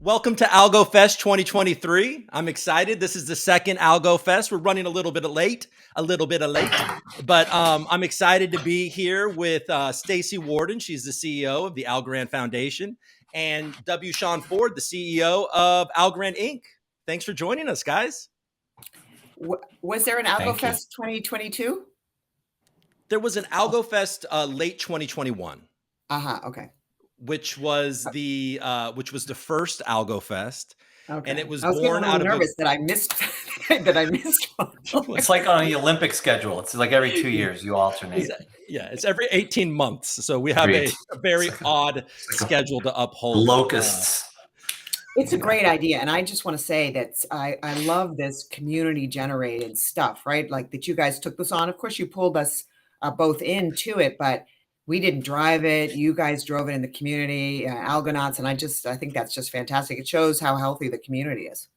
Welcome to Algofest 2023. I'm excited. This is the second Algofest. We're running a little bit late, but I'm excited to be here with Staci Warden. She's the CEO of the Algorand Foundation, and Sean Ford, the CEO of Algorand Inc. Thanks for joining us, guys. Was there an Algofest 2022? There was an Algofest late 2021. Okay. Which was the first Algofest, okay. And it was I was born out of nervous that I missed that I missed one. It's like on the Olympic schedule. It's like every 2 years you alternate. It's every 18 months. So we have a very odd schedule to uphold. Locusts. It's a great idea, and I just want to say that I love this community generated stuff, right? Like that you guys took this on. Of course, you pulled us both into it, but we didn't drive it. You guys drove it in the community, Algonauts, and I think that's just fantastic. It shows how healthy the community is.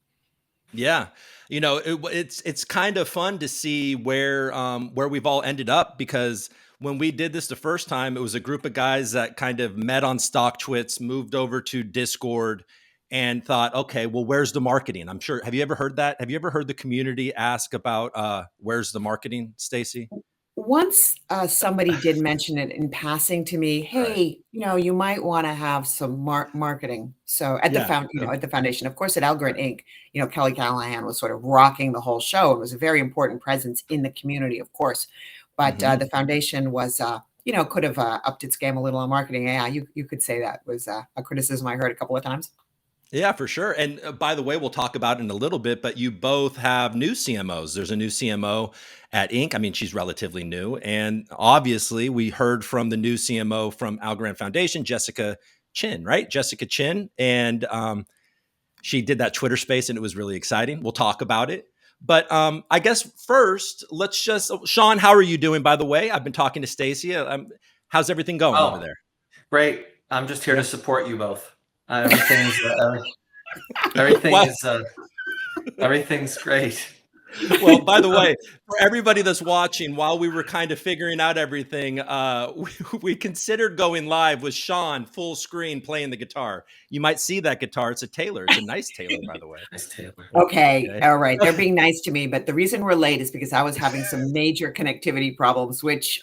Yeah, it's kind of fun to see where we've all ended up, because when we did this the first time, it was a group of guys that kind of met on StockTwits, moved over to Discord, and thought, okay, well, where's the marketing? I'm sure. Have you ever heard that? Have you ever heard the community ask about where's the marketing, Staci? Once somebody did mention it in passing to me, hey, you might want to have some marketing. So at the foundation, of course, at Algorand Inc., Kelly Callahan was sort of rocking the whole show. It was a very important presence in the community, of course. But the foundation was, could have upped its game a little on marketing. Yeah, you could say that was a criticism I heard a couple of times. Yeah, for sure. And by the way, we'll talk about it in a little bit, but you both have new CMOs. There's a new CMO at Inc. I mean, she's relatively new. And obviously, we heard from the new CMO from Algorand Foundation, Jessica Chin, right? Jessica Chin. And she did that Twitter space, and it was really exciting. We'll talk about it. But I guess first, Sean, how are you doing, by the way? I've been talking to Staci. How's everything going over there? Great. I'm just here to support you both. Everything's great. Well, by the way, for everybody that's watching, while we were kind of figuring out everything, we considered going live with Sean full screen playing the guitar. You might see that guitar. It's a Taylor. It's a nice Taylor, by the way. Nice Taylor. Okay. All right. They're being nice to me, but the reason we're late is because I was having some major connectivity problems, which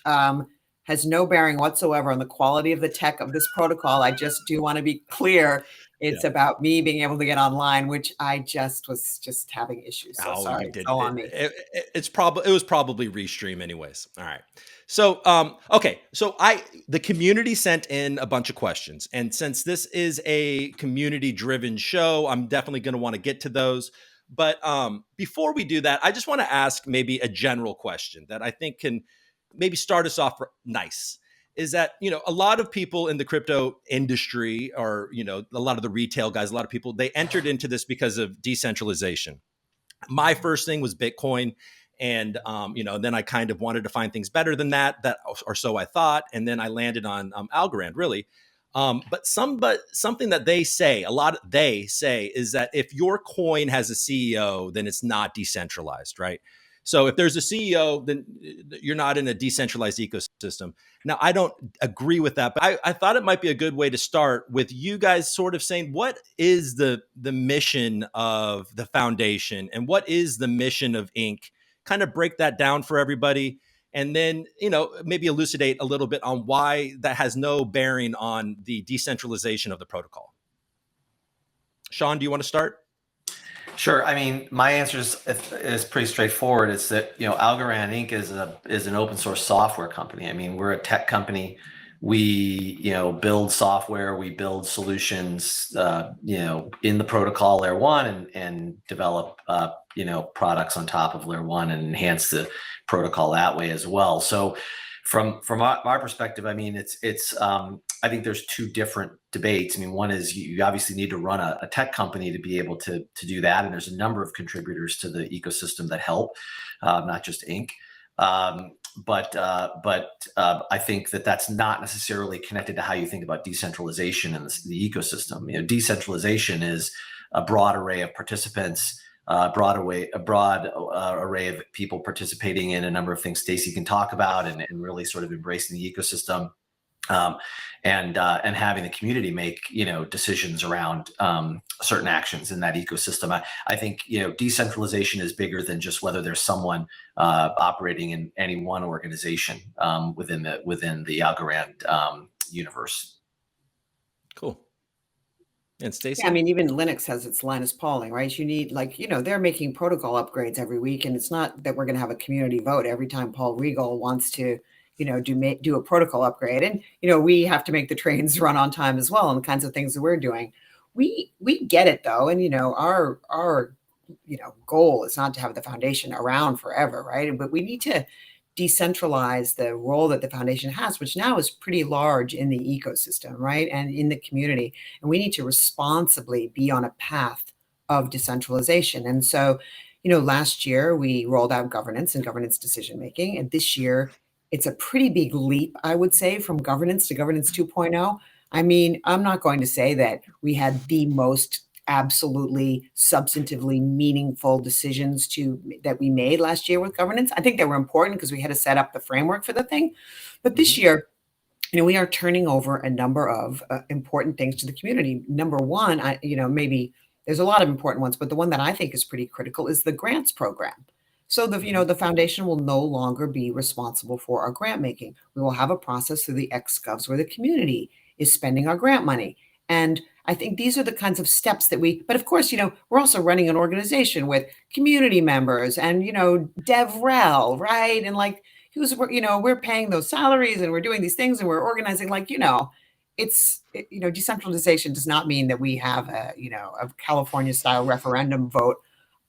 has no bearing whatsoever on the quality of the tech of this protocol. I just do want to be clear. It's about me being able to get online, which I was having issues. So sorry. It's all on me. It was probably Restream anyways. All right. So, So the community sent in a bunch of questions. And since this is a community driven show, I'm definitely going to want to get to those. But before we do that, I just want to ask maybe a general question that I think can maybe start us off nice. Is that, a lot of people in the crypto industry, or, a lot of the retail guys, a lot of people, they entered into this because of decentralization. My first thing was Bitcoin. And, then I kind of wanted to find things better than that, or so I thought. And then I landed on Algorand, really. But something that they say is that if your coin has a CEO, then it's not decentralized, right? So if there's a CEO, then you're not in a decentralized ecosystem. Now, I don't agree with that, but I thought it might be a good way to start with you guys sort of saying, what is the mission of the foundation, and what is the mission of Inc? Kind of break that down for everybody. And then, maybe elucidate a little bit on why that has no bearing on the decentralization of the protocol. Sean, do you want to start? Sure. I mean, my answer is pretty straightforward. It's that, Algorand Inc. is an open source software company. I mean, we're a tech company. We, build software, we build solutions, in the protocol layer one, and develop, products on top of layer one and enhance the protocol that way as well. So from our perspective, I mean, it's I think there's two different debates. I mean, one is you obviously need to run a tech company to be able to do that. And there's a number of contributors to the ecosystem that help, not just Inc. But I think that's not necessarily connected to how you think about decentralization and the ecosystem. Decentralization is a broad array of participants, a broad array of people participating in a number of things Staci can talk about, and really sort of embracing the ecosystem. and having the community make decisions around certain actions in that ecosystem. I think decentralization is bigger than just whether there's someone operating in any one organization within the Algorand universe. Cool. And Staci? Yeah, I mean, even Linux has its Linus Pauling, right? You need they're making protocol upgrades every week, and it's not that we're going to have a community vote every time Paul Regal wants to, do a protocol upgrade. And, we have to make the trains run on time as well, and the kinds of things that we're doing. We get it though. And, our goal is not to have the foundation around forever, right? But we need to decentralize the role that the foundation has, which now is pretty large in the ecosystem, right? And in the community. And we need to responsibly be on a path of decentralization. And so, last year we rolled out governance and governance decision-making. And this year it's a pretty big leap, I would say, from governance to governance 2.0. I mean, I'm not going to say that we had the most absolutely substantively meaningful decisions that we made last year with governance. I think they were important because we had to set up the framework for the thing. But this year, we are turning over a number of important things to the community. Number one, maybe there's a lot of important ones, but the one that I think is pretty critical is the grants program. So the foundation will no longer be responsible for our grant making. We will have a process through the XGovs where the community is spending our grant money. And I think these are the kinds of steps that but of course, we're also running an organization with community members and, DevRel, right? And we're paying those salaries and we're doing these things and we're organizing, decentralization does not mean that we have a California style referendum vote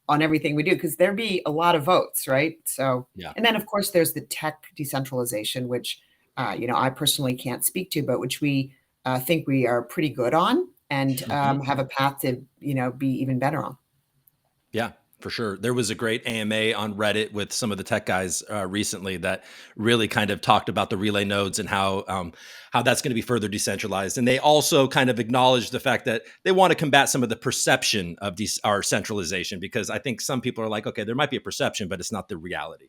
on everything we do, because there'd be a lot of votes, right? So, yeah. And then of course there's the tech decentralization, which, I personally can't speak to, but which we think we are pretty good on and have a path to, be even better on. Yeah, for sure. There was a great AMA on Reddit with some of the tech guys recently that really kind of talked about the relay nodes and how that's going to be further decentralized. And they also kind of acknowledged the fact that they want to combat some of the perception of our centralization, because I think some people are like, okay, there might be a perception, but it's not the reality.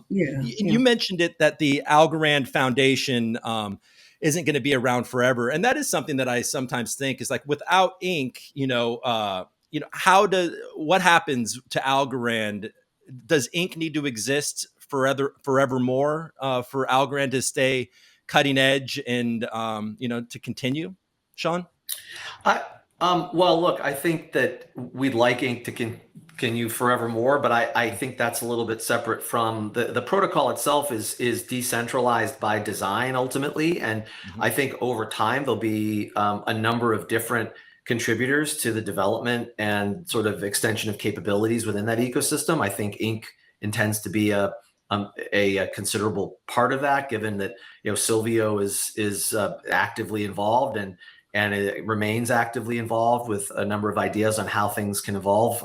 You mentioned it that the Algorand Foundation isn't going to be around forever. And that is something that I sometimes think is like, without ink, what happens to Algorand? Does ink need to exist forevermore for Algorand to stay cutting edge and, to continue? Sean? Well, look, I think that we'd like ink to continue forevermore, but I think that's a little bit separate from the protocol itself is decentralized by design ultimately. And I think over time, there'll be a number of different contributors to the development and sort of extension of capabilities within that ecosystem. I think ink intends to be a considerable part of that, given that Silvio is actively involved and it remains actively involved with a number of ideas on how things can evolve.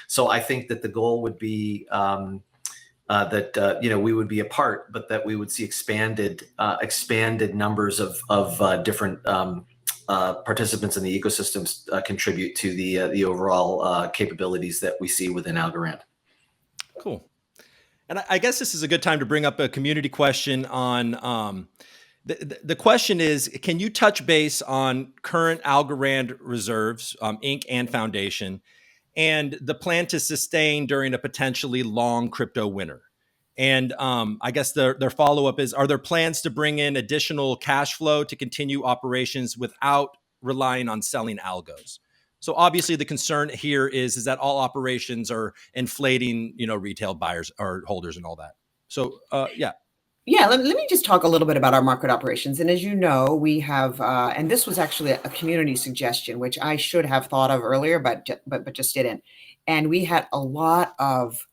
So I think that the goal would be that we would be a part, but that we would see expanded numbers of different participants in the ecosystems contribute to the overall capabilities that we see within Algorand. Cool. And I guess this is a good time to bring up a community question on the question is, can you touch base on current Algorand reserves, Inc. and Foundation, and the plan to sustain during a potentially long crypto winter? And I guess their follow-up is, are there plans to bring in additional cash flow to continue operations without relying on selling algos? So obviously the concern here is that all operations are inflating, retail buyers or holders and all that. So yeah. Yeah, let me just talk a little bit about our market operations. And as you know, we have, and this was actually a community suggestion, which I should have thought of earlier, but just didn't. And we had a lot of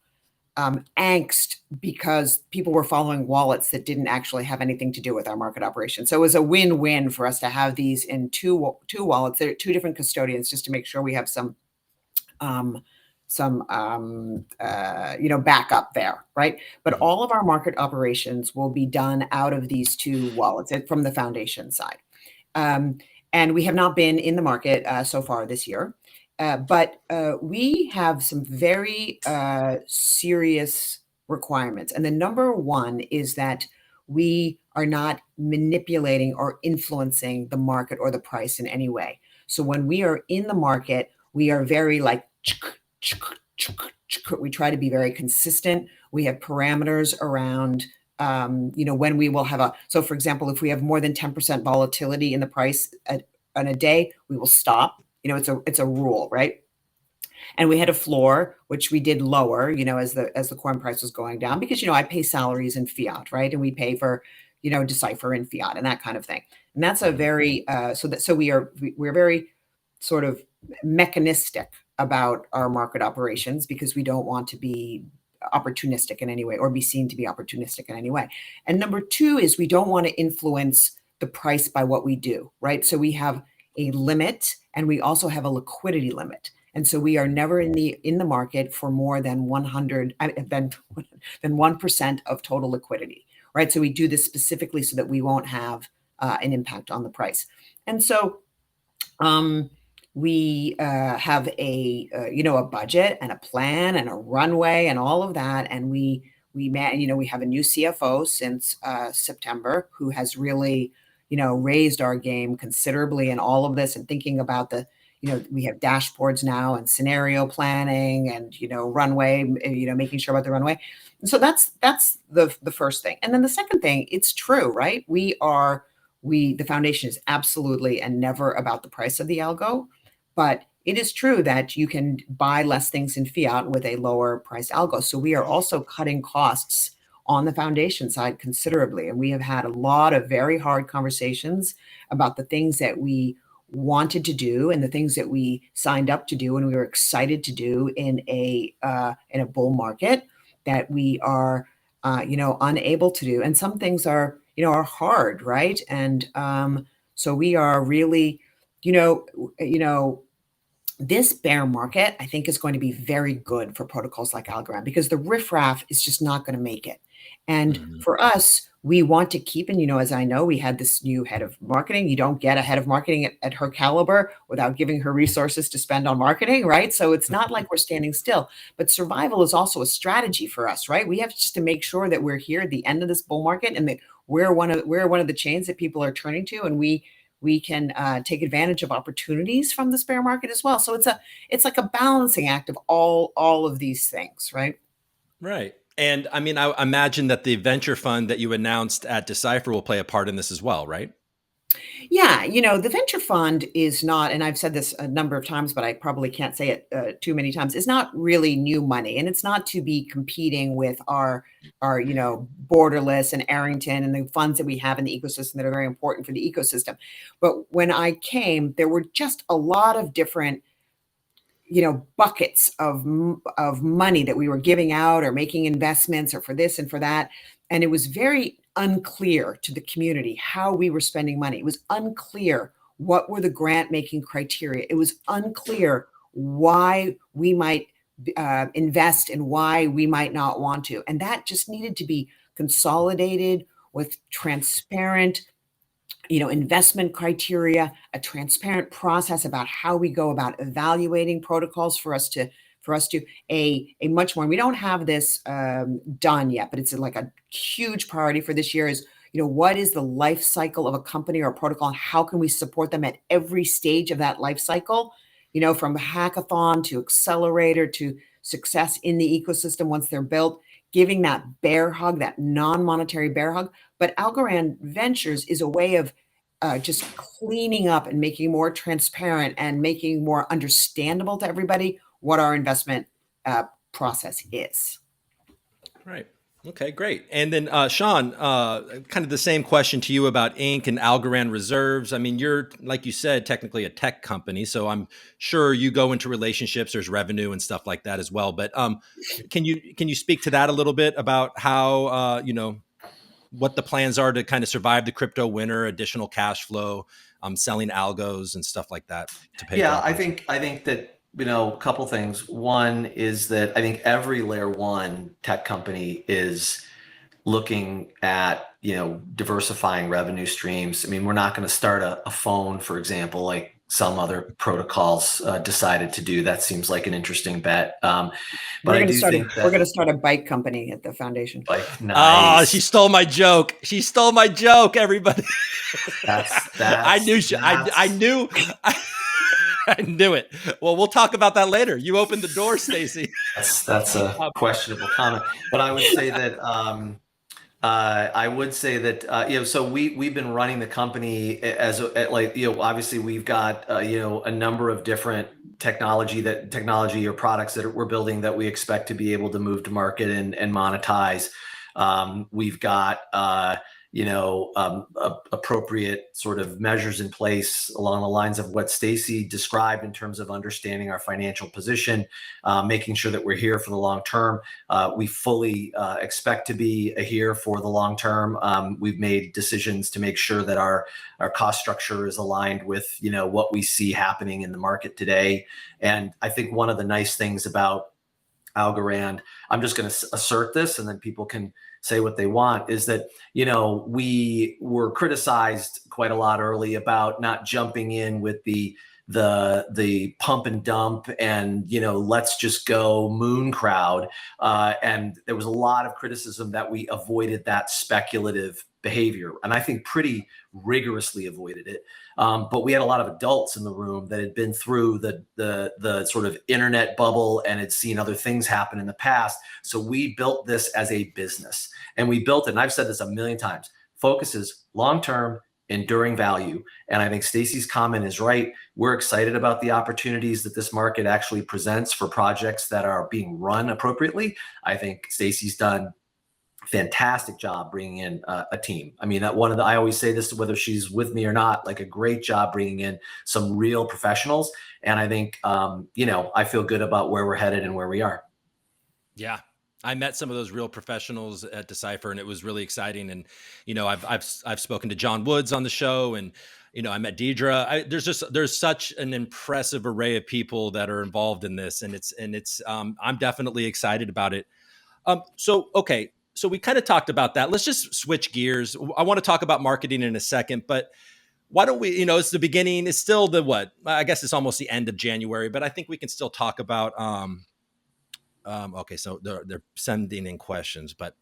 angst because people were following wallets that didn't actually have anything to do with our market operation. So it was a win-win for us to have these in two wallets. They're two different custodians, just to make sure we have some backup there, right? But all of our market operations will be done out of these two wallets from the foundation side. And we have not been in the market so far this year. But we have some very serious requirements. And the number one is that we are not manipulating or influencing the market or the price in any way. So when we are in the market, we are very like, we try to be very consistent. We have parameters around, when we will have so for example, if we have more than 10% volatility in the price on a day, we will stop. It's a rule, right? And we had a floor, which we did lower, as the coin price was going down, because, I pay salaries in fiat, right? And we pay for, Decipher in fiat and that kind of thing. And that's a very, we're very sort of mechanistic about our market operations, because we don't want to be opportunistic in any way or be seen to be opportunistic in any way. And number two is we don't want to influence the price by what we do, right? So we have a limit, and we also have a liquidity limit. And so we are never in the market for more than 1% of total liquidity, right? So we do this specifically so that we won't have an impact on the price. And so we have a budget and a plan and a runway and all of that. And we have a new CFO since September, who has really, raised our game considerably in all of this, and thinking about we have dashboards now and scenario planning and, runway, making sure about the runway. And so that's the first thing. And then the second thing, it's true, right? The foundation is absolutely and never about the price of the algo, but it is true that you can buy less things in fiat with a lower price algo. So we are also cutting costs on the foundation side considerably. And we have had a lot of very hard conversations about the things that we wanted to do and the things that we signed up to do and we were excited to do in a bull market that we are unable to do. And some things are hard, right? And so we are really this bear market, I think, is going to be very good for protocols like Algorand, because the riffraff is just not going to make it. And for us, we want to keep, and as I know, we had this new head of marketing. You don't get a head of marketing at her caliber without giving her resources to spend on marketing, right? So it's not like we're standing still, but survival is also a strategy for us, right? We have just to make sure that we're here at the end of this bull market, and that we're one of the chains that people are turning to, and we can take advantage of opportunities from this bear market as well. So it's like a balancing act of all of these things, right? Right. And I mean, I imagine that the venture fund that you announced at Decipher will play a part in this as well, right? Yeah, the venture fund is not, and I've said this a number of times, but I probably can't say it too many times, it's not really new money. And it's not to be competing with our Borderless and Arrington and the funds that we have in the ecosystem that are very important for the ecosystem. But when I came, there were just a lot of different buckets of money that we were giving out or making investments or for this and for that. And it was very unclear to the community how we were spending money. It was unclear what were the grant making criteria. It was unclear why we might invest and why we might not want to. And that just needed to be consolidated with transparent investment criteria, a transparent process about how we go about evaluating protocols for us to a much more. We don't have this done yet, but it's like a huge priority for this year is, what is the life cycle of a company or a protocol, and how can we support them at every stage of that life cycle, from hackathon to accelerator to success in the ecosystem once they're built, giving that bear hug, that non-monetary bear hug. But Algorand Ventures is a way of just cleaning up and making more transparent and making more understandable to everybody what our investment process is. Right. Okay, great. And then Sean, kind of the same question to you about Inc. and Algorand Reserves. I mean, you're, like you said, technically a tech company, so I'm sure you go into relationships, there's revenue and stuff like that as well. But can you speak to that a little bit about how, what the plans are to kind of survive the crypto winter, additional cash flow, selling algos and stuff like that to pay? Yeah, I think that, a couple things. One is that I think every layer one tech company is looking at, diversifying revenue streams. I mean, we're not going to start a phone, for example, like some other protocols decided to do. That seems like an interesting bet. But we're I going do think that we're going to start a bike company at the foundation. Like, nice. Oh, she stole my joke. She stole my joke, everybody. That's I knew I knew it. Well, we'll talk about that later. You opened the door, Staci. That's a questionable comment, but I would say that so we've been running the company as obviously we've got a number of different technology or products that we're building that we expect to be able to move to market and monetize. We've got appropriate sort of measures in place along the lines of what Staci described in terms of understanding our financial position, making sure that we're here for the long term. We fully expect to be here for the long term. We've made decisions to make sure that our cost structure is aligned with what we see happening in the market today. And I think one of the nice things about Algorand, I'm just going to assert this and then people can say what they want, is that, we were criticized quite a lot early about not jumping in with the pump and dump and, let's just go moon crowd. And there was a lot of criticism that we avoided that speculative behavior. And I think pretty rigorously avoided it. But we had a lot of adults in the room that had been through the sort of internet bubble and had seen other things happen in the past. So we built this as a business, and we built it. And I've said this a million times, focuses long-term, enduring value. And I think Staci's comment is right. We're excited about the opportunities that this market actually presents for projects that are being run appropriately. I think Staci's done fantastic job bringing in a team. I mean, I always say this, whether she's with me or not, like a great job bringing in some real professionals. And I think, I feel good about where we're headed and where we are. Yeah. I met some of those real professionals at Decipher, and it was really exciting. And, I've spoken to John Woods on the show, and, I met Deidre. There's such an impressive array of people that are involved in this. And I'm definitely excited about it. So we kind of talked about that. Let's just switch gears. I want to talk about marketing in a second, but why don't we, it's the beginning. It's still I guess it's almost the end of January, but I think we can still talk about, okay, so they're sending in questions, but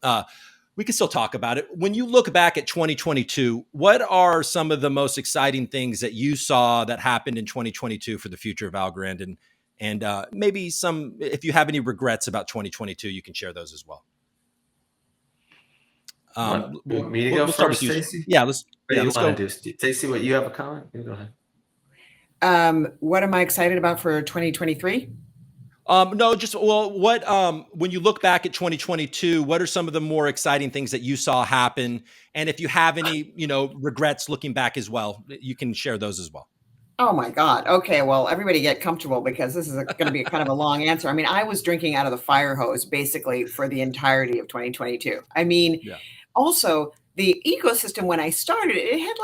we can still talk about it. When you look back at 2022, what are some of the most exciting things that you saw that happened in 2022 for the future of Algorand? And maybe if you have any regrets about 2022, you can share those as well. Me to go first, Staci? Yeah, let's go. Staci, what you have a comment? You go ahead. What am I excited about for 2023? No, just when you look back at 2022, what are some of the more exciting things that you saw happen? And if you have any, regrets looking back as well, you can share those as well. Oh my God. Okay. Well, everybody get comfortable because this is going to be kind of a long answer. I mean, I was drinking out of the fire hose basically for the entirety of 2022. I mean, also the ecosystem, when I started, it had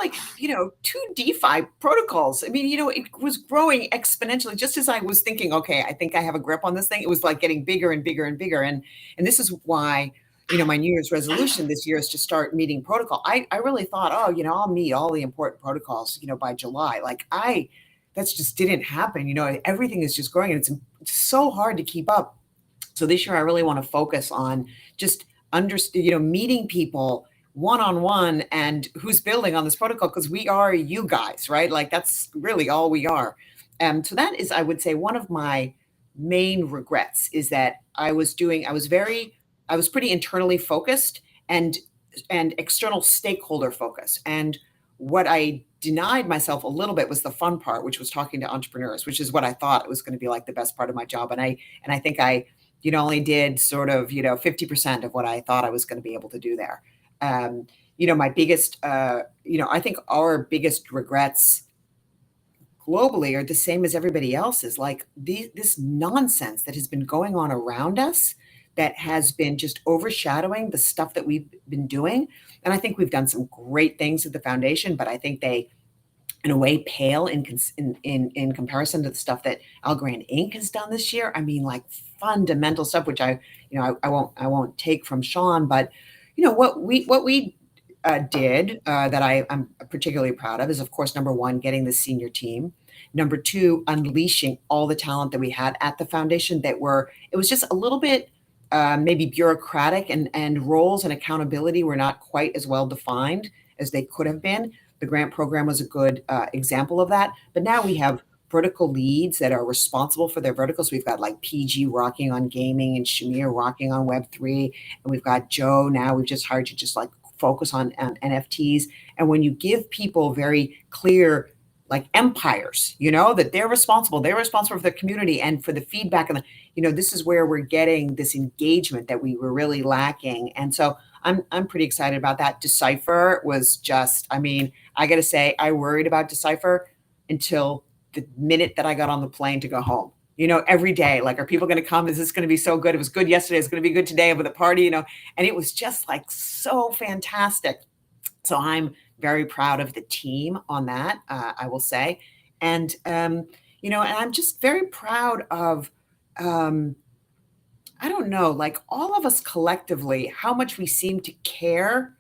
2 DeFi protocols. I mean, it was growing exponentially just as I was thinking, okay, I think I have a grip on this thing. It was like getting bigger and bigger and bigger. And this is why, my New Year's resolution this year is to start meeting protocol. I really thought, I'll meet all the important protocols, by July. That's just didn't happen. Everything is just growing and it's so hard to keep up. So this year I really want to focus on just meeting people one-on-one and who's building on this protocol, because we are you guys, right? That's really all we are. So that is, I would say, one of my main regrets is that I was pretty internally focused and external stakeholder focused. And what I denied myself a little bit was the fun part, which was talking to entrepreneurs, which is what I thought was going to be the best part of my job. And I think I only did sort of 50% of what I thought I was going to be able to do there. My biggest I think our biggest regrets globally are the same as everybody else's. This nonsense that has been going on around us that has been just overshadowing the stuff that we've been doing. And I think we've done some great things at the foundation, but I think they, in a way, pale in comparison to the stuff that Algorand Inc. has done this year. I mean, fundamental stuff, which I won't take from Sean, but what we did that I'm particularly proud of is, of course, number one, getting the senior team. Number two, unleashing all the talent that we had at the foundation it was just a little bit maybe bureaucratic, and roles and accountability were not quite as well defined as they could have been. The grant program was a good example of that. But now we have vertical leads that are responsible for their verticals. We've got like PG rocking on gaming and Shamir rocking on Web3. And we've got Joe now, we've just hired to just like focus on NFTs. And when you give people very clear like empires, that they're responsible for their community and for the feedback, and this is where we're getting this engagement that we were really lacking. And so I'm pretty excited about that. Decipher was just, I got to say, I worried about Decipher until the minute that I got on the plane to go home. Every day, like, are people going to come? Is this going to be so good? It was good yesterday. It's going to be good today with a party, and it was just like so fantastic. So I'm very proud of the team on that, I will say. And, and I'm just very proud of, I don't know, like all of us collectively, how much we seem to care.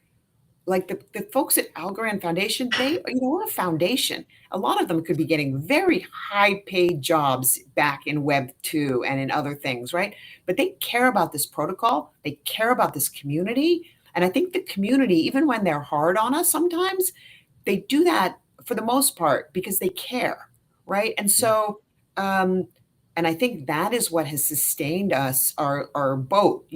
Like the folks at Algorand Foundation, we're a foundation. A lot of them could be getting very high paid jobs back in Web 2 and in other things, right? But they care about this protocol. They care about this community. And I think the community, even when they're hard on us sometimes, they do that for the most part because they care, right? And so, and I think that is what has sustained us, our boat,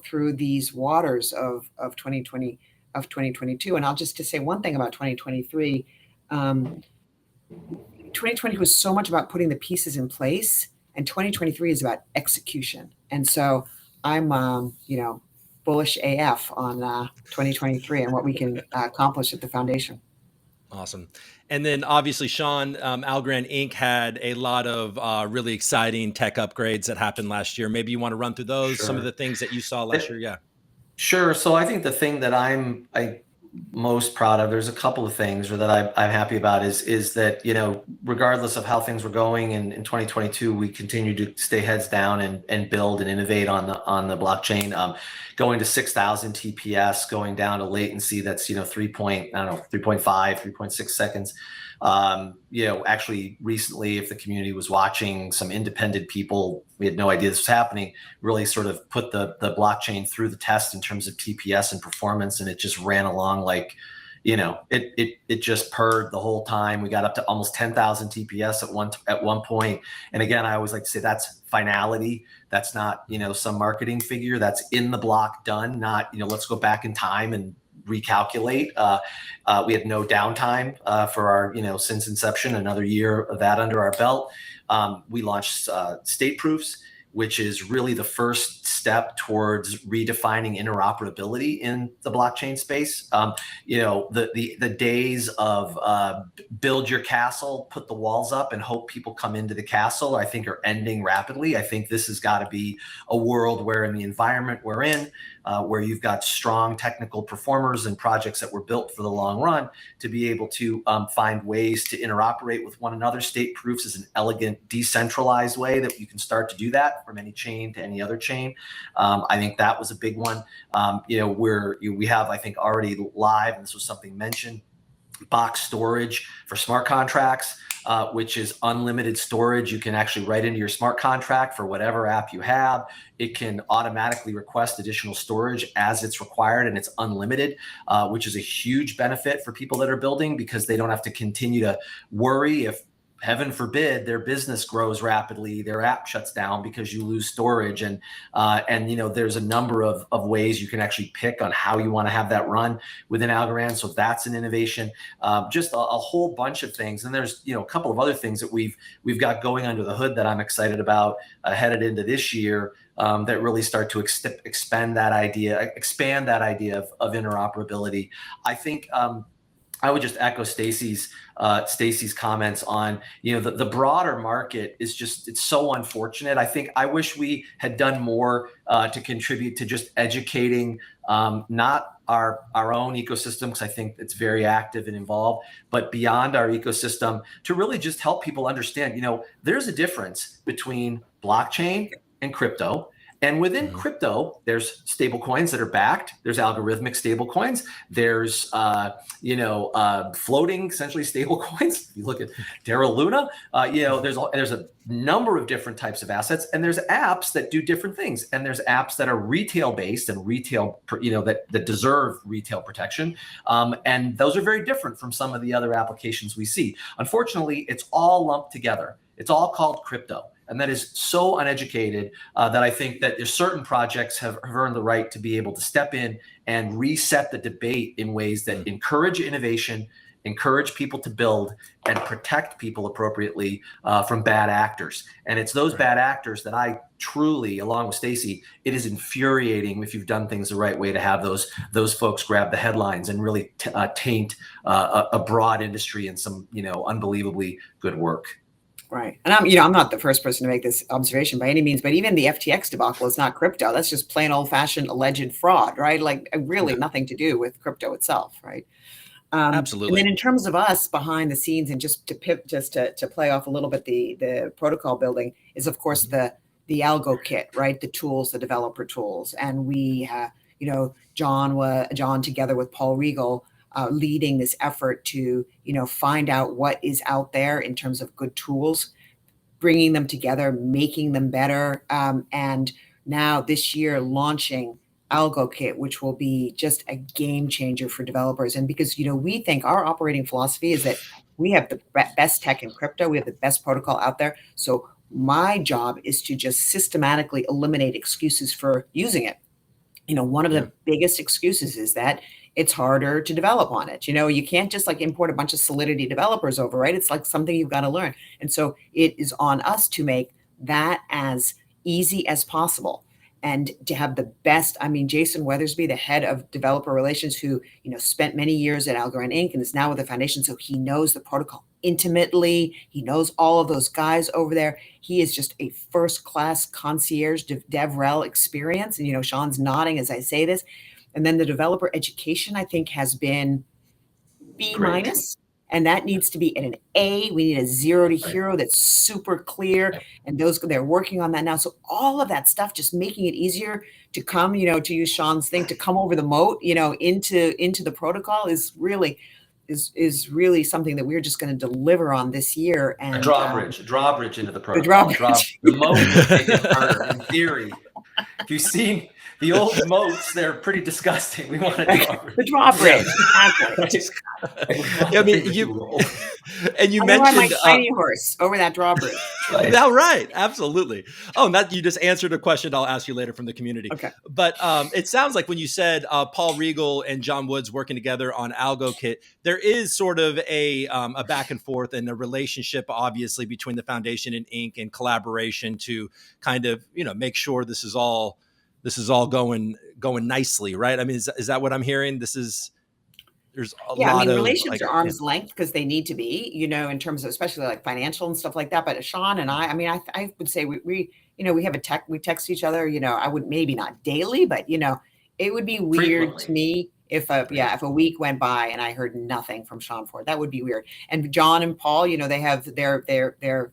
through these waters of 2020, of 2022. And I'll just to say one thing about 2023. 2020 was so much about putting the pieces in place, and 2023 is about execution. And so I'm, bullish AF on 2023 and what we can accomplish at the foundation. Awesome. And then obviously, Sean, Algorand Inc. had a lot of really exciting tech upgrades that happened last year. Maybe you want to run through those, some of the things that you saw last year. Yeah. Sure. So I think the thing that I'm most proud of, there's a couple of things that I'm happy about is that, regardless of how things were going in 2022, we continue to stay heads down and build and innovate on the blockchain, going to 6,000 TPS, going down to latency that's, 3.5, 3.6 seconds. Actually recently, if the community was watching, some independent people, we had no idea this was happening, really sort of put the blockchain through the test in terms of TPS and performance, and it just ran along like, it just purred the whole time. We got up to almost 10,000 TPS at one point. And again, I always like to say that's finality. That's not, some marketing figure. That's in the block done, not, let's go back in time and recalculate. We had no downtime for our, since inception, another year of that under our belt. We launched state proofs, which is really the first step towards redefining interoperability in the blockchain space. The days of build your castle, put the walls up and hope people come into the castle, I think are ending rapidly. I think this has got to be a world where in the environment we're in, where you've got strong technical performers and projects that were built for the long run to be able to find ways to interoperate with one another. State proofs is an elegant, decentralized way that you can start to do that from any chain to any other chain. I think that was a big one. We have, I think, already live, and this was something mentioned, box storage for smart contracts, which is unlimited storage. You can actually write into your smart contract for whatever app you have. It can automatically request additional storage as it's required, and it's unlimited, which is a huge benefit for people that are building because they don't have to continue to worry if, heaven forbid, their business grows rapidly, their app shuts down because you lose storage. And there's a number of ways you can actually pick on how you want to have that run within Algorand. So that's an innovation. Just a whole bunch of things. And there's a couple of other things that we've got going under the hood that I'm excited about headed into this year. That really start to expand that idea of interoperability. I think I would just echo Staci's comments on, the broader market is just, it's so unfortunate. I wish we had done more to contribute to just educating, not our own ecosystem, because I think it's very active and involved, but beyond our ecosystem to really just help people understand, there's a difference between blockchain and crypto. And within crypto, there's stable coins that are backed. There's algorithmic stable coins. There's, floating, essentially stable coins. If you look at Terra Luna, there's a number of different types of assets, and there's apps that do different things. And there's apps that are retail based and retail, that deserve retail protection. And those are very different from some of the other applications we see. Unfortunately, it's all lumped together. It's all called crypto. And that is so uneducated that I think that there's certain projects have earned the right to be able to step in and reset the debate in ways that encourage innovation, encourage people to build, and protect people appropriately from bad actors. And it's those bad actors that I truly, along with Staci, it is infuriating if you've done things the right way to have those folks grab the headlines and really taint a broad industry and some unbelievably good work. Right. And I'm not the first person to make this observation by any means, but even the FTX debacle is not crypto. That's just plain old fashioned alleged fraud, right? Like really nothing to do with crypto itself, right? Absolutely. And then in terms of us behind the scenes, and just to play off a little bit, the protocol building is of course the algo kit, right? The tools, the developer tools. And we, John together with Paul Regal, leading this effort to, find out what is out there in terms of good tools, bringing them together, making them better. And now this year launching Algo Kit, which will be just a game changer for developers. And because, we think our operating philosophy is that we have the best tech in crypto. We have the best protocol out there. So my job is to just systematically eliminate excuses for using it. One of the biggest excuses is that it's harder to develop on it. You can't just import a bunch of Solidity developers over, right? It's like something you've got to learn. And so it is on us to make that as easy as possible and to have the best. Jason Weathersby, the head of developer relations, who, spent many years at Algorand Inc. and is now with the foundation. So he knows the protocol intimately. He knows all of those guys over there. He is just a first-class concierge DevRel experience. And, Sean's nodding as I say this. And then the developer education, I think, has been B-, and that needs to be at an A. We need a zero to hero that's super clear, and they're working on that now. So all of that stuff, just making it easier to come, to use Sean's thing, to come over the moat, into the protocol is really something that we're just going to deliver on this year. And a drawbridge into the protocol. The moat is harder in theory. If you've seen the old moats, they're pretty disgusting. We want a drawbridge. The drawbridge. You mentioned my tiny horse over that drawbridge. Right. Absolutely. Oh, and that you just answered a question I'll ask you later from the community. Okay. But it sounds like when you said Paul Regal and John Woods working together on Algo Kit, there is sort of a back and forth and a relationship, obviously, between the foundation and Inc. and collaboration to kind of, make sure this is all going nicely, right? Is that what I'm hearing? There's a lot of relations are arm's length because they need to be, in terms of especially like financial and stuff like that. But Sean and I would say we have we text each other, I would maybe not daily, but it would be weird to me if a week went by and I heard nothing from Sean Ford. That would be weird. And John and Paul, they have their they're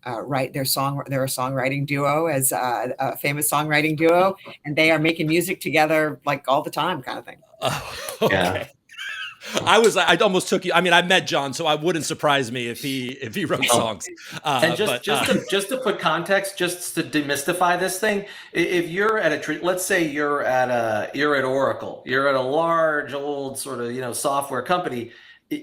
a songwriting duo, as a famous songwriting duo, and they are making music together like all the time, kind of thing. Okay. Yeah. I almost took you. I met John, so it wouldn't surprise me if he wrote songs. And just to put context, just to demystify this thing, if you're at let's say you're at Oracle, you're at a large old sort of software company,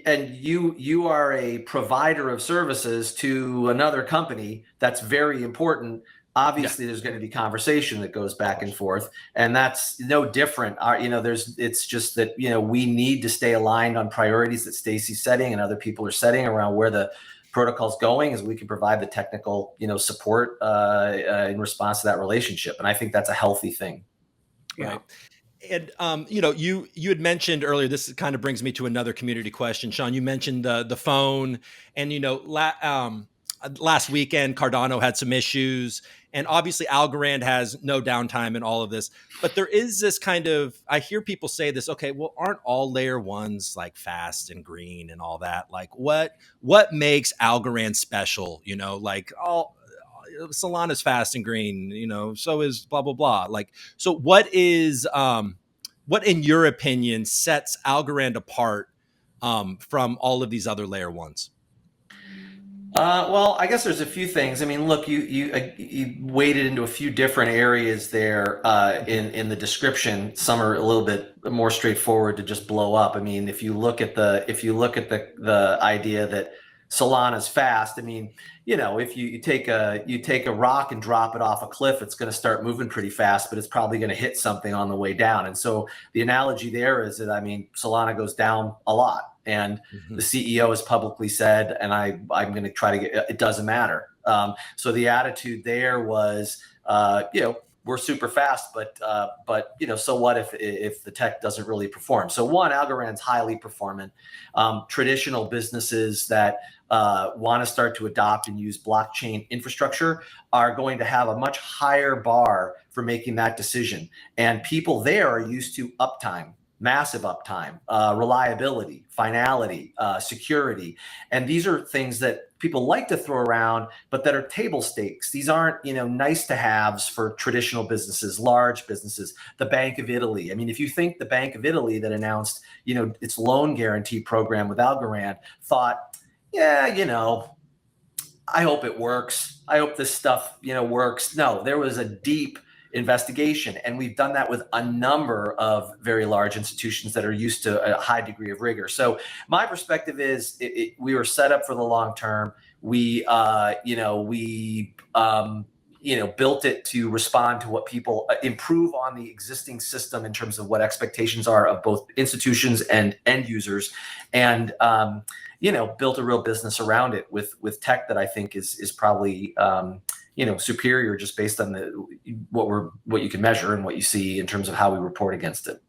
and you are a provider of services to another company that's very important. Obviously, there's going to be conversation that goes back and forth, and that's no different. It's just that we need to stay aligned on priorities that Staci's setting and other people are setting around where the protocol's going, as we can provide the technical support in response to that relationship, and I think that's a healthy thing. Yeah. Right. And you had mentioned earlier. This kind of brings me to another community question, Sean. You mentioned the phone, and last weekend Cardano had some issues, and obviously Algorand has no downtime in all of this. But there is this kind of, I hear people say this. Okay, well, aren't all layer ones like fast and green and all that? Like, what makes Algorand special? Solana's fast and green, so is blah, blah, blah. Like, so what in your opinion sets Algorand apart from all of these other layer ones? Well, I guess there's a few things. I mean, look, you waded into a few different areas there in the description. Some are a little bit more straightforward to just blow up. I mean, if you look at the idea that Solana's fast, I mean, if you take a rock and drop it off a cliff, it's going to start moving pretty fast, but it's probably going to hit something on the way down. And so the analogy there is that, I mean, Solana goes down a lot. And the CEO has publicly said, and I'm going to try to get, it doesn't matter. So the attitude there was, we're super fast, but so what if the tech doesn't really perform? So one, Algorand's highly performant. Traditional businesses that want to start to adopt and use blockchain infrastructure are going to have a much higher bar for making that decision. And people there are used to uptime. Massive uptime, reliability, finality, security. And these are things that people like to throw around, but that are table stakes. These aren't, nice to haves for traditional businesses, large businesses. The Bank of Italy. I mean, if you think the Bank of Italy that announced, its loan guarantee program with Algorand thought, yeah, I hope it works. I hope this stuff, works. No, there was a deep investigation. And we've done that with a number of very large institutions that are used to a high degree of rigor. So my perspective is we were set up for the long term. We built it to respond to what people improve on the existing system in terms of what expectations are of both institutions and end users. And, built a real business around it with tech that I think is probably, superior just based on what you can measure and what you see in terms of how we report against it.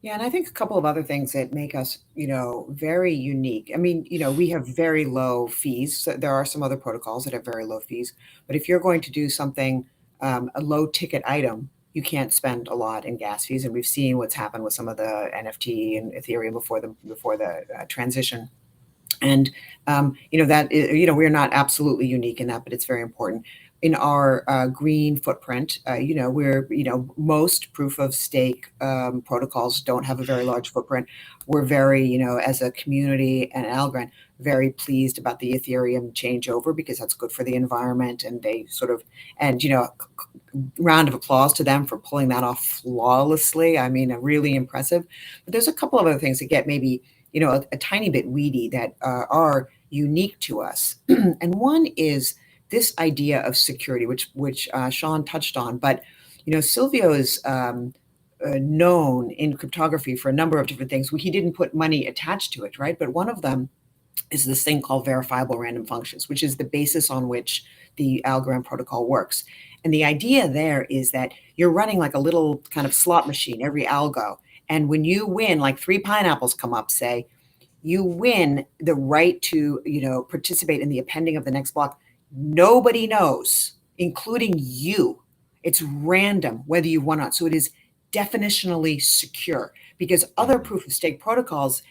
Yeah, and I think a couple of other things that make us, very unique. I mean, we have very low fees. So there are some other protocols that have very low fees, but if you're going to do something, a low ticket item, you can't spend a lot in gas fees. And we've seen what's happened with some of the NFT and Ethereum before the transition. And, we're not absolutely unique in that, but it's very important. In our green footprint, most proof of stake protocols don't have a very large footprint. We're very, as a community and Algorand, very pleased about the Ethereum changeover because that's good for the environment. And they round of applause to them for pulling that off flawlessly. I mean, really impressive. But there's a couple of other things that get maybe a tiny bit weedy that are unique to us. And one is this idea of security, which Sean touched on. But, Silvio is known in cryptography for a number of different things. He didn't put money attached to it, right? But one of them is this thing called verifiable random functions, which is the basis on which the Algorand protocol works. And the idea there is that you're running like a little kind of slot machine, every algo. And when you win, like 3 pineapples come up, say, you win the right to, participate in the appending of the next block. Nobody knows, including you. It's random whether you won or not. So it is definitionally secure because other proof of stake protocols,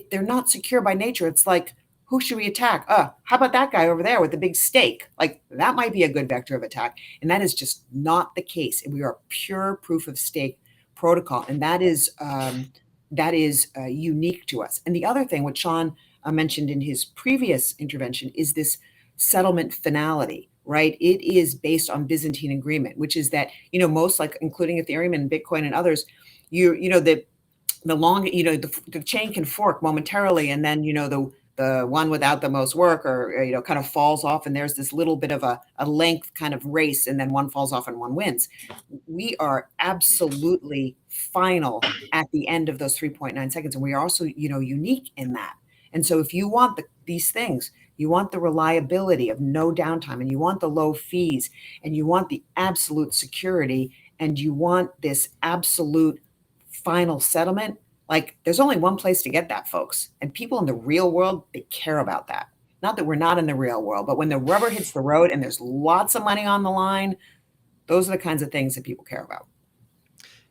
they're not secure by nature. It's like, who should we attack? How about that guy over there with the big stake? Like that might be a good vector of attack. And that is just not the case. We are a pure proof of stake protocol, and that is unique to us. And the other thing, which Sean mentioned in his previous intervention, is this settlement finality, right? It is based on Byzantine agreement, which is that most, like including Ethereum and Bitcoin and others, the chain can fork momentarily, and then the one without the most work or kind of falls off, and there's this little bit of a length kind of race, and then one falls off and one wins. We are absolutely final at the end of those 3.9 seconds, and we are also unique in that. And so if you want these things, you want the reliability of no downtime, and you want the low fees, and you want the absolute security, and you want this absolute final settlement. Like, there's only one place to get that, folks. And people in the real world, they care about that. Not that we're not in the real world, but when the rubber hits the road and there's lots of money on the line, those are the kinds of things that people care about.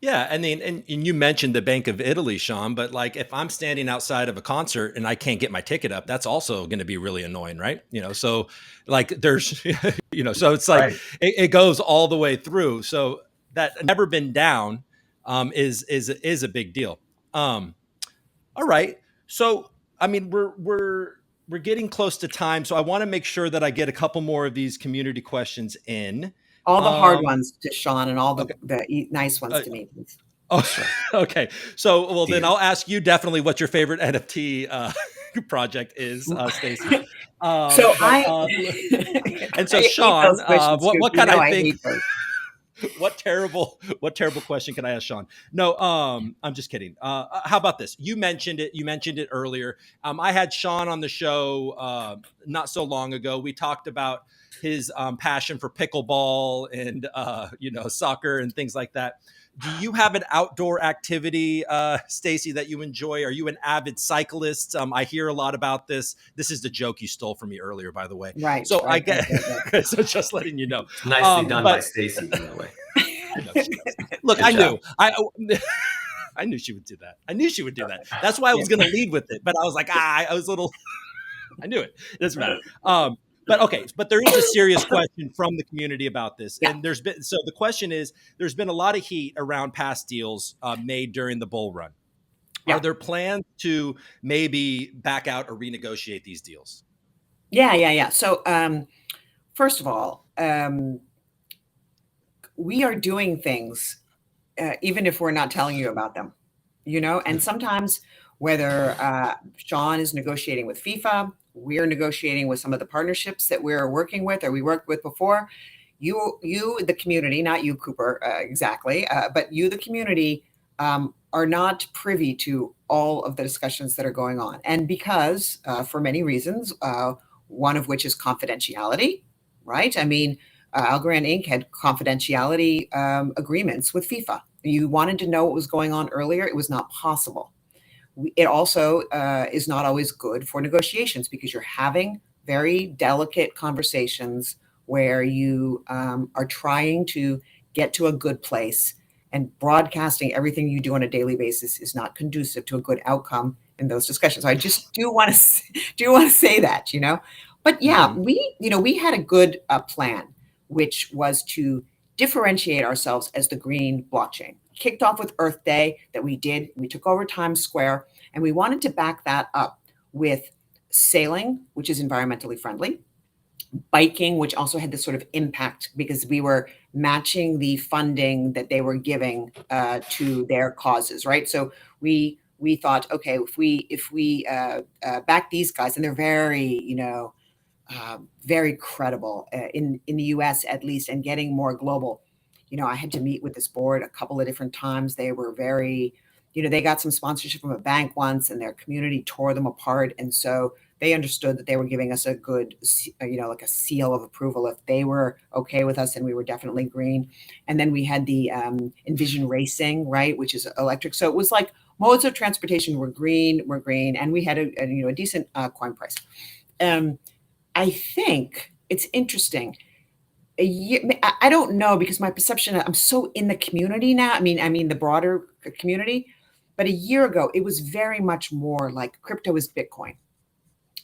Yeah, I mean, and you mentioned the Bank of Italy, Sean, but like if I'm standing outside of a concert and I can't get my ticket up, that's also going to be really annoying, right? So like there's, so it's like Right. it goes all the way through. So that never been down is a big deal. All right, so I mean we're getting close to time, so I want to make sure that I get a couple more of these community questions in. All the hard Um, ones to Sean and all okay. the nice ones Uh, to me, please. Oh, Sure. okay. So, well, then Deal. I'll ask you definitely what your favorite NFT project is, Staci. So And so, I hate Sean, those questions. what You can know I I think? hate those. What terrible question can I ask Sean? No, I'm just kidding. How about this? You mentioned it earlier. I had Sean on the show not so long ago. We talked about his passion for pickleball and soccer and things like that. Do you have an outdoor activity, Staci, that you enjoy? Are you an avid cyclist? I hear a lot about this. This is the joke you stole from me earlier, by the way. Right. So I Right. get so just letting you know. Nicely done by but Staci, by the way. I know she does. Look, Good I job. knew. I knew she would do that. I knew she would do that. That's why I was going to lead with it, but I was like, I was a little. I knew it. It doesn't matter. But okay, but there is a serious question from the community about this, Yeah. and the question is, there's been a lot of heat around past deals made during the bull run. Yeah. Are there plans to maybe back out or renegotiate these deals? Yeah. So, first of all, we are doing things, even if we're not telling you about them, and sometimes whether Sean is negotiating with FIFA, we're negotiating with some of the partnerships that we're working with or we worked with before, you, the community, not you, Cooper, exactly, but you, the community, are not privy to all of the discussions that are going on. And because for many reasons, one of which is confidentiality, right? I mean, Algorand Inc. had confidentiality agreements with FIFA. You wanted to know what was going on earlier, it was not possible. It also is not always good for negotiations because you're having very delicate conversations where you are trying to get to a good place, and broadcasting everything you do on a daily basis is not conducive to a good outcome in those discussions. So I just do want to say that, But yeah, we had a good plan, which was to differentiate ourselves as the green blockchain. Kicked off with Earth Day that we did. We took over Times Square, and we wanted to back that up with sailing, which is environmentally friendly, biking, which also had this sort of impact because we were matching the funding that they were giving to their causes, right? So we thought, okay, if we back these guys, and they're very, very credible in the US at least, and getting more global. I had to meet with this board a couple of different times. They were very, they got some sponsorship from a bank once, and their community tore them apart. And so they understood that they were giving us a good, like a seal of approval. If they were okay with us, and we were definitely green. And then we had the Envision Racing, right, which is electric. So it was like modes of transportation were green, and we had a decent coin price. I think it's interesting. I don't know, because my perception, I'm so in the community now. I mean the broader community, but a year ago, it was very much more like crypto is Bitcoin,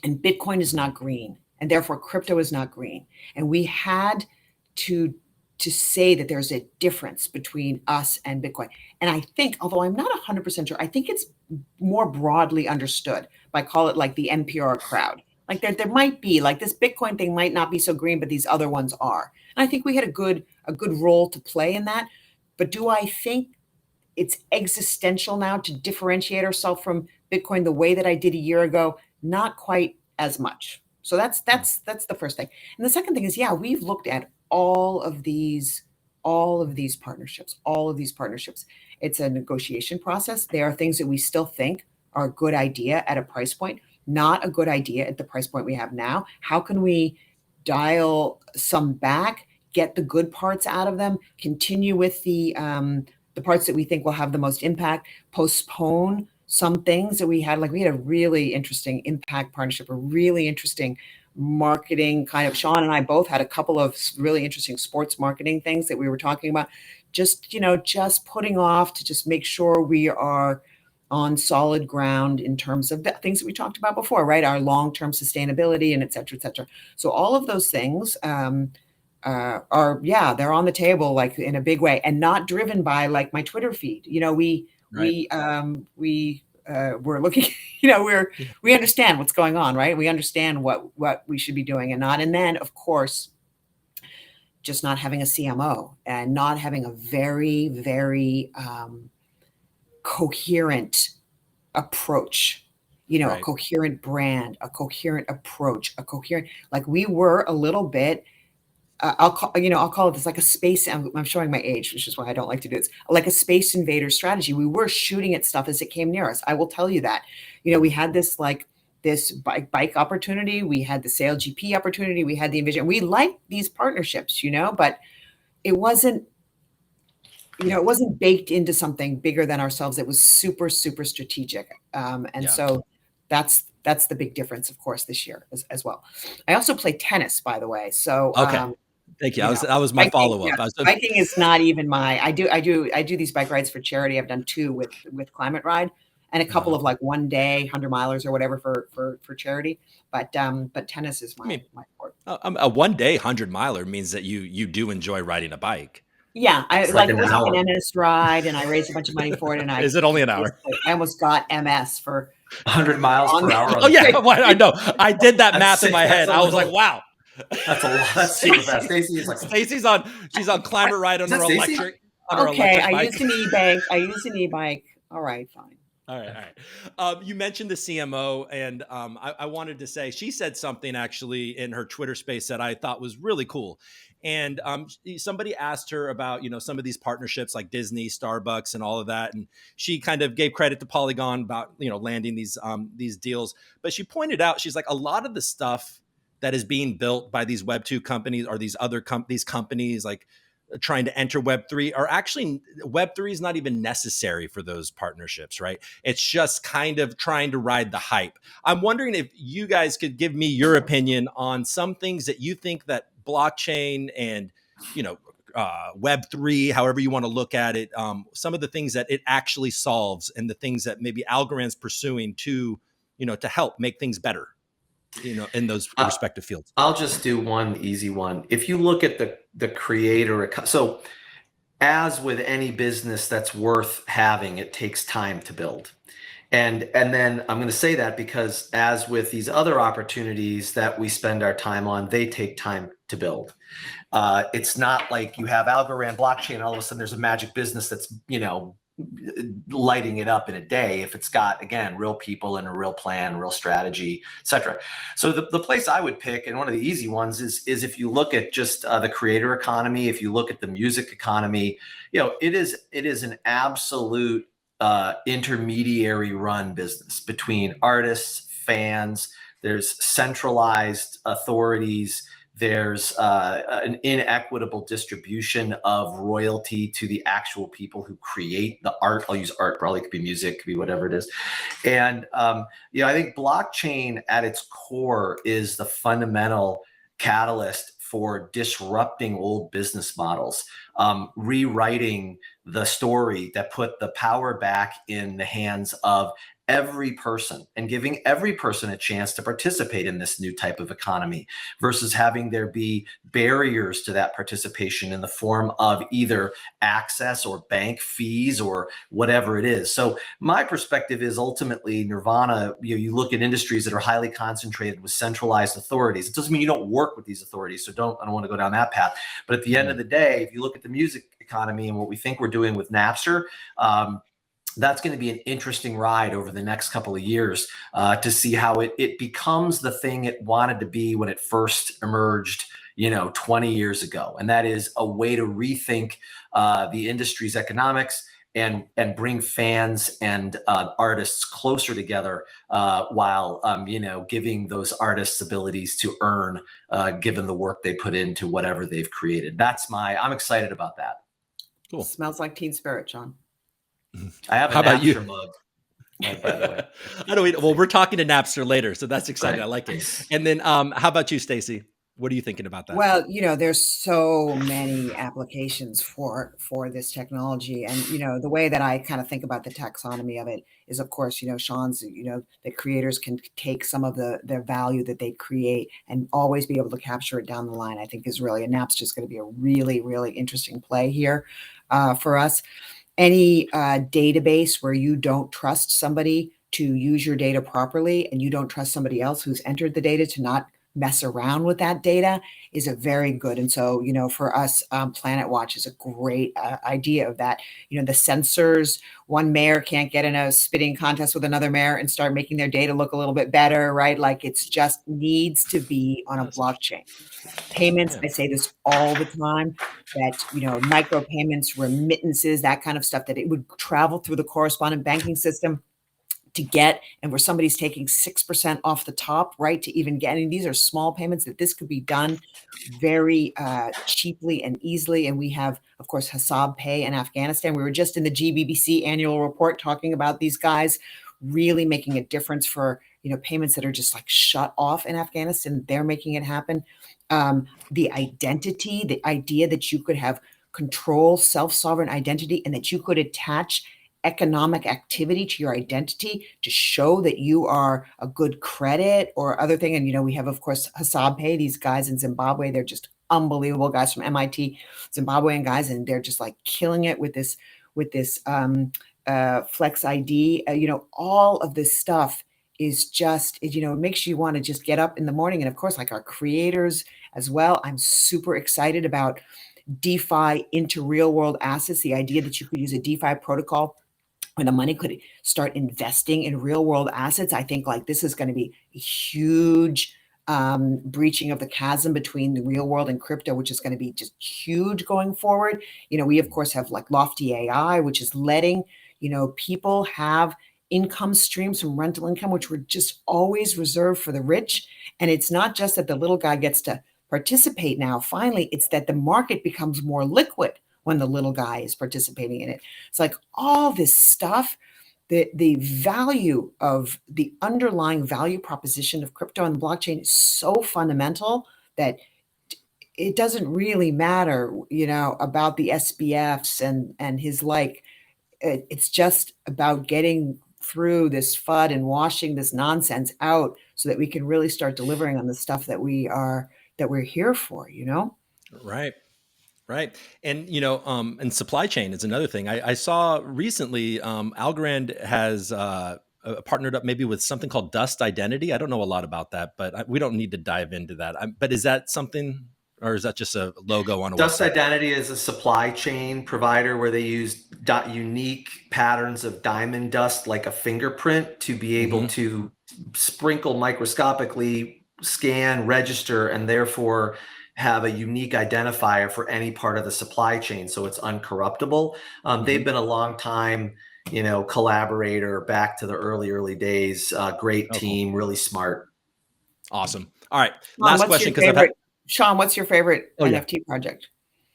and Bitcoin is not green, and therefore crypto is not green. And we had to say that there's a difference between us and Bitcoin. And I think, although I'm not 100% sure, I think it's more broadly understood by, call it like the NPR crowd. Like there might be like this Bitcoin thing might not be so green, but these other ones are. And I think we had a good role to play in that. But do I think it's existential now to differentiate ourselves from Bitcoin the way that I did a year ago? Not quite as much. So that's the first thing. And the second thing is, yeah, we've looked at all of these partnerships. It's a negotiation process. There are things that we still think are a good idea at a price point, not a good idea at the price point we have now. How can we dial some back, get the good parts out of them, continue with the parts that we think will have the most impact, postpone some things that we had. Like we had a really interesting impact partnership, a really interesting marketing kind of. Sean and I both had a couple of really interesting sports marketing things that we were talking about. just putting off to just make sure we are on solid ground in terms of the things that we talked about before, right? Our long-term sustainability and et cetera, et cetera. So all of those things are, they're on the table, like in a big way, and not driven by like my Twitter feed. We're looking, we understand what's going on, right? We understand what we should be doing and not. And then of course, just not having a CMO and not having a very, very coherent approach, a coherent brand, a coherent approach, like we were a little bit, I'll call it this, like a space, I'm showing my age, which is why I don't like to do this, like a space invader strategy. We were shooting at stuff as it came near us. I will tell you that, we had this bike opportunity. We had the Sale GP opportunity. We had the Envision. We liked these partnerships, but it wasn't, it wasn't baked into something bigger than ourselves. It was super, super strategic. So that's the big difference, of course, this year as well. I also play tennis, by the way. So, thank you. That was my follow-up. Biking is not even I do these bike rides for charity. I've done 2 with Climate Ride and a couple of like 1 day 100 milers or whatever for charity. But tennis is my sport. A 1 day 100 miler means that you do enjoy riding a bike. Yeah, it was like an MS ride, and I raised a bunch of money for it. And is it only an hour? I almost got MS for 100 miles per hour. Oh yeah, I know. I did that math in my head. I was like, wow, that's a lot. That's super fast. Stacy's on Climate Ride on her electric. Okay, I used an e-bike. All right, fine. All right. You mentioned the CMO, and I wanted to say she said something actually in her Twitter space that I thought was really cool. And somebody asked her about, some of these partnerships like Disney, Starbucks, and all of that. And she kind of gave credit to Polygon about, landing these deals. But she pointed out, she's like, a lot of the stuff that is being built by these Web2 companies or these other these companies like trying to enter Web3 are actually, Web3 is not even necessary for those partnerships, right? It's just kind of trying to ride the hype. I'm wondering if you guys could give me your opinion on some things that you think that blockchain and, Web3, however you want to look at it, some of the things that it actually solves and the things that maybe Algorand's pursuing to help make things better, in those respective fields. I'll just do one easy one. If you look at the creator, so as with any business that's worth having, it takes time to build. And then I'm going to say that because as with these other opportunities that we spend our time on, they take time to build. It's not like you have Algorand blockchain, all of a sudden there's a magic business that's, lighting it up in a day if it's got, again, real people and a real plan, real strategy, etc. So the place I would pick, and one of the easy ones is if you look at just the creator economy, if you look at the music economy, it is an absolute intermediary run business between artists, fans. There's centralized authorities. There's an inequitable distribution of royalty to the actual people who create the art. I'll use art, probably could be music, could be whatever it is. And I think blockchain at its core is the fundamental catalyst for disrupting old business models, rewriting the story that put the power back in the hands of every person and giving every person a chance to participate in this new type of economy versus having there be barriers to that participation in the form of either access or bank fees or whatever it is. So my perspective is ultimately nirvana, you look at industries that are highly concentrated with centralized authorities. It doesn't mean you don't work with these authorities. So I don't want to go down that path. But at the end of the day, if you look at the music economy and what we think we're doing with Napster, that's going to be an interesting ride over the next couple of years to see how it becomes the thing it wanted to be when it first emerged, 20 years ago. And that is a way to rethink the industry's economics and bring fans and artists closer together while, giving those artists abilities to earn given the work they put into whatever they've created. I'm excited about that. Cool. Smells like teen spirit, John. I have a Napster mug. By the way. Well, we're talking to Napster later, so that's exciting. I like it. And then, how about you, Stacy? What are you thinking about that? Well, there's so many applications for this technology. And, the way that I kind of think about the taxonomy of it is, of course, Sean's, the creators can take some of the value that they create and always be able to capture it down the line, I think is really, and Napster is going to be a really, really interesting play here for us. Any database where you don't trust somebody to use your data properly, and you don't trust somebody else who's entered the data to not mess around with that data, is a very good. And so, for us, Planet Watch is a great idea of that. The sensors, one mayor can't get in a spitting contest with another mayor and start making their data look a little bit better, right? Like, it's just needs to be on a blockchain. Payments, I say this all the time, that, micro payments, remittances, that kind of stuff, that it would travel through the correspondent banking system to get, and where somebody's taking 6% off the top, right, to even get. And these are small payments, that this could be done very cheaply and easily. And we have, of course, Hasab Pay in Afghanistan. We were just in the GBBC annual report talking about these guys really making a difference for, payments that are just like shut off in Afghanistan. They're making it happen. The identity, the idea that you could have control, self-sovereign identity, and that you could attach economic activity to your identity to show that you are a good credit or other thing. And, we have, of course, Hasab Pay, these guys in Zimbabwe. They're just unbelievable guys from MIT, Zimbabwean guys, and they're just like killing it with this Flex ID. All of this stuff is just, it makes you want to just get up in the morning. And of course, like our creators as well, I'm super excited about DeFi into real world assets. The idea that you could use a DeFi protocol when the money could start investing in real world assets. I think like this is going to be a huge breaching of the chasm between the real world and crypto, which is going to be just huge going forward. We of course have like Lofty AI, which is letting, people have income streams from rental income, which were just always reserved for the rich. And it's not just that the little guy gets to participate now. Finally, it's that the market becomes more liquid when the little guy is participating in it. It's like all this stuff, the value of the underlying value proposition of crypto and the blockchain is so fundamental that it doesn't really matter, about the SBFs and his like. It's just about getting through this FUD and washing this nonsense out so that we can really start delivering on the stuff that we're here for, Right. And, and supply chain is another thing. I saw recently, Algorand has partnered up maybe with something called Dust Identity. I don't know a lot about that, but we don't need to dive into that. But is that something, or is that just a logo on a Dust website? Identity is a supply chain provider where they use unique patterns of diamond dust, like a fingerprint, to be able to sprinkle microscopically, scan, register, and therefore have a unique identifier for any part of the supply chain, so it's uncorruptible. They've been a long time, collaborator back to the early days. Great team, really smart. Awesome. All right, last question, because Sean, what's your favorite NFT project?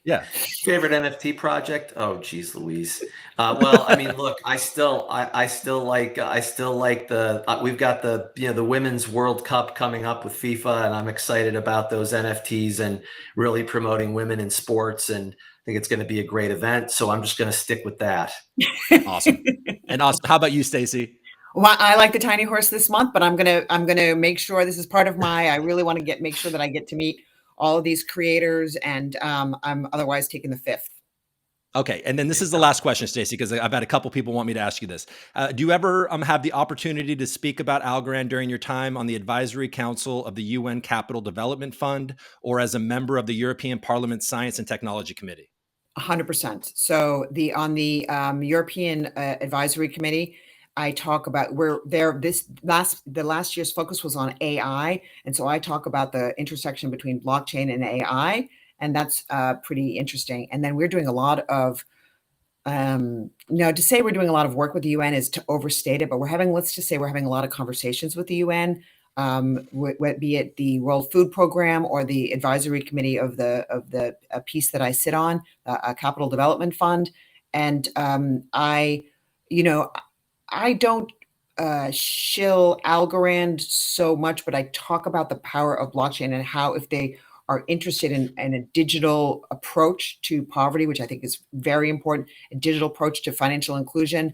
Yeah. Favorite NFT project? Oh, geez, Louise. Well, I mean, look, I still like we've got the Women's World Cup coming up with FIFA, and I'm excited about those NFTs and really promoting women in sports. And I think it's going to be a great event. So I'm just going to stick with that. Awesome. And also, how about you, Staci? Well, I like the tiny horse this month, but I'm gonna make sure this is part of I really want to make sure that I get to meet all of these creators, and I'm otherwise taking the fifth. Okay, and then this is the last question, Staci, because I've had a couple people want me to ask you this. Do you ever have the opportunity to speak about Algorand during your time on the advisory council of the UN Capital Development Fund, or as a member of the European Parliament Science and Technology Committee? 100%. So on the European Advisory Committee, I talk about the last year's focus was on AI. And so I talk about the intersection between blockchain and AI, and that's pretty interesting. And then we're doing a lot of, to say we're doing a lot of work with the UN is to overstate it, but let's just say we're having a lot of conversations with the UN, be it the World Food Program or the advisory committee of the piece that I sit on, a Capital Development Fund. And I don't shill Algorand so much, but I talk about the power of blockchain and how if they are interested in a digital approach to poverty, which I think is very important, a digital approach to financial inclusion,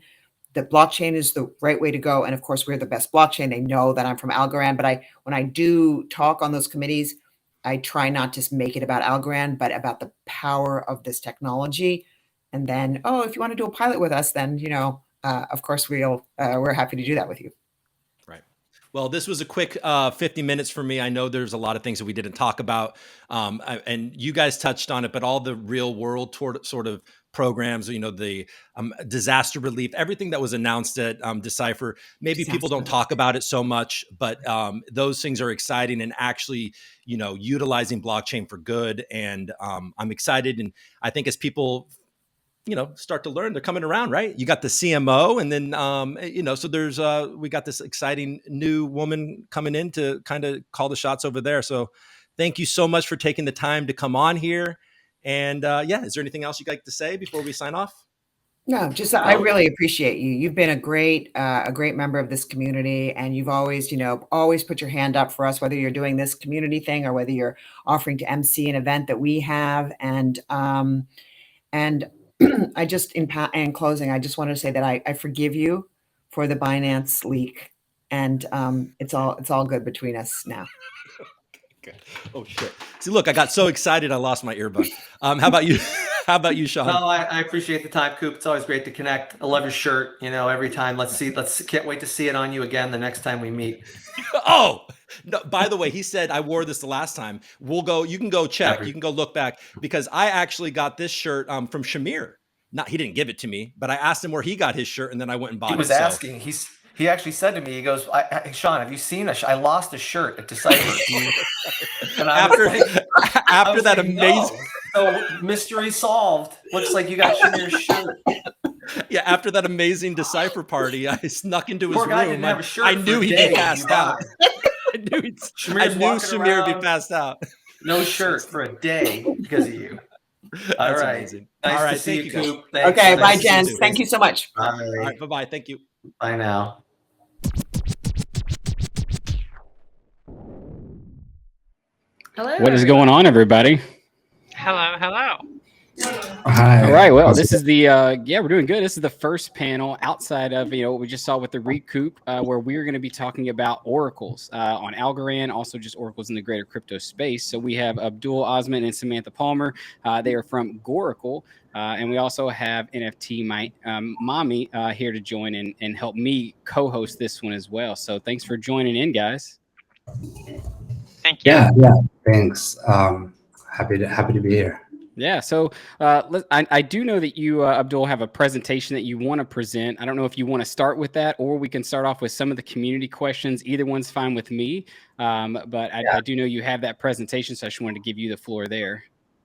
that blockchain is the right way to go. And of course, we're the best blockchain. They know that I'm from Algorand, but when I do talk on those committees, I try not to make it about Algorand, but about the power of this technology. And then, if you want to do a pilot with us, then, of course, we're happy to do that with you. Right. Well, this was a quick 50 minutes for me. I know there's a lot of things that we didn't talk about, and you guys touched on it, but all the real world sort of programs, the disaster relief, everything that was announced at Decipher, maybe people don't talk about it so much, but those things are exciting and actually, utilizing blockchain for good. And I'm excited. And I think as people start to learn, they're coming around, right? You got the CMO, and then, so there's, we got this exciting new woman coming in to kind of call the shots over there. So thank you so much for taking the time to come on here. And is there anything else you'd like to say before we sign off? No, just I really appreciate you. You've been a great member of this community, and you've always, always put your hand up for us, whether you're doing this community thing or whether you're offering to MC an event that we have. And I just, in closing, I just wanted to say that I forgive you for the Binance leak, and it's all good between us now. Okay. Oh shit! See, look, I got so excited I lost my earbud. How about you? How about you, Sean? No, I appreciate the time, Coop. It's always great to connect. I love your shirt. Every time. Can't wait to see it on you again the next time we meet. Oh, no, by the way, he said I wore this the last time. You can go check. You can go look back, because I actually got this shirt from Shamir. He didn't give it to me, but I asked him where he got his shirt, and then I went and bought it. He was asking. He actually said to me, he goes, Sean, have you seen I lost a shirt at Decipher. And after that amazing. No. So mystery solved. Looks like you got Shamir's shirt. Yeah, after that amazing Decipher party, I snuck into his Poor guy room. didn't have a shirt I knew he'd be passed out. I knew Shamir would be passed out. No shirt for a day because of you. All right. Amazing. Nice to see you, Coop. Okay, bye, Jen. Thank you so much. Bye. All right, bye-bye. Thank you. Bye now. Hello. What is going on, everybody? Hello. Hi. All right. Well, this is the we're doing good. This is the first panel outside of what we just saw with the ReCoop, where we're going to be talking about oracles on Algorand, also just oracles in the greater crypto space. So we have Abdul Osman and Samantha Palmer. They are from Goracle, and we also have NFT Mami here to join and help me co-host this one as well. So thanks for joining in, guys. Thank you. Yeah. Thanks. Happy to be here. Yeah, so I do know that you, Abdul, have a presentation that you want to present. I don't know if you want to start with that, or we can start off with some of the community questions. Either one's fine with me, but I do know you have that presentation, so I just wanted to give you the floor there.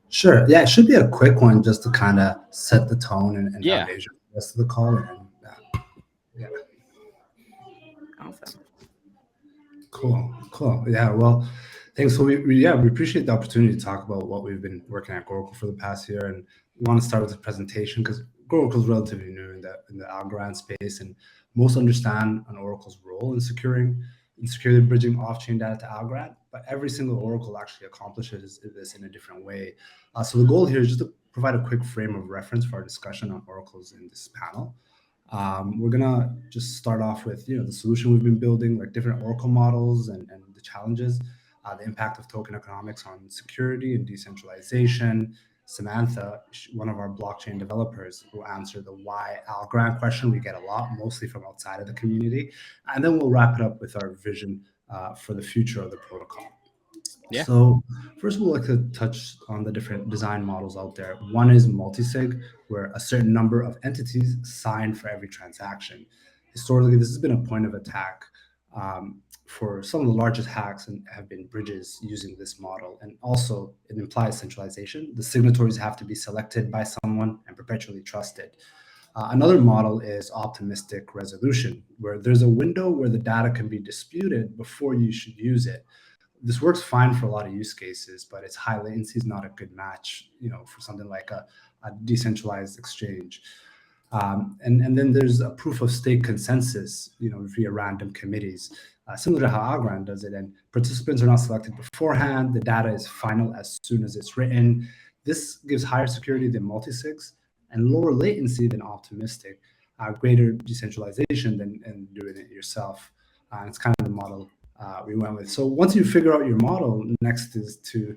Sure. Yeah, it should be a quick one just to kind of set the tone and foundation for the rest of the call. Yeah. Awesome. Cool. Yeah, well, thanks. So we appreciate the opportunity to talk about what we've been working at Goracle for the past year, and we want to start with the presentation because Goracle is relatively new in the Algorand space, and most understand an oracle's role in securely bridging off-chain data to Algorand. But every single oracle actually accomplishes this in a different way. So the goal here is just to provide a quick frame of reference for our discussion on oracles in this panel. We're gonna just start off with the solution we've been building, like different oracle models and the challenges. The impact of token economics on security and decentralization. Samantha, one of our blockchain developers, will answer the why Algorand question we get a lot, mostly from outside of the community. And then we'll wrap it up with our vision for the future of the protocol. Yeah. So first, we'd like to touch on the different design models out there. One is multisig, where a certain number of entities sign for every transaction. Historically, this has been a point of attack for some of the largest hacks, and have been bridges using this model. And also it implies centralization. The signatories have to be selected by someone and perpetually trusted. Another model is optimistic resolution, where there's a window where the data can be disputed before you should use it. This works fine for a lot of use cases, but its high latency is not a good match, for something like a decentralized exchange. And then there's a proof of stake consensus, via random committees. similar to how Algorand does it. And participants are not selected beforehand. The data is final as soon as it's written. This gives higher security than multi-sigs and lower latency than optimistic, greater decentralization than doing it yourself. It's kind of the model we went with. So once you figure out your model, next is to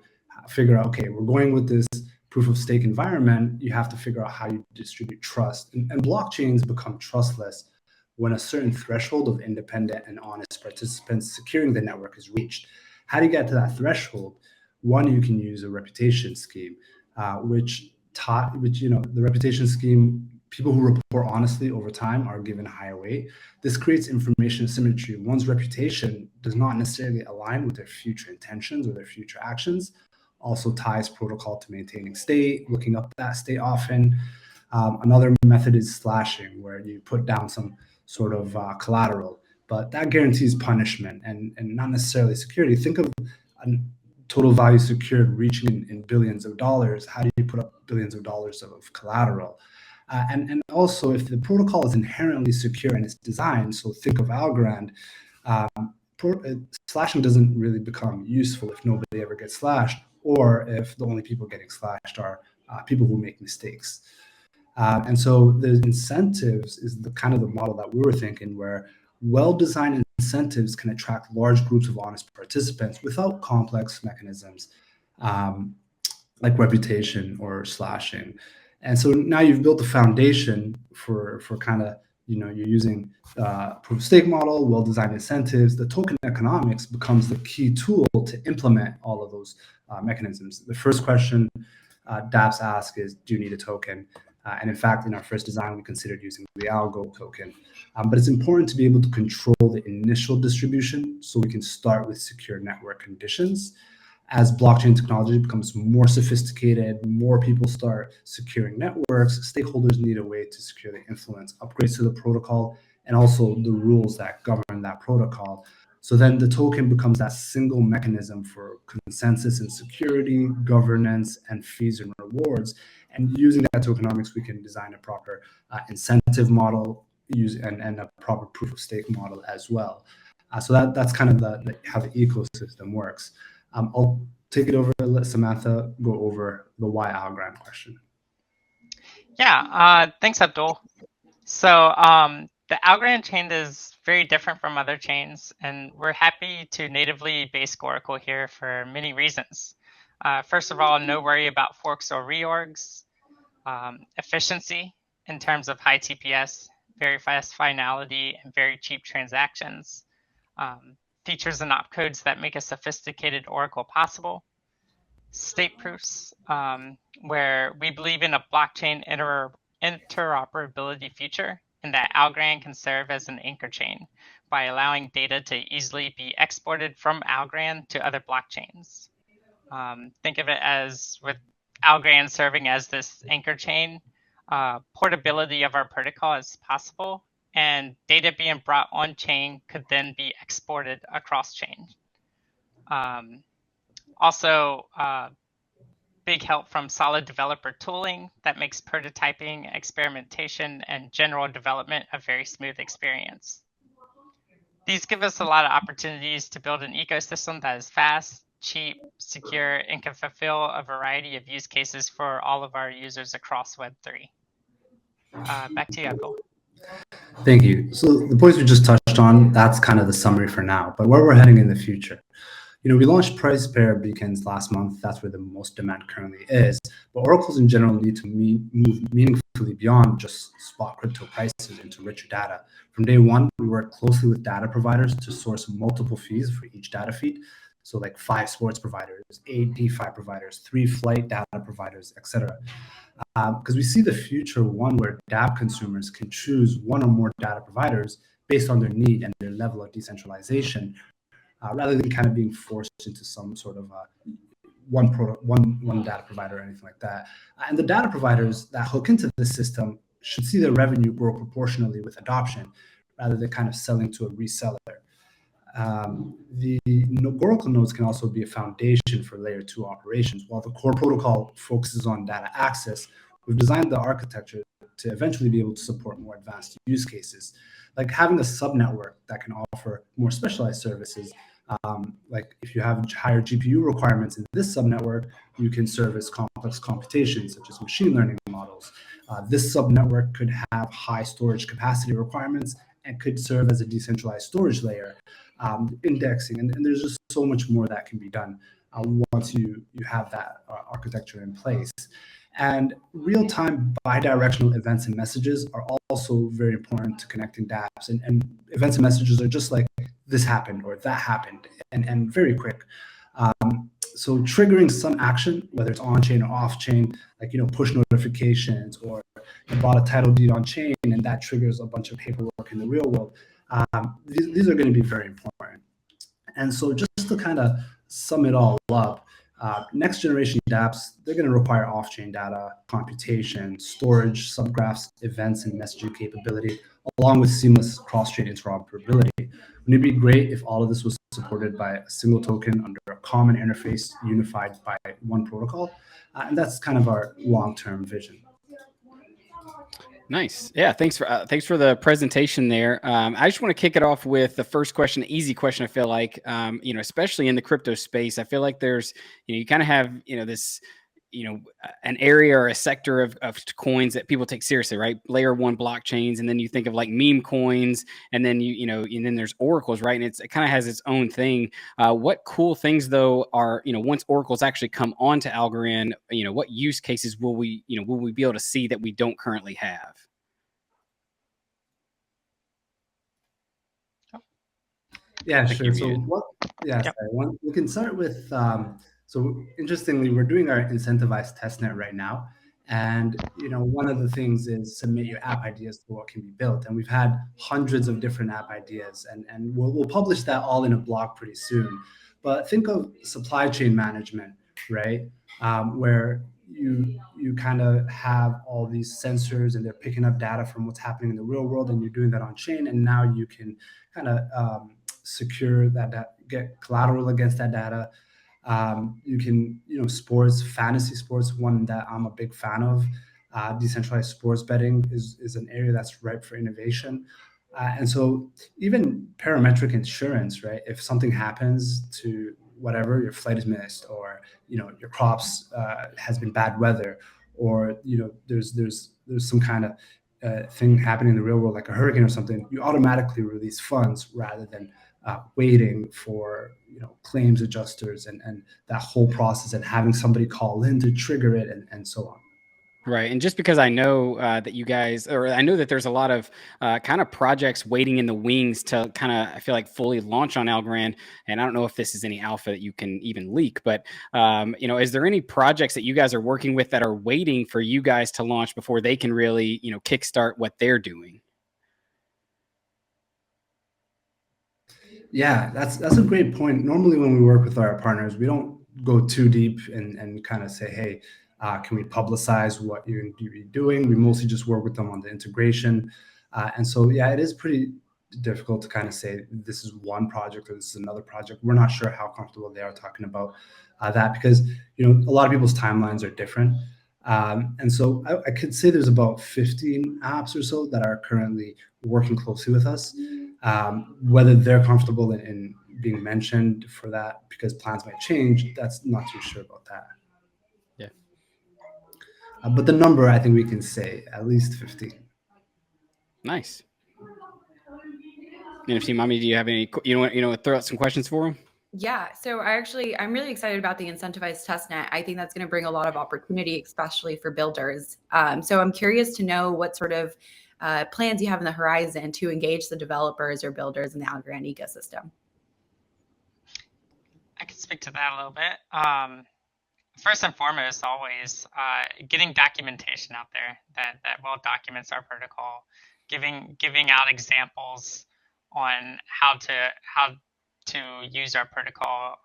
figure out, okay, we're going with this proof of stake environment. You have to figure out how you distribute trust. And blockchains become trustless when a certain threshold of independent and honest participants securing the network is reached. How do you get to that threshold? One, you can use a reputation scheme, which the reputation scheme, people who report honestly over time are given higher weight. This creates information asymmetry. One's reputation does not necessarily align with their future intentions or their future actions. Also ties protocol to maintaining state, looking up that state often. Another method is slashing, where you put down some sort of collateral, but that guarantees punishment and not necessarily security. Think of a total value secured reaching in billions of dollars. How do you put up billions of dollars of collateral? And also, if the protocol is inherently secure in its design, so think of Algorand, slashing doesn't really become useful if nobody ever gets slashed, or if the only people getting slashed are people who make mistakes. And so the incentives is the kind of the model that we were thinking, where well-designed incentives can attract large groups of honest participants without complex mechanisms like reputation or slashing. And so now you've built the foundation for kind of, you're using proof of stake model, well-designed incentives. The token economics becomes the key tool to implement all of those mechanisms. The first question dApps ask is, do you need a token? And in fact, in our first design, we considered using the ALGO token. But it's important to be able to control the initial distribution so we can start with secure network conditions. As blockchain technology becomes more sophisticated, more people start securing networks, stakeholders need a way to securely influence upgrades to the protocol and also the rules that govern that protocol. So then the token becomes that single mechanism for consensus and security, governance, and fees and rewards. And using that tokenomics, we can design a proper incentive model and a proper proof of stake model as well. So that's kind of how the ecosystem works. I'll take it over and let Samantha go over the why Algorand question. Yeah, thanks, Abdul. So the Algorand chain is very different from other chains, and we're happy to natively base Goracle here for many reasons. First of all, no worry about forks or reorgs, efficiency in terms of high TPS, very fast finality, and very cheap transactions. Features and opcodes that make a sophisticated Oracle possible. State proofs, where we believe in a blockchain interoperability feature, and that Algorand can serve as an anchor chain by allowing data to easily be exported from Algorand to other blockchains. Think of it as with Algorand serving as this anchor chain, portability of our protocol is possible, and data being brought on chain could then be exported across chain. Also, big help from solid developer tooling that makes prototyping, experimentation, and general development a very smooth experience. These give us a lot of opportunities to build an ecosystem that is fast, cheap, secure, and can fulfill a variety of use cases for all of our users across Web3. Back to you, Abdul. Thank you. So the points we just touched on, that's kind of the summary for now, but where we're heading in the future. We launched price pair beacons last month. That's where the most demand currently is. But oracles in general need to move meaningfully beyond just spot crypto prices into richer data. From day one, we work closely with data providers to source multiple fees for each data feed. So like 5 sports providers, 8 DeFi providers, 3 flight data providers, etc. Because we see the future one where dApp consumers can choose one or more data providers based on their need and their level of decentralization, rather than kind of being forced into some sort of one data provider or anything like that. And the data providers that hook into the system should see their revenue grow proportionally with adoption, rather than kind of selling to a reseller. The Goracle nodes can also be a foundation for layer 2 operations. While the core protocol focuses on data access, we've designed the architecture to eventually be able to support more advanced use cases, like having a subnetwork that can offer more specialized services. Like if you have higher GPU requirements in this subnetwork, you can service complex computations such as machine learning models. This subnetwork could have high storage capacity requirements and could serve as a decentralized storage layer, indexing, and there's just so much more that can be done once you have that architecture in place. And real-time bidirectional events and messages are also very important to connecting dApps. And events and messages are just like this happened or that happened, and very quick. So triggering some action, whether it's on-chain or off-chain, like push notifications, or you bought a title deed on-chain and that triggers a bunch of paperwork in the real world. These are going to be very important. And so just to kind of sum it all up, next generation dApps, they're going to require off-chain data, computation, storage, subgraphs, events, and messaging capability, along with seamless cross-chain interoperability. Wouldn't it be great if all of this was supported by a single token under a common interface unified by one protocol? And that's kind of our long-term vision. Nice. Yeah. Thanks for the presentation there. I just want to kick it off with the first question, the easy question. I feel like, especially in the crypto space, I feel like there's, you kind of have, this, an area or a sector of coins that people take seriously, right? Layer 1 blockchains. And then you think of like meme coins, and then and then there's oracles, right? And it kind of has its own thing. What cool things though are, once oracles actually come onto Algorand, what use cases will we be able to see that we don't currently have? Yeah, sure. So we can start with, so interestingly, we're doing our incentivized testnet right now. And, one of the things is submit your app ideas to what can be built. And we've had hundreds of different app ideas, and we'll publish that all in a blog pretty soon. But think of supply chain management, right? Where you kind of have all these sensors and they're picking up data from what's happening in the real world, and you're doing that on chain. And now you can kind of secure that, get collateral against that data. You can, sports, fantasy sports, one that I'm a big fan of. Decentralized sports betting is an area that's ripe for innovation. And so even parametric insurance, right? If something happens to whatever, your flight is missed, or, your crops has been bad weather, or, there's some kind of thing happening in the real world, like a hurricane or something, you automatically release funds rather than waiting for claims adjusters and that whole process, and having somebody call in to trigger it, and so on. Right. And just because I know that you guys, or I know that there's a lot of kind of projects waiting in the wings to kind of, I feel like, fully launch on Algorand. And I don't know if this is any alpha that you can even leak, but, is there any projects that you guys are working with that are waiting for you guys to launch before they can really, kickstart what they're doing? Yeah, that's a great point. Normally when we work with our partners, we don't go too deep and kind of say, hey, can we publicize what you're going to be doing? We mostly just work with them on the integration. And so, yeah, it is pretty difficult to kind of say this is one project or this is another project. We're not sure how comfortable they are talking about that, because, a lot of people's timelines are different. And so I could say there's about 15 apps or so that are currently working closely with us. Whether they're comfortable in being mentioned for that, because plans might change, that's not too sure about that. Yeah. But the number, I think we can say at least 15. Nice. NFT Mami, do you have any, throw out some questions for him? Yeah, so I'm really excited about the incentivized testnet. I think that's going to bring a lot of opportunity, especially for builders. So I'm curious to know what sort of plans you have in the horizon to engage the developers or builders in the Algorand ecosystem. I can speak to that a little bit. First and foremost, always getting documentation out there that well documents our protocol, giving out examples on how to use our protocol,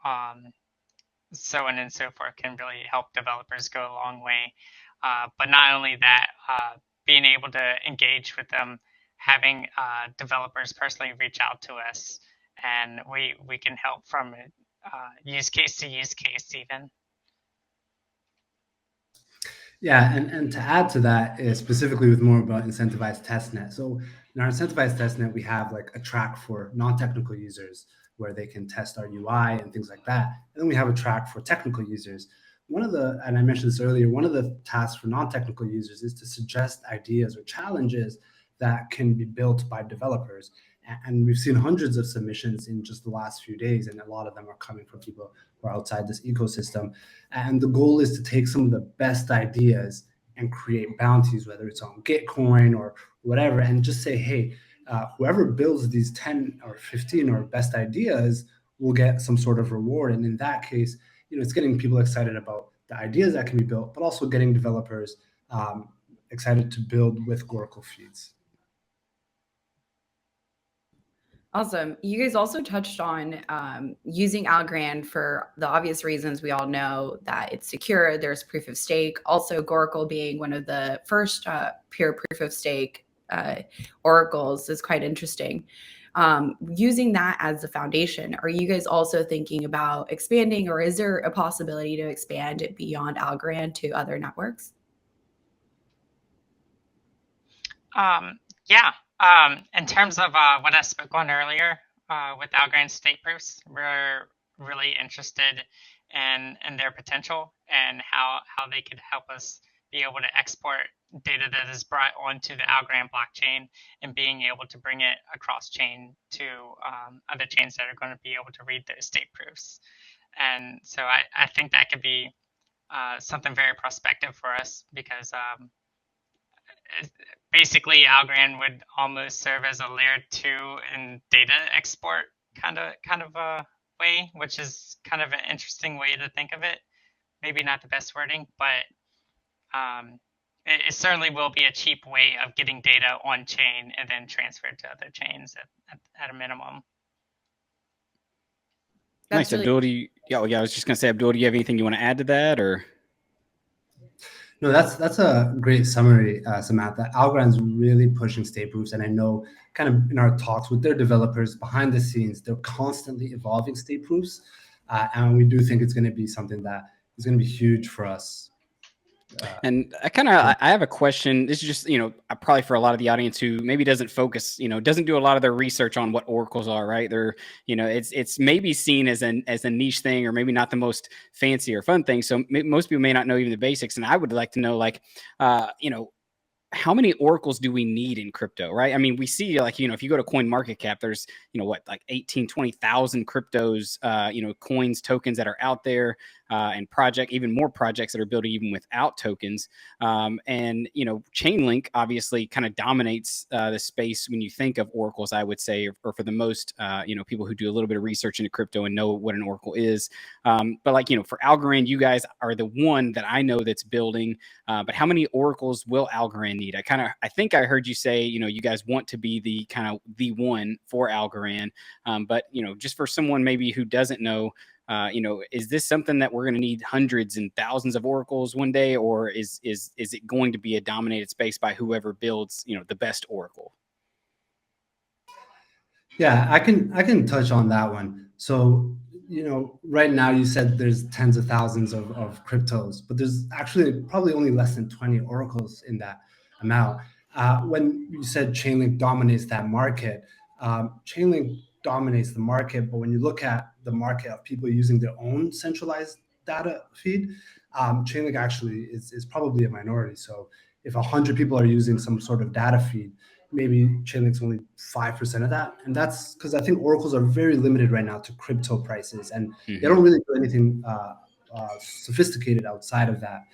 so on and so forth, can really help developers go a long way. But not only that, being able to engage with them, having developers personally reach out to us, and we can help from use case to use case even. Yeah, and to add to that, is specifically with more about incentivized testnet. So in our incentivized testnet, we have like a track for non-technical users where they can test our UI and things like that. And then we have a track for technical users. One of the, and I mentioned this earlier, one of the tasks for non-technical users is to suggest ideas or challenges that can be built by developers. And we've seen hundreds of submissions in just the last few days, and a lot of them are coming from people who are outside this ecosystem. And the goal is to take some of the best ideas and create bounties, whether it's on Gitcoin or whatever, and just say, hey, whoever builds these 10 or 15 or best ideas will get some sort of reward. And in that case, it's getting people excited about the ideas that can be built, but also getting developers excited to build with Goracle feeds. Awesome. You guys also touched on using Algorand for the obvious reasons. We all know that it's secure. There's proof of stake. Also, Goracle being one of the first pure proof of stake oracles is quite interesting. Using that as the foundation, are you guys also thinking about expanding, or is there a possibility to expand it beyond Algorand to other networks? Yeah. In terms of what I spoke on earlier with Algorand stake proofs, we're really interested in their potential and how they could help us be able to export data that is brought onto the Algorand blockchain and being able to bring it across chain to other chains that are going to be able to read those stake proofs. And so I think that could be something very prospective for us, because basically Algorand would almost serve as a layer 2 in data export kind of a way, which is kind of an interesting way to think of it. Maybe not the best wording, but it certainly will be a cheap way of getting data on chain and then transferred to other chains at a minimum. Nice. Really- Abdul, I was just going to say, Abdul, do you have anything you want to add to that, or? No, that's a great summary, Samantha. Algorand's really pushing state proofs, and I know kind of in our talks with their developers behind the scenes, they're constantly evolving state proofs, and we do think it's going to be something that is going to be huge for us. And I have a question. This is just, probably for a lot of the audience who maybe doesn't focus, doesn't do a lot of their research on what oracles are, right? They're, it's maybe seen as a niche thing, or maybe not the most fancy or fun thing. So most people may not know even the basics. And I would like to know, like, how many oracles do we need in crypto, right? I mean, we see, like, if you go to CoinMarketCap, there's, like 18, 20,000 cryptos, coins, tokens that are out there, and even more projects that are building even without tokens. And, Chainlink obviously kind of dominates the space when you think of oracles, I would say, or for the most, people who do a little bit of research into crypto and know what an oracle is. But like, for Algorand, you guys are the one that I know that's building, but how many oracles will Algorand need? I think I heard you say, you guys want to be the one for Algorand. But, just for someone maybe who doesn't know, is this something that we're going to need hundreds and thousands of oracles one day, or is it going to be a dominated space by whoever builds, the best oracle? Yeah, I can touch on that one. So, right now you said there's tens of thousands of cryptos, but there's actually probably only less than 20 oracles in that amount. When you said Chainlink dominates that market, Chainlink dominates the market, but when you look at the market of people using their own centralized data feed, Chainlink actually is probably a minority. So if 100 people are using some sort of data feed, maybe Chainlink's only 5% of that. And that's because I think oracles are very limited right now to crypto prices, and they don't really do anything sophisticated outside of that.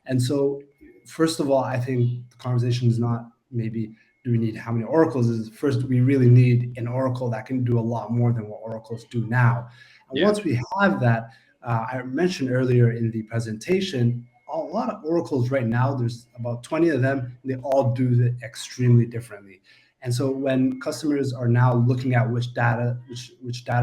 And so, first of all, I think the conversation is not maybe do we need how many oracles. Is first, we really need an oracle that can do a lot more than what oracles do now. And once we have that, I mentioned earlier in the presentation, a lot of oracles right now, there's about 20 of them, and they all do it extremely differently. And so when customers are now looking at which data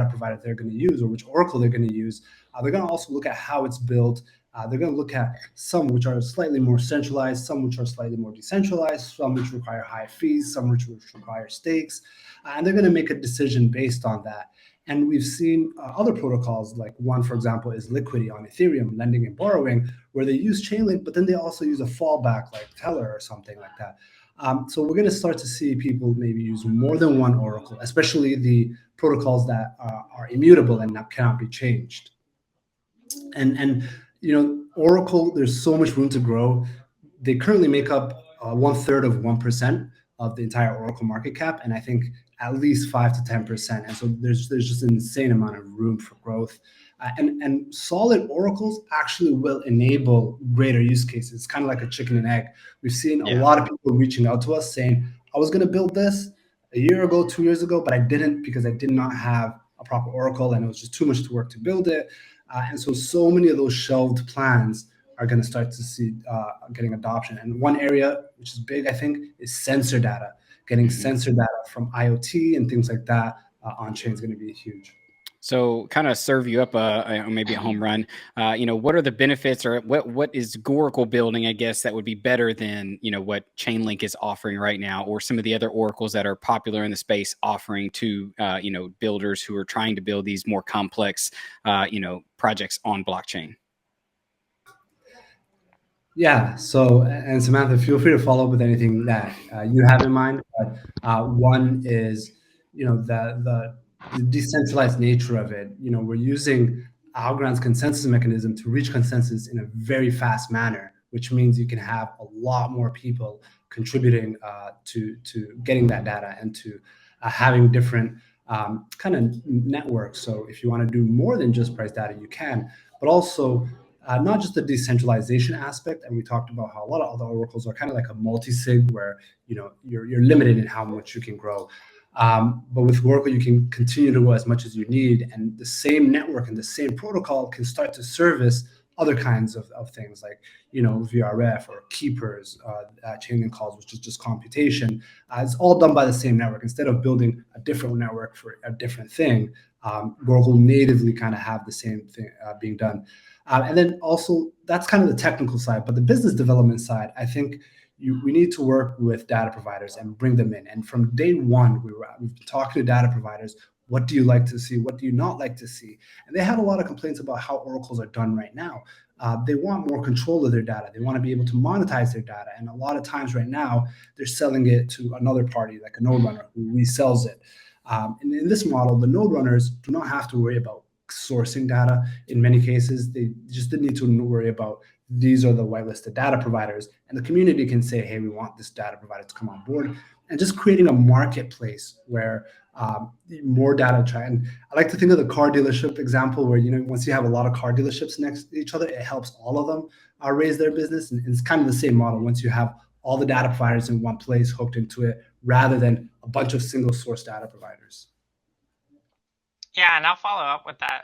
provider they're going to use, or which oracle they're going to use, they're going to also look at how it's built. They're going to look at some which are slightly more centralized, some which are slightly more decentralized, some which require high fees, some which require stakes, and they're going to make a decision based on that. And we've seen other protocols, like one, for example, is Liquidity on Ethereum, lending and borrowing, where they use Chainlink, but then they also use a fallback like Teller or something like that. So we're going to start to see people maybe use more than one oracle, especially the protocols that are immutable and cannot be changed. And Oracle, there's so much room to grow. They currently make up 1/3 of 1% of the entire Oracle market cap, and I think at least 5 to 10%. And so there's just an insane amount of room for growth. And solid oracles actually will enable greater use cases. It's kind of like a chicken and egg. We've seen a lot of people reaching out to us saying, I was going to build this a year ago, 2 years ago, but I didn't because I did not have a proper oracle and it was just too much work to build it. And so many of those shelved plans are going to start to see getting adoption. And one area which is big, I think, is sensor data. Getting sensor data from IoT and things like that on chain is going to be huge. So kind of serve you up maybe a home run. What are the benefits, or what is Goracle building, I guess, that would be better than what Chainlink is offering right now, or some of the other oracles that are popular in the space offering to builders who are trying to build these more complex projects on blockchain? Yeah. So, and Samantha, feel free to follow up with anything that you have in mind. But one is, the decentralized nature of it. We're using Algorand's consensus mechanism to reach consensus in a very fast manner, which means you can have a lot more people contributing to getting that data and to having different kind of networks. So if you want to do more than just price data, you can, but also not just the decentralization aspect. And we talked about how a lot of other oracles are kind of like a multi-sig, where you're limited in how much you can grow. But with Goracle, you can continue to go as much as you need, and the same network and the same protocol can start to service other kinds of things like VRF or keepers, Chainlink calls, which is just computation. It's all done by the same network. Instead of building a different network for a different thing, Goracle natively kind of have the same thing being done. And then also, that's kind of the technical side, but the business development side, I think we need to work with data providers and bring them in. And from day one, we've been talking to data providers. What do you like to see? What do you not like to see? And they had a lot of complaints about how oracles are done right now. They want more control of their data. They want to be able to monetize their data. And a lot of times right now, they're selling it to another party, like a node runner who resells it. And in this model, the node runners do not have to worry about sourcing data. In many cases, they just didn't need to worry about, these are the whitelisted data providers, and the community can say, hey, we want this data provider to come on board, and just creating a marketplace where more data try. And I like to think of the car dealership example, where once you have a lot of car dealerships next to each other, it helps all of them raise their business. And it's kind of the same model once you have all the data providers in one place hooked into it, rather than a bunch of single source data providers. Yeah, and I'll follow up with that.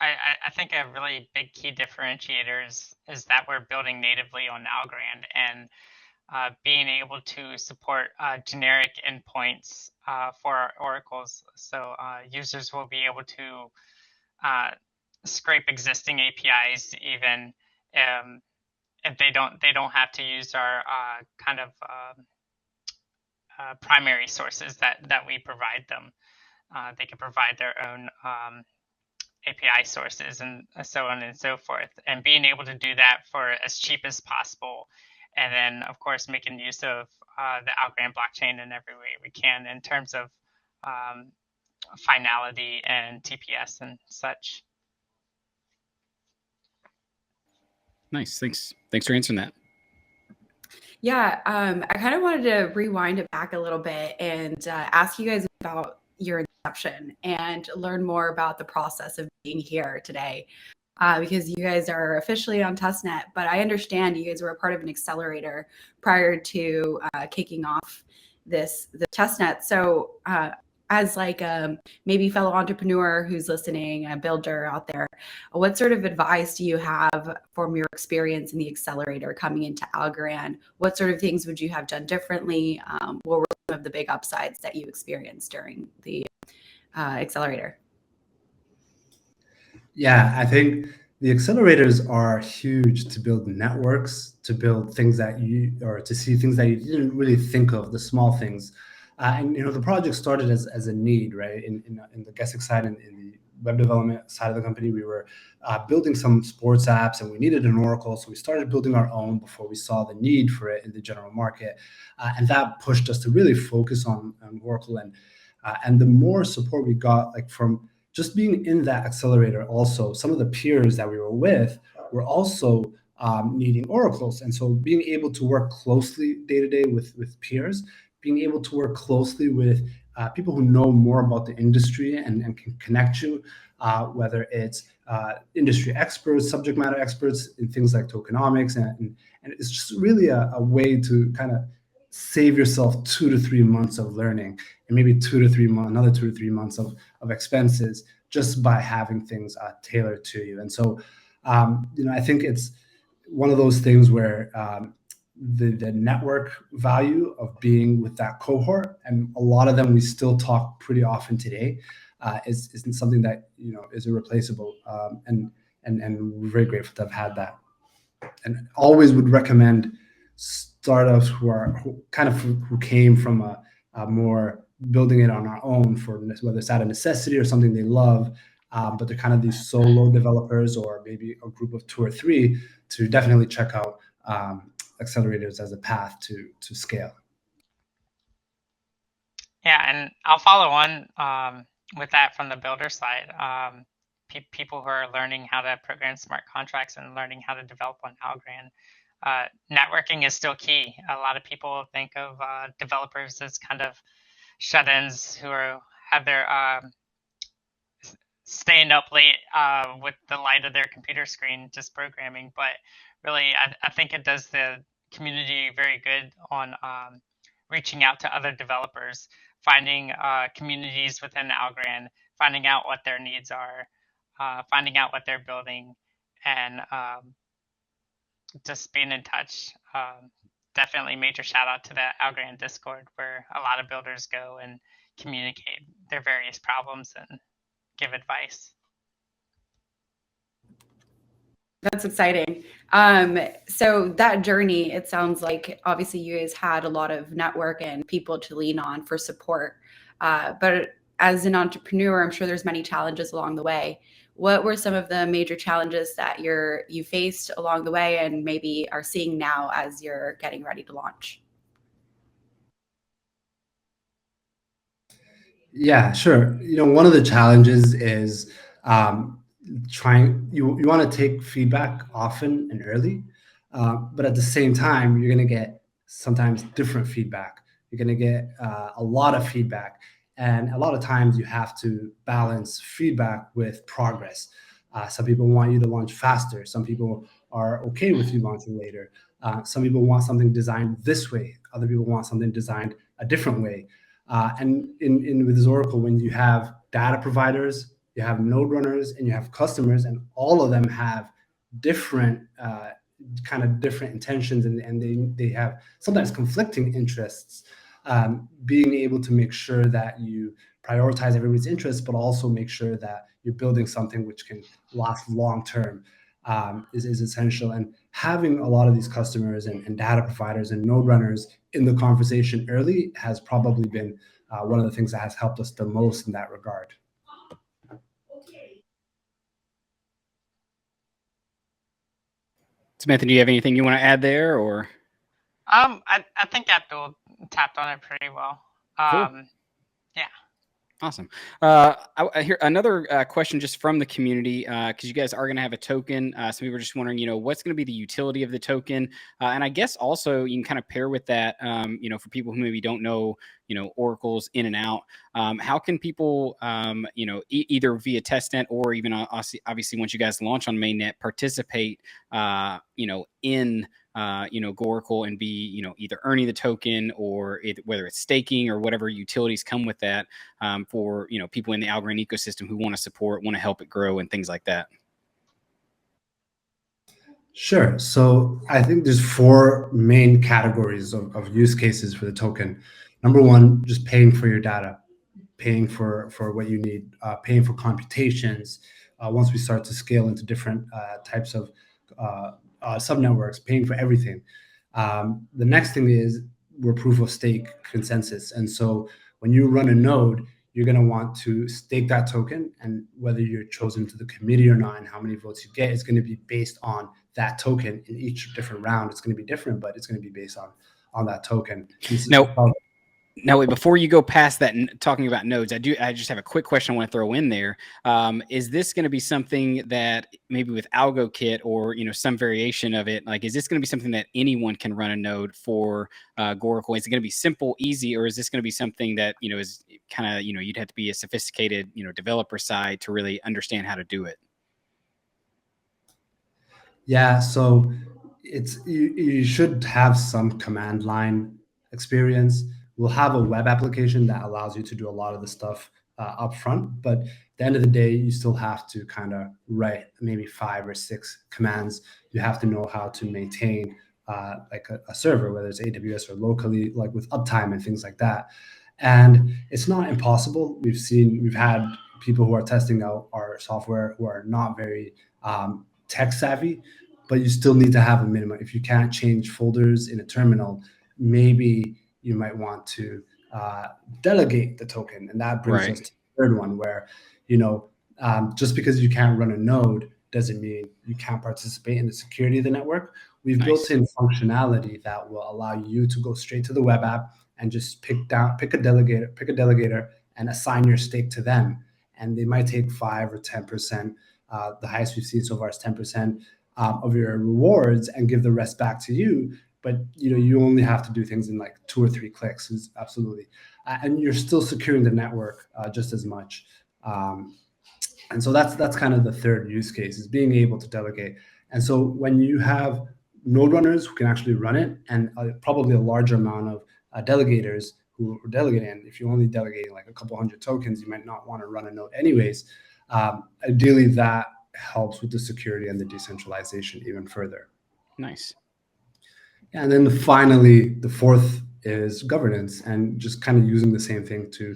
I think a really big key differentiator is that we're building natively on Algorand, and being able to support generic endpoints for our oracles. So users will be able to scrape existing APIs, even if they don't have to use our kind of primary sources that we provide them. They can provide their own API sources and so on and so forth. And being able to do that for as cheap as possible, and then of course making use of the Algorand blockchain in every way we can in terms of finality and TPS and such. Nice, thanks for answering that. Yeah, I kind of wanted to rewind it back a little bit and ask you guys about your inception and learn more about the process of being here today, because you guys are officially on testnet, but I understand you guys were a part of an accelerator prior to kicking off the testnet. So as like maybe fellow entrepreneur who's listening, a builder out there, what sort of advice do you have from your experience in the accelerator coming into Algorand? What sort of things would you have done differently? What were some of the big upsides that you experienced during the accelerator? Yeah, I think the accelerators are huge to build networks, to build things that to see things that you didn't really think of, the small things. And the project started as a need, right? In the guessing side and in the web development side of the company, we were building some sports apps, and we needed an Oracle, so we started building our own before we saw the need for it in the general market, and that pushed us to really focus on Oracle. And the more support we got, like from just being in that accelerator, also some of the peers that we were with were also needing oracles, and so being able to work closely day to day with peers, being able to work closely with people who know more about the industry and can connect you, whether it's industry experts, subject matter experts in things like tokenomics, and it's just really a way to kind of save yourself 2 to 3 months of learning, and maybe another 2 to 3 months of expenses, just by having things tailored to you. And so, I think it's one of those things where the network value of being with that cohort, and a lot of them we still talk pretty often today, isn't something that is irreplaceable, and we're very grateful to have had that, and always would recommend startups who came from a more building it on our own, for whether it's out of necessity or something they love, but they're kind of these solo developers, or maybe a group of 2 or 3, to definitely check out accelerators as a path to scale. Yeah, and I'll follow on with that from the builder side. People who are learning how to program smart contracts and learning how to develop on Algorand. Networking is still key. A lot of people think of developers as kind of shut-ins who have their staying up late with the light of their computer screen just programming, but really I think it does the community very good on reaching out to other developers, finding communities within Algorand, finding out what their needs are, finding out what they're building, and just being in touch. Definitely major shout out to the Algorand Discord, where a lot of builders go and communicate their various problems and give advice. That's exciting. So that journey, it sounds like obviously you guys had a lot of network and people to lean on for support. But as an entrepreneur, I'm sure there's many challenges along the way. What were some of the major challenges that you faced along the way, and maybe are seeing now as you're getting ready to launch? Yeah, sure. One of the challenges is you want to take feedback often and early, but at the same time, you're going to get sometimes different feedback. You're going to get a lot of feedback, and a lot of times you have to balance feedback with progress. Some people want you to launch faster. Some people are okay with you launching later. Some people want something designed this way. Other people want something designed a different way. And with this Oracle, when you have data providers, you have node runners, and you have customers, and all of them have different different intentions, and they have sometimes conflicting interests. Being able to make sure that you prioritize everybody's interests, but also make sure that you're building something which can last long term, is essential. And having a lot of these customers and data providers and node runners in the conversation early has probably been one of the things that has helped us the most in that regard. Samantha, do you have anything you want to add there, or? I think Abdul tapped on it pretty well. Cool. Yeah. Awesome. I hear another question just from the community, because you guys are going to have a token. Some people are just wondering, what's going to be the utility of the token? And I guess also you can kind of pair with that, for people who maybe don't know, oracles in and out. How can people, either via testnet or even obviously once you guys launch on mainnet, participate, in Goracle and be, either earning the token or whether it's staking or whatever utilities come with that, for, people in the Algorand ecosystem who want to support, want to help it grow and things like that? Sure. So I think there's 4 main categories of use cases for the token. Number one, just paying for your data, paying for what you need, paying for computations. Once we start to scale into different types of subnetworks, paying for everything. The next thing is we're proof of stake consensus. And so when you run a node, you're going to want to stake that token, and whether you're chosen to the committee or not and how many votes you get is going to be based on that token. In each different round, it's going to be different, but it's going to be based on that token. Now, wait, before you go past that, talking about nodes, I just have a quick question I want to throw in there. Is this going to be something that maybe with AlgoKit or, some variation of it, like, is this going to be something that anyone can run a node for Goracle? Is it going to be simple, easy, or is this going to be something that, is kind of, you'd have to be a sophisticated, developer side to really understand how to do it? Yeah, so you should have some command line experience. We'll have a web application that allows you to do a lot of the stuff up front, but at the end of the day, you still have to kind of write maybe 5 or 6 commands. You have to know how to maintain like a server, whether it's AWS or locally, like with uptime and things like that. And it's not impossible. We've had people who are testing out our software who are not very tech savvy, but you still need to have a minimum. If you can't change folders in a terminal, maybe you might want to delegate the token. And that brings us to the third one, where, just because you can't run a node doesn't mean you can't participate in the security of the network. We've built in functionality that will allow you to go straight to the web app and just pick a delegator and assign your stake to them. And they might take 5 or 10%. The highest we've seen so far is 10% of your rewards, and give the rest back to you. But you only have to do things in like 2 or 3 clicks. Absolutely, and you're still securing the network just as much. And so that's kind of the third use case, is being able to delegate. And so when you have node runners who can actually run it, and probably a larger amount of delegators who are delegating, if you're only delegating like a couple hundred tokens, you might not want to run a node anyways. Ideally, that helps with the security and the decentralization even further. Nice. And then finally, the fourth is governance, and just kind of using the same thing to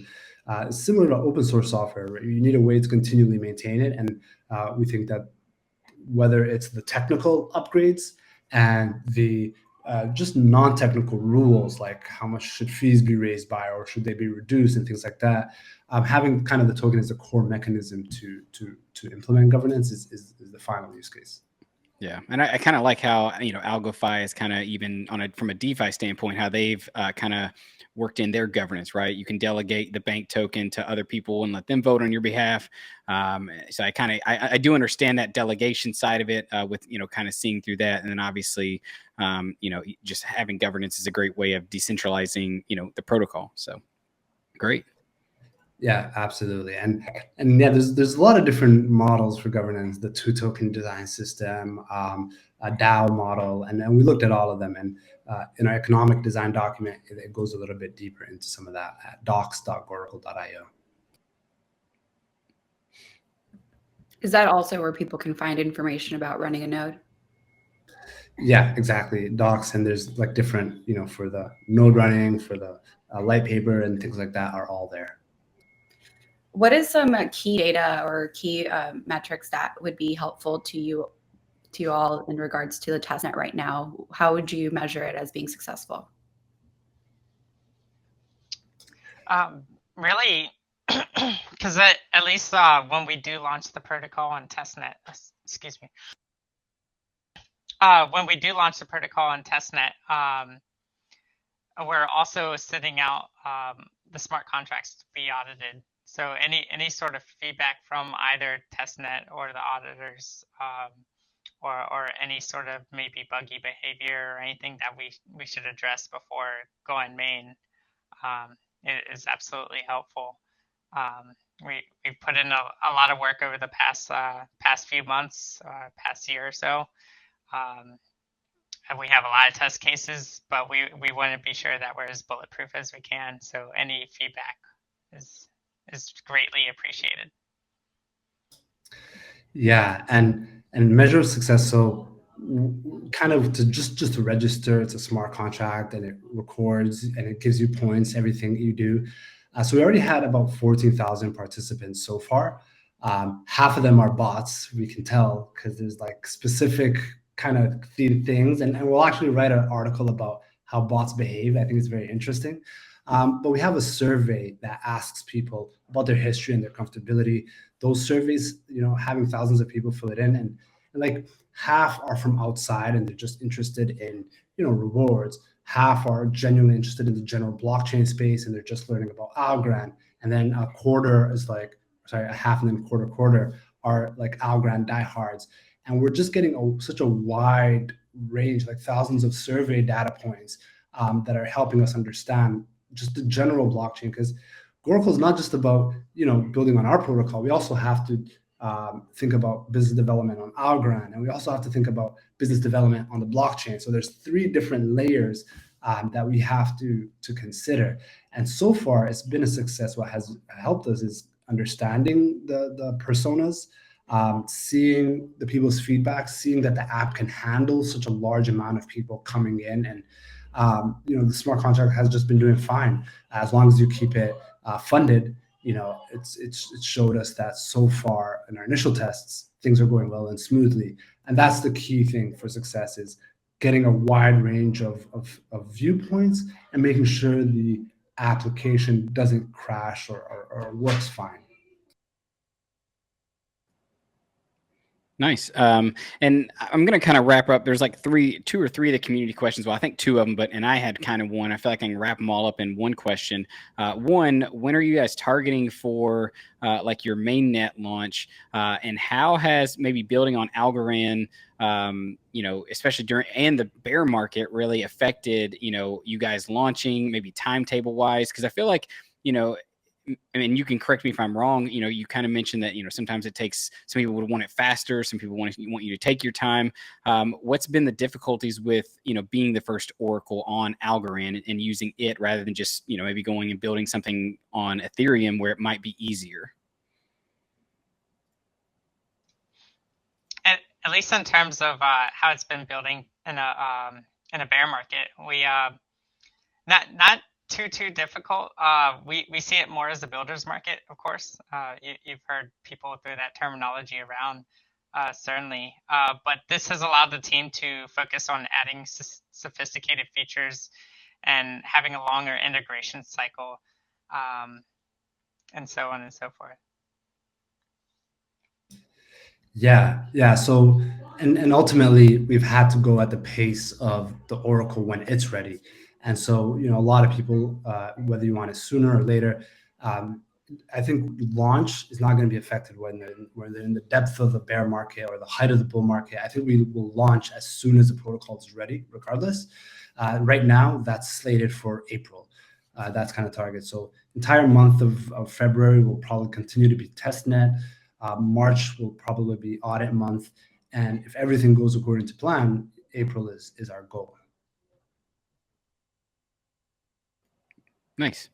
similar to open source software, right? You need a way to continually maintain it. And we think that whether it's the technical upgrades and the just non-technical rules, like how much should fees be raised by, or should they be reduced, and things like that, having kind of the token as a core mechanism to implement governance is the final use case. Yeah, and I kind of like how Algofi is kind of even from a DeFi standpoint, how they've kind of worked in their governance, right? You can delegate the bank token to other people and let them vote on your behalf. So I do understand that delegation side of it, with kind of seeing through that, and then obviously just having governance is a great way of decentralizing the protocol. So great. Yeah, absolutely. And yeah, there's a lot of different models for governance, the 2-token design system, a DAO model, and we looked at all of them. And in our economic design document, it goes a little bit deeper into some of that at docs.goracle.io. Is that also where people can find information about running a node? Yeah, exactly. Docs, and there's like different, for the node running, for the light paper and things like that are all there. What is some key data or key metrics that would be helpful to you all in regards to the testnet right now? How would you measure it as being successful? Really, because at least when we do launch the protocol on testnet, when we do launch the protocol on testnet, we're also sending out the smart contracts to be audited. So any sort of feedback from either testnet or the auditors, or any sort of maybe buggy behavior or anything that we should address before going main, is absolutely helpful. We put in a lot of work over the past few months, past year or so. And we have a lot of test cases, but we want to be sure that we're as bulletproof as we can. So any feedback is greatly appreciated. Yeah, and measure of success. So kind of to just to register, it's a smart contract, and it records and it gives you points, everything you do. So we already had about 14,000 participants so far. Half of them are bots, we can tell, because there's like specific kind of things. And we'll actually write an article about how bots behave. I think it's very interesting. But we have a survey that asks people about their history and their comfortability. Those surveys, having thousands of people fill it in, and like half are from outside and they're just interested in, rewards. Half are genuinely interested in the general blockchain space and they're just learning about Algorand. And then a half and then quarter are like Algorand diehards. And we're just getting such a wide range, like thousands of survey data points that are helping us understand just the general blockchain. Because Goracle is not just about, building on our protocol. We also have to think about business development on Algorand, and we also have to think about business development on the blockchain. So there's 3 different layers that we have to consider. And so far, it's been a success. What has helped us is understanding the personas, seeing the people's feedback, seeing that the app can handle such a large amount of people coming in. And the smart contract has just been doing fine as long as you keep it funded. It's showed us that so far in our initial tests, things are going well and smoothly. And that's the key thing for success, is getting a wide range of viewpoints and making sure the application doesn't crash or works fine. Nice. And I'm going to kind of wrap up. There's like 2 or 3 of the community questions. Well, I think 2 of them, and I had kind of one. I feel like I can wrap them all up in one question. One, when are you guys targeting for like your mainnet launch? And how has maybe building on Algorand, especially during the bear market, really affected, you guys launching, maybe timetable wise? Because I feel like, and you can correct me if I'm wrong, you kind of mentioned that, sometimes it takes, some people would want it faster. Some people want you to take your time. What's been the difficulties with, being the first Oracle on Algorand and using it rather than just, maybe going and building something on Ethereum where it might be easier? At least in terms of how it's been building in a bear market, we not too difficult. We see it more as a builder's market, of course. You've heard people throw that terminology around, certainly. But this has allowed the team to focus on adding sophisticated features and having a longer integration cycle, and so on and so forth. Yeah. So, and ultimately, we've had to go at the pace of the Oracle when it's ready. And so, a lot of people, whether you want it sooner or later, I think launch is not going to be affected when they're in the depth of the bear market or the height of the bull market. I think we will launch as soon as the protocol is ready, regardless. Right now, that's slated for April. That's kind of target. So entire month of February will probably continue to be testnet. March will probably be audit month. And if everything goes according to plan, April is our goal. Nice.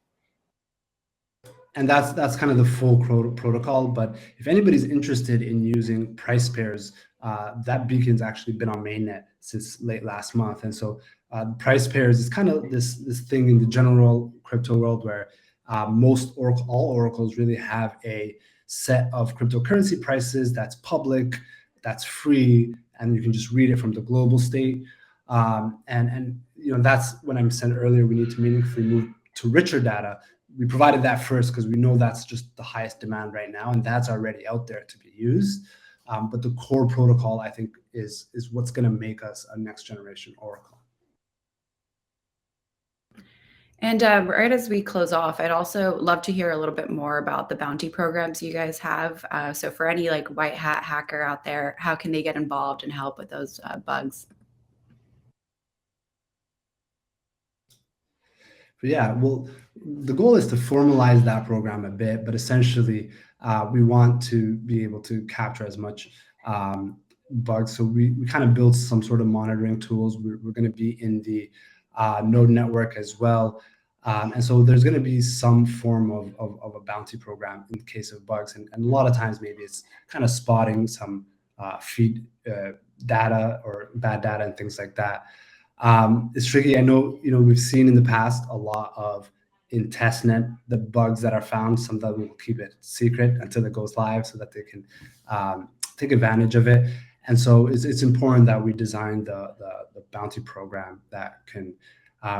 And that's kind of the full protocol. But if anybody's interested in using price pairs, that beacon's actually been on mainnet since late last month. And so price pairs is kind of this thing in the general crypto world where all oracles really have a set of cryptocurrency prices that's public, that's free, and you can just read it from the global state. And that's when I said earlier, we need to meaningfully move to richer data. We provided that first because we know that's just the highest demand right now, and that's already out there to be used. But the core protocol, I think, is what's going to make us a next generation Oracle. And right as we close off, I'd also love to hear a little bit more about the bounty programs you guys have. So for any like white hat hacker out there, how can they get involved and help with those bugs? Yeah, well, the goal is to formalize that program a bit, but essentially we want to be able to capture as much bugs. So we kind of built some sort of monitoring tools. We're going to be in the node network as well. And so there's going to be some form of a bounty program in the case of bugs. And a lot of times maybe it's kind of spotting some feed data or bad data and things like that. It's tricky. I know, we've seen in the past a lot of in testnet, the bugs that are found, some of them will keep it secret until it goes live so that they can take advantage of it. And so it's important that we design the bounty program that can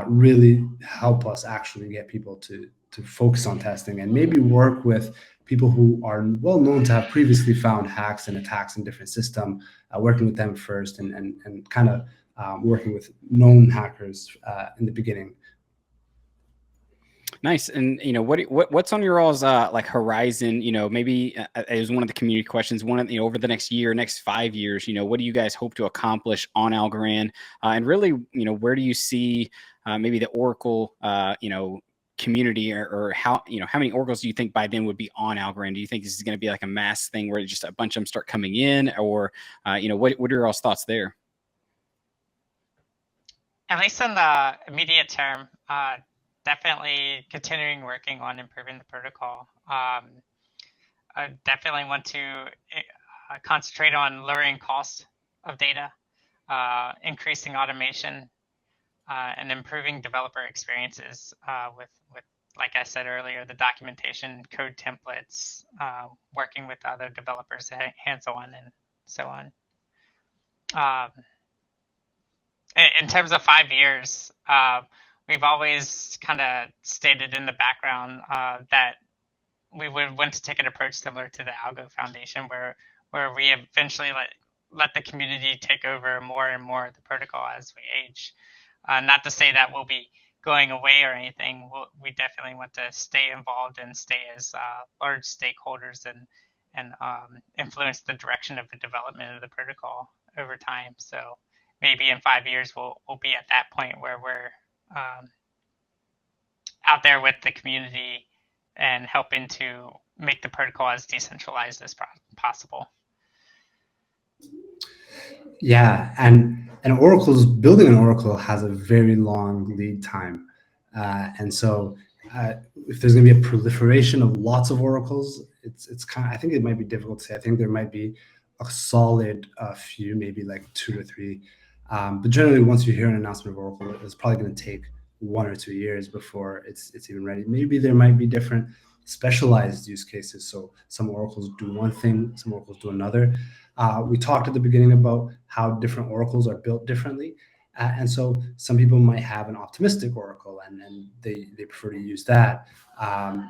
really help us actually get people to focus on testing and maybe work with people who are well known to have previously found hacks and attacks in different systems, working with them first and kind of working with known hackers in the beginning. Nice. And what's on your all's like horizon? Maybe it was one of the community questions. One of over the next year, next 5 years, what do you guys hope to accomplish on Algorand? And really, where do you see maybe the Oracle, community or how many oracles do you think by then would be on Algorand? Do you think this is going to be like a mass thing where just a bunch of them start coming in, or what are your all's thoughts there? At least in the immediate term, definitely continuing working on improving the protocol. I definitely want to concentrate on lowering cost of data, increasing automation, and improving developer experiences with, like I said earlier, the documentation, code templates, working with other developers hands-on and so on. In terms of 5 years, we've always kind of stated in the background that we would want to take an approach similar to the Algo Foundation, where we eventually let the community take over more and more of the protocol as we age. Not to say that we'll be going away or anything. We definitely want to stay involved and stay as large stakeholders and influence the direction of the development of the protocol over time. So maybe in 5 years we'll be at that point where we're out there with the community and helping to make the protocol as decentralized as possible. Yeah, and building an Oracle has a very long lead time, and so if there's going to be a proliferation of lots of Oracles, it's kind of, I think it might be difficult to say. I think there might be a solid few, maybe like 2 to 3, but generally once you hear an announcement of Oracle, it's probably going to take 1 or 2 years before it's even ready. Maybe there might be different specialized use cases. So some Oracles do one thing, some Oracles do another. We talked at the beginning about how different Oracles are built differently. And so some people might have an optimistic Oracle and they prefer to use that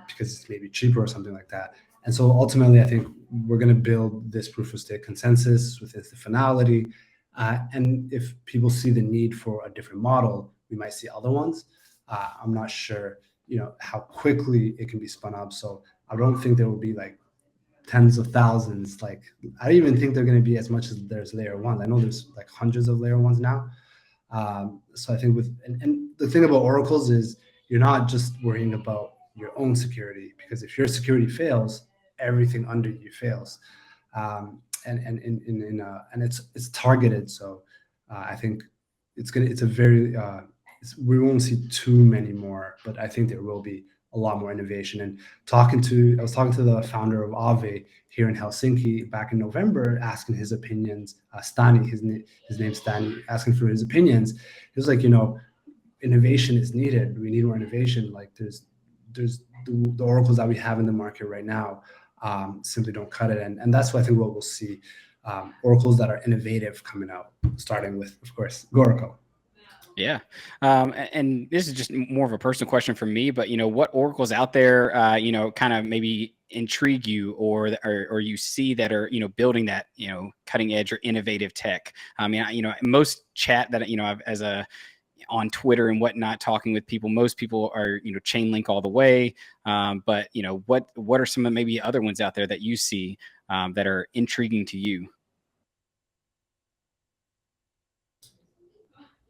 because it's maybe cheaper or something like that. And so ultimately, I think we're going to build this proof of stake consensus with its finality. And if people see the need for a different model, we might see other ones. I'm not sure, how quickly it can be spun up. So I don't think there will be like tens of thousands. Like, I don't even think they're going to be as much as there's layer one. I know there's like hundreds of layer ones now. So I think and the thing about Oracles is you're not just worrying about your own security, because if your security fails, everything under you fails. And it's targeted. So I think we won't see too many more, but I think there will be a lot more innovation. And I was talking to the founder of Aave here in Helsinki back in November, asking his opinions. Stani, his name's Stani, asking for his opinions. He was like, innovation is needed. We need more innovation. Like there's the Oracles that we have in the market right now simply don't cut it. And that's what I think we'll see. Oracles that are innovative coming out, starting with, of course, Goracle. Yeah. And this is just more of a personal question for me, but, what Oracles out there, kind of maybe intrigue you or you see that are, building that, cutting edge or innovative tech? I mean, most chat that, I've on Twitter and whatnot, talking with people, most people are, Chainlink all the way. But, what are some of maybe other ones out there that you see that are intriguing to you?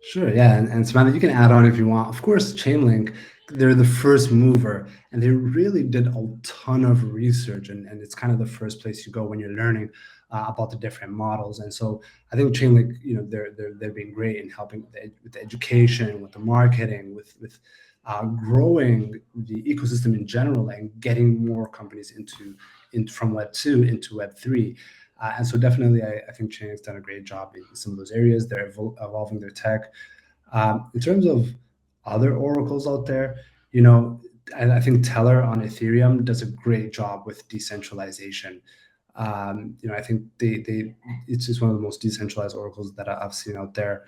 Sure, yeah, and Samantha, you can add on if you want. Of course, Chainlink, they're the first mover, and they really did a ton of research, and it's kind of the first place you go when you're learning about the different models. And so I think Chainlink, they're being great in helping with the education, with the marketing, with growing the ecosystem in general, and getting more companies from Web 2 into Web 3. And so definitely, I think Chainlink's done a great job in some of those areas. They're evolving their tech. In terms of other Oracles out there, and I think Teller on Ethereum does a great job with decentralization. I think it's just one of the most decentralized Oracles that I've seen out there.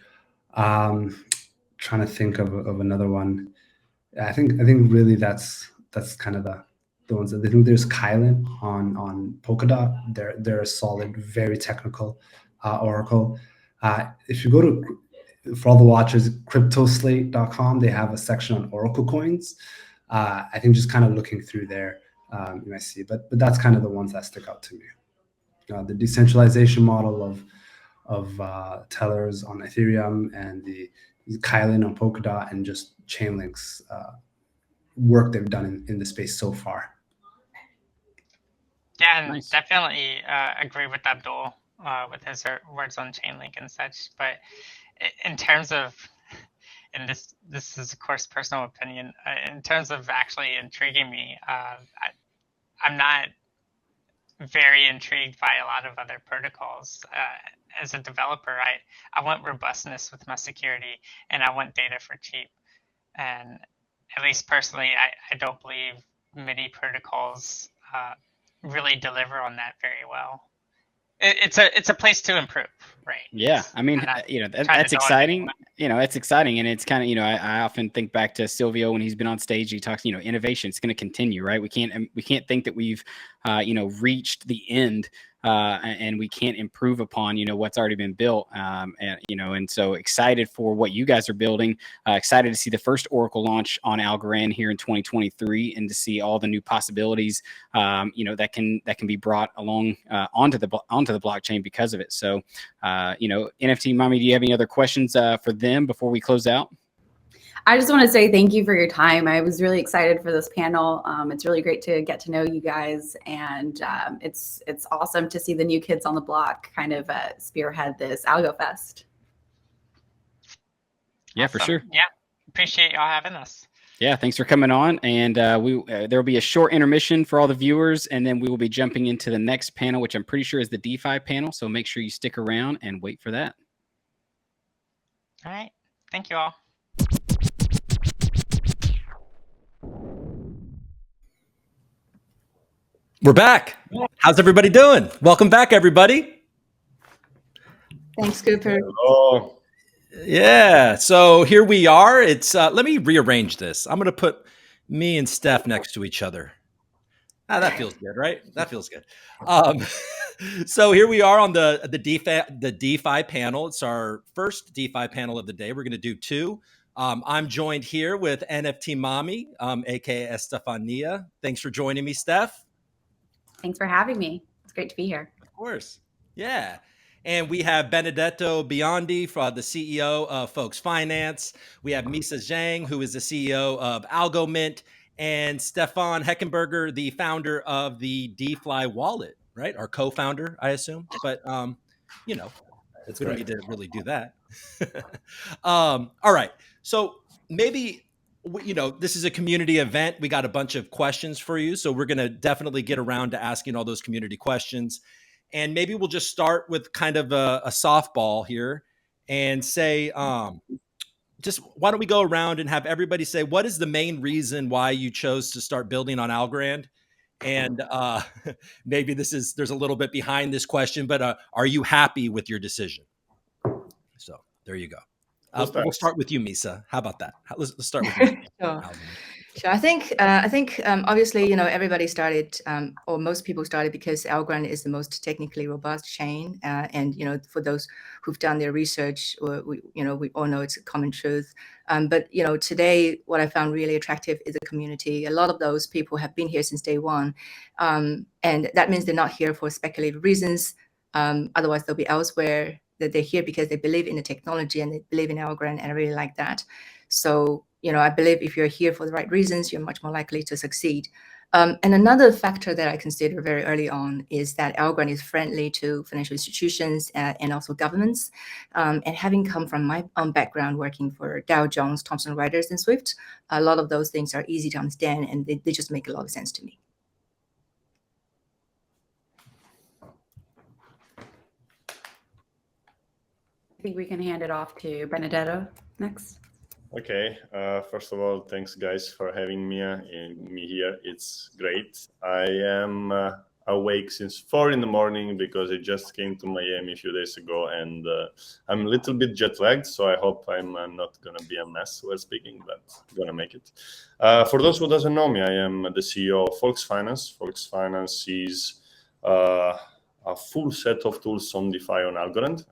trying to think of another one. I think really that's kind of the ones that I think. There's Kylan on Polkadot. They're a solid, very technical oracle. If you go to, for all the watchers, cryptoslate.com, they have a section on oracle coins. I think just kind of looking through there, you might see, but that's kind of the ones that stick out to me. The decentralization model of tellers on Ethereum and the Kylan on Polkadot, and just Chainlink's work they've done in the space so far. Yeah, and Nice. definitely agree with Abdul with his words on Chainlink and such. But in terms of, and this is of course personal opinion, in terms of actually intriguing me, I'm not very intrigued by a lot of other protocols. As a developer, I want robustness with my security, and I want data for cheap. And at least personally, I don't believe many protocols really deliver on that very well. It's a place to improve, right? Yeah, I mean, that's exciting. It's exciting, and it's kind of, I often think back to Silvio when he's been on stage. He talks, innovation. It's going to continue, right? We can't think that we've, reached the end, and we can't improve upon, what's already been built. And so excited for what you guys are building. Excited to see the first Oracle launch on Algorand here in 2023, and to see all the new possibilities, that can be brought along onto the blockchain because of it. So, NFT Mami, do you have any other questions for them before we close out? I just want to say thank you for your time. I was really excited for this panel. It's really great to get to know you guys, and it's awesome to see the new kids on the block kind of spearhead this Algofest. Yeah, Awesome. for sure. Yeah, appreciate y'all having us. Yeah, thanks for coming on. And there will be a short intermission for all the viewers, and then we will be jumping into the next panel, which I'm pretty sure is the DeFi panel. So make sure you stick around and wait for that. All right. Thank you all. We're back. How's everybody doing? Welcome back, everybody. Thanks, Cooper. Hello. Yeah, so here we are. It's let me rearrange this. I'm going to put me and Steph next to each other. That feels good, right? That feels good. So here we are on the DeFi panel. It's our first DeFi panel of the day. We're going to do two. I'm joined here with NFT Mami, aka Estefania. Thanks for joining me, Steph. Thanks for having me. It's great to be here. Of course. Yeah. And we have Benedetto Biondi, the CEO of Folks Finance. We have Misa Zhang, who is the CEO of Algomint, and Stefan Heckenberger, the founder of the DeFi wallet, right? Our co-founder, I assume. But, we don't need to really do that. All right. So maybe, this is a community event. We got a bunch of questions for you. So we're going to definitely get around to asking all those community questions. And maybe we'll just start with kind of a softball here and say, just why don't we go around and have everybody say, what is the main reason why you chose to start building on Algorand? And maybe there's a little bit behind this question, but are you happy with your decision? So there you go. We'll start with you, Misa. How about that? Let's start with you. Sure. I think obviously, everybody started, or most people started, because Algorand is the most technically robust chain. And, for those who've done their research, we all know it's a common truth. But, today, what I found really attractive is the community. A lot of those people have been here since day one. And that means they're not here for speculative reasons. Otherwise, they'll be elsewhere. That they're here because they believe in the technology and they believe in Algorand, and I really like that. So, I believe if you're here for the right reasons, you're much more likely to succeed. And another factor that I consider very early on is that Algorand is friendly to financial institutions and also governments. And having come from my own background working for Dow Jones, Thomson Reuters, and Swift, a lot of those things are easy to understand, and they just make a lot of sense to me. I think we can hand it off to Benedetto next. Okay. First of all, thanks guys for having me here. It's great. I am awake since 4 in the morning because I just came to Miami a few days ago, and I'm a little bit jet lagged, so I hope I'm not going to be a mess while speaking, but I'm going to make it. For those who doesn't know me, I am the CEO of Volks Finance. Volks Finance is a full set of tools on DeFi on Algorand.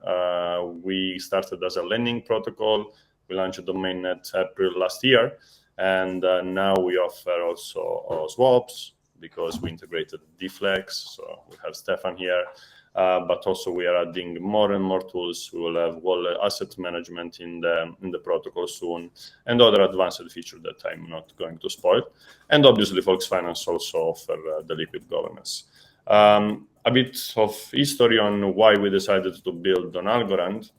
We started as a lending protocol. We launched a domain net April last year, and now we offer also swaps because we integrated DFlex. So we have Stefan here, but also we are adding more and more tools. We will have wallet asset management in the protocol soon, and other advanced features that I'm not going to spoil. And obviously, Volks Finance also offer the liquid governance. A bit of history on why we decided to build on Algorand.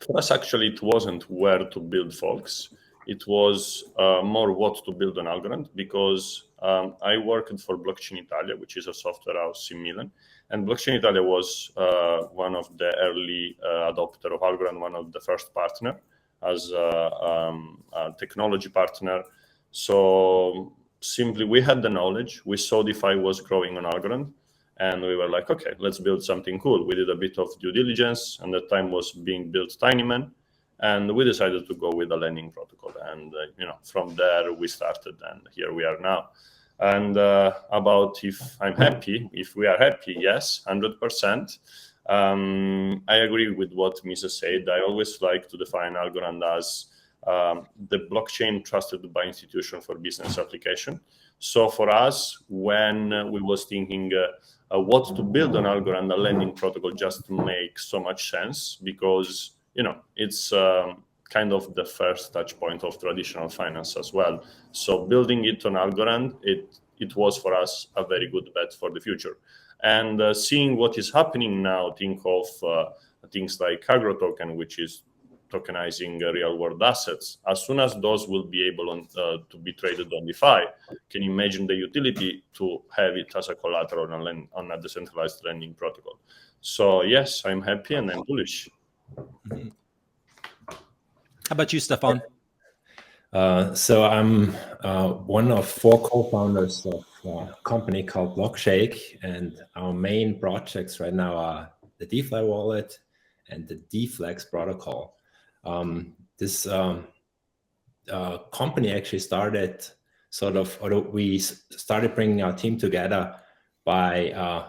For us, actually, it wasn't where to build Volks. It was more what to build on Algorand, because I worked for Blockchain Italia, which is a software house in Milan. And Blockchain Italia was one of the early adopter of Algorand, one of the first partner as a technology partner. So simply, we had the knowledge. We saw DeFi was growing on Algorand. And we were like, okay, let's build something cool. We did a bit of due diligence, and at the time was being built Tinyman, and we decided to go with a lending protocol. And from there we started, and here we are now. And about if I'm happy, if we are happy, yes, 100%. I agree with what Misa said. I always like to define Algorand as the blockchain trusted by institution for business application. So for us, when we was thinking what to build on Algorand, a lending protocol just makes so much sense, because it's kind of the first touch point of traditional finance as well. So building it on Algorand, it was for us a very good bet for the future. And seeing what is happening now, think of things like Agro token, which is tokenizing real world assets. As soon as those will be able to be traded on DeFi, can you imagine the utility to have it as a collateral on a decentralized lending protocol? So yes, I'm happy and I'm bullish. Mm-hmm. How about you, Stefan? So I'm one of 4 co-founders of a company called Blockshake, and our main projects right now are the DeFi wallet and the DFlex protocol. This company actually started we started bringing our team together by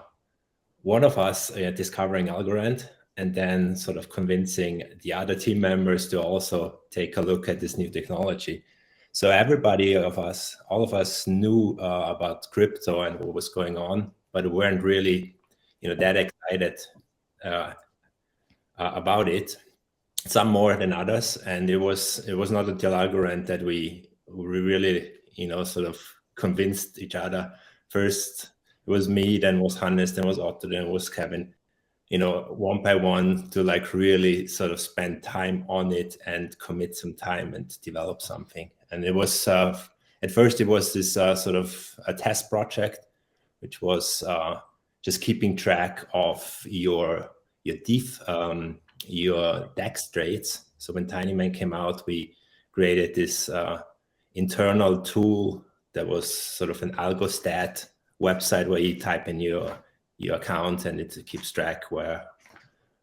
one of us discovering Algorand, and then sort of convincing the other team members to also take a look at this new technology. So all of us knew about crypto and what was going on, but weren't really, that excited about it. Some more than others, and it was not until Algorand that we really, sort of convinced each other. First, it was me, then was Hannes, then was Otto, then was Kevin. One by one to really sort of spend time on it and commit some time and develop something. And it was at first it was this sort of a test project, which was just keeping track of your DEX trades. So when Tinyman came out, we created this internal tool that was sort of an algostat website where you type in your account and it keeps track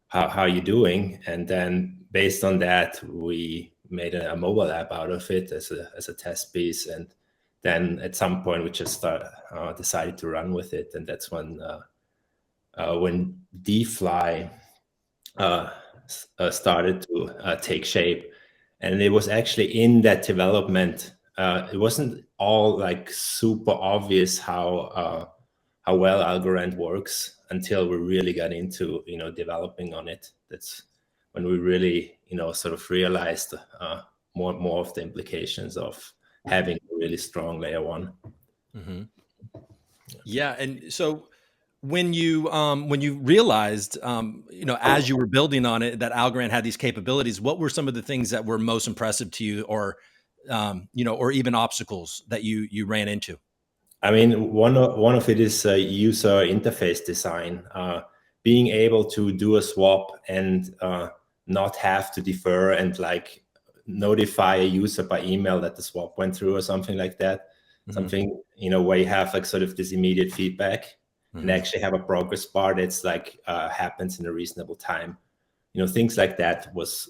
how you're doing. And then based on that, we made a mobile app out of it as a test piece. And then at some point we just decided to run with it. And that's when DeFi started to take shape. And it was actually in that development, it wasn't all super obvious how well Algorand works until we really got into developing on it. That's when we really sort of realized more of the implications of having a really strong layer 1. Mm-hmm. Yeah, and so when you realized as you were building on it that Algorand had these capabilities, what were some of the things that were most impressive to you, or or even obstacles that you ran into? I mean, one of it is user interface design. Being able to do a swap and not have to defer and notify a user by email that the swap went through or something like that. something, where you have like sort of this immediate feedback and actually have a progress bar that's like happens in a reasonable time. Things like that was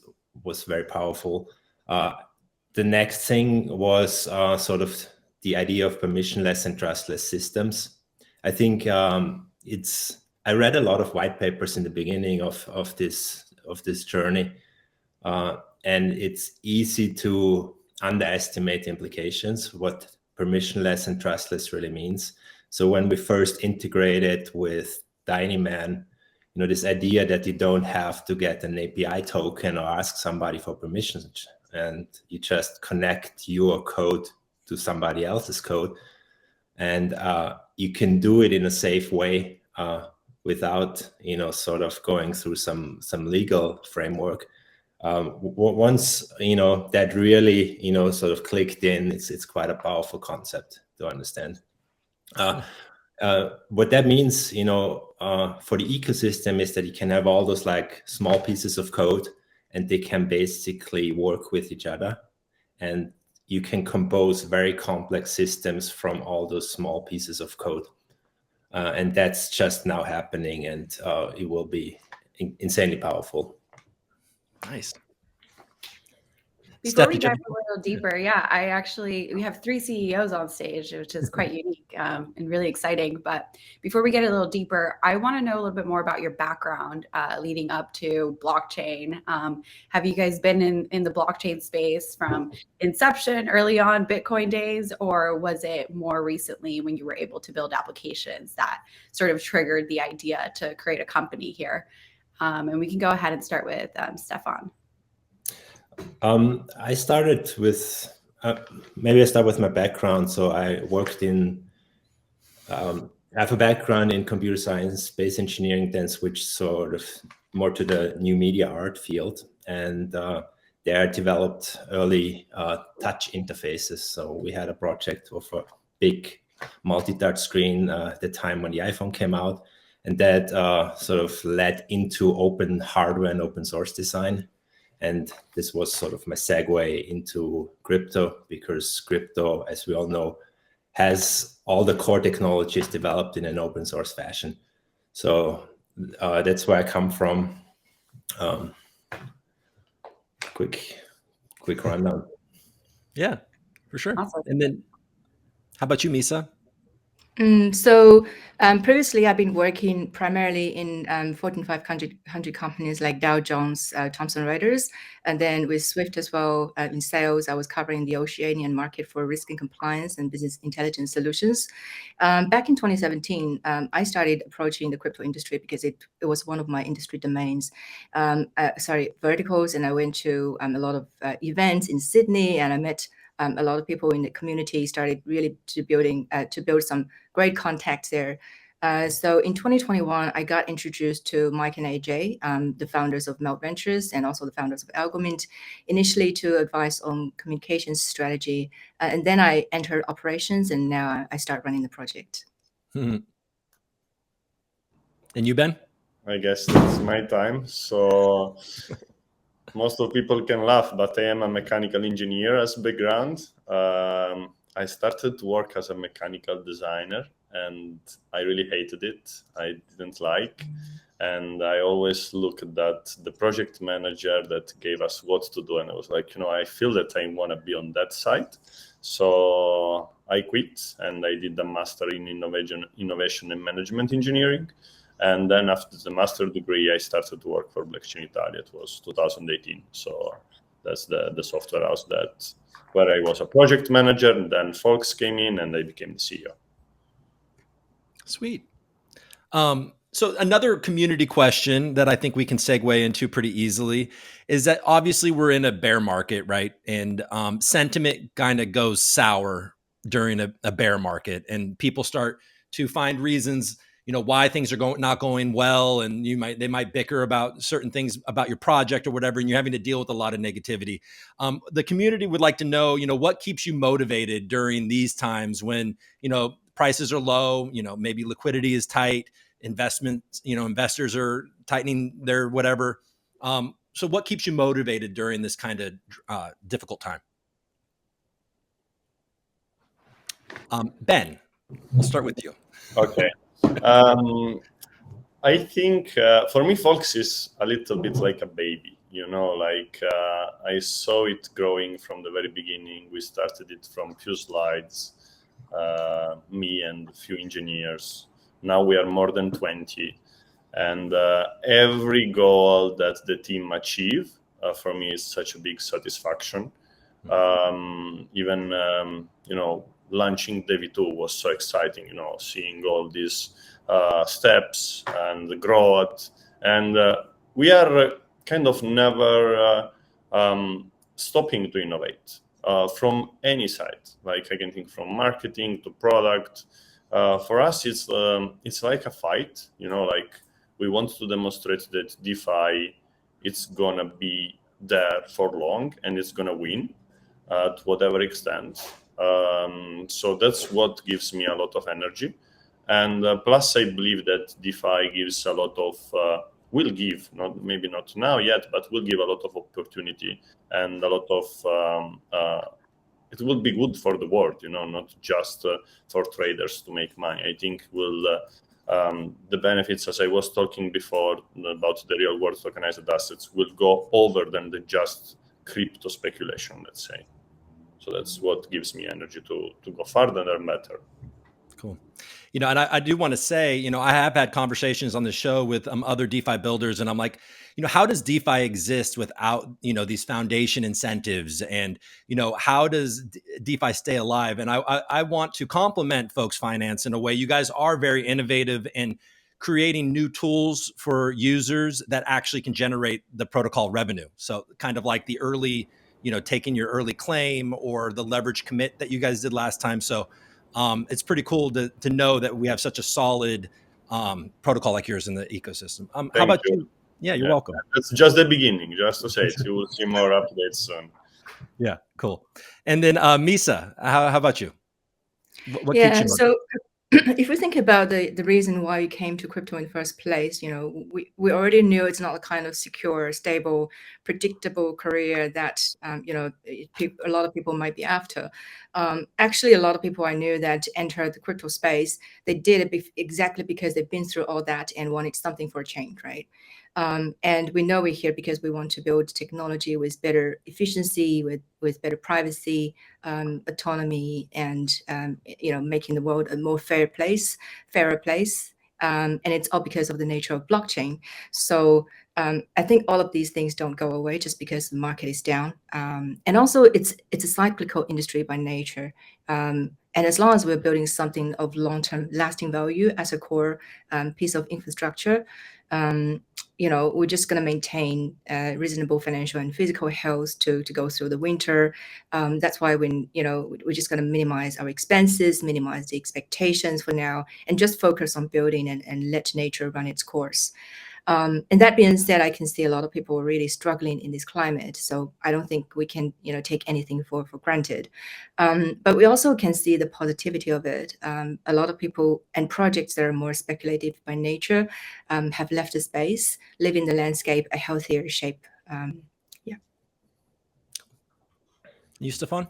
very powerful. The next thing was sort of the idea of permissionless and trustless systems. I think I read a lot of white papers in the beginning of this journey, and it's easy to underestimate the implications, what permissionless and trustless really means. So when we first integrated with Tinyman, this idea that you don't have to get an API token or ask somebody for permissions, and you just connect your code to somebody else's code, and you can do it in a safe way without, sort of going through some legal framework. Once that really sort of clicked in, it's quite a powerful concept to understand. What that means for the ecosystem is that you can have all those like small pieces of code, and they can basically work with each other, and you can compose very complex systems from all those small pieces of code, and that's just now happening, and it will be insanely powerful. Nice. Before we dive a little deeper, we have 3 CEOs on stage, which is quite unique and really exciting. But before we get a little deeper, I want to know a little bit more about your background leading up to blockchain. Have you guys been in the blockchain space from inception, early on Bitcoin days, or was it more recently when you were able to build applications that sort of triggered the idea to create a company here? And we can go ahead and start with Stefan. I started with, maybe I start with my background. So I worked I have a background in computer science, space engineering, then switched sort of more to the new media art field. And there I developed early touch interfaces. So we had a project of a big multi-touch screen at the time when the iPhone came out. And that sort of led into open hardware and open source design. And this was sort of my segue into crypto, because crypto, as we all know, has all the core technologies developed in an open source fashion. So that's where I come from. Quick rundown. Yeah, for sure. Awesome. And then how about you, Misa? So previously, I've been working primarily in Fortune 500 companies like Dow Jones, Thomson Reuters, and then with Swift as well. In sales, I was covering the Oceanian market for risk and compliance and business intelligence solutions. Back in 2017, I started approaching the crypto industry because it was one of my industry domains, verticals, and I went to a lot of events in Sydney, and I met a lot of people in the community, started really to build some great contacts there. So in 2021, I got introduced to Mike and AJ, the founders of Melt Ventures and also the founders of Algomint, initially to advise on communications strategy. And then I entered operations, and now I start running the project. And you, Ben? I guess it's my time. So most of people can laugh, but I am a mechanical engineer as background. I started to work as a mechanical designer, and I really hated it. I didn't like, and I always looked at the project manager that gave us what to do, and I was like, I feel that I want to be on that side. So I quit, and I did a master in innovation and management engineering. And then after the master degree, I started to work for Blockchain Italia. It was 2018. So that's the software house where I was a project manager, and then folks came in and I became the CEO. Sweet. So another community question that I think we can segue into pretty easily is that obviously we're in a bear market, right? And sentiment kind of goes sour during a bear market, and people start to find reasons why things are not going well, and they might bicker about certain things about your project or whatever, and you're having to deal with a lot of negativity. The community would like to know, what keeps you motivated during these times when, prices are low, maybe liquidity is tight, investors are tightening their whatever. So what keeps you motivated during this kind of difficult time? Ben, we'll start with you. Okay. I think for me, Folks is a little bit like a baby. You know, like I saw it growing from the very beginning. We started it from few slides, me and a few engineers. Now we are more than 20. And every goal that the team achieve, for me, is such a big satisfaction. Even, you know, launching DV2 was so exciting, you know, seeing all these steps and the growth. And we are kind of never stopping to innovate from any side. Like I can think from marketing to product. For us, it's like a fight, you know, like we want to demonstrate that DeFi, it's gonna be there for long and it's gonna win to whatever extent. So that's what gives me a lot of energy. And plus, I believe that DeFi gives a lot of, will give, maybe not now yet, but will give a lot of opportunity and a lot of, it will be good for the world, you know, not just for traders to make money. I think will the benefits, as I was talking before about the real world tokenized assets, will go over than the just crypto speculation, let's say. So that's what gives me energy to go further and better. Cool. You know, and I do want to say, you know, I have had conversations on the show with other DeFi builders, and I'm like, you know, how does DeFi exist without, you know, these foundation incentives? And, you know, how does DeFi stay alive? And I want to compliment Folks Finance in a way. You guys are very innovative in creating new tools for users that actually can generate the protocol revenue. So kind of like the early, you know, taking your early claim or the leverage commit that you guys did last time. So it's pretty cool to know that we have such a solid protocol like yours in the ecosystem. How about you? Yeah, you're welcome. That's just the beginning, just to say it. You will see more updates soon. Yeah, cool. And then Misa, how about you? What yeah, keeps you so if we think about the reason why you came to crypto in the first place, you know, we already knew it's not a kind of secure, stable, predictable career that, you know, a lot of people might be after. Actually, a lot of people I knew that entered the crypto space, they did it exactly because they've been through all that and wanted something for a change, right? And we know we're here because we want to build technology with better efficiency, with better privacy, autonomy, and you know, making the world a more fairer place. And it's all because of the nature of blockchain. So I think all of these things don't go away just because the market is down. And also, it's a cyclical industry by nature. And as long as we're building something of long-term lasting value as a core piece of infrastructure, you know, we're just going to maintain reasonable financial and physical health to go through the winter. That's why when, you know, we're just going to minimize our expenses, minimize the expectations for now, and just focus on building and let nature run its course. And that being said, I can see a lot of people really struggling in this climate. So I don't think we can, you know, take anything for granted. But we also can see the positivity of it. A lot of people and projects that are more speculative by nature have left the space, leaving the landscape a healthier shape. Yeah. You, Stefan?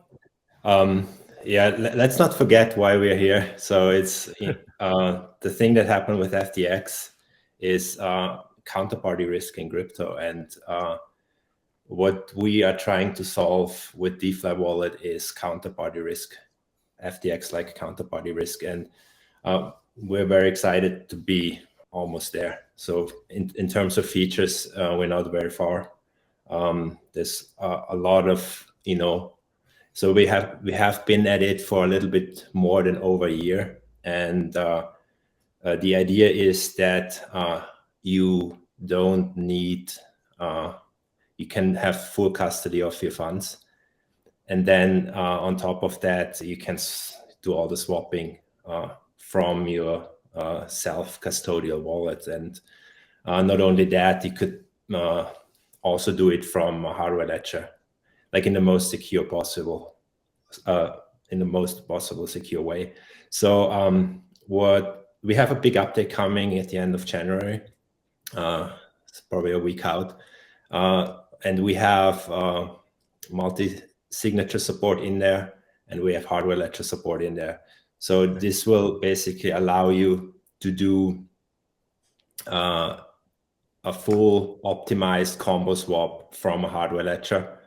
Yeah, let's not forget why we're here. So it's the thing that happened with FTX is counterparty risk in crypto, and what we are trying to solve with DeFi Wallet is counterparty risk, FTX-like counterparty risk, and we're very excited to be almost there. So in terms of features, we're not very far. There's a lot of, you know, so we have been at it for a little bit more than over a year, and the idea is that you don't need, you can have full custody of your funds. And then on top of that, you can do all the swapping from your self-custodial wallet. And not only that, you could also do it from a hardware ledger, like in the most secure possible, secure way. So what we have a big update coming at the end of January. It's probably a week out. And we have multi-signature support in there, and we have hardware ledger support in there. So this will basically allow you to do a full optimized combo swap from a hardware ledger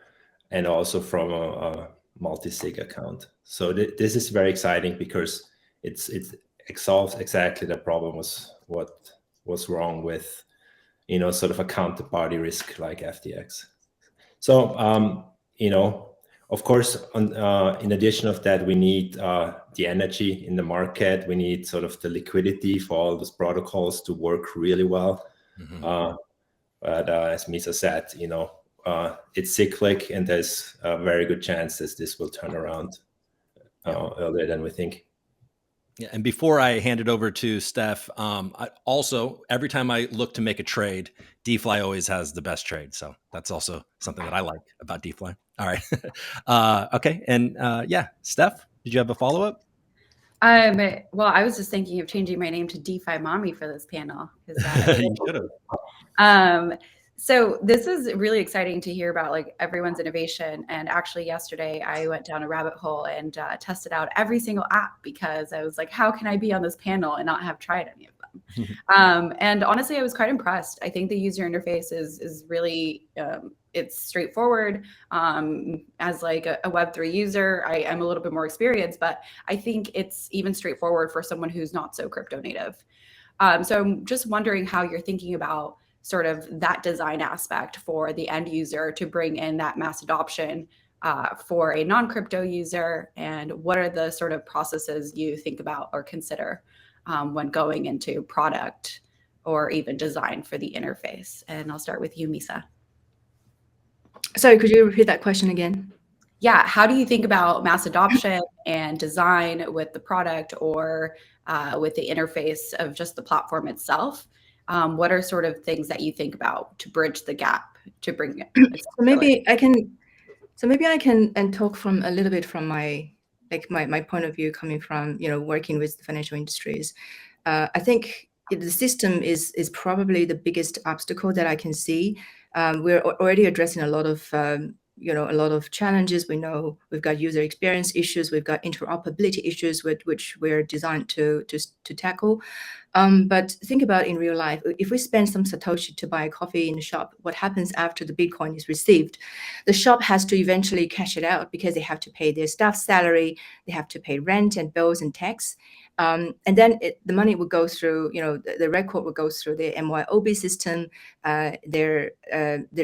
and also from a multi-sig account. So this is very exciting because it solves exactly the problem what was wrong with, you know, sort of a counterparty risk like FTX. So, you know, of course, in addition of that, we need the energy in the market. We need sort of the liquidity for all those protocols to work really well. But as Misa said, you know, it's cyclic, and there's a very good chance that this will turn around earlier than we think. Yeah, and before I hand it over to Steph, I also, every time I look to make a trade, DeFi always has the best trade. So that's also something that I like about DeFi. All right. Okay. And yeah, Steph, did you have a follow-up? Well, I was just thinking of changing my name to DeFi Mami for this panel. You should have. So this is really exciting to hear about, like, everyone's innovation. And actually yesterday I went down a rabbit hole and tested out every single app, because I was like, how can I be on this panel and not have tried any of them? And honestly, I was quite impressed. I think the user interface is really, it's straightforward. As like a Web3 user, I'm a little bit more experienced, but I think it's even straightforward for someone who's not so crypto native. So I'm just wondering how you're thinking about sort of that design aspect for the end user to bring in that mass adoption for a non-crypto user, and what are the sort of processes you think about or consider when going into product or even design for the interface? And I'll start with you, Misa. Sorry, could you repeat that question again? Yeah, how do you think about mass adoption and design with the product or with the interface of just the platform itself? What are sort of things that you think about to bridge the gap to bring it? So maybe I can and talk from a little bit from my point of view, coming from, you know, working with the financial industries. I think the system is probably the biggest obstacle that I can see. We're already addressing a lot of a lot of challenges. We know we've got user experience issues, we've got interoperability issues which we're designed to tackle. But think about in real life, if we spend some Satoshi to buy a coffee in the shop, what happens after the Bitcoin is received? The shop has to eventually cash it out because they have to pay their staff salary, they have to pay rent and bills and tax. And then the money will go through, you know, the record will go through their MYOB system, their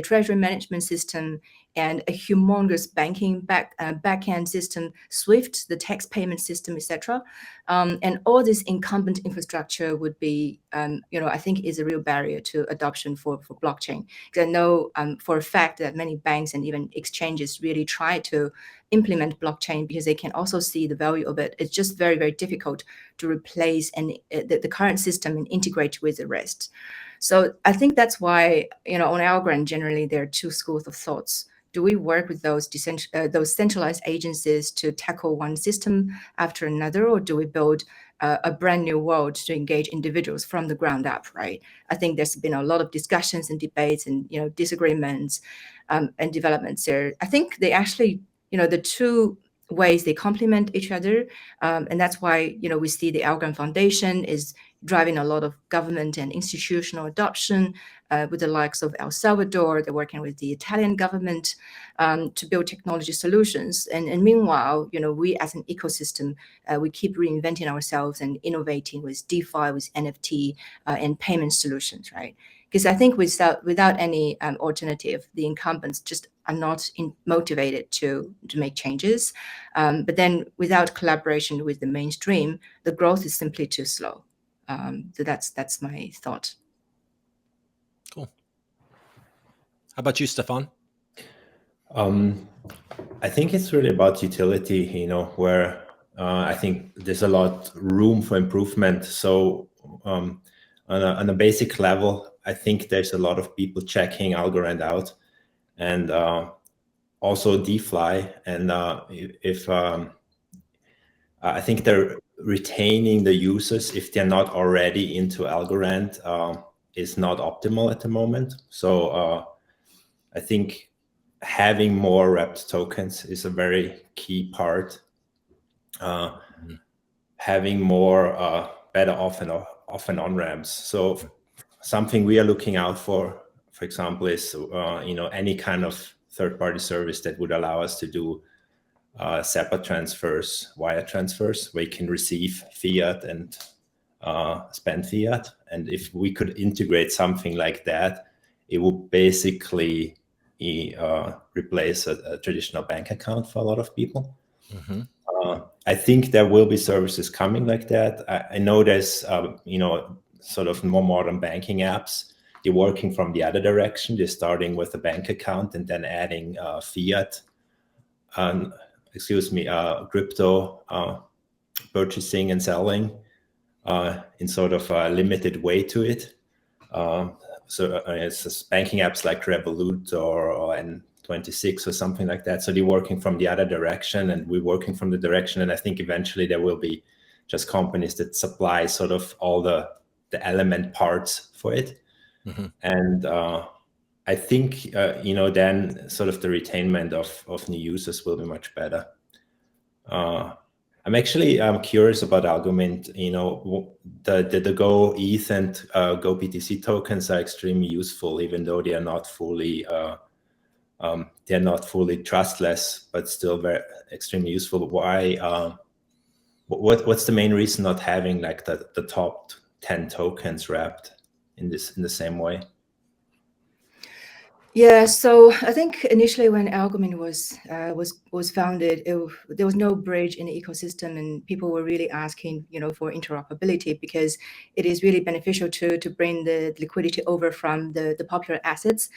treasury management system, and a humongous banking backend system, SWIFT, the tax payment system, etc. And all this incumbent infrastructure would be, I think is a real barrier to adoption for blockchain. Because I know for a fact that many banks and even exchanges really try to implement blockchain because they can also see the value of it. It's just very, very difficult to replace the current system and integrate with the rest. So I think that's why, on Algorand, generally there are two schools of thoughts. Do we work with those centralized agencies to tackle one system after another, or do we build a brand new world to engage individuals from the ground up, right? I think there's been a lot of discussions and debates and disagreements and developments there. I think they actually, the two ways they complement each other, and that's why we see the Algorand Foundation is driving a lot of government and institutional adoption with the likes of El Salvador. They're working with the Italian government to build technology solutions. And meanwhile, we as an ecosystem, we keep reinventing ourselves and innovating with DeFi, with NFT and payment solutions, right? Because I think without any alternative, the incumbents just are not motivated to make changes. But then without collaboration with the mainstream, the growth is simply too slow. So that's my thought. Cool. How about you, Stefan? I think it's really about utility, where I think there's a lot room for improvement. So on a basic level, I think there's a lot of people checking Algorand out, and also DeFi. And I think they're retaining the users if they're not already into Algorand is not optimal at the moment. So I think having more wrapped tokens is a very key part. having more better off and on ramps. So something we are looking out for example, is any kind of third-party service that would allow us to do SEPA transfers, wire transfers, where you can receive fiat and spend fiat. And if we could integrate something like that, it would basically replace a traditional bank account for a lot of people. Mm-hmm. I think there will be services coming like that. I know there's, sort of more modern banking apps. They're working from the other direction. They're starting with a bank account and then adding fiat, crypto purchasing and selling in sort of a limited way to it. It's banking apps like Revolut or N26 or something like that. So they're working from the other direction, and we're working from the direction. And I think eventually there will be just companies that supply sort of all the element parts for it. Mm-hmm. And I think, then sort of the retainment of new users will be much better. I'm actually curious about Algomint. The Go ETH and Go BTC tokens are extremely useful, even though they are not fully trustless, but still very extremely useful. Why? What's the main reason not having like the top 10 tokens wrapped in the same way? Yeah, so I think initially when Algomint was founded, there was no bridge in the ecosystem, and people were really asking, for interoperability, because it is really beneficial to bring the liquidity over from the popular assets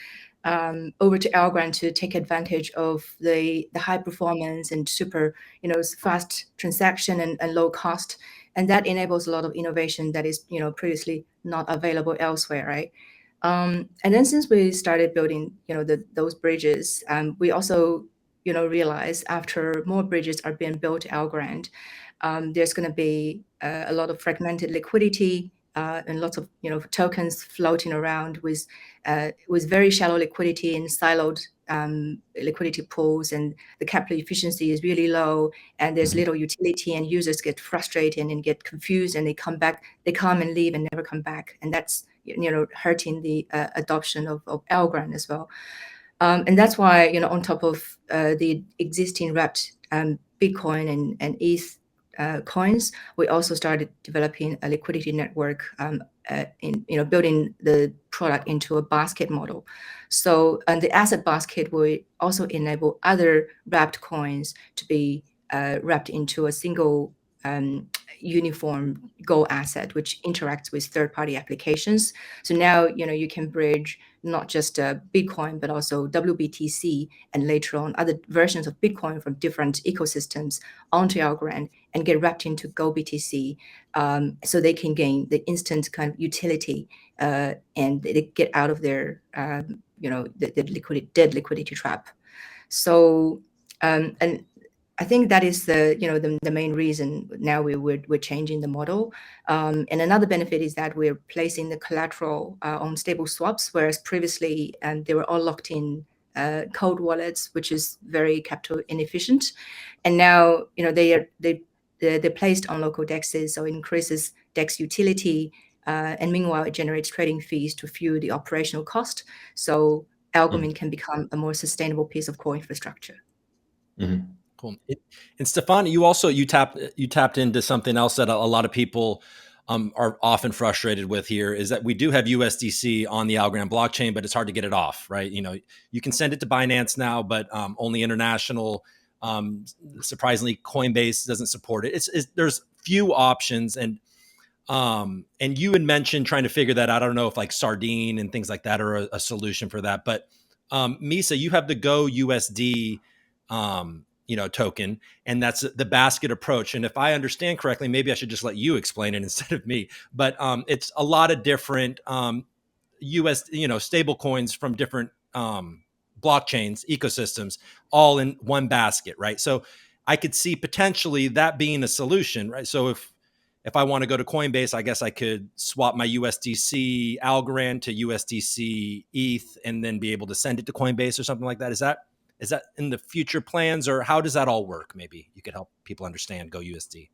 over to Algorand to take advantage of the high performance and super, fast transaction and low cost, and that enables a lot of innovation that is, previously not available elsewhere, right? And then since we started building, those bridges, we also, realized after more bridges are being built at Algorand, there's going to be a lot of fragmented liquidity and lots of, tokens floating around with very shallow liquidity and siloed liquidity pools, and the capital efficiency is really low, and there's little utility, and users get frustrated and get confused, and they come and leave and never come back, and that's hurting the adoption of Algorand as well. And that's why, on top of the existing wrapped Bitcoin and ETH coins, we also started developing a liquidity network building the product into a basket model. So, and the asset basket will also enable other wrapped coins to be wrapped into a single uniform Go asset, which interacts with third-party applications. So now, you can bridge not just Bitcoin, but also WBTC, and later on other versions of Bitcoin from different ecosystems onto Algorand and get wrapped into Go BTC, so they can gain the instant kind of utility and they get out of their, the dead liquidity trap. So, and I think that is the main reason now we're changing the model. And another benefit is that we're placing the collateral on stable swaps, whereas previously they were all locked in cold wallets, which is very capital inefficient. And now they're placed on local dexes, so it increases dex utility, and meanwhile it generates trading fees to fuel the operational cost. So Algomint can become a more sustainable piece of core infrastructure. Mm-hmm. Cool. And Stefan, you tapped into something else that a lot of people are often frustrated with here, is that we do have USDC on the Algorand blockchain, but it's hard to get it off, right? You can send it to Binance now, but only international. Surprisingly, Coinbase doesn't support it. There's few options, and you had mentioned trying to figure that out. I don't know if like Sardine and things like that are a solution for that, but Misa, you have the Go USD token, and that's the basket approach. And if I understand correctly, maybe I should just let you explain it instead of me, but it's a lot of different stable coins from different blockchains, ecosystems, all in one basket, right? So I could see potentially that being a solution, right? So if I want to go to Coinbase, I guess I could swap my USDC Algorand to USDC ETH and then be able to send it to Coinbase or something like that. Is that in the future plans, or how does that all work? Maybe you could help people understand Go USD.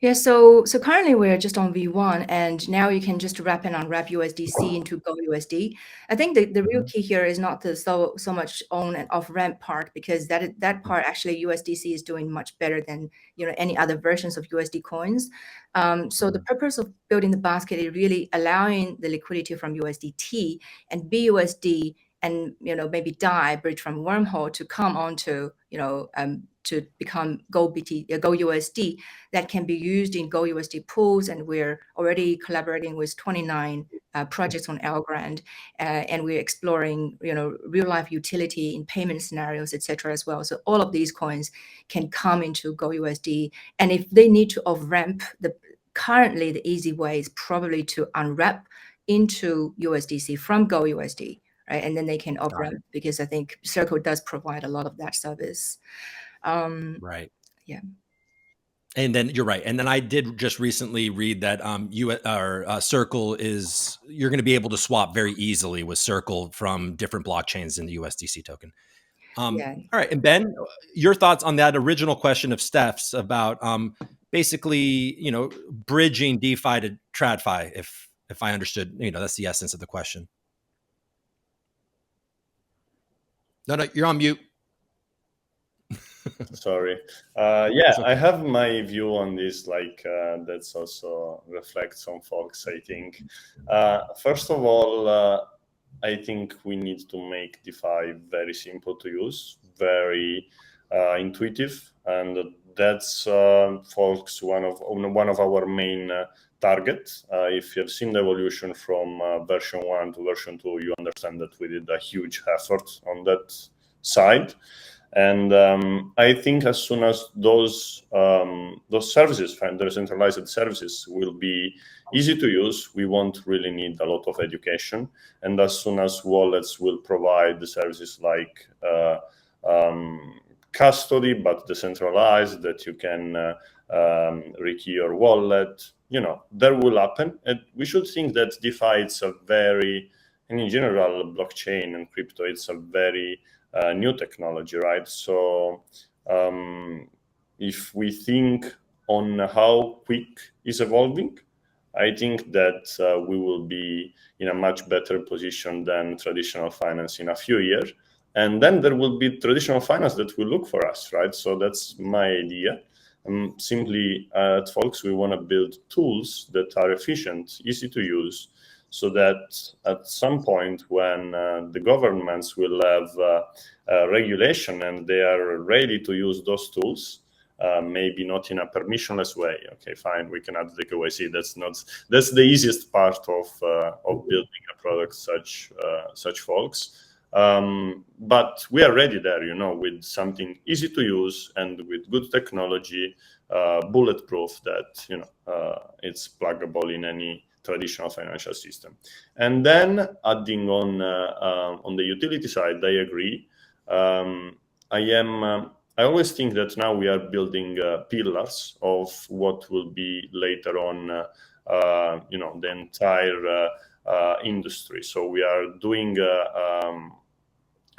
Yeah, so currently we're just on V1, and now you can just wrap and unwrap USDC into GoUSD. I think the real key here is not the so much on and off ramp part, because that part actually USDC is doing much better than any other versions of USD coins. So the purpose of building the basket is really allowing the liquidity from USDT and BUSD and maybe DAI, bridge from wormhole, to come onto to become GoUSD that can be used in GoUSD pools. And we're already collaborating with 29 projects on Algorand, and we're exploring real life utility in payment scenarios, etc. as well. So all of these coins can come into GoUSD, and if they need to off ramp, currently the easy way is probably to unwrap into USDC from GoUSD. Right, and then they can off-ramp, because I think Circle does provide a lot of that service. Right. Yeah. And then you're right. And then I did just recently read that Circle is, you're going to be able to swap very easily with Circle from different blockchains in the USDC token. Yeah. All right. And Ben, your thoughts on that original question of Steph's about basically, bridging DeFi to TradFi, if I understood, that's the essence of the question. No, you're on mute. Sorry. Yeah, I have my view on this, that's also reflects on folks, I think. First of all, I think we need to make DeFi very simple to use, very intuitive, and that's folks one of our main targets. If you've seen the evolution from version 1 to version 2, you understand that we did a huge effort on that side. And I think as soon as those services, the decentralized services, will be easy to use, we won't really need a lot of education. And as soon as wallets will provide the services like custody, but decentralized, that you can rekey your wallet, that will happen. And we should think that DeFi is and in general, blockchain and crypto, it's a very new technology, right? So if we think on how quick it's evolving, I think that we will be in a much better position than traditional finance in a few years. And then there will be traditional finance that will look for us, right? So that's my idea. Simply, at Folks, we want to build tools that are efficient, easy to use, so that at some point when the governments will have regulation and they are ready to use those tools, maybe not in a permissionless way. Okay, fine, we can add the KYC. That's the easiest part of building a product such Folks. But we are ready there, with something easy to use and with good technology, bulletproof, that it's pluggable in any traditional financial system. And then adding on the utility side, I agree. I always think that now we are building pillars of what will be later on, the entire industry. So we are doing,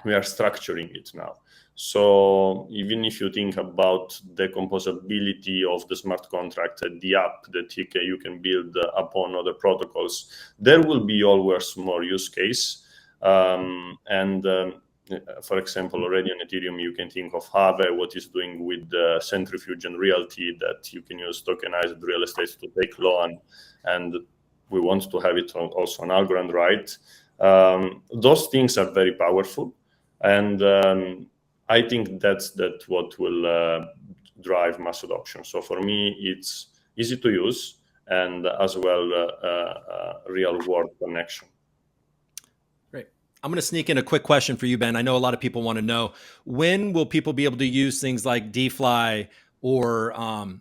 we are structuring it now. So even if you think about the composability of the smart contract, the app that you can build upon other protocols, there will be always more use case. For example, already on Ethereum, you can think of Aave, what is doing with centrifuge and realty, that you can use tokenized real estate to take loan, and we want to have it also on Algorand, right? Those things are very powerful, and I think that's what will drive mass adoption. So for me, it's easy to use and as well real world connection. Great. I'm going to sneak in a quick question for you, Ben. I know a lot of people want to know, when will people be able to use things like DeFi or I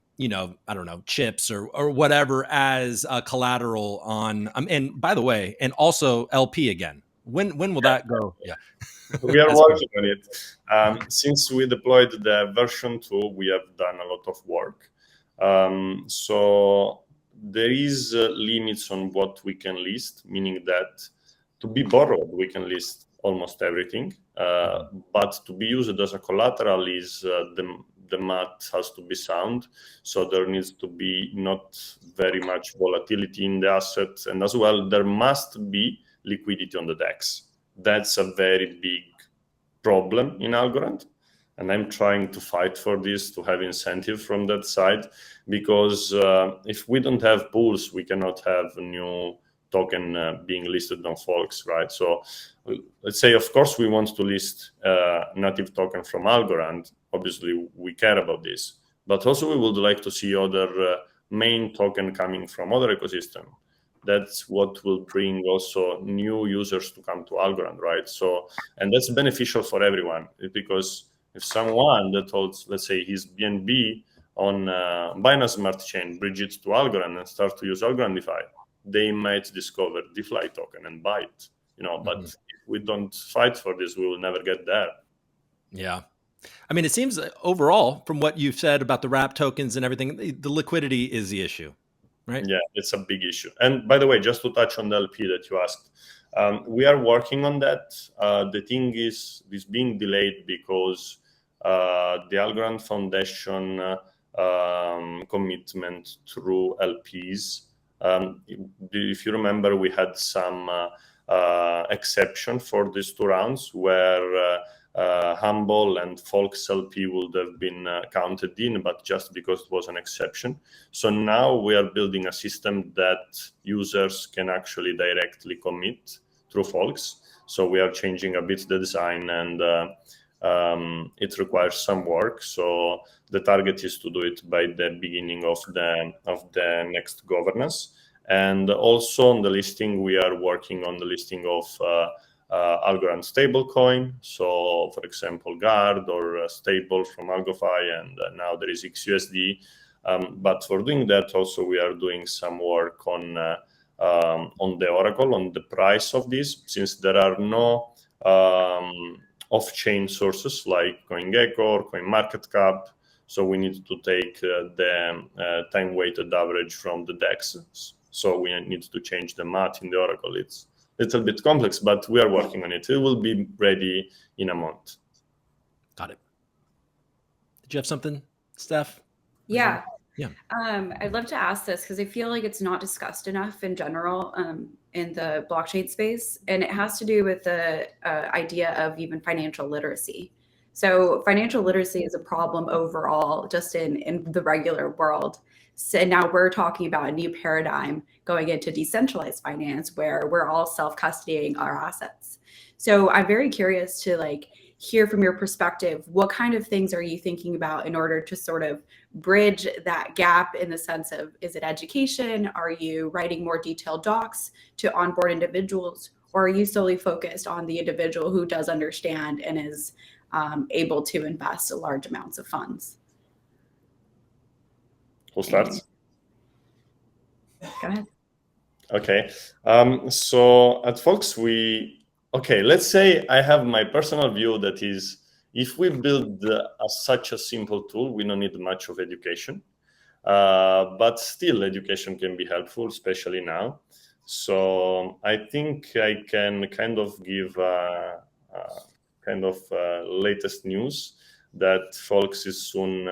don't know, chips or whatever as collateral on? And by the way, and also LP again. When will that go? Yeah. We are working on it. Since we deployed the version 2, we have done a lot of work. So there is limits on what we can list, meaning that to be borrowed, we can list almost everything. But to be used as a collateral is the the math has to be sound. So there needs to be not very much volatility in the assets. And as well, there must be liquidity on the DEX. That's a very big problem in Algorand. And I'm trying to fight for this, to have incentive from that side, because if we don't have pools, we cannot have a new token being listed on Folks, right? So let's say, of course, we want to list native token from Algorand. Obviously, we care about this, but also we would like to see other main token coming from other ecosystem. That's what will bring also new users to come to Algorand, right? So, and that's beneficial for everyone, because if someone that holds, let's say, his BNB on Binance Smart Chain, bridge it to Algorand and start to use Algorand DeFi, they might discover DeFi token and buy it, but if we don't fight for this, we will never get there. Yeah. I mean, it seems overall, from what you've said about the wrap tokens and everything, the liquidity is the issue, right? Yeah, it's a big issue. And by the way, just to touch on the LP that you asked, we are working on that. The thing is being delayed because the Algorand Foundation commitment through LPs. If you remember, we had some exception for these 2 rounds where Humble and Folks LP would have been counted in, but just because it was an exception. So now we are building a system that users can actually directly commit through Folks. So we are changing a bit the design, and it requires some work. So the target is to do it by the beginning of the next governance. And also on the listing, we are working on the listing of Algorand stablecoin. So, for example, GARD or stable from Algofi, and now there is XUSD. But for doing that, also we are doing some work on the Oracle, on the price of this, since there are no off-chain sources like CoinGecko or CoinMarketCap. So we need to take the time-weighted average from the DEX. So we need to change the math in the Oracle. It's a little bit complex, but we are working on it. It will be ready in a month. Got it. Did you have something, Steph? Yeah. Yeah. I'd love to ask this because I feel like it's not discussed enough in general in the blockchain space. And it has to do with the idea of even financial literacy. So financial literacy is a problem overall, just in the regular world. So now we're talking about a new paradigm going into decentralized finance where we're all self-custodying our assets. So I'm very curious to hear from your perspective, what kind of things are you thinking about in order to sort of bridge that gap in the sense of, is it education? Are you writing more detailed docs to onboard individuals? Or are you solely focused on the individual who does understand and is able to invest large amounts of funds? Who starts? Go ahead. Okay. So at Folks, let's say I have my personal view that is, if we build such a simple tool, we don't need much of education. But still, education can be helpful, especially now. So I think I can kind of give latest news that Folks is soon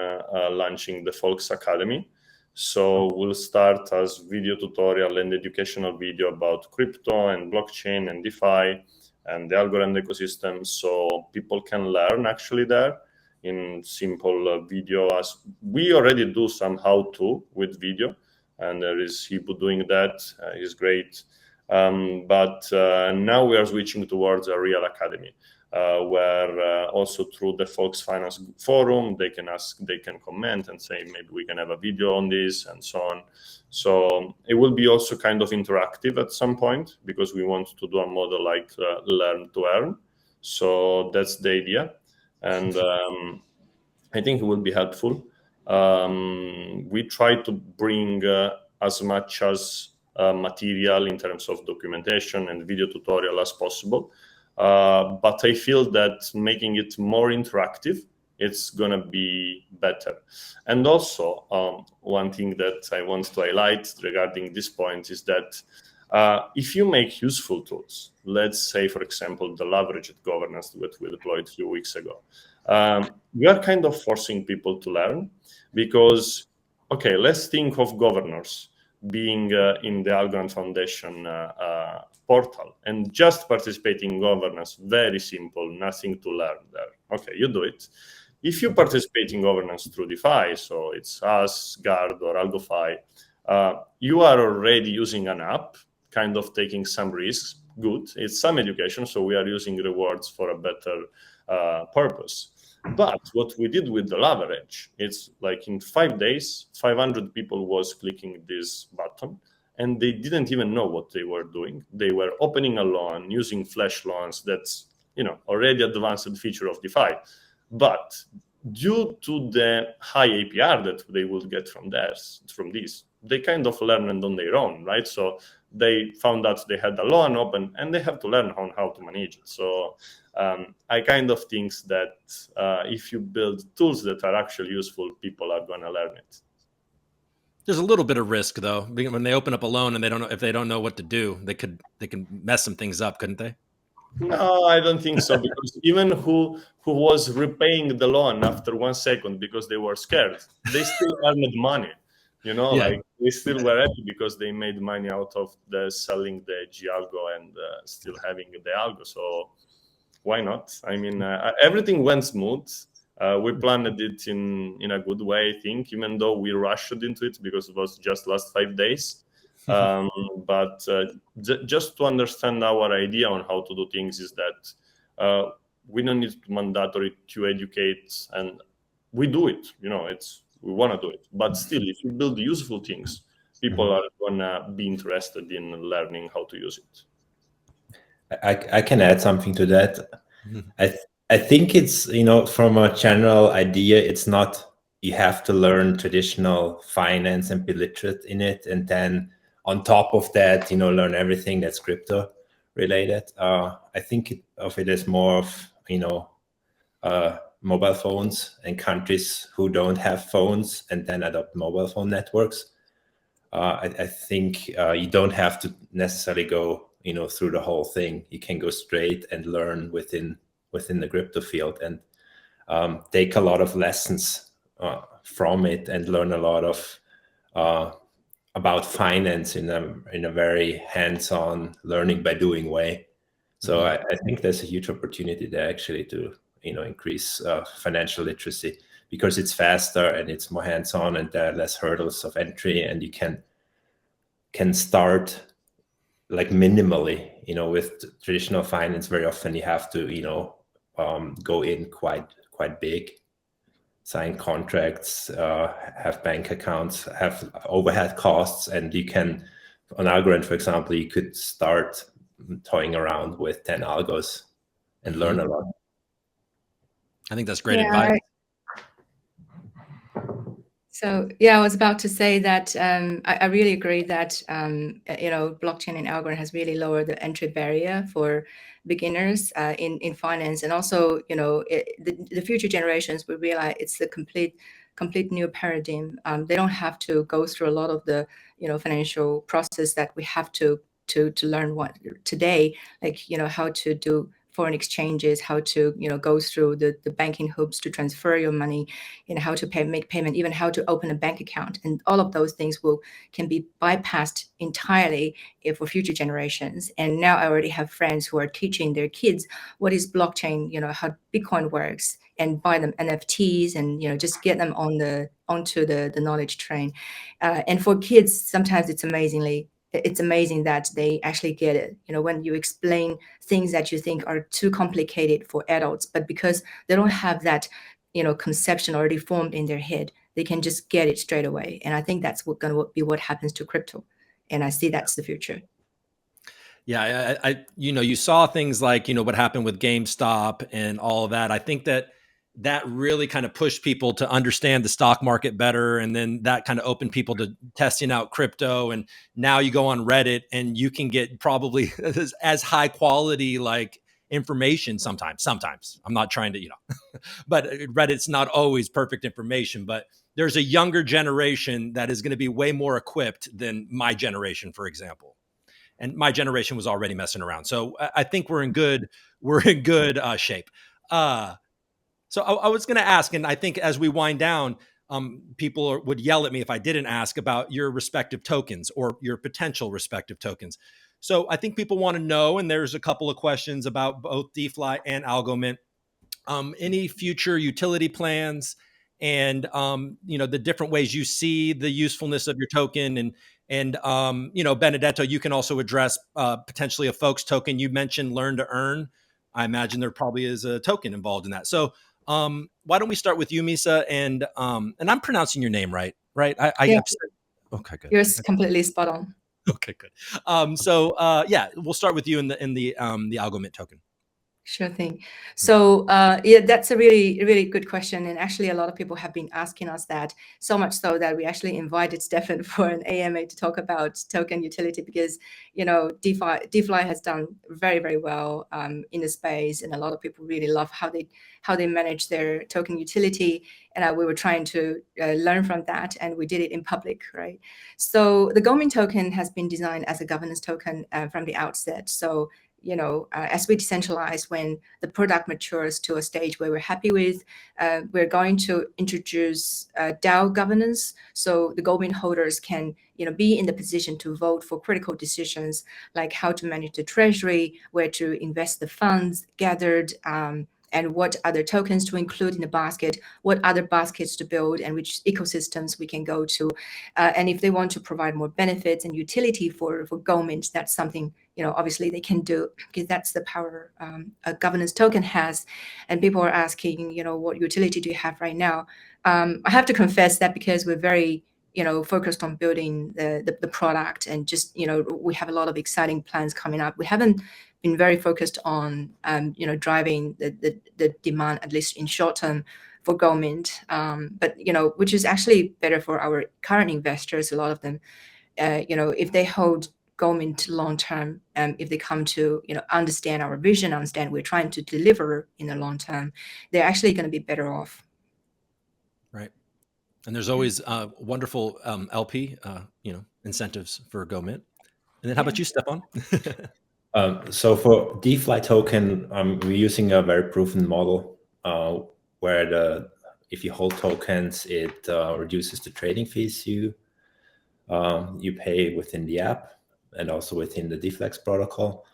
launching the Folks Academy. So we'll start as video tutorial and educational video about crypto and blockchain and DeFi and the Algorand ecosystem. So people can learn actually there in simple video, as we already do some how-to with video. And there is Hibu doing that. He's great. But now we are switching towards a real academy. Where also through the Folks Finance forum, they can comment and say, maybe we can have a video on this and so on. So it will be also kind of interactive at some point, because we want to do a model like learn to earn. So that's the idea. And I think it will be helpful. We try to bring as much as material in terms of documentation and video tutorial as possible. But I feel that making it more interactive, it's going to be better. And also, one thing that I want to highlight regarding this point is that if you make useful tools, let's say, for example, the leveraged governance that we deployed a few weeks ago, We are kind of forcing people to learn because, okay, let's think of governors being in the Algorand Foundation portal and just participating in governance. Very simple, nothing to learn there. Okay, you do it. If you participate in governance through DeFi, so it's us, GARD, or Algofi, you are already using an app, kind of taking some risks. Good, it's some education, so we are using rewards for a better purpose. But what we did with the leverage, it's like in 5 days, 500 people was clicking this button, and they didn't even know what they were doing. They were opening a loan, using flash loans. That's already advanced feature of DeFi. But due to the high APR that they will get from this, they kind of learned on their own, right? So they found out they had a loan open, and they have to learn on how to manage it. So I kind of think that if you build tools that are actually useful, people are going to learn it. There's a little bit of risk though, when they open up a loan and if they don't know what to do, they can mess some things up, couldn't they? No, I don't think so, because even who was repaying the loan after 1 second because they were scared, they still earned money. Like they still were happy because they made money out of the selling the GALGO and still having the algo. So why not? I mean, everything went smooth. We planned it in a good way, I think, even though we rushed into it because it was just last 5 days. But just to understand our idea on how to do things is that we don't need mandatory to educate, and we do it. We want to do it. But still, if you build useful things, people are going to be interested in learning how to use it. I can add something to that. I think it's, from a general idea, it's not you have to learn traditional finance and be literate in it, and then on top of that, learn everything that's crypto related. I think of it as more of, mobile phones and countries who don't have phones and then adopt mobile phone networks. I think you don't have to necessarily go, through the whole thing. You can go straight and learn within the crypto field and take a lot of lessons from it and learn a lot of about finance in a very hands-on learning by doing way. So I think there's a huge opportunity there actually to increase financial literacy, because it's faster and it's more hands-on and there are less hurdles of entry, and you can start like minimally. With traditional finance, very often you have to go in quite big, sign contracts, have bank accounts, have overhead costs, and you can, on Algorand, for example, you could start toying around with 10 algos and learn a lot. I think that's great advice. So I was about to say that I really agree that blockchain and Algorand has really lowered the entry barrier for beginners in finance, and also the future generations will realize it's a complete new paradigm. They don't have to go through a lot of the financial process that we have to learn today, like how to do foreign exchanges, how to go through the banking hoops to transfer your money, how to make payment, even how to open a bank account, and all of those things can be bypassed entirely for future generations. And now I already have friends who are teaching their kids what is blockchain, how Bitcoin works, and buy them NFTs, and just get them onto the knowledge train. And for kids, sometimes it's amazing that they actually get it. When you explain things that you think are too complicated for adults, but because they don't have that, conception already formed in their head, they can just get it straight away. And I think that's going to be what happens to crypto. And I see that's the future. Yeah, I you saw things like, what happened with GameStop and all of that. I think that really kind of pushed people to understand the stock market better. And then that kind of opened people to testing out crypto. And now you go on Reddit and you can get probably as high quality, like, information sometimes. I'm not trying to, but Reddit's not always perfect information, but there's a younger generation that is going to be way more equipped than my generation, for example. And my generation was already messing around. So I think we're in good shape. So I was going to ask, and I think as we wind down, people would yell at me if I didn't ask about your respective tokens or your potential respective tokens. So I think people want to know, and there's a couple of questions about both DeFi and Algomint. Any future utility plans, and the different ways you see the usefulness of your token, and Benedetto, you can also address potentially a folks token. You mentioned learn to earn. I imagine there probably is a token involved in that. So why don't we start with you, Misa? And I'm pronouncing your name right? Yeah. Okay, good. You're completely spot on. Okay, good. We'll start with you in the Algomint token. Sure thing. So yeah, that's a really, really good question. And actually, a lot of people have been asking us that, so much so that we actually invited Stefan for an AMA to talk about token utility, because, DeFi has done very, very well in the space. And a lot of people really love how they manage their token utility. And we were trying to learn from that, and we did it in public, right? So the Algomint token has been designed as a governance token from the outset. So as we decentralize, when the product matures to a stage where we're happy with, we're going to introduce DAO governance. So the Algomint holders can, be in the position to vote for critical decisions, like how to manage the treasury, where to invest the funds gathered, and what other tokens to include in the basket, what other baskets to build, and which ecosystems we can go to. And if they want to provide more benefits and utility for Algomint, that's something, obviously they can do, because that's the power a governance token has. And people are asking, what utility do you have right now? I have to confess that because we're very, focused on building the product, and just, we have a lot of exciting plans coming up. We haven't been very focused on, driving the demand, at least in short term, for Algomint, but, which is actually better for our current investors. A lot of them, if they hold Algomint long term, if they come to, understand our vision, understand we're trying to deliver in the long term, they're actually going to be better off. Right. And there's always wonderful LP, incentives for Algomint. And then how about you, Stefan? So for DeFi token, we're using a very proven model where if you hold tokens, it reduces the trading fees you pay within the app and also within the DeFlex protocol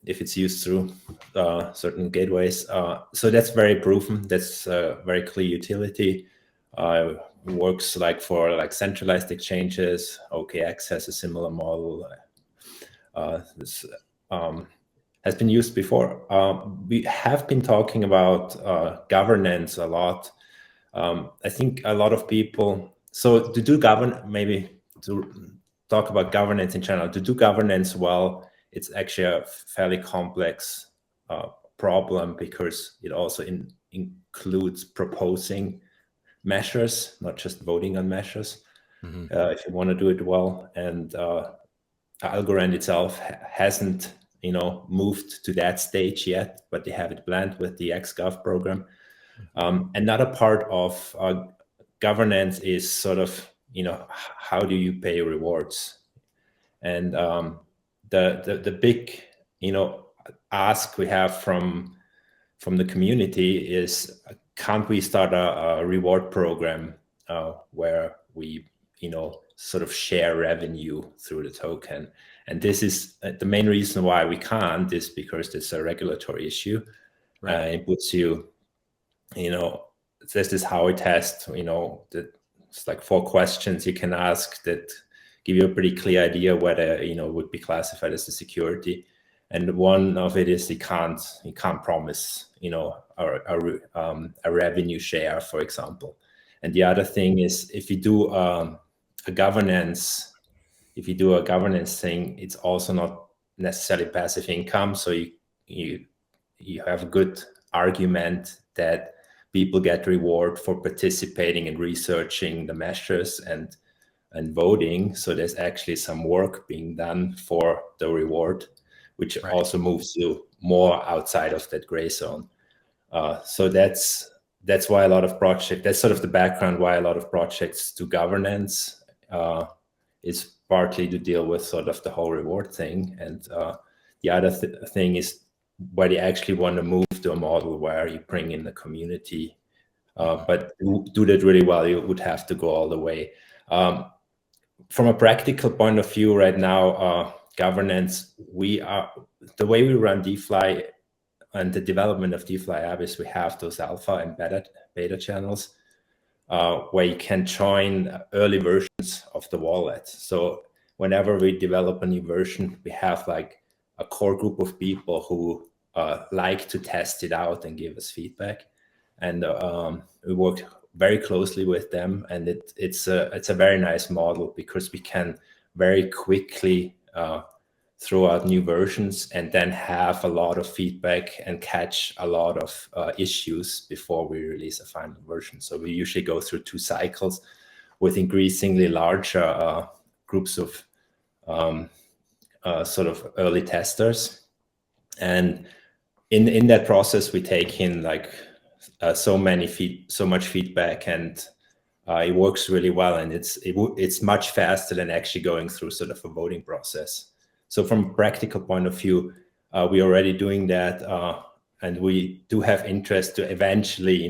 if it's used through certain gateways. So that's very proven. That's a very clear utility. Works for centralized exchanges. OKX has a similar model. This has been used before. We have been talking about governance a lot. I think a lot of people, so to do maybe to talk about governance in general, to do governance well, it's actually a fairly complex problem, because it also includes proposing measures, not just voting on measures, if you want to do it well. And Algorand itself hasn't, moved to that stage yet, but they have it planned with the XGov program. Another part of governance is sort of, how do you pay rewards? And the big, ask we have from the community is, can't we start a reward program where we, sort of share revenue through the token? And this is the main reason why we can't, is because it's a regulatory issue. Right. It puts you, this is how it tests, it's like 4 questions you can ask that give you a pretty clear idea whether, would be classified as a security. And one of it is you can't promise, a revenue share, for example. And the other thing is, if you do a governance thing, it's also not necessarily passive income. So you have a good argument that people get reward for participating and researching the measures and voting. So there's actually some work being done for the reward, which also moves you more outside of that gray zone. So that's why a lot of projects, that's sort of the background why a lot of projects do governance, is partly to deal with sort of the whole reward thing. And the other thing is where they actually want to move to a model where you bring in the community. But to do that really well, you would have to go all the way. From a practical point of view right now, governance, the way we run DeFi and the development of DeFi app is we have those alpha and beta channels where you can join early versions of the wallet. So whenever we develop a new version, we have like a core group of people who like to test it out and give us feedback. And we work very closely with them, and it's a very nice model because we can very quickly throw out new versions and then have a lot of feedback and catch a lot of issues before we release a final version. So we usually go through 2 cycles with increasingly larger groups of sort of early testers, and in that process we take in like so much feedback, and it works really well, and it's much faster than actually going through sort of a voting process. So from a practical point of view, we're already doing that, and we do have interest to eventually,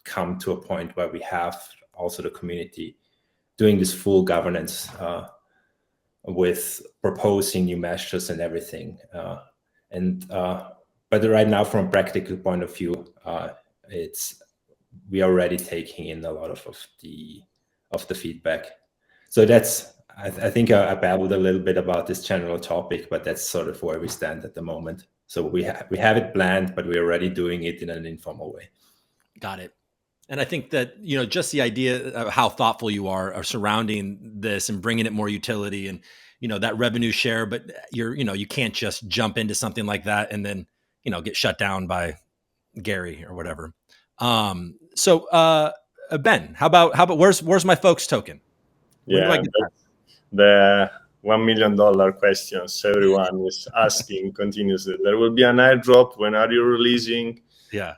come to a point where we have also the community doing this full governance with proposing new measures and everything. But right now, from a practical point of view, we are already taking in a lot of the feedback. So that's, I think I babbled a little bit about this general topic, but that's sort of where we stand at the moment. So we have it planned, but we're already doing it in an informal way. Got it. And I think that, just the idea of how thoughtful you are surrounding this and bringing it more utility and, that revenue share, but you can't just jump into something like that and then, get shut down by Gary or whatever. So Ben, how about where's my folks token? Yeah, the $1 million questions everyone is asking continuously. There will be an airdrop. When are you releasing? Yeah.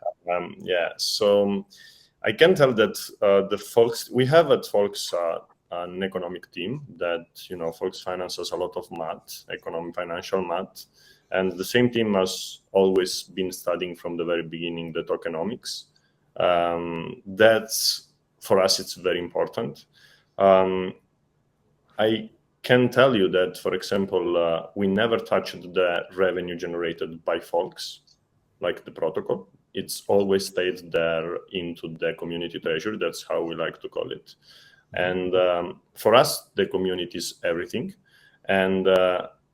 So I can tell that the folks we have at Folks an economic team that Folks finances a lot of math, economic financial math, and the same team has always been studying from the very beginning the tokenomics. That's for us, it's very important. I can tell you that, for example, we never touched the revenue generated by Folks, like the protocol. It's always stayed there into the community treasury. That's how we like to call it. And for us, the community is everything. And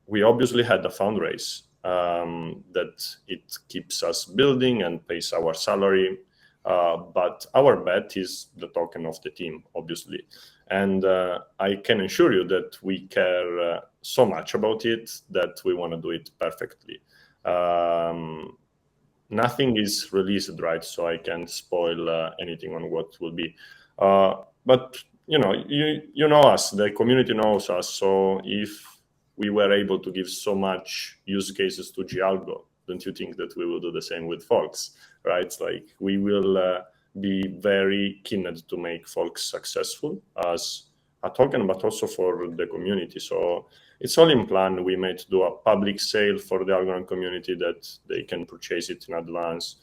we obviously had a fundraise that it keeps us building and pays our salary. But our bet is the token of the team, obviously. And I can assure you that we care so much about it that we want to do it perfectly. Nothing is released, right? So I can't spoil anything on what will be. But you know us, the community knows us. So if we were able to give so much use cases to GALGO, don't you think that we will do the same with Folks, right? Like we will be very keen to make Folks successful as a token, but also for the community. So it's all in plan. We might do a public sale for the Algorand community that they can purchase it in advance.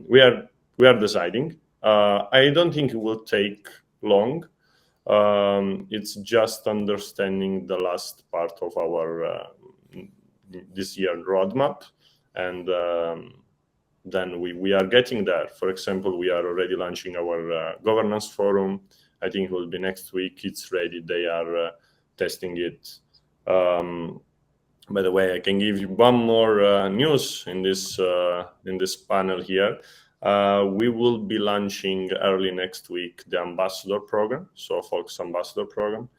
We are deciding. I don't think it will take long. It's just understanding the last part of our this year roadmap, and then we are getting there. For example, we are already launching our governance forum. I think it will be next week. It's ready. They are testing it. By the way, I can give you one more news in this panel here. We will be launching early next week the ambassador program, so Folks ambassador program.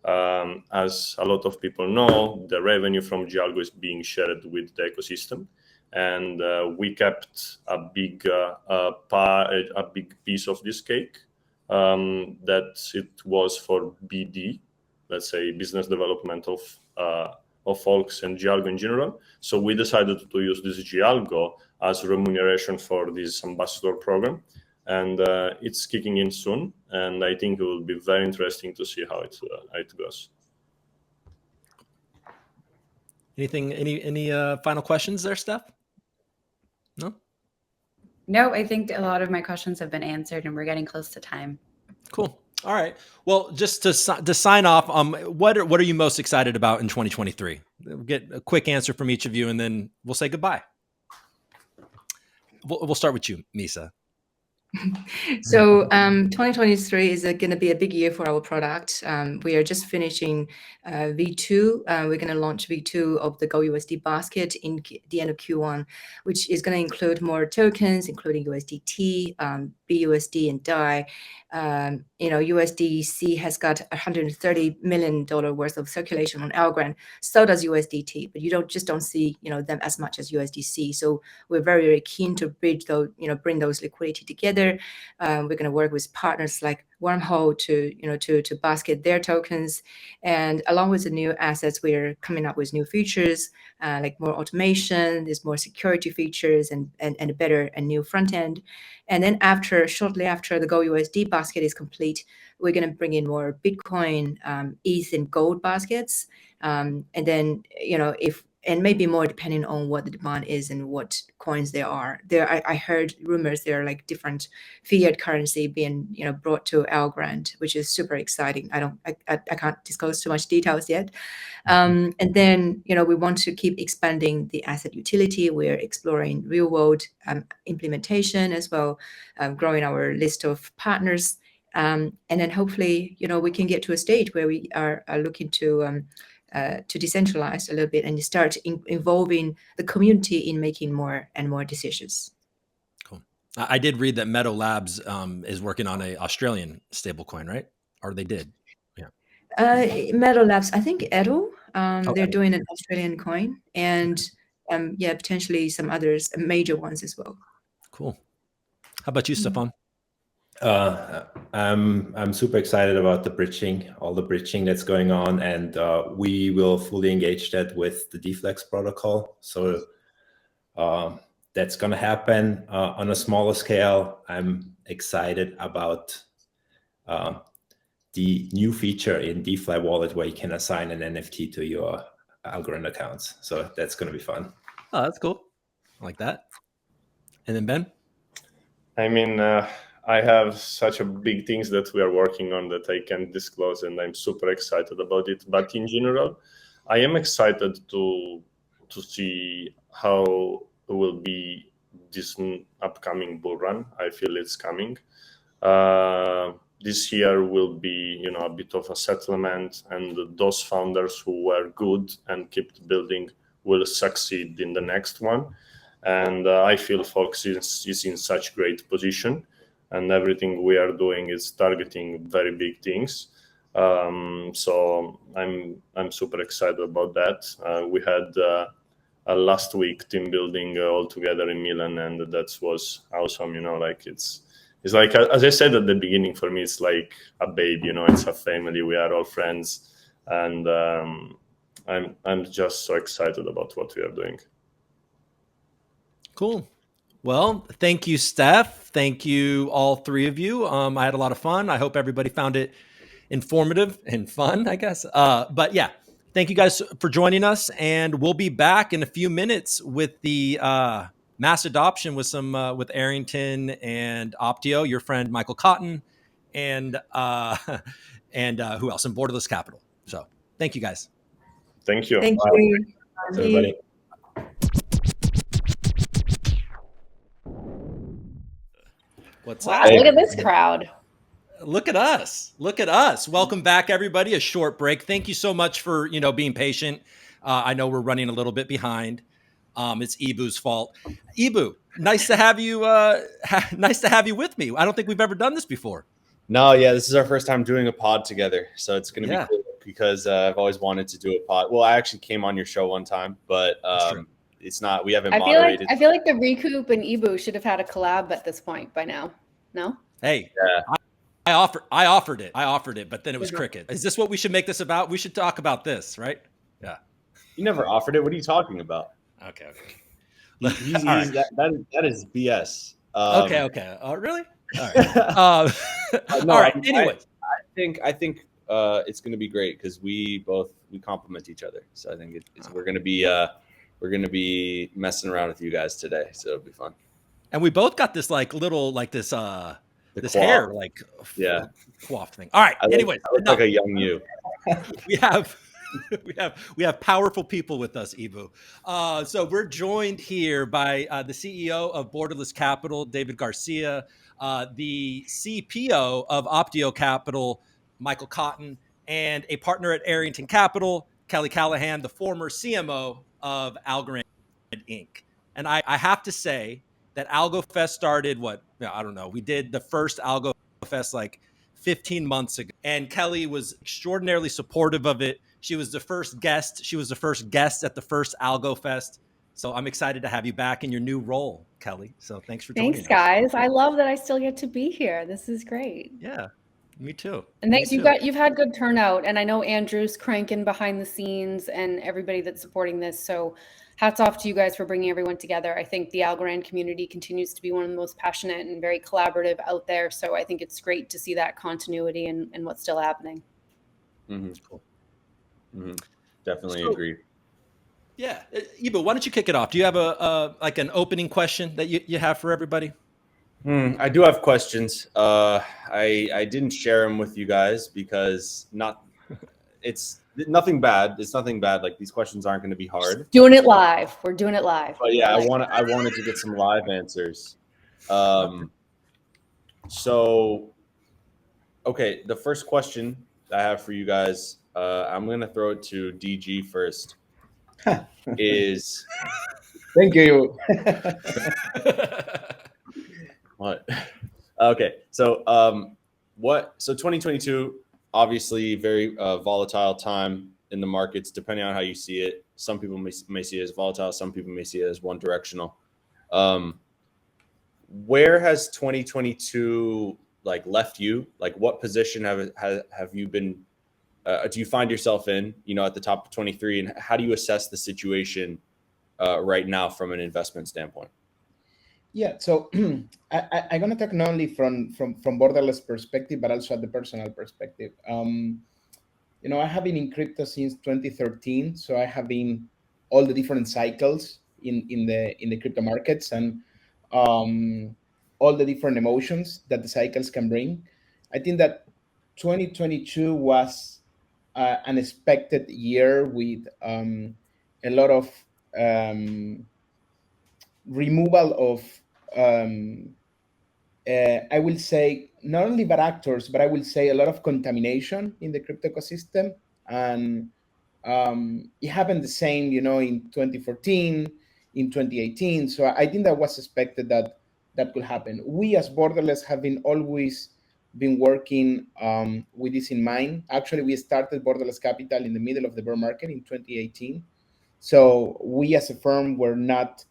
As a lot of people know, the revenue from GALGO is being shared with the ecosystem, and we kept a big piece of this cake. That it was for BD, let's say business development of Folks and GALGO in general. So we decided to use this GALGO as remuneration for this ambassador program, and it's kicking in soon. And I think it will be very interesting to see how it goes. Anything? Any final questions there, Steph? No. No, I think a lot of my questions have been answered, and we're getting close to time. Cool. All right. Well, just to sign off, what are you most excited about in 2023? We'll get a quick answer from each of you, and then we'll say goodbye. We'll start with you, Misa. So 2023 is going to be a big year for our product. We are just finishing V2. We're going to launch V2 of the Go USD basket in the end of Q1, which is going to include more tokens, including USDT, BUSD, and DAI. USDC has got $130 million worth of circulation on Algorand. So does USDT, but you don't see them as much as USDC. So we're very, very keen to bring those liquidity together. We're going to work with partners like Wormhole to basket their tokens, and along with the new assets, we're coming up with new features like more automation. There's more security features and a better and new front end. And then shortly after the Go USD basket is complete, we're going to bring in more Bitcoin, ETH, and gold baskets, and then and maybe more depending on what the demand is and what coins there are. I heard rumors there are like different fiat currency being brought to Algorand, which is super exciting. I can't disclose too much details yet. And then we want to keep expanding the asset utility. We're exploring real world implementation as well, growing our list of partners, and then hopefully we can get to a stage where we are looking to decentralize a little bit and start involving the community in making more and more decisions. Cool. I did read that Meadow Labs is working on an Australian stablecoin, right? Or they did. Yeah. Meadow Labs, I think Edo, Okay. they're doing an Australian coin, and potentially some others, major ones as well. Cool. How about you, Stefan? I'm super excited about all the bridging that's going on, and we will fully engage that with the DFlex protocol. So that's going to happen on a smaller scale. I'm excited about the new feature in DeFi Wallet where you can assign an NFT to your Algorand accounts. So that's going to be fun. Oh, that's cool. I like that. And then Ben? I mean, I have such a big things that we are working on that I can't disclose, and I'm super excited about it. But in general, I am excited to see how it will be this upcoming bull run. I feel it's coming. This year will be, a bit of a settlement, and those founders who were good and kept building will succeed in the next one. And I feel Fox is in such great position, and everything we are doing is targeting very big things. So I'm super excited about that. We had a last week team building all together in Milan, and that was awesome. It's like, as I said at the beginning, for me it's like a baby. It's a family. We are all friends, and I'm just so excited about what we are doing. Cool. Well, thank you, Steph. Thank you, all three of you. I had a lot of fun. I hope everybody found it informative and fun, I guess. But yeah, thank you guys for joining us. And we'll be back in a few minutes with the mass adoption with Arrington and Optio, your friend Michael Cotton, and who else? And Borderless Capital. So thank you guys. Thank you. Thank you. Everybody. What's wow, up? look at this crowd. Look at us. Look at us. Welcome back, everybody. A short break. Thank you so much for, being patient. I know we're running a little bit behind. It's Ibu's fault. Ibu, nice to have you. Nice to have you with me. I don't think we've ever done this before. No, yeah, this is our first time doing a pod together. So it's going to be cool because I've always wanted to do a pod. Well, I actually came on your show one time, but it's not, we haven't moderated. I feel like the ReCoop and Ibu should have had a collab at this point by now. No? Hey, yeah. I offered it, but then it was cricket. Is this what we should make this about? We should talk about this, right? Yeah. You never offered it. What are you talking about? Okay. That is BS. Okay. Oh, really? All right. No, all right. Anyway, I think it's going to be great because we complement each other. So I think we're going to be messing around with you guys today. So it'll be fun. And we both got this like little like this this coif. Hair like coif thing. All right. Anyway, I look like a young you. we have powerful people with us, Ibu. So we're joined here by the CEO of Borderless Capital, David Garcia, the CPO of Optio Capital, Michael Cotton, and a partner at Arrington Capital, Kelly Callahan, the former CMO of Algorand Inc. And I have to say that Algofest started I don't know. We did the first Algofest like 15 months ago, and Kelly was extraordinarily supportive of it. She was the first guest. She was the first guest at the first Algofest. So I'm excited to have you back in your new role, Kelly. So thanks for joining us. Thanks, guys. I love that I still get to be here. This is great. Yeah, me too. And thanks. You've had good turnout, and I know Andrew's cranking behind the scenes and everybody that's supporting this. So hats off to you guys for bringing everyone together. I think the Algorand community continues to be one of the most passionate and very collaborative out there. So I think it's great to see that continuity and what's still happening. Mm-hmm. Cool. Mm-hmm. Definitely agree. Yeah, Ibu, why don't you kick it off? Do you have like an opening question that you have for everybody? I do have questions. I didn't share them with you guys because it's nothing bad. It's nothing bad. Like these questions aren't going to be hard. Just doing it live. We're doing it live. But yeah, I wanted to get some live answers. So, okay, the first question I have for you guys, I'm going to throw it to DG first. Is thank you. What? Okay, so so 2022, obviously very volatile time in the markets, depending on how you see it. Some people may see it as volatile, some people may see it as one directional. Where has 2022 like left you? Like what position have you been do you find yourself in, at the top of 23, and how do you assess the situation right now from an investment standpoint? Yeah, so I'm going to talk not only from Borderless perspective, but also at the personal perspective. I have been in crypto since 2013, so I have been all the different cycles in the crypto markets and all the different emotions that the cycles can bring. I think that 2022 was an unexpected year with a lot of removal of I will say not only bad actors, but I will say a lot of contamination in the crypto ecosystem. And it happened the same, in 2014, in 2018. So I think that was expected that could happen. We as Borderless have always been working with this in mind. Actually, we started Borderless Capital in the middle of the bear market in 2018. So we as a firm were not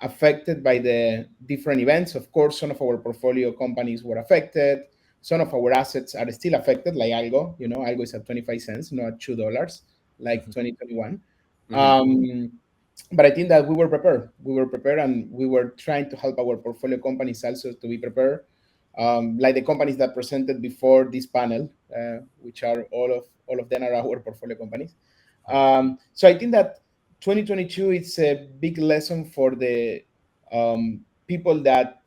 affected by the different events. Of course, some of our portfolio companies were affected. Some of our assets are still affected, like Algo. Algo is at 25 cents, not at $2, like 2021. But I think that we were prepared. We were prepared, and we were trying to help our portfolio companies also to be prepared. Like the companies that presented before this panel, which are all of them are our portfolio companies. So I think that 2022 is a big lesson for the people that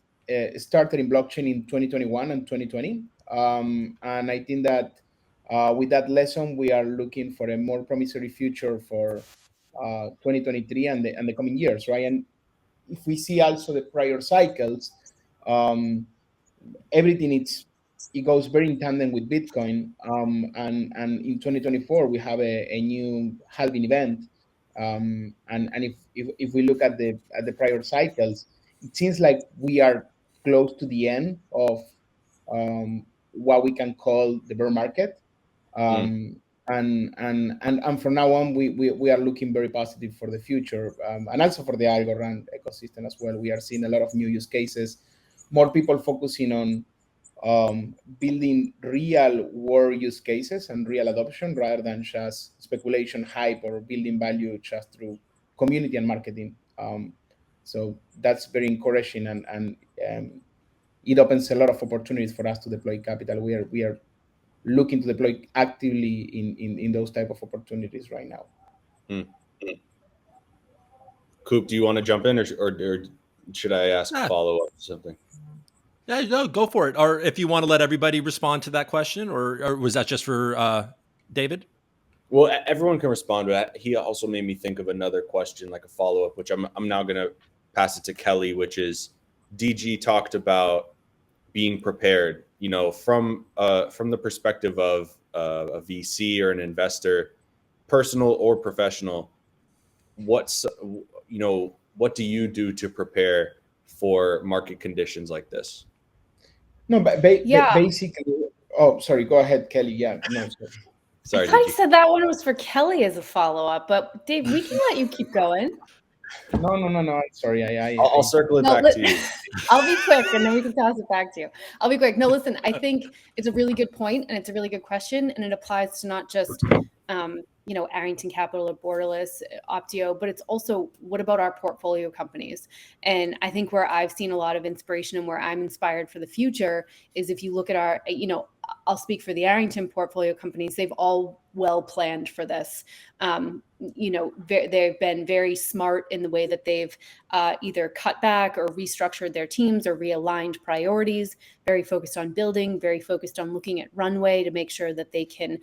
started in blockchain in 2021 and 2020. And I think that with that lesson, we are looking for a more promissory future for 2023 and the coming years, right? And if we see also the prior cycles, everything it goes very in tandem with Bitcoin. And in 2024 we have a new halving event. And if we look at the prior cycles, it seems like we are close to the end of what we can call the bear market. And from now on, we are looking very positive for the future, and also for the Algorand ecosystem as well. We are seeing a lot of new use cases, more people focusing on building real world use cases and real adoption rather than just speculation, hype, or building value just through community and marketing. So that's very encouraging, and it opens a lot of opportunities for us to deploy capital. We are looking to deploy actively in those type of opportunities right now. Coop, do you want to jump in, or should I ask a follow-up or something? Yeah, no, go for it. Or if you want to let everybody respond to that question, or was that just for David? Well, everyone can respond to that. He also made me think of another question, like a follow-up, which I'm now going to pass it to Kelly, which is DG talked about being prepared, you know, from the perspective of a VC or an investor, personal or professional. What do you do to prepare for market conditions like this? No, but basically, oh, sorry, go ahead, Kelly. Yeah, no, sorry. I thought you said that one was for Kelly as a follow-up, but Dave, we can let you keep going. No. I'm sorry. I'll circle it back to you. I'll be quick, and then we can toss it back to you. I'll be quick. No, listen, I think it's a really good point, and it's a really good question, and it applies to not just Arrington Capital or Borderless, Optio, but it's also, what about our portfolio companies? And I think where I've seen a lot of inspiration and where I'm inspired for the future is if you look at our, I'll speak for the Arrington portfolio companies, they've all well planned for this. They've been very smart in the way that they've either cut back or restructured their teams or realigned priorities, very focused on building, very focused on looking at runway to make sure that they can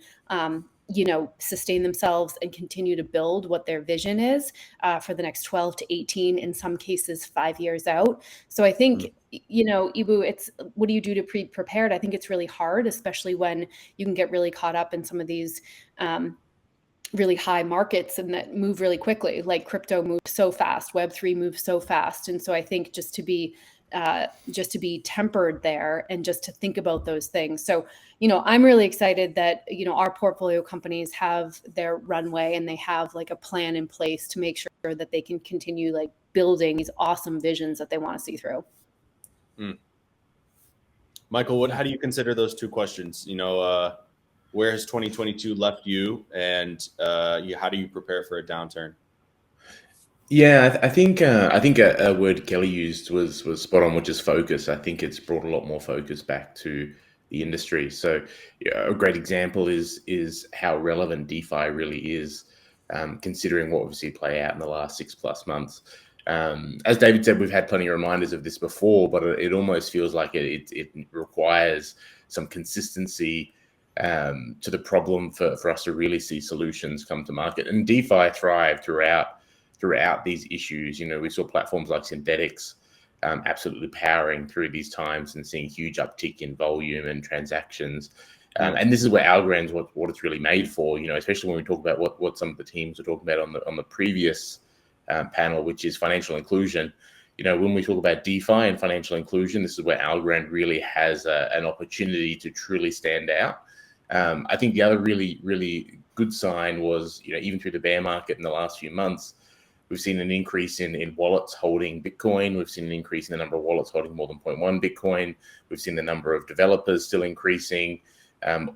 sustain themselves and continue to build what their vision is for the next 12 to 18, in some cases 5 years out. So I think, Ibu, it's, what do you do to be prepared? I think it's really hard, especially when you can get really caught up in some of these really high markets and that move really quickly. Like crypto moves so fast, Web3 moves so fast. And so I think just to be tempered there and just to think about those things. So, I'm really excited that, our portfolio companies have their runway and they have like a plan in place to make sure that they can continue like building these awesome visions that they want to see through. Michael, how do you consider those two questions? Where has 2022 left you, and how do you prepare for a downturn? Yeah, I think a word Kelly used was spot on, which is focus. I think it's brought a lot more focus back to the industry. So a great example is how relevant DeFi really is, considering what we've seen play out in the last 6+ months. As David said, we've had plenty of reminders of this before, but it almost feels like it requires some consistency to the problem for us to really see solutions come to market. And DeFi thrived throughout these issues. We saw platforms like Synthetics absolutely powering through these times and seeing huge uptick in volume and transactions. And this is where Algorand's what it's really made for, especially when we talk about what some of the teams were talking about on the previous panel, which is financial inclusion. When we talk about DeFi and financial inclusion, this is where Algorand really has an opportunity to truly stand out. I think the other really, really good sign was, even through the bear market in the last few months, we've seen an increase in wallets holding Bitcoin. We've seen an increase in the number of wallets holding more than 0.1 Bitcoin. We've seen the number of developers still increasing.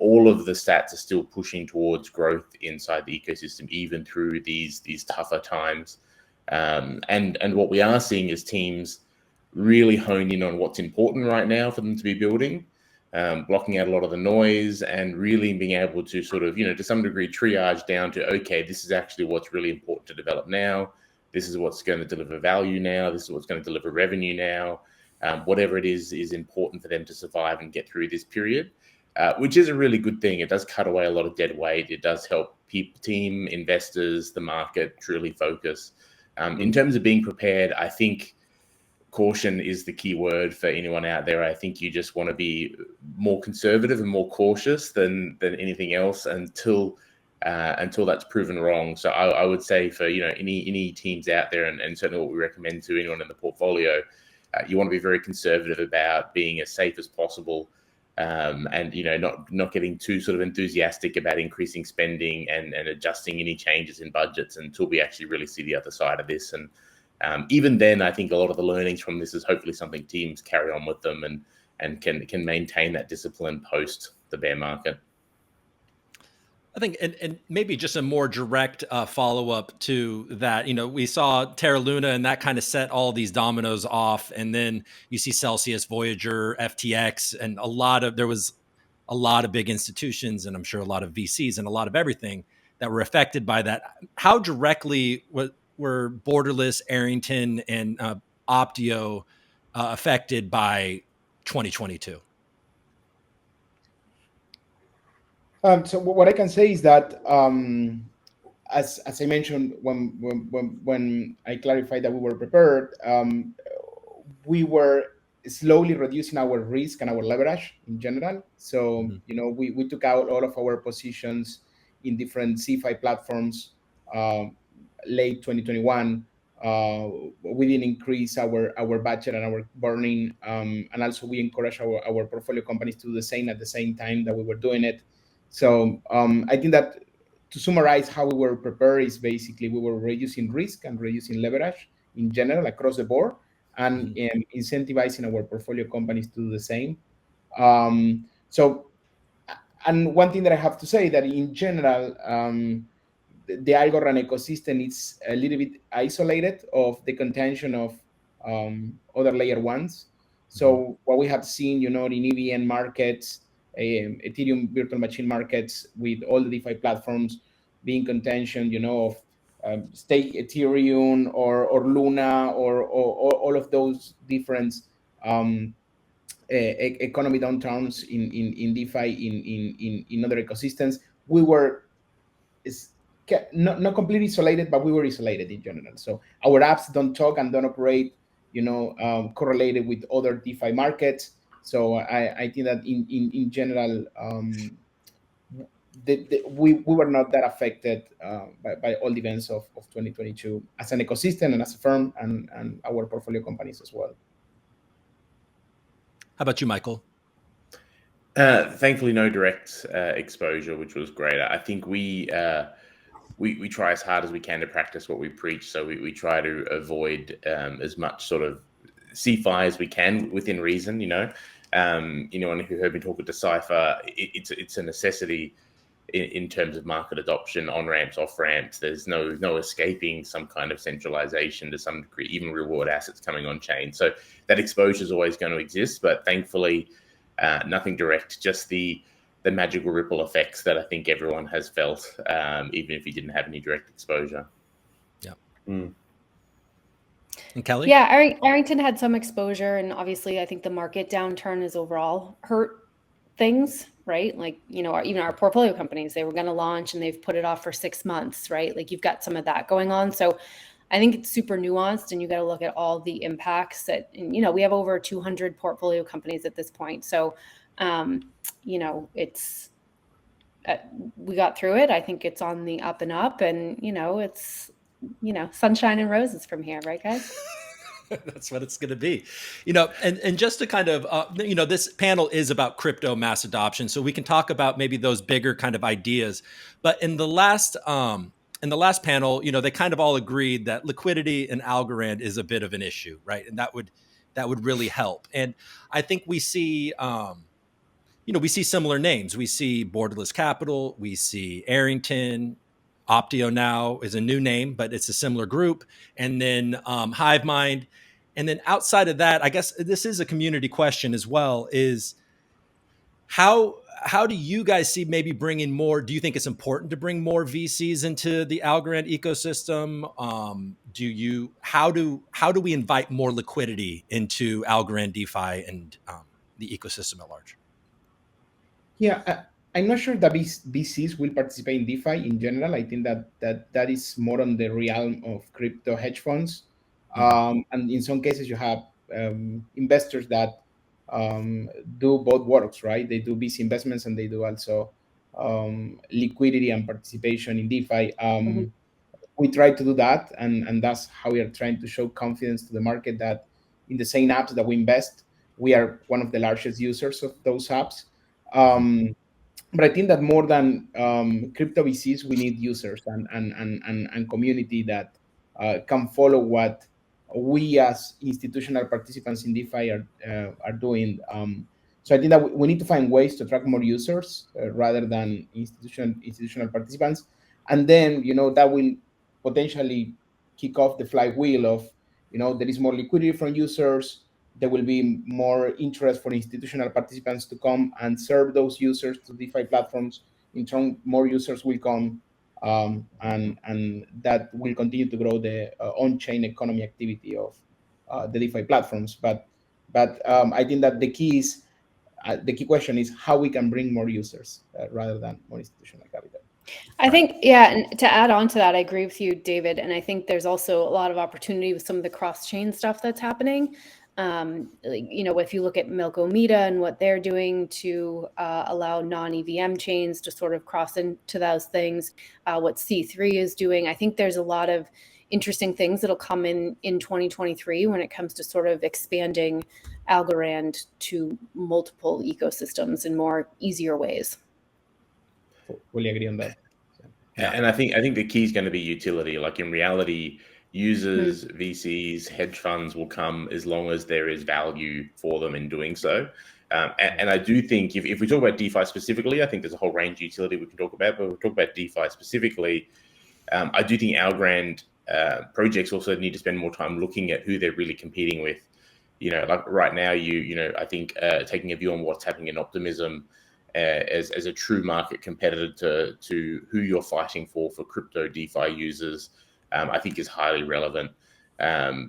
All of the stats are still pushing towards growth inside the ecosystem, even through these tougher times. And what we are seeing is teams really hone in on what's important right now for them to be building, blocking out a lot of the noise and really being able to sort of, to some degree, triage down to, okay, this is actually what's really important to develop now. This is what's going to deliver value now. This is what's going to deliver revenue now. Whatever it is important for them to survive and get through this period, which is a really good thing. It does cut away a lot of dead weight. It does help team investors, the market truly focus. In terms of being prepared, I think caution is the key word for anyone out there. I think you just want to be more conservative and more cautious than anything else until that's proven wrong. So I would say for any teams out there, and certainly what we recommend to anyone in the portfolio, you want to be very conservative about being as safe as possible, and not getting too sort of enthusiastic about increasing spending and adjusting any changes in budgets until we actually really see the other side of this. And even then, I think a lot of the learnings from this is hopefully something teams carry on with them and can maintain that discipline post the bear market. I think, and maybe just a more direct follow-up to that, we saw Terra Luna and that kind of set all these dominoes off. And then you see Celsius, Voyager, FTX, and there was a lot of big institutions, and I'm sure a lot of VCs and a lot of everything that were affected by that. How directly were Borderless, Arrington, and Optio affected by 2022? So what I can say is that, as I mentioned when I clarified that we were prepared, we were slowly reducing our risk and our leverage in general. So we took out all of our positions in different CeFi platforms late 2021. We didn't increase our budget and our burning, and also we encourage our portfolio companies to do the same at the same time that we were doing it. So I think that to summarize how we were prepared is basically we were reducing risk and reducing leverage in general across the board, and incentivizing our portfolio companies to do the same. So, and one thing that I have to say that in general, the Algorand ecosystem is a little bit isolated of the contention of other layer ones. So what we have seen, in EVM markets, Ethereum virtual machine markets, with all the DeFi platforms being contention, of stake Ethereum or Luna or all of those different economy downturns in DeFi in other ecosystems. We were not completely isolated, but we were isolated in general. So our apps don't talk and don't operate, correlated with other DeFi markets. So I think that in general, we were not that affected by all the events of 2022 as an ecosystem and as a firm, and our portfolio companies as well. How about you, Michael? Thankfully, no direct exposure, which was great. I think we try as hard as we can to practice what we preach. So we try to avoid as much sort of CeFi as we can within reason. Anyone who heard me talk with Decipher, it's a necessity in terms of market adoption, on ramps, off ramps. There's no escaping some kind of centralization to some degree, even reward assets coming on chain. So that exposure is always going to exist, but thankfully, nothing direct. Just the magical ripple effects that I think everyone has felt, even if you didn't have any direct exposure. Yeah. And Kelly? Yeah, Arrington had some exposure, and obviously I think the market downturn has overall hurt things, right? Like, even our portfolio companies, they were going to launch and they've put it off for 6 months, right? Like, you've got some of that going on. So I think it's super nuanced, and you got to look at all the impacts that, we have over 200 portfolio companies at this point. So, it's, we got through it. I think it's on the up and up, and, it's, sunshine and roses from here, right, guys? That's what it's going to be, and just to kind of, this panel is about crypto mass adoption. So we can talk about maybe those bigger kind of ideas, but in the last panel, they kind of all agreed that liquidity in Algorand is a bit of an issue, right? And that would really help. And I think we see, we see similar names. We see Borderless Capital, we see Arrington, Optio now is a new name, but it's a similar group. And then HiveMind. And then outside of that, I guess this is a community question as well, is how do you guys see maybe bringing more? Do you think it's important to bring more VCs into the Algorand ecosystem? How do we invite more liquidity into Algorand DeFi and the ecosystem at large? Yeah, I'm not sure that VCs will participate in DeFi in general. I think that is more on the realm of crypto hedge funds. And in some cases, you have investors that do both works, right? They do VC investments and they do also liquidity and participation in DeFi. We try to do that, and that's how we are trying to show confidence to the market that in the same apps that we invest, we are one of the largest users of those apps. But I think that more than crypto VCs, we need users and community that can follow what we as institutional participants in DeFi are doing. So I think that we need to find ways to attract more users rather than institutional participants. And then, that will potentially kick off the flywheel of, there is more liquidity from users. there will be more interest for institutional participants to come and serve those users to DeFi platforms. In turn, more users will come, and that will continue to grow the on-chain economy activity of the DeFi platforms. But I think that the key question is how we can bring more users rather than more institutional capital. I think, yeah, and to add on to that, I agree with you, David. And I think there's also a lot of opportunity with some of the cross-chain stuff that's happening. If you look at Melkomita and what they're doing to allow non-EVM chains to sort of cross into those things, what C3 is doing, I think there's a lot of interesting things that'll come in 2023 when it comes to sort of expanding Algorand to multiple ecosystems in more easier ways. Fully agree on that. Yeah. And I think the key is going to be utility. Like in reality, users, VCs, hedge funds will come as long as there is value for them in doing so. And I do think if we talk about DeFi specifically, I think there's a whole range of utility we can talk about, but we'll talk about DeFi specifically. I do think Algorand projects also need to spend more time looking at who they're really competing with. Like right now, I think taking a view on what's happening in Optimism as a true market competitor to who you're fighting for crypto DeFi users, I think is highly relevant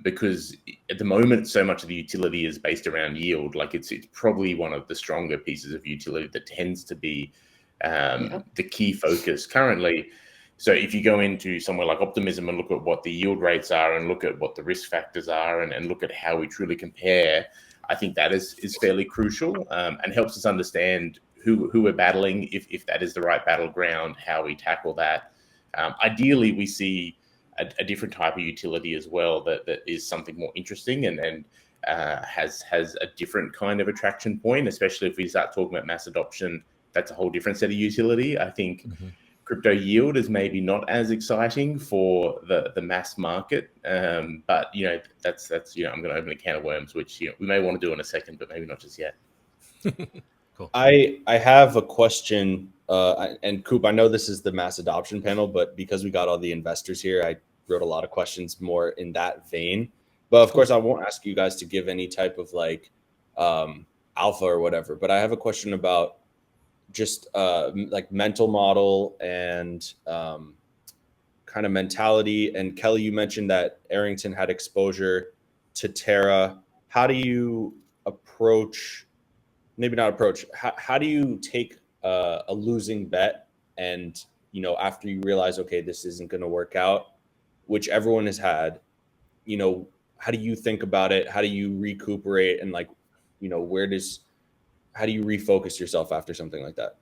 because at the moment, so much of the utility is based around yield. Like it's probably one of the stronger pieces of utility that tends to be the key focus currently. So if you go into somewhere like Optimism and look at what the yield rates are and look at what the risk factors are and look at how we truly compare, I think that is fairly crucial and helps us understand who we're battling, if that is the right battleground, how we tackle that. Ideally, we see a different type of utility as well that is something more interesting and has a different kind of attraction point, especially if we start talking about mass adoption. That's a whole different set of utility. I think crypto yield is maybe not as exciting for the mass market, but that's I'm going to open a can of worms, which we may want to do in a second, but maybe not just yet. Cool. I have a question, and Coop, I know this is the mass adoption panel, but because we got all the investors here, I wrote a lot of questions more in that vein. But of course, I won't ask you guys to give any type of alpha or whatever. But I have a question about just like mental model and kind of mentality. And Kelly, you mentioned that Arrington had exposure to Terra. How do you approach? Maybe not approach. How do you take a losing bet and, after you realize, okay, this isn't going to work out, which everyone has had, how do you think about it? How do you recuperate? And how do you refocus yourself after something like that?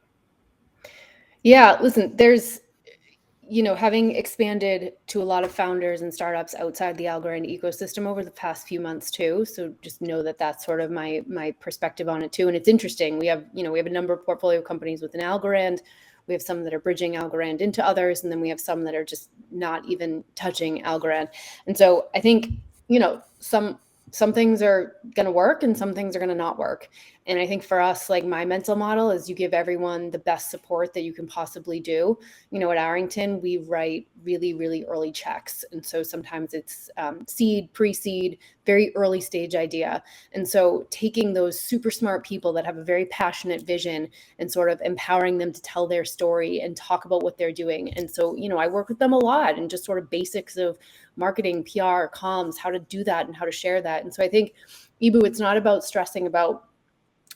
Yeah, listen, there's, having expanded to a lot of founders and startups outside the Algorand ecosystem over the past few months too. So just know that that's sort of my perspective on it too. And it's interesting. We have a number of portfolio companies within Algorand. We have some that are bridging Algorand into others, and then we have some that are just not even touching Algorand. And so I think, some things are going to work and some things are going to not work. And I think for us, like my mental model is you give everyone the best support that you can possibly do. At Arrington, we write really, really early checks. And so sometimes it's seed, pre-seed, very early stage idea. And so taking those super smart people that have a very passionate vision and sort of empowering them to tell their story and talk about what they're doing. And so, I work with them a lot and just sort of basics of marketing, PR, comms, how to do that and how to share that. And so I think, Ibu, it's not about stressing about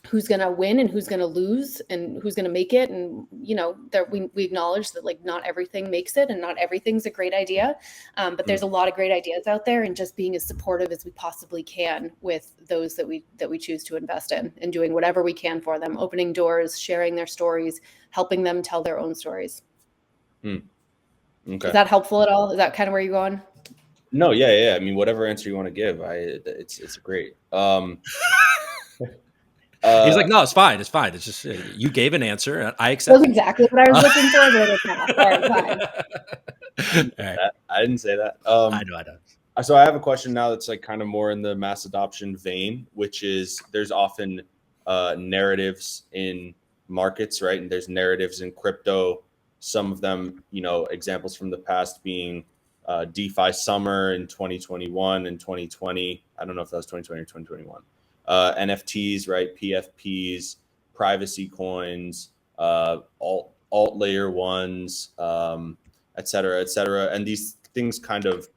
who's going to win and who's going to lose and who's going to make it. And, we acknowledge that not everything makes it and not everything's a great idea. But there's a lot of great ideas out there, and just being as supportive as we possibly can with those that we choose to invest in and doing whatever we can for them, opening doors, sharing their stories, helping them tell their own stories. Okay. Is that helpful at all? Is that kind of where you're going? No, yeah. I mean, whatever answer you want to give, it's great. He's like, no, it's fine. It's fine. It's just you gave an answer. I accept. That's exactly what I was looking for. All right, fine. I didn't say that. I know. So I have a question now that's kind of more in the mass adoption vein, which is there's often narratives in markets, right? And there's narratives in crypto. Some of them, examples from the past being DeFi summer in 2021 and 2020. I don't know if that was 2020 or 2021. NFTs, right? PFPs, privacy coins, alt layer ones, et cetera, et cetera. And these things kind of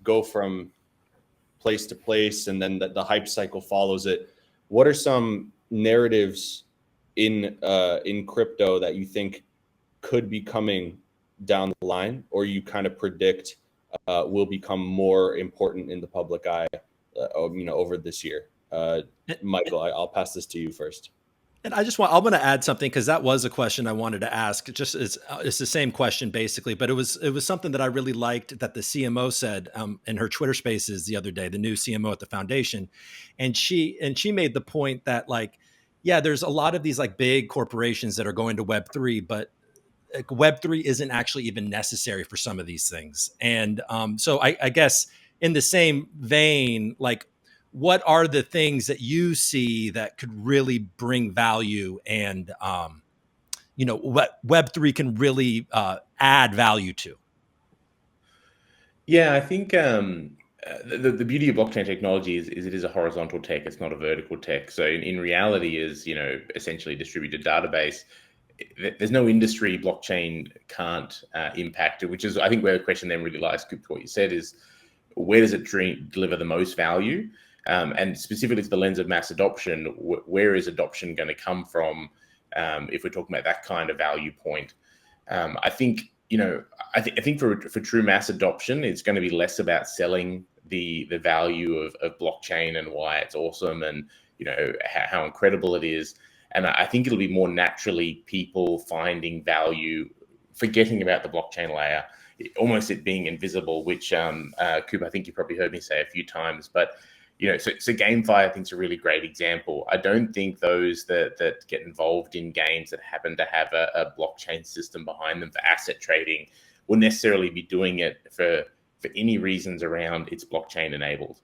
go from place to place, and then the hype cycle follows it. What are some narratives in crypto that you think could be coming down the line, or you kind of predict will become more important in the public eye, over this year? Michael, I'll pass this to you first. And I'm going to add something, because that was a question I wanted to ask. It's the same question basically, but it was something that I really liked that the CMO said in her Twitter Spaces the other day, the new CMO at the foundation, and she made the point that, like, yeah, there's a lot of these like big corporations that are going to Web3, but Web3 isn't actually even necessary for some of these things. And so I guess in the same vein, like, what are the things that you see that could really bring value, and what Web3 can really add value to? Yeah, I think the beauty of blockchain technology is it is a horizontal tech. It's not a vertical tech. So in reality, is essentially a distributed database. There's no industry blockchain can't impact it, which is, I think, where the question then really lies. To what you said is, where does it deliver the most value? And specifically to the lens of mass adoption, where is adoption going to come from? If we're talking about that kind of value point, I think I think for true mass adoption, it's going to be less about selling the value of blockchain and why it's awesome and how incredible it is. And I think it'll be more naturally people finding value, forgetting about the blockchain layer, almost it being invisible. Which Coop, I think you probably heard me say a few times, but. So GameFi, I think, is a really great example. I don't think those that get involved in games that happen to have a blockchain system behind them for asset trading will necessarily be doing it for any reasons around it's blockchain enabled.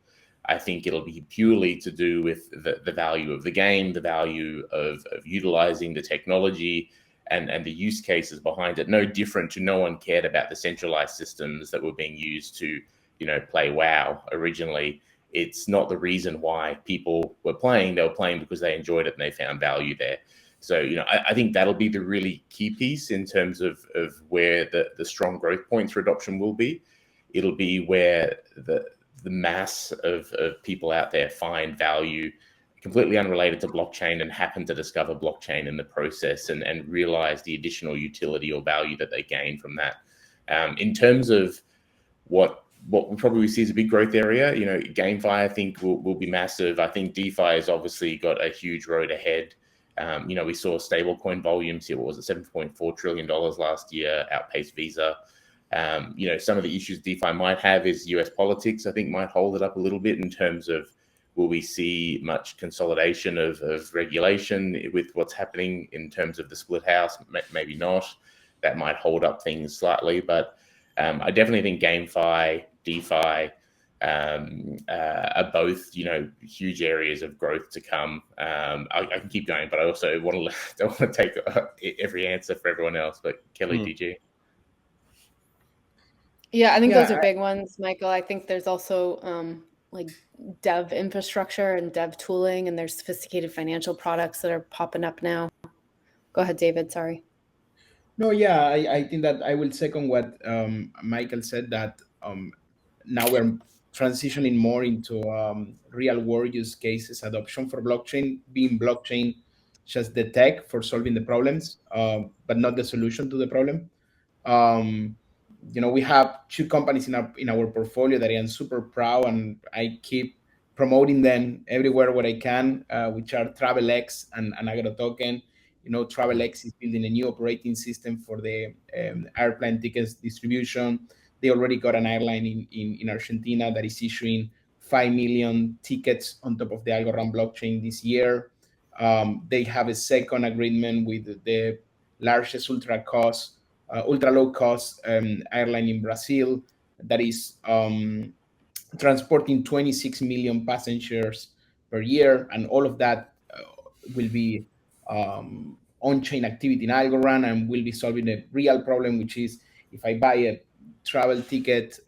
I think it'll be purely to do with the value of the game, the value of utilizing the technology and the use cases behind it. No different to no one cared about the centralized systems that were being used to, play WoW originally. It's not the reason why people were playing. They were playing because they enjoyed it and they found value there. So, I think that'll be the really key piece in terms of where the strong growth points for adoption will be. It'll be where the mass of people out there find value completely unrelated to blockchain and happen to discover blockchain in the process and realize the additional utility or value that they gain from that. In terms of what we probably see as a big growth area, GameFi, I think will be massive. I think DeFi has obviously got a huge road ahead. We saw stablecoin volumes here. What was it, $7.4 trillion last year, outpaced Visa. Some of the issues DeFi might have is US politics, I think, might hold it up a little bit in terms of, will we see much consolidation of regulation with what's happening in terms of the split house? Maybe not. That might hold up things slightly, but I definitely think GameFi, DeFi are both, huge areas of growth to come. I can keep going, but I also don't want to take every answer for everyone else. But Kelly, DG. Yeah, I think those are big ones, Michael. I think there's also like dev infrastructure and dev tooling, and there's sophisticated financial products that are popping up now. Go ahead, David. Sorry. No, yeah, I think that I will second what Michael said, that now we're transitioning more into real world use cases, adoption for blockchain, being blockchain just the tech for solving the problems, but not the solution to the problem. We have two companies in our portfolio that I am super proud, and I keep promoting them everywhere where I can, which are TravelX and AgroToken. TravelX is building a new operating system for the airplane tickets distribution. They already got an airline in Argentina that is issuing 5 million tickets on top of the Algorand blockchain this year. They have a second agreement with the largest ultra low cost airline in Brazil that is transporting 26 million passengers per year, and all of that will be on-chain activity in Algorand and will be solving a real problem, which is if I buy a travel ticket,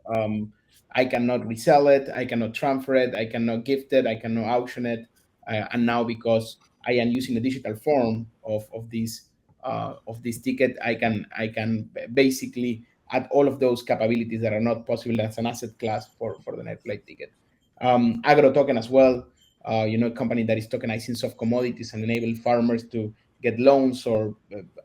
I cannot resell it, I cannot transfer it, I cannot gift it, I cannot auction it. and now because I am using a digital form of this ticket, I can basically add all of those capabilities that are not possible as an asset class for the net play ticket. Agro token as well, a company that is tokenizing soft commodities and enable farmers to get loans, or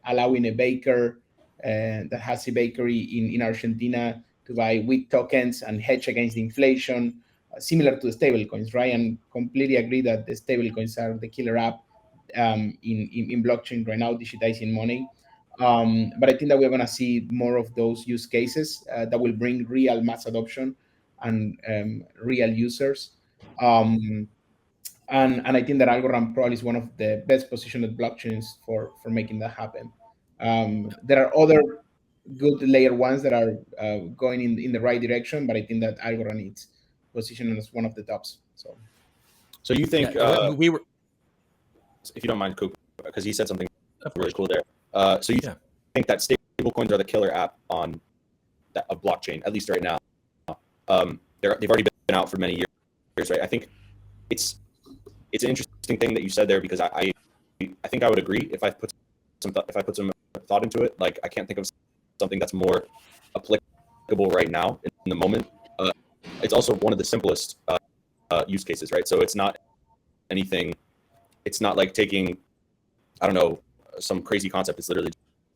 allowing a baker that has a bakery in Argentina to buy wheat tokens and hedge against inflation, similar to the stablecoins, right? And completely agree that the stablecoins are the killer app in blockchain right now, digitizing money. But I think that we're going to see more of those use cases that will bring real mass adoption and real users. And I think that Algorand probably is one of the best positioned blockchains for making that happen. There are other good layer ones that are going in the right direction, but I think that Algorand is positioned as one of the tops. So you think we were, if you don't mind, Coop, because he said something really cool there. So you think that stablecoins are the killer app on a blockchain, at least right now? They've already been out for many years, right? I think it's an interesting thing that you said there, because I think I would agree if I put some thought into it. Like, I can't think of something that's more applicable right now in the moment. It's also one of the simplest use cases, right? So it's not anything. It's not like taking, I don't know, some crazy concept. It's literally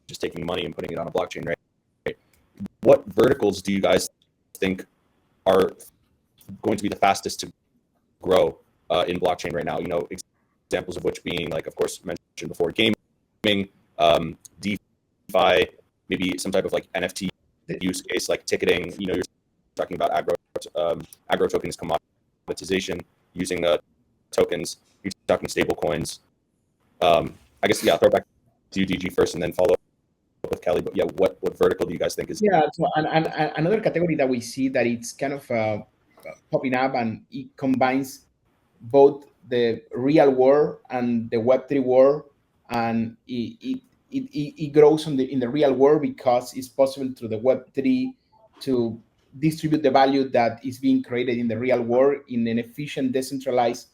just taking money and putting it on a blockchain, right? What verticals do you guys think are going to be the fastest to grow in blockchain right now? Examples of which being, like, of course, mentioned before, gaming, DeFi, maybe some type of like NFT use case, like ticketing. You're talking about agro tokens commoditization, using the tokens. You're talking stable coins. I guess, throw it back to you, DG, first, and then follow up with Kelly. But what vertical do you guys think is? Yeah, so and another category that we see that it's kind of popping up, and it combines both the real world and the Web3 world, and it grows in the real world because it's possible through the Web3 to distribute the value that is being created in the real world in an efficient, decentralized,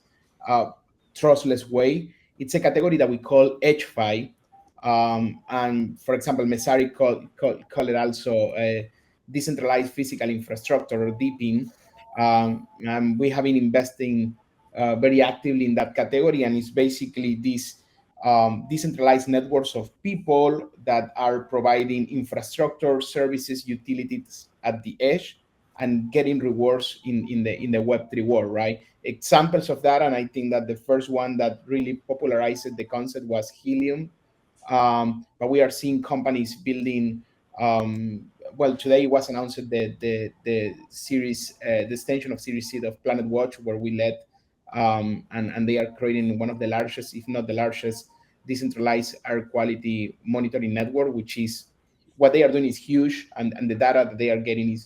trustless way. It's a category that we call HFI. And for example, Messari call it also decentralized physical infrastructure, or DePIN. And we have been investing very actively in that category, and it's basically these decentralized networks of people that are providing infrastructure, services, utilities at the edge, and getting rewards in the Web3 world, right? Examples of that, and I think that the first one that really popularized the concept was Helium. But we are seeing companies building. Well, today was announced the series, the extension of Series C of Planet Watch, where we led, and they are creating one of the largest, if not the largest, decentralized air quality monitoring network. Which is what they are doing is huge, and the data that they are getting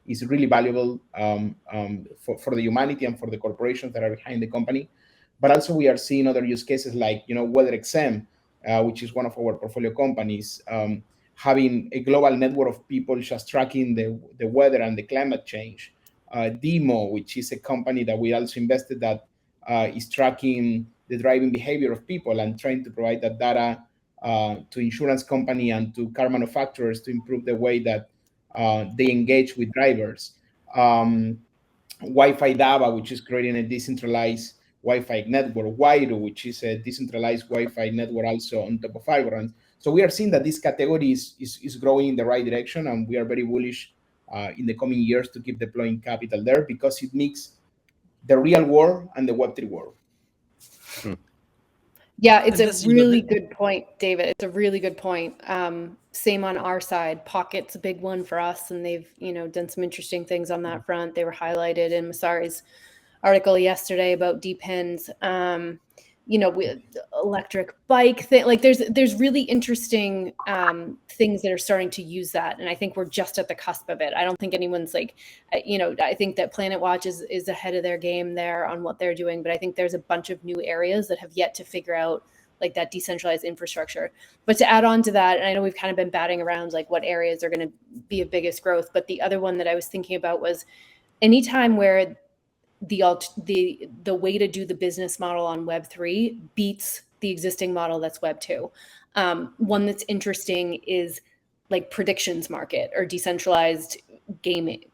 is really valuable for the humanity and for the corporations that are behind the company. But also we are seeing other use cases like WeatherXM, which is one of our portfolio companies, having a global network of people just tracking the weather and the climate change. Demo, which is a company that we also invested that is tracking the driving behavior of people and trying to provide that data to insurance company and to car manufacturers to improve the way that they engage with drivers. Wi-Fi Dava, which is creating a decentralized Wi-Fi network. Wairu, which is a decentralized Wi-Fi network also on top of Algorand. So we are seeing that this category is growing in the right direction, and we are very bullish in the coming years to keep deploying capital there, because it mixes the real world and the Web3 world. Yeah, it's a really good point, David. It's a really good point. Same on our side. Pocket's a big one for us, and they've done some interesting things on that front. They were highlighted in Masari's article yesterday about DePINs. With electric bike thing. Like there's really interesting things that are starting to use that, and I think we're just at the cusp of it. I don't think anyone's I think that Planet Watch is ahead of their game there on what they're doing, but I think there's a bunch of new areas that have yet to figure out like that decentralized infrastructure. But to add on to that, and I know we've kind of been batting around like what areas are going to be of biggest growth, but the other one that I was thinking about was anytime where the way to do the business model on Web3 beats the existing model that's Web2. One that's interesting is like predictions market or decentralized gaming.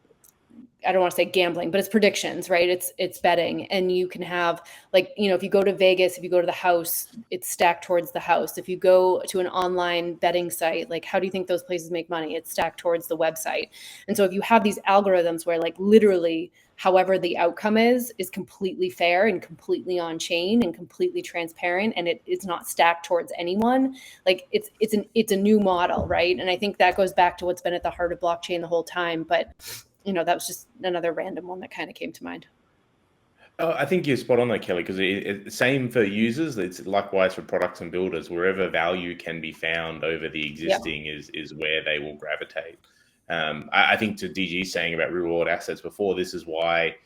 I don't want to say gambling, but it's predictions, right? It's betting. And you can have like, you know, if you go to Vegas, if you go to the house, it's stacked towards the house. If you go to an online betting site, like how do you think those places make money? It's stacked towards the website. And so if you have these algorithms where like literally however the outcome is completely fair and completely on chain and completely transparent, and it's not stacked towards anyone, like it's a new model, right? And I think that goes back to what's been at the heart of blockchain the whole time. But you know, that was just another random one that kind of came to mind. I think you're spot on there, Kelly, because same for users. It's likewise for products and builders. Wherever value can be found over the existing is where they will gravitate. I think to DG saying about real world assets before, this is why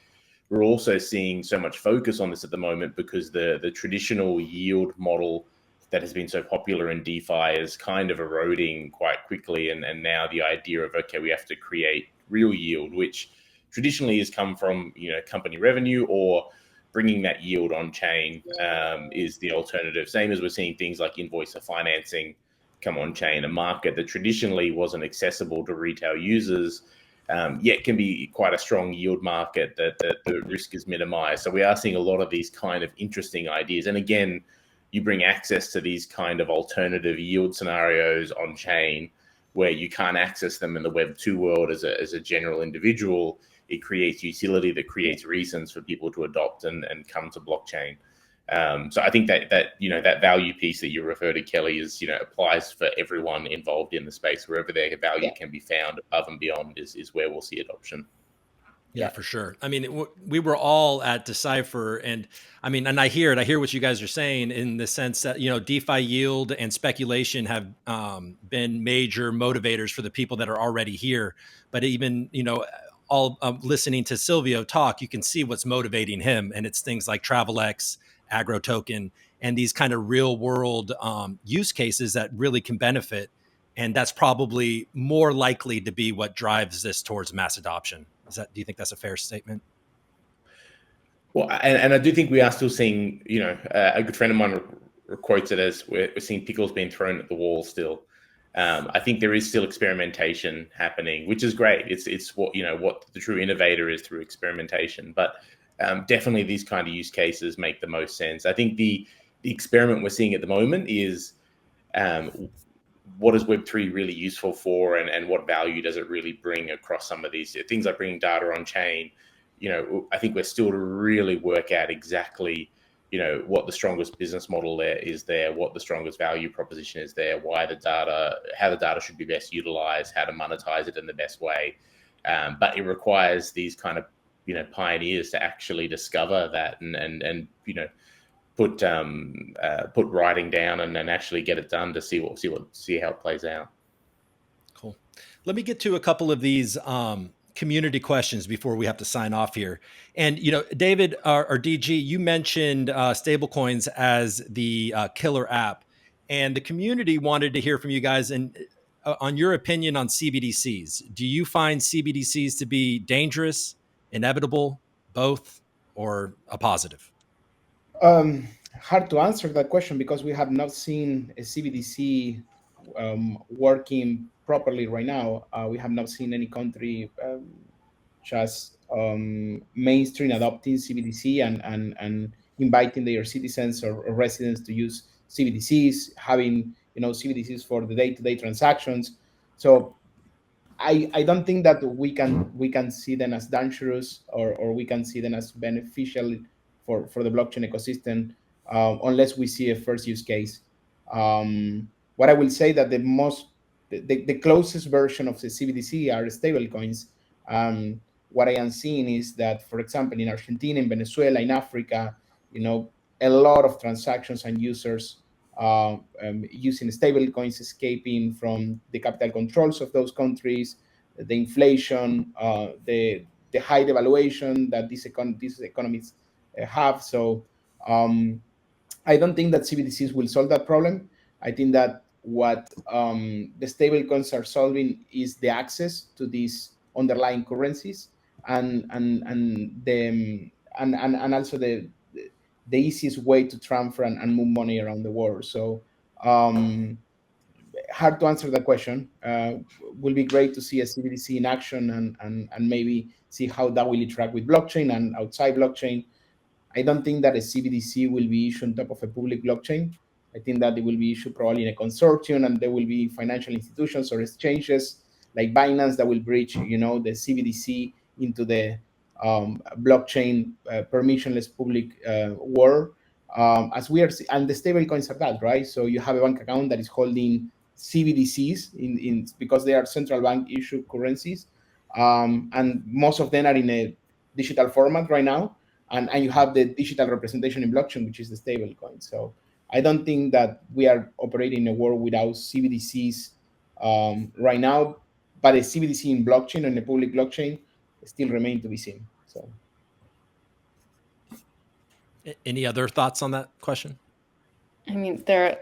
we're also seeing so much focus on this at the moment, because the traditional yield model that has been so popular in DeFi is kind of eroding quite quickly. And now the idea of, okay, we have to create real yield, which traditionally has come from, you know, company revenue or bringing that yield on chain, is the alternative. Same as we're seeing things like invoicer financing come on chain, a market that traditionally wasn't accessible to retail users, yet can be quite a strong yield market that the risk is minimized. So we are seeing a lot of these kind of interesting ideas. And again, you bring access to these kind of alternative yield scenarios on chain where you can't access them in the Web 2 world as a general individual. It creates utility that creates reasons for people to adopt and come to blockchain. So I think that you know, that value piece that you refer to, Kelly, is, you know, applies for everyone involved in the space. Wherever their value can be found above and beyond is where we'll see adoption. Yeah, for sure. I mean, we were all at Decipher, and I mean, and I hear what you guys are saying in the sense that, you know, DeFi yield and speculation have been major motivators for the people that are already here. But even, you know, all listening to Silvio talk, you can see what's motivating him, and it's things like TravelX, Agro Token, and these kind of real world use cases that really can benefit. And that's probably more likely to be what drives this towards mass adoption. Do you think that's a fair statement? Well, and I do think we are still seeing, you know, a good friend of mine quotes it as we're seeing pickles being thrown at the wall still. I think there is still experimentation happening, which is great. It's what, you know, what the true innovator is through experimentation. But definitely these kind of use cases make the most sense. I think the experiment we're seeing at the moment is what is Web3 really useful for, and what value does it really bring across some of these things like bringing data on chain. You know, I think we're still to really work out exactly, you know, what the strongest business model there is there, what the strongest value proposition is there, why the data, how the data should be best utilized, how to monetize it in the best way. But it requires these kind of, you know, pioneers to actually discover that and you know, put writing down and then actually get it done to see how it plays out. Cool. Let me get to a couple of these community questions before we have to sign off here. And, you know, David or DG, you mentioned stablecoins as the killer app, and the community wanted to hear from you guys and on your opinion on CBDCs. Do you find CBDCs to be dangerous, inevitable, both, or a positive? Hard to answer that question because we have not seen a CBDC working properly right now. We have not seen any country just mainstream adopting CBDC and inviting their citizens or residents to use CBDCs, having, you know, CBDCs for the day-to-day transactions. So I don't think that we can see them as dangerous or we can see them as beneficial for the blockchain ecosystem unless we see a first use case. What I will say that the closest version of the CBDC are stablecoins. What I am seeing is that, for example, in Argentina, in Venezuela, in Africa, you know, a lot of transactions and users using stablecoins, escaping from the capital controls of those countries, the inflation, the high devaluation that these economies have. So I don't think that CBDCs will solve that problem. I think that what the stablecoins are solving is the access to these underlying currencies, and and also the easiest way to transfer and move money around the world. So hard to answer the question. Will be great to see a CBDC in action and maybe see how that will interact with blockchain and outside blockchain. I don't think that a CBDC will be issued on top of a public blockchain. I think that it will be issued probably in a consortium, and there will be financial institutions or exchanges like Binance that will bridge, the CBDC into the blockchain permissionless public world. As we are, and the stable coins are that, right? So you have a bank account that is holding CBDCs in because they are central bank issued currencies, and most of them are in a digital format right now. And you have the digital representation in blockchain, which is the stable coin. So I don't think that we are operating in a world without CBDCs right now, but a CBDC in blockchain and a public blockchain still remain to be seen. So, any other thoughts on that question? I mean, I'd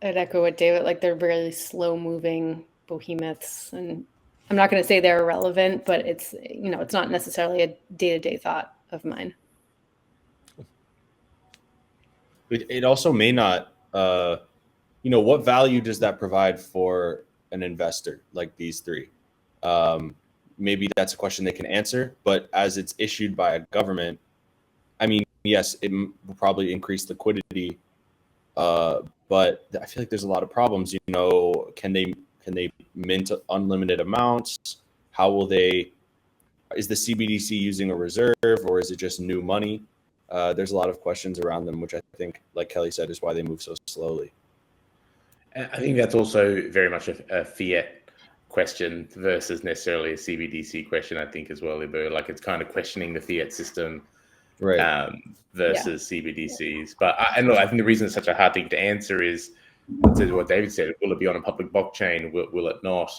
echo what David, like they're really slow moving behemoths, and I'm not going to say they're irrelevant, but it's, it's not necessarily a day-to-day thought of mine. It also may not, what value does that provide for an investor like these three? Maybe that's a question they can answer, but as it's issued by a government, I mean, yes, it will probably increase liquidity, but I feel like there's a lot of problems. Can they mint unlimited amounts? How will they? Is the CBDC using a reserve, or is it just new money? There's a lot of questions around them, which I think, like Kelly said, is why they move so slowly. I think that's also very much a fiat question versus necessarily a CBDC question, I think, as well, Ibu. Like, it's kind of questioning the fiat system, right, versus CBDCs. But I think the reason it's such a hard thing to answer is, to what David said, will it be on a public blockchain? Will it not?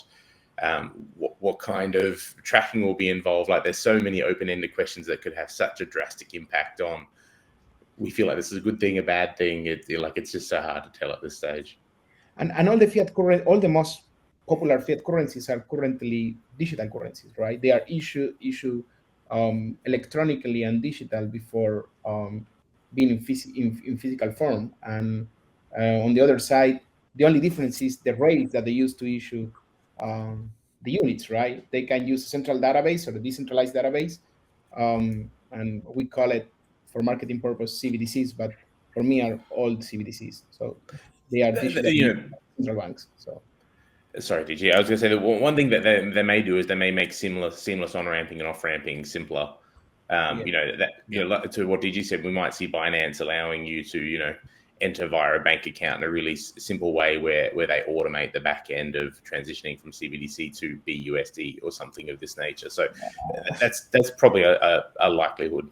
What kind of tracking will be involved? Like, there's so many open-ended questions that could have such a drastic impact on. We feel like this is a good thing, a bad thing. It's just so hard to tell at this stage. And all the most popular fiat currencies are currently digital currencies, right? They are issued electronically and digital before being in physical form. And on the other side, the only difference is the rates that they use to issue the units, right? They can use a central database or a decentralized database, and we call it, for marketing purpose, CBDCs, but for me are all CBDCs. So they are digital central banks. So. Sorry, DG. I was going to say that one thing that they may do is they may make seamless on-ramping and off-ramping simpler. To what DG said, we might see Binance allowing you to, enter via a bank account in a really simple way where they automate the back end of transitioning from CBDC to BUSD or something of this nature. So that's probably a likelihood.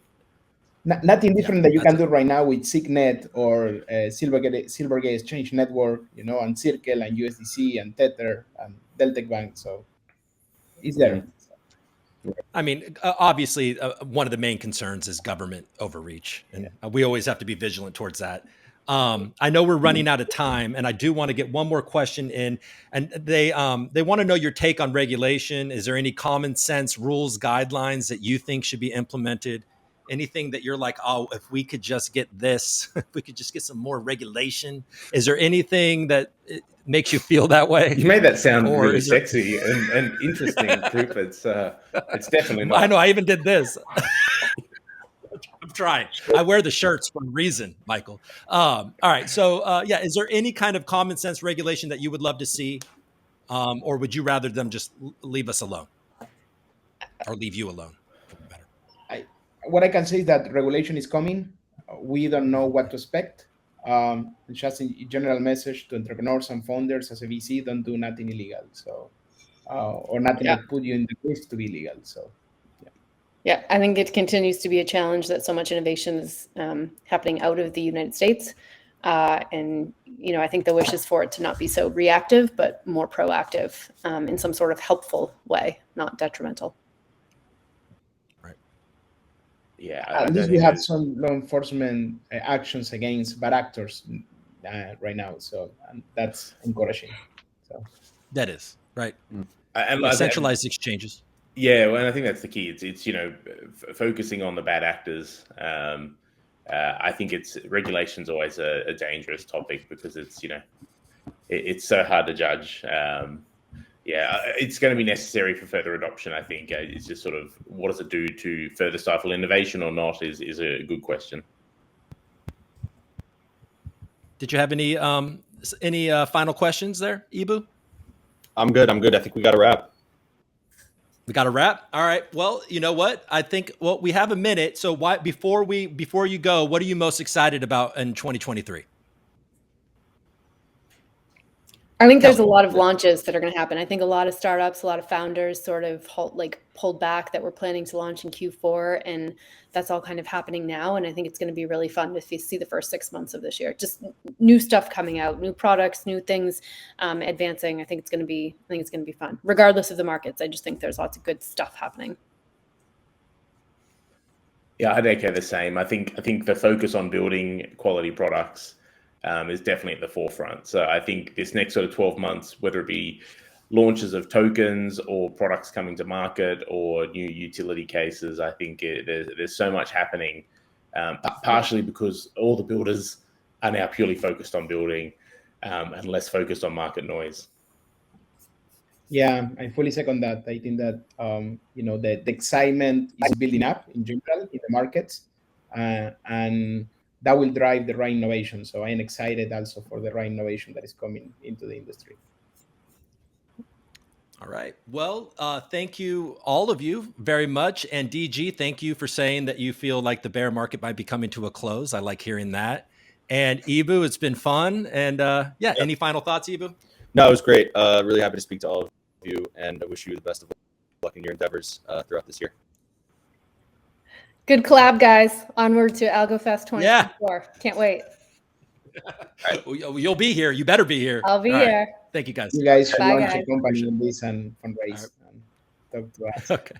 Nothing different that you can do right now with Signet or Silvergate Exchange Network, and Circle and USDC and Tether and Delta Bank. So it's there. I mean, obviously, one of the main concerns is government overreach, and we always have to be vigilant towards that. I know we're running out of time, and I do want to get one more question in. And they want to know your take on regulation. Is there any common sense rules, guidelines that you think should be implemented? Anything that you're like, oh, if we could just get this, if we could just get some more regulation. Is there anything that makes you feel that way? You made that sound really sexy and interesting, Group. It's definitely not. I know. I even did this. I'm trying. I wear the shirts for a reason, Michael. All right. So, is there any kind of common sense regulation that you would love to see? Or would you rather them just leave us alone or leave you alone? What I can say is that regulation is coming. We don't know what to expect. Just a general message to entrepreneurs and founders as a VC: don't do nothing illegal. So, or nothing that put you in the risk to be illegal. So, yeah, I think it continues to be a challenge that so much innovation is happening out of the United States, and I think the wish is for it to not be so reactive, but more proactive in some sort of helpful way, not detrimental. Yeah, at least we have some law enforcement actions against bad actors right now, so that's encouraging. So that is right, and centralized exchanges. Yeah, well, and I think that's the key. It's focusing on the bad actors. I think regulation's always a dangerous topic because it's so hard to judge. It's going to be necessary for further adoption. I think it's just sort of what does it do to further stifle innovation or not is a good question. Did you have any final questions there, Ibu? I'm good. I think we got a wrap. We got a wrap. All right. Well, you know what? I think we have a minute. So before you go, what are you most excited about in 2023? I think there's a lot of launches that are going to happen. I think a lot of startups, a lot of founders sort of pulled back that were planning to launch in Q4, and that's all kind of happening now. And I think it's going to be really fun to see the first 6 months of this year. Just new stuff coming out, new products, new things advancing. I think it's going to be fun, regardless of the markets. I just think there's lots of good stuff happening. Yeah, I'd echo the same. I think the focus on building quality products is definitely at the forefront. So I think this next sort of 12 months, whether it be launches of tokens or products coming to market or new utility cases, I think there's so much happening, partially because all the builders are now purely focused on building and less focused on market noise. Yeah, I fully second that. I think that the excitement is building up in general in the markets, and that will drive the right innovation. So I am excited also for the right innovation that is coming into the industry. All right. Well, thank you, all of you, very much. And DG, thank you for saying that you feel like the bear market might be coming to a close. I like hearing that. And Ibu, it's been fun. And any final thoughts, Ibu? No, it was great. Really happy to speak to all of you, and I wish you the best of luck in your endeavors throughout this year. Good collab, guys. Onward to Algofest 2024. Yeah. Can't wait. Right. You'll be here. You better be here. I'll be here. Right. Thank you, guys. You guys should Bye, launch guys. a company in this and fundraise and talk to us. Okay.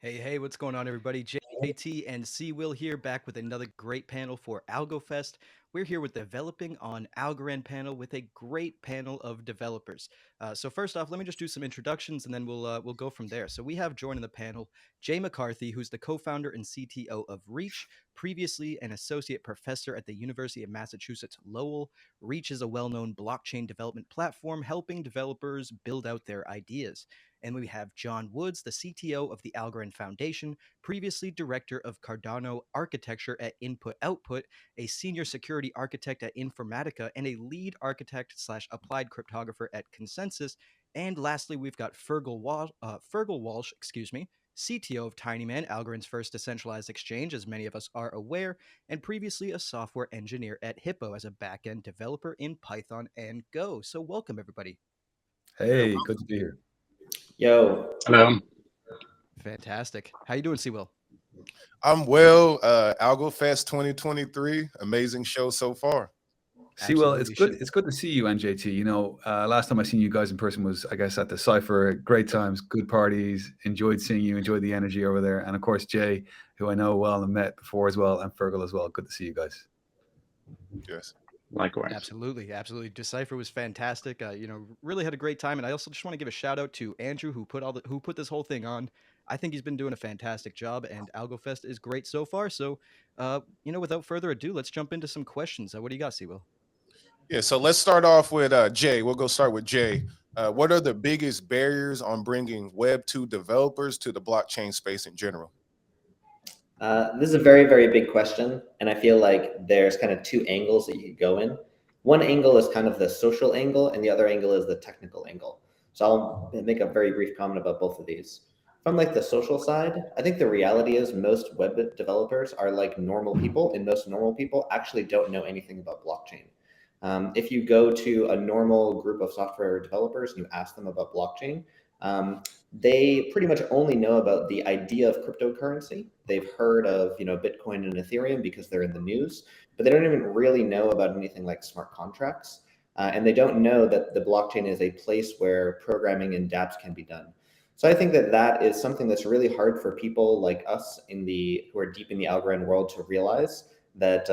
Hey, what's going on, everybody? JT and C-Will here, back with another great panel for Algofest. We're here with Developing on Algorand panel with a great panel of developers. So first off, let me just do some introductions and then we'll go from there. So we have joining the panel Jay McCarthy, who's the co-founder and CTO of Reach, previously an associate professor at the University of Massachusetts Lowell. Reach is a well-known blockchain development platform helping developers build out their ideas. And we have John Woods, the CTO of the Algorand Foundation, previously director of Cardano architecture at Input Output, a senior security architect at Informatica, and a lead architect / applied cryptographer at Consensus. And lastly, we've got Fergal Walsh, CTO of Tinyman, Algorand's first decentralized exchange, as many of us are aware, and previously a software engineer at Hippo as a backend developer in Python and Go. So welcome, everybody. Hey, good to be here. Yo. Hello. Fantastic. How you doing, C-Will? I'm well. Algofest 2023, amazing show so far. See, well, it's good to see you, NJT. You know, last time I seen you guys in person was, I guess, at the Cypher. Great times, good parties. Enjoyed seeing you. Enjoyed the energy over there. And of course, Jay, who I know well and met before as well, and Fergal as well. Good to see you guys. Yes. Likewise. Absolutely. Decipher was fantastic. Really had a great time. And I also just want to give a shout out to Andrew, who put this whole thing on. I think he's been doing a fantastic job, and Algofest is great so far. So, without further ado, let's jump into some questions. What do you got, C-Will? Yeah, so let's start off with Jay. We'll go start with Jay. What are the biggest barriers on bringing Web2 developers to the blockchain space in general? This is a very, very big question, and I feel like there's kind of two angles that you could go in. One angle is kind of the social angle, and the other angle is the technical angle. So I'll make a very brief comment about both of these. From like the social side, I think the reality is most web developers are like normal people, and most normal people actually don't know anything about blockchain. If you go to a normal group of software developers and you ask them about blockchain, they pretty much only know about the idea of cryptocurrency. They've heard of Bitcoin and Ethereum because they're in the news, but they don't even really know about anything like smart contracts. And they don't know that the blockchain is a place where programming and dApps can be done. So I think that is something that's really hard for people like us who are deep in the Algorand world to realize, that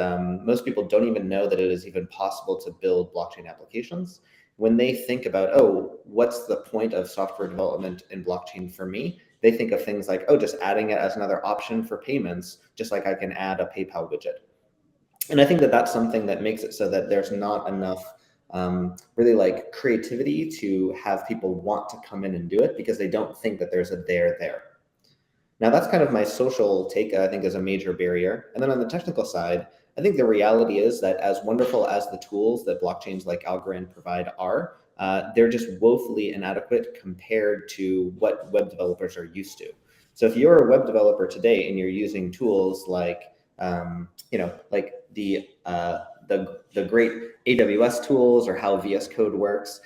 most people don't even know that it is even possible to build blockchain applications. when they think about, oh, what's the point of software development in blockchain for me? They think of things like, oh, just adding it as another option for payments, just like I can add a PayPal widget. And I think that that's something that makes it so that there's not enough really like creativity to have people want to come in and do it, because they don't think that there's a there. Now that's kind of my social take, I think, is a major barrier. And then on the technical side, I think the reality is that as wonderful as the tools that blockchains like Algorand provide are, they're just woefully inadequate compared to what web developers are used to. So if you're a web developer today and you're using tools like, like the great AWS tools or how VS Code works,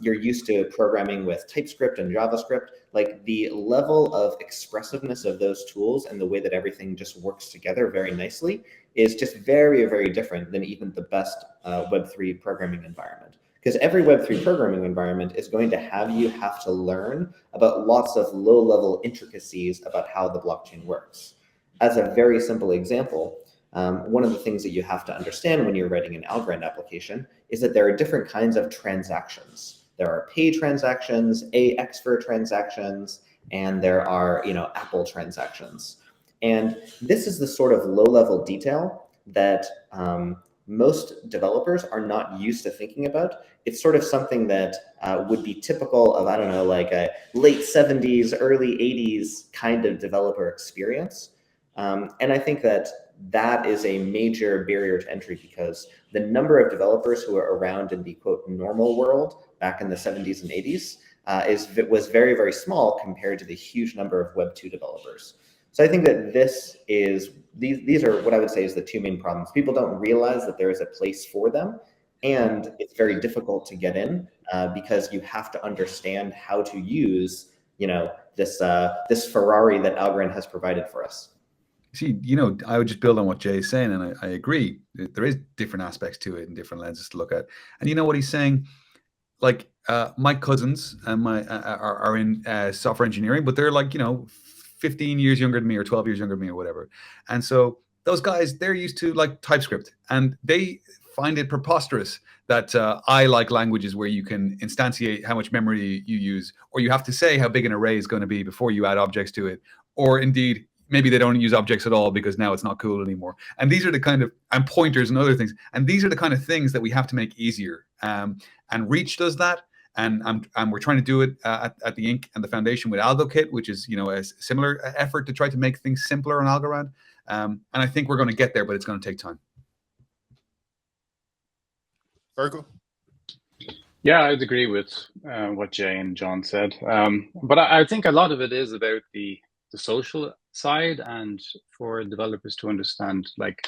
you're used to programming with TypeScript and JavaScript, like the level of expressiveness of those tools and the way that everything just works together very nicely is just very, very different than even the best Web3 programming environment. Because every Web3 programming environment is going to have you have to learn about lots of low-level intricacies about how the blockchain works. As a very simple example, one of the things that you have to understand when you're writing an Algorand application is that there are different kinds of transactions. There are pay transactions, AXFR transactions, and there are Apple transactions. And this is the sort of low-level detail that most developers are not used to thinking about. It's sort of something that would be typical of, I don't know, like a late 70s, early 80s kind of developer experience. And I think that that is a major barrier to entry, because the number of developers who are around in the quote normal world back in the 70s and 80s was very, very small compared to the huge number of Web 2 developers. So I think that these are what I would say is the two main problems. People don't realize that there is a place for them, and it's very difficult to get in because you have to understand how to use this Ferrari that Algorand has provided for us. See, I would just build on what Jay is saying, and I agree. There is different aspects to it and different lenses to look at. And you know what he's saying? Like my cousins and are in software engineering, but they're like 15 years younger than me or 12 years younger than me or whatever. And so those guys, they're used to like TypeScript, and they find it preposterous that I like languages where you can instantiate how much memory you use, or you have to say how big an array is going to be before you add objects to it, or indeed maybe they don't use objects at all because now it's not cool anymore. And these are the kind of, and pointers and other things. And these are the kind of things that we have to make easier. And Reach does that. And we're trying to do it at the Inc. and the Foundation with AlgoKit, which is, a similar effort to try to make things simpler on Algorand. And I think we're going to get there, but it's going to take time. Virgil? Yeah, I'd agree with what Jay and John said. But I think a lot of it is about the social side, and for developers to understand like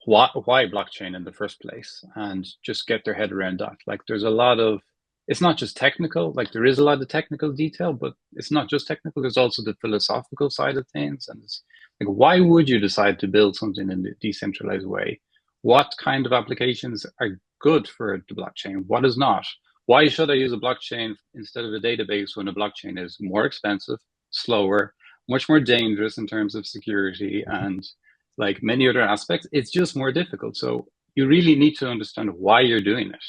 why blockchain in the first place, and just get their head around that. Like there's a lot of, it's not just technical, like there is a lot of technical detail, but it's not just technical, there's also the philosophical side of things. And it's like, why would you decide to build something in a decentralized way? What kind of applications are good for the blockchain? What is not? Why should I use a blockchain instead of a database when a blockchain is more expensive, slower, much more dangerous in terms of security and like many other aspects? It's just more difficult. So you really need to understand why you're doing it.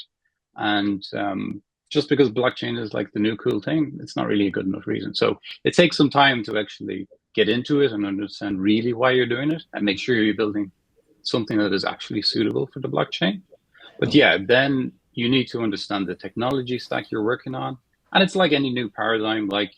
And just because blockchain is like the new cool thing, it's not really a good enough reason. So it takes some time to actually get into it and understand really why you're doing it, and make sure you're building something that is actually suitable for the blockchain. But yeah, then you need to understand the technology stack you're working on. And it's like any new paradigm, like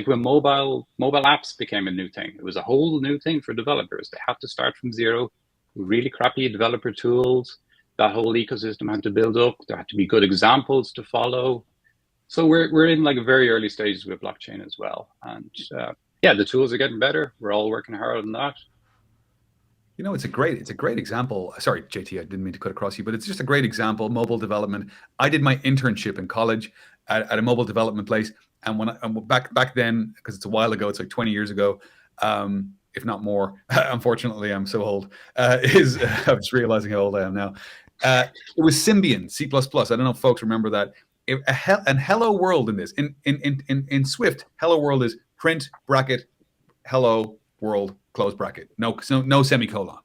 when mobile apps became a new thing, it was a whole new thing for developers. They had to start from zero, really crappy developer tools. That whole ecosystem had to build up. There had to be good examples to follow. So we're in like very early stages with blockchain as well. And yeah, the tools are getting better. We're all working hard on that. It's a great example. Sorry, JT, I didn't mean to cut across you, but it's just a great example. Mobile development. I did my internship in college at a mobile development place. And when back then, because it's a while ago, it's like 20 years ago, if not more. Unfortunately, I'm so old. I'm just realizing how old I am now. It was Symbian, C++. I don't know if folks remember that. And hello world in this. In Swift, hello world is print bracket hello world close bracket. No semicolon.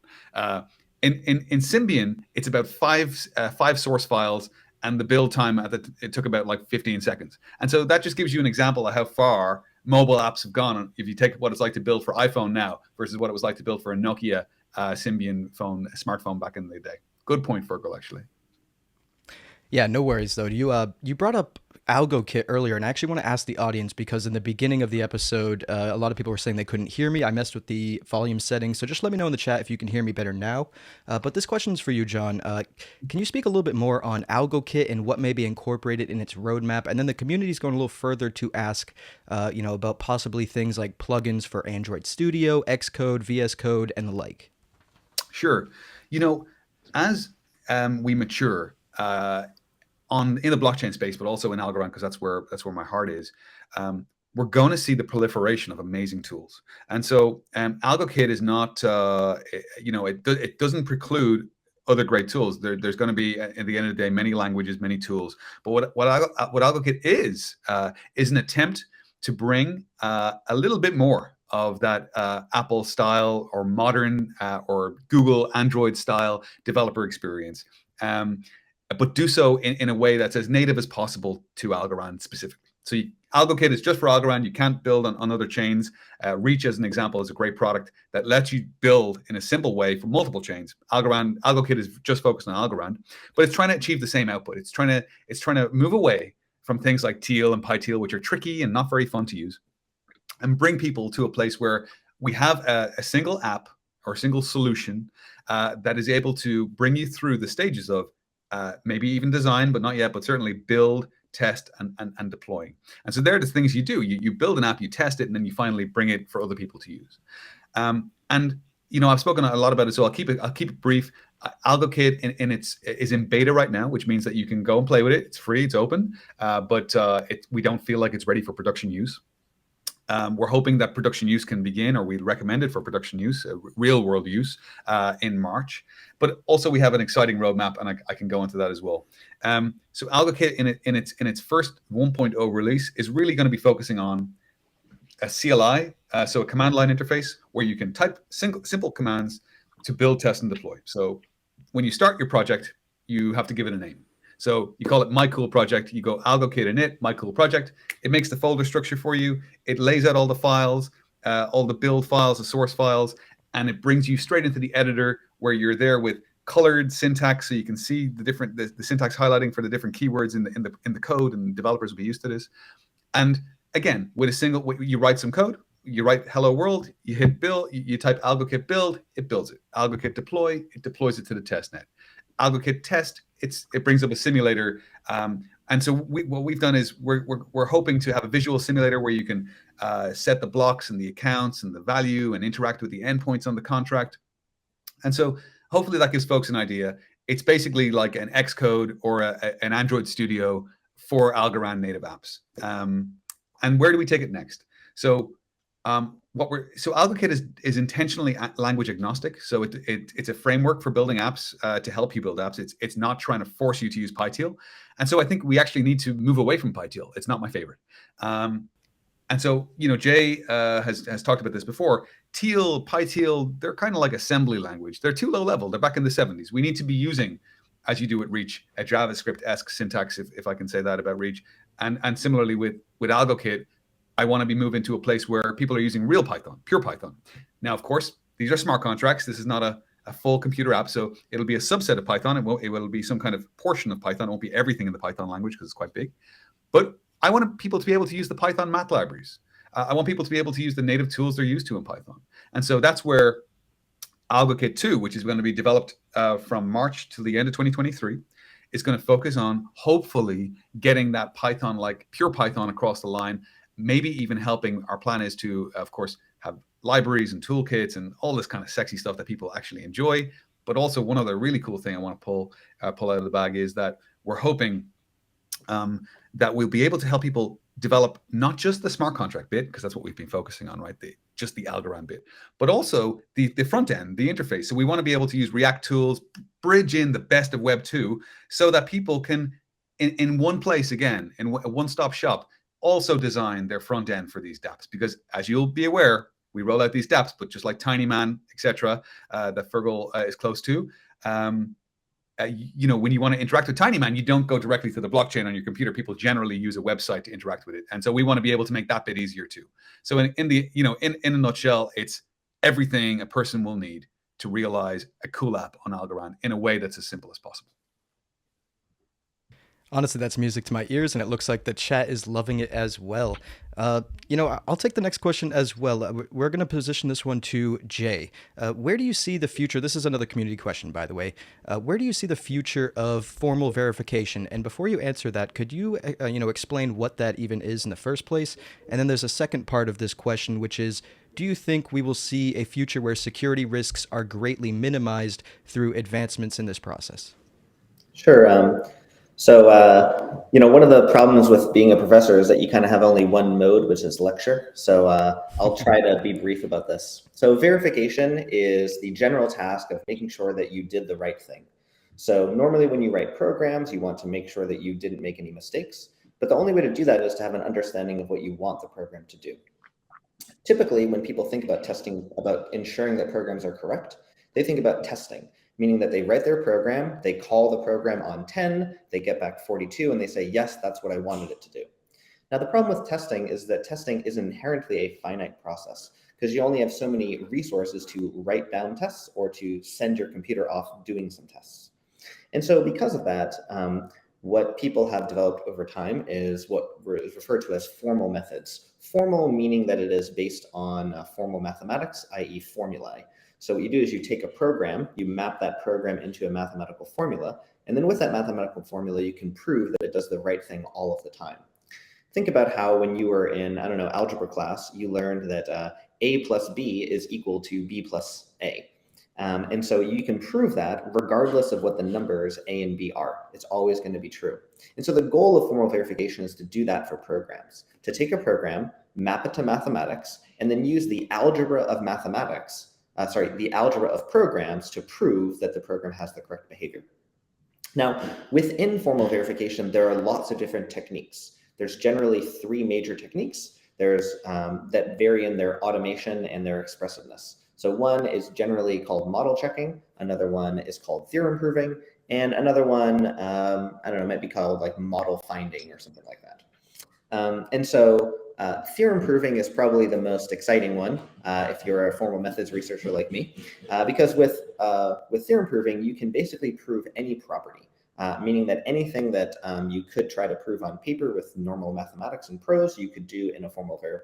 In Symbian, it's about five source files and the build time it took about like 15 seconds. And so that just gives you an example of how far mobile apps have gone. If you take what it's like to build for iPhone now versus what it was like to build for a Nokia Symbian smartphone back in the day. Good point, Fergal, actually. Yeah, no worries though. You brought up AlgoKit earlier, and I actually want to ask the audience because in the beginning of the episode, a lot of people were saying they couldn't hear me. I messed with the volume settings, so just let me know in the chat if you can hear me better now. But this question's for you, John. Can you speak a little bit more on AlgoKit and what may be incorporated in its roadmap? And then the community's going a little further to ask, about possibly things like plugins for Android Studio, Xcode, VS Code, and the like. Sure. As we mature, in the blockchain space, but also in Algorand, because that's where my heart is. We're going to see the proliferation of amazing tools, and so AlgoKit is not, it doesn't preclude other great tools. There's going to be, at the end of the day, many languages, many tools. But what AlgoKit is an attempt to bring a little bit more of that Apple style or modern or Google Android style developer experience. But do so in a way that's as native as possible to Algorand specifically. So AlgoKit is just for Algorand. You can't build on other chains. Reach, as an example, is a great product that lets you build in a simple way for multiple chains. AlgoKit is just focused on Algorand, but it's trying to achieve the same output. It's trying to move away from things like Teal and PyTeal, which are tricky and not very fun to use, and bring people to a place where we have a single app or a single solution that is able to bring you through the stages of maybe even design, but not yet, but certainly build, test, and deploy. And so there are the things you do. You build an app, you test it, and then you finally bring it for other people to use. And I've spoken a lot about it, so I'll keep it brief. AlgoKit is in beta right now, which means that you can go and play with it. It's free, it's open, but we don't feel like it's ready for production use. We're hoping that production use can begin, or we'd recommend it for production use, real world use, in March. But also we have an exciting roadmap, and I can go into that as well. So AlgoKit in its first 1.0 release is really going to be focusing on a CLI, so a command line interface where you can type simple commands to build, test, and deploy. So when you start your project, you have to give it a name. So you call it My Cool Project. You go AlgoKit init, My Cool Project. It makes the folder structure for you. It lays out all the files, all the build files, the source files, and it brings you straight into the editor where you're there with colored syntax, so you can see the syntax highlighting for the different keywords in the code, and developers will be used to this. And again, with you write some code. You write hello world, you hit build, you type AlgoKit build, it builds it. AlgoKit deploy, it deploys it to the testnet. AlgoKit test, it brings up a simulator. And so what we've done is we're hoping to have a visual simulator where you can set the blocks and the accounts and the value and interact with the endpoints on the contract. And so hopefully that gives folks an idea. It's basically like an Xcode or an Android Studio for Algorand native apps. And where do we take it next? So AlgoKit is intentionally language agnostic. So it's a framework for building apps to help you build apps. It's not trying to force you to use PyTeal. And so I think we actually need to move away from PyTeal. It's not my favorite. And so Jay has talked about this before. PyTeal, they're kind of like assembly language. They're too low level. They're back in the 70s. We need to be using, as you do at Reach, a JavaScript-esque syntax, if I can say that about Reach. And similarly with AlgoKit, I want to be moving to a place where people are using real Python, pure Python. Now, of course, these are smart contracts. This is not a full computer app, so it'll be a subset of Python. It will be some kind of portion of Python. It won't be everything in the Python language because it's quite big. But I want people to be able to use the Python math libraries. I want people to be able to use the native tools they're used to in Python. And so that's where AlgoKit 2, which is going to be developed from March to the end of 2023, is going to focus on hopefully getting that Python, like pure Python, across the line. Maybe even helping. Our plan is to, of course, have libraries and toolkits and all this kind of sexy stuff that people actually enjoy. But also one other really cool thing I want to pull out of the bag is that we're hoping that we'll be able to help people develop not just the smart contract bit, because that's what we've been focusing on, right? Just the Algorand bit, but also the front end, the interface. So we want to be able to use React tools, bridge in the best of Web 2 so that people can, in one place again, in a one-stop shop, also design their front end for these dApps, because as you'll be aware, we roll out these dApps, but just like Tinyman, etc., that Fergal is close to, when you want to interact with Tinyman, you don't go directly to the blockchain on your computer. People generally use a website to interact with it, and so we want to be able to make that bit easier too. So in a nutshell, it's everything a person will need to realize a cool app on Algorand in a way that's as simple as possible. Honestly, that's music to my ears, and it looks like the chat is loving it as well. I'll take the next question as well. We're going to position this one to Jay. Where do you see the future? This is another community question, by the way. Where do you see the future of formal verification? And before you answer that, could you, explain what that even is in the first place? And then there's a second part of this question, which is, do you think we will see a future where security risks are greatly minimized through advancements in this process? Sure. So, one of the problems with being a professor is that you kind of have only one mode, which is lecture. So I'll try to be brief about this. So verification is the general task of making sure that you did the right thing. So normally when you write programs, you want to make sure that you didn't make any mistakes. But the only way to do that is to have an understanding of what you want the program to do. Typically, when people think about testing, about ensuring that programs are correct, they think about testing, meaning that they write their program, they call the program on 10, they get back 42, and they say, yes, that's what I wanted it to do. Now, the problem with testing is that testing is inherently a finite process because you only have so many resources to write down tests or to send your computer off doing some tests. And so because of that, what people have developed over time is what is referred to as formal methods. Formal meaning that it is based on formal mathematics, i.e. formulae. So what you do is you take a program, you map that program into a mathematical formula, and then with that mathematical formula, you can prove that it does the right thing all of the time. Think about how when you were in, algebra class, you learned that A plus B is equal to B plus A. And so you can prove that regardless of what the numbers A and B are. It's always going to be true. And so the goal of formal verification is to do that for programs, to take a program, map it to mathematics, and then use the algebra of mathematics, the algebra of programs to prove that the program has the correct behavior. Now, within formal verification, there are lots of different techniques. There's generally three major techniques. There's that vary in their automation and their expressiveness. So one is generally called model checking. Another one is called theorem proving. And another one, might be called like model finding or something like that. And so theorem proving is probably the most exciting one if you're a formal methods researcher like me, because with theorem proving, you can basically prove any property, meaning that anything that you could try to prove on paper with normal mathematics and prose, you could do in a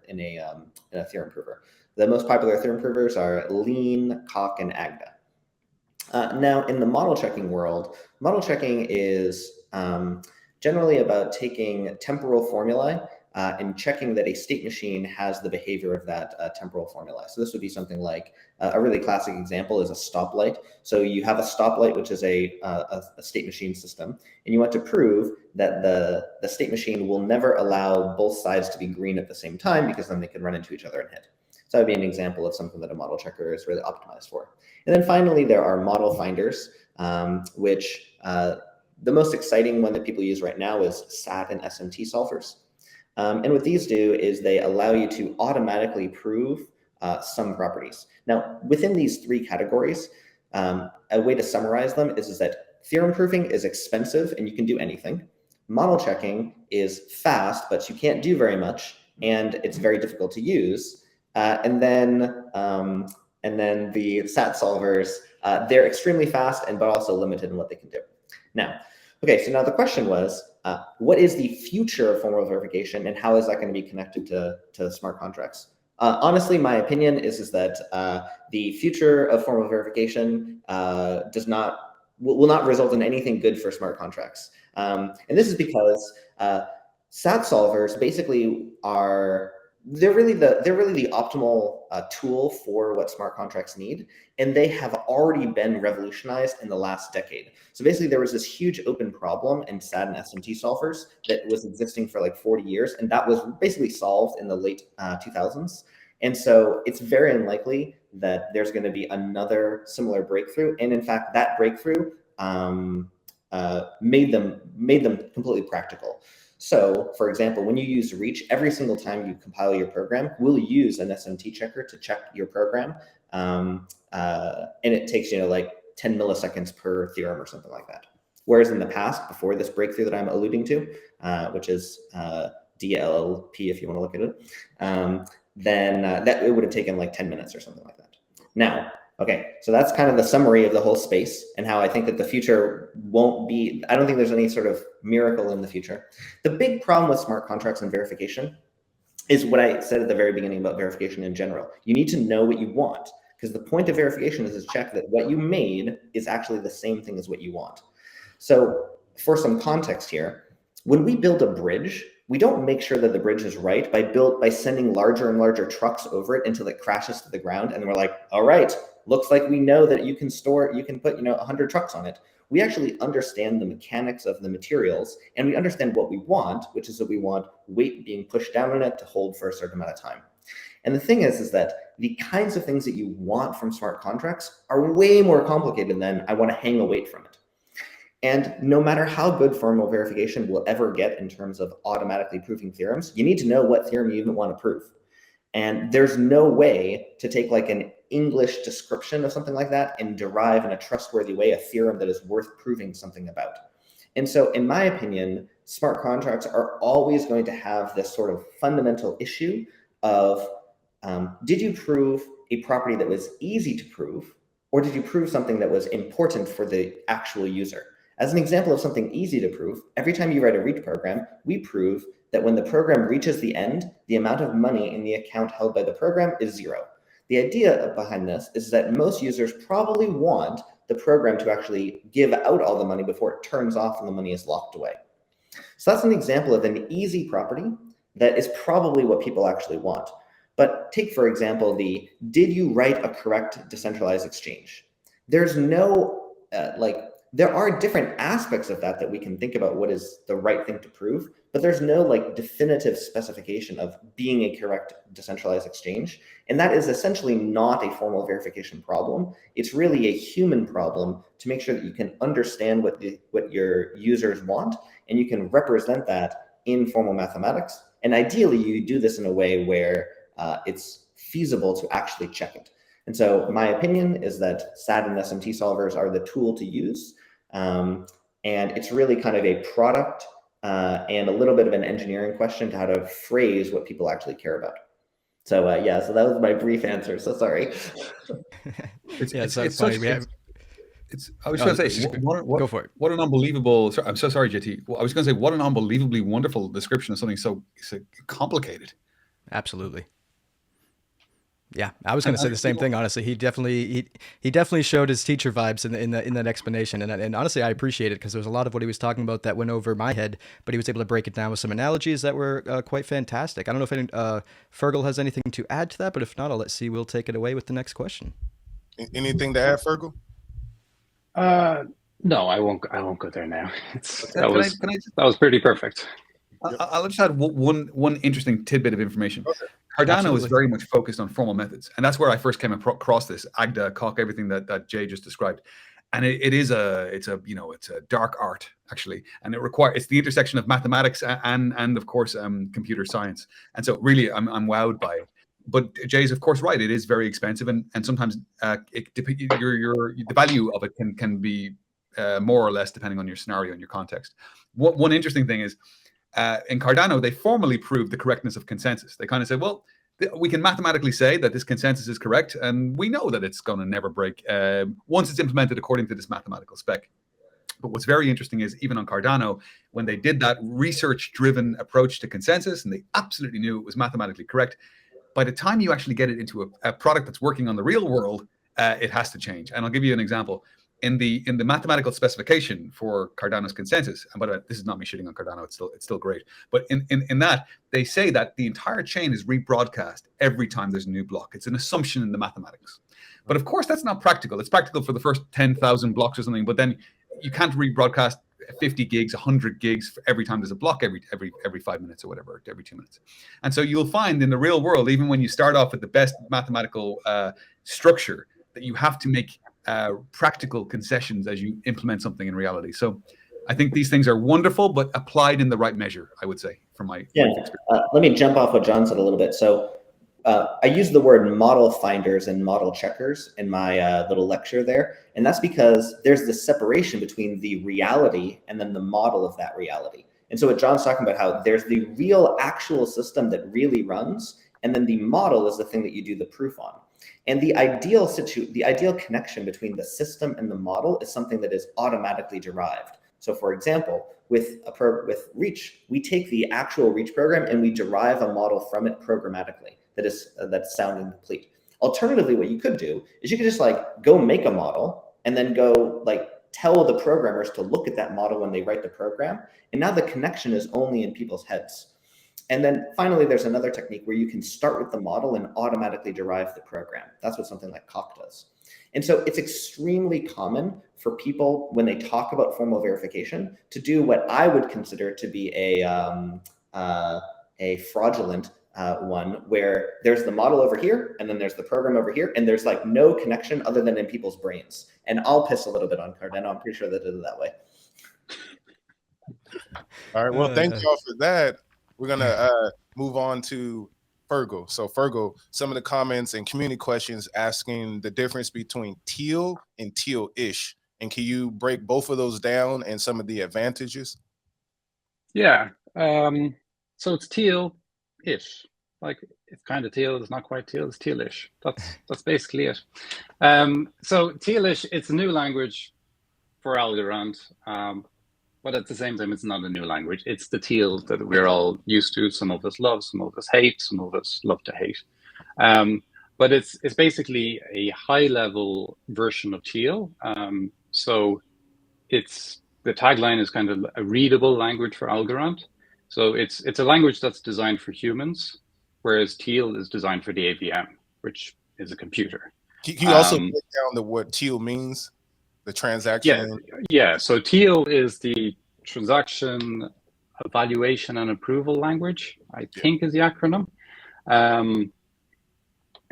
in a theorem prover. The most popular theorem provers are Lean, Cock, and Agda. Now, in the model checking world, model checking is generally about taking temporal formulae and checking that a state machine has the behavior of that temporal formula. So this would be something like a really classic example is a stoplight. So you have a stoplight, which is a state machine system, and you want to prove that the state machine will never allow both sides to be green at the same time because then they could run into each other and hit. So that would be an example of something that a model checker is really optimized for. And then finally, there are model finders, which the most exciting one that people use right now is SAT and SMT solvers. And what these do is they allow you to automatically prove some properties. Now, within these three categories, a way to summarize them is that theorem proving is expensive and you can do anything. Model checking is fast, but you can't do very much, and it's very difficult to use. And then the SAT solvers, they're extremely fast but also limited in what they can do. Now, so now the question was, what is the future of formal verification and how is that going to be connected to smart contracts? Honestly, my opinion is that the future of formal verification will not result in anything good for smart contracts. And this is because SAT solvers basically they're really the optimal tool for what smart contracts need, and they have already been revolutionized in the last decade. So basically, there was this huge open problem in SAT and SMT solvers that was existing for like 40 years, and that was basically solved in the late 2000s. And so it's very unlikely that there's going to be another similar breakthrough. And in fact, that breakthrough made them completely practical. So, for example, when you use Reach, every single time you compile your program, we'll use an SMT checker to check your program. And it takes, like 10 milliseconds per theorem or something like that. Whereas in the past, before this breakthrough that I'm alluding to, which is DLP, if you want to look at it, then that it would have taken like 10 minutes or something like that. Now, okay, so that's kind of the summary of the whole space and how I think that the future won't be, I don't think there's any sort of miracle in the future. The big problem with smart contracts and verification is what I said at the very beginning about verification in general. You need to know what you want, because the point of verification is to check that what you made is actually the same thing as what you want. So for some context here, when we build a bridge, we don't make sure that the bridge is right by sending larger and larger trucks over it until it crashes to the ground. And we're like, all right, looks like we know that you can put 100 trucks on it. We actually understand the mechanics of the materials, and we understand what we want, which is that we want weight being pushed down on it to hold for a certain amount of time. And the thing is that the kinds of things that you want from smart contracts are way more complicated than I want to hang a weight from it. And no matter how good formal verification will ever get in terms of automatically proving theorems, you need to know what theorem you even want to prove. And there's no way to take like an English description of something like that and derive in a trustworthy way a theorem that is worth proving something about. And so in my opinion, smart contracts are always going to have this sort of fundamental issue of, did you prove a property that was easy to prove, or did you prove something that was important for the actual user? As an example of something easy to prove, every time you write a reach program, we prove that when the program reaches the end, the amount of money in the account held by the program is 0. The idea behind this is that most users probably want the program to actually give out all the money before it turns off and the money is locked away. So that's an example of an easy property that is probably what people actually want. But take, for example, did you write a correct decentralized exchange? There's no, there are different aspects of that we can think about what is the right thing to prove, but there's no definitive specification of being a correct decentralized exchange. And that is essentially not a formal verification problem. It's really a human problem to make sure that you can understand what your users want, and you can represent that in formal mathematics. And ideally, you do this in a way where it's feasible to actually check it. And so my opinion is that SAT and SMT solvers are the tool to use. And it's really kind of a product and a little bit of an engineering question to how to phrase what people actually care about. So yeah, so that was my brief answer. So sorry. It's funny. I was going to say, go for it. What an unbelievable, I'm so sorry, JT. I was going to say, what an unbelievably wonderful description of something so complicated. Absolutely. Yeah, I was going to say the same thing. Honestly, he definitely showed his teacher vibes in that explanation, and honestly, I appreciate it because there was a lot of what he was talking about that went over my head, but he was able to break it down with some analogies that were quite fantastic. I don't know if Fergal has anything to add to that, but if not, I'll let C. Will take it away with the next question. Anything to add, Fergal? No, I won't go there now. That was pretty perfect. I'll just add one interesting tidbit of information. Okay. Cardano Absolutely. Is very much focused on formal methods, and that's where I first came across this Agda, Cock, everything that Jay just described. And it's a dark art actually, and it's the intersection of mathematics and of course computer science. And so really, I'm wowed by it. But Jay's of course right; it is very expensive, and sometimes the value of it can be more or less depending on your scenario and your context. One interesting thing is, in Cardano, they formally proved the correctness of consensus. They kind of said, well, we can mathematically say that this consensus is correct, and we know that it's going to never break once it's implemented according to this mathematical spec. But what's very interesting is even on Cardano, when they did that research-driven approach to consensus, and they absolutely knew it was mathematically correct, by the time you actually get it into a product that's working on the real world, it has to change. And I'll give you an example. In the mathematical specification for Cardano's consensus, and by the way, this is not me shitting on Cardano, it's still great. But in that, they say that the entire chain is rebroadcast every time there's a new block. It's an assumption in the mathematics. But of course, that's not practical. It's practical for the first 10,000 blocks or something, but then you can't rebroadcast 50 gigs, 100 gigs for every time there's a block every 5 minutes or whatever, every 2 minutes. And so you'll find in the real world, even when you start off with the best mathematical structure, that you have to make practical concessions as you implement something in reality. So I think these things are wonderful, but applied in the right measure, I would say, from my experience. Let me jump off what John said a little bit. So I use the word model finders and model checkers in my little lecture there. And that's because there's this separation between the reality and then the model of that reality. And so what John's talking about, how there's the real actual system that really runs, and then the model is the thing that you do the proof on. And the ideal connection between the system and the model is something that is automatically derived. So for example, with Reach, we take the actual Reach program and we derive a model from it programmatically that's sound and complete. Alternatively, what you could do is you could just like go make a model and then go like tell the programmers to look at that model when they write the program. And now the connection is only in people's heads. And then finally, there's another technique where you can start with the model and automatically derive the program. That's what something like Coq does. And so it's extremely common for people, when they talk about formal verification, to do what I would consider to be a fraudulent one, where there's the model over here, and then there's the program over here, and there's like no connection other than in people's brains. And I'll piss a little bit on Cardano. I'm pretty sure they did it that way. All right, well, thank y'all for that. We're gonna move on to Fergal. So Fergal, some of the comments and community questions asking the difference between teal and teal-ish. And can you break both of those down and some of the advantages? Yeah, so it's teal-ish. Like it's kind of teal, it's not quite teal, it's teal-ish. That's basically it. So teal-ish, it's a new language for Algorand. But at the same time, it's not a new language. It's the teal that we're all used to. Some of us love, some of us hate, some of us love to hate. But it's basically a high-level version of teal. So the tagline is kind of a readable language for Algorand. So it's a language that's designed for humans, whereas teal is designed for the AVM, which is a computer. Can you also break down what teal means? The transaction? Yeah. So teal is the transaction evaluation and approval language, I think is the acronym.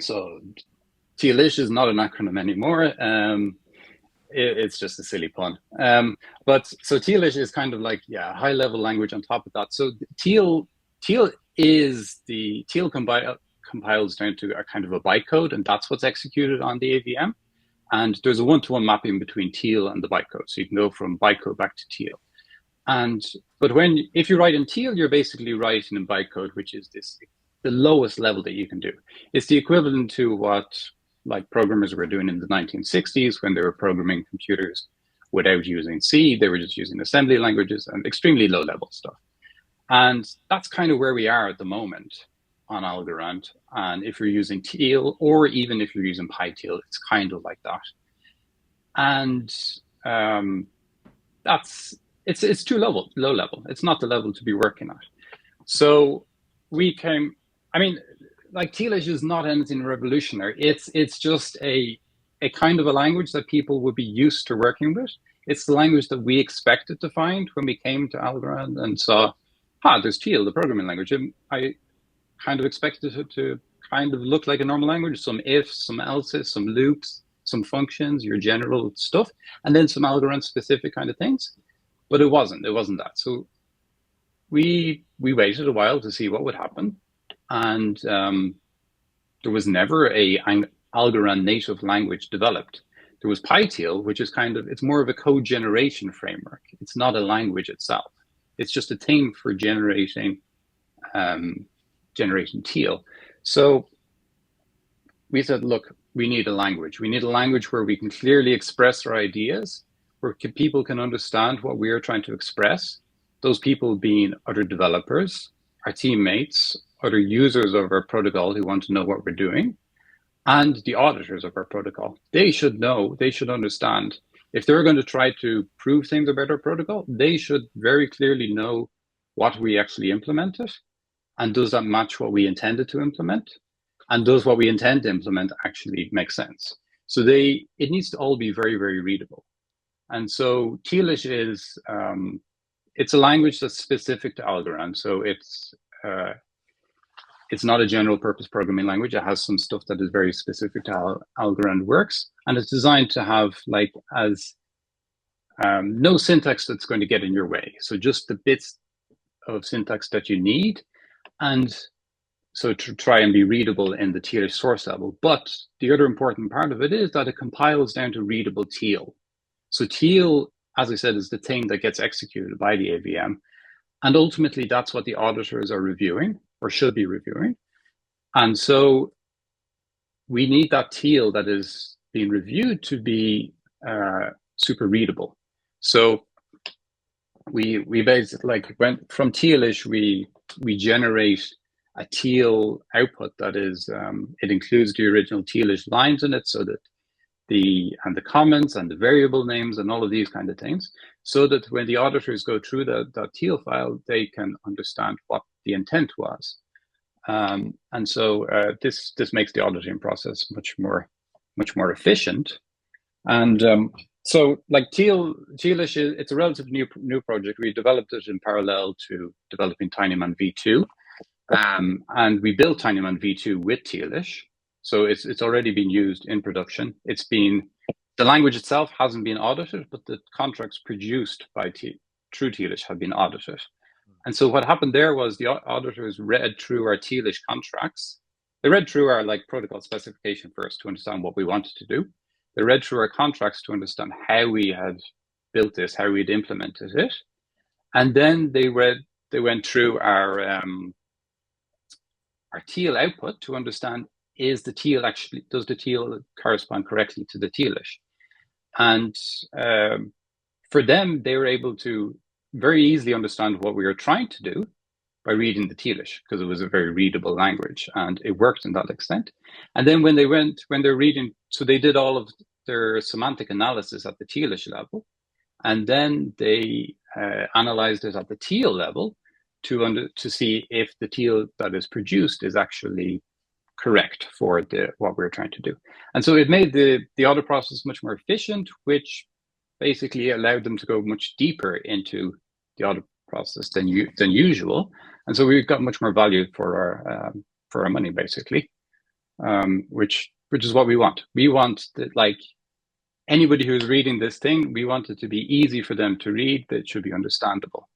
So teal-ish is not an acronym anymore. It's just a silly pun. But so teal-ish is kind of like, a high level language on top of that. So teal compiles down to a kind of a bytecode, and that's what's executed on the AVM. And there's a one-to-one mapping between teal and the bytecode. So you can go from bytecode back to teal. But if you write in teal, you're basically writing in bytecode, which is the lowest level that you can do. It's the equivalent to what like programmers were doing in the 1960s when they were programming computers without using C. They were just using assembly languages and extremely low level stuff. And that's kind of where we are at the moment on Algorand. And if you're using teal, or even if you're using PyTeal, it's kind of like that. And it's too low level. It's not the level to be working at. So like teal-ish is not anything revolutionary. It's just a kind of a language that people would be used to working with. It's the language that we expected to find when we came to Algorand and saw, there's teal, the programming language. I kind of expected it to kind of look like a normal language, some ifs, some elses, some loops, some functions, your general stuff, and then some Algorand specific kind of things. But it wasn't that. So we waited a while to see what would happen. And there was never an Algorand native language developed. There was PyTeal, which is it's more of a code generation framework. It's not a language itself. It's just a thing for generating teal. So we said, look, we need a language. We need a language where we can clearly express our ideas, where people can understand what we are trying to express. Those people being other developers, our teammates, other users of our protocol who want to know what we're doing, and the auditors of our protocol. They should know, they should understand. If they're going to try to prove things about our protocol, they should very clearly know what we actually implemented. And does that match what we intended to implement? And does what we intend to implement actually make sense? So it needs to all be very, very readable. And so teal-ish is, it's a language that's specific to Algorand. So it's not a general purpose programming language. It has some stuff that is very specific to how Algorand works. And it's designed to have no syntax that's going to get in your way. So just the bits of syntax that you need. And so to try and be readable in the tealish source level. But the other important part of it is that it compiles down to readable teal. So teal, as I said, is the thing that gets executed by the AVM. And ultimately, that's what the auditors are reviewing or should be reviewing. And so we need that teal that is being reviewed to be super readable. So we basically, like, from tealish, we generate a teal output that is, it includes the original tealish lines in it, so that the comments and the variable names and all of these kind of things, so that when the auditors go through that teal file, they can understand what the intent was. And so this makes the auditing process much more efficient. And so, like, tealish, it's a relatively new project. We developed it in parallel to developing Tinyman v2. And we built Tinyman v2 with tealish, so it's already been used in production. The language itself hasn't been audited, but the contracts produced by through tealish have been audited. And so what happened there was the auditors read through our tealish contracts. They read through our protocol specification first to understand what we wanted to do. They read through our contracts to understand how we had built this, how we'd implemented it, and then they went through our teal output to understand, does the teal correspond correctly to the tealish? And for them, they were able to very easily understand what we were trying to do by reading the tealish, because it was a very readable language and it worked in that extent. And then when they're reading, so they did all of their semantic analysis at the tealish level, and then they analyzed it at the teal level to see if the teal that is produced is actually correct for what we're trying to do. And so it made the audit process much more efficient, which basically allowed them to go much deeper into the audit process than usual. And so we've got much more value for our money, basically, which is what we want. We want that, like, anybody who's reading this thing, we want it to be easy for them to read. That should be understandable.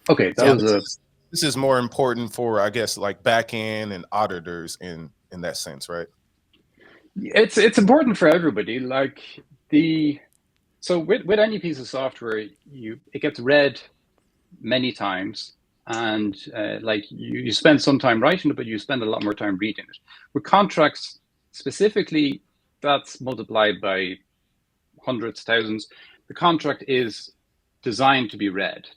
Okay, this is more important for, I guess, like back-end and auditors in that sense, right? It's important for everybody. So with any piece of software, it gets read many times, and you spend some time writing it, but you spend a lot more time reading it. With contracts specifically, that's multiplied by hundreds, thousands. The contract is designed to be read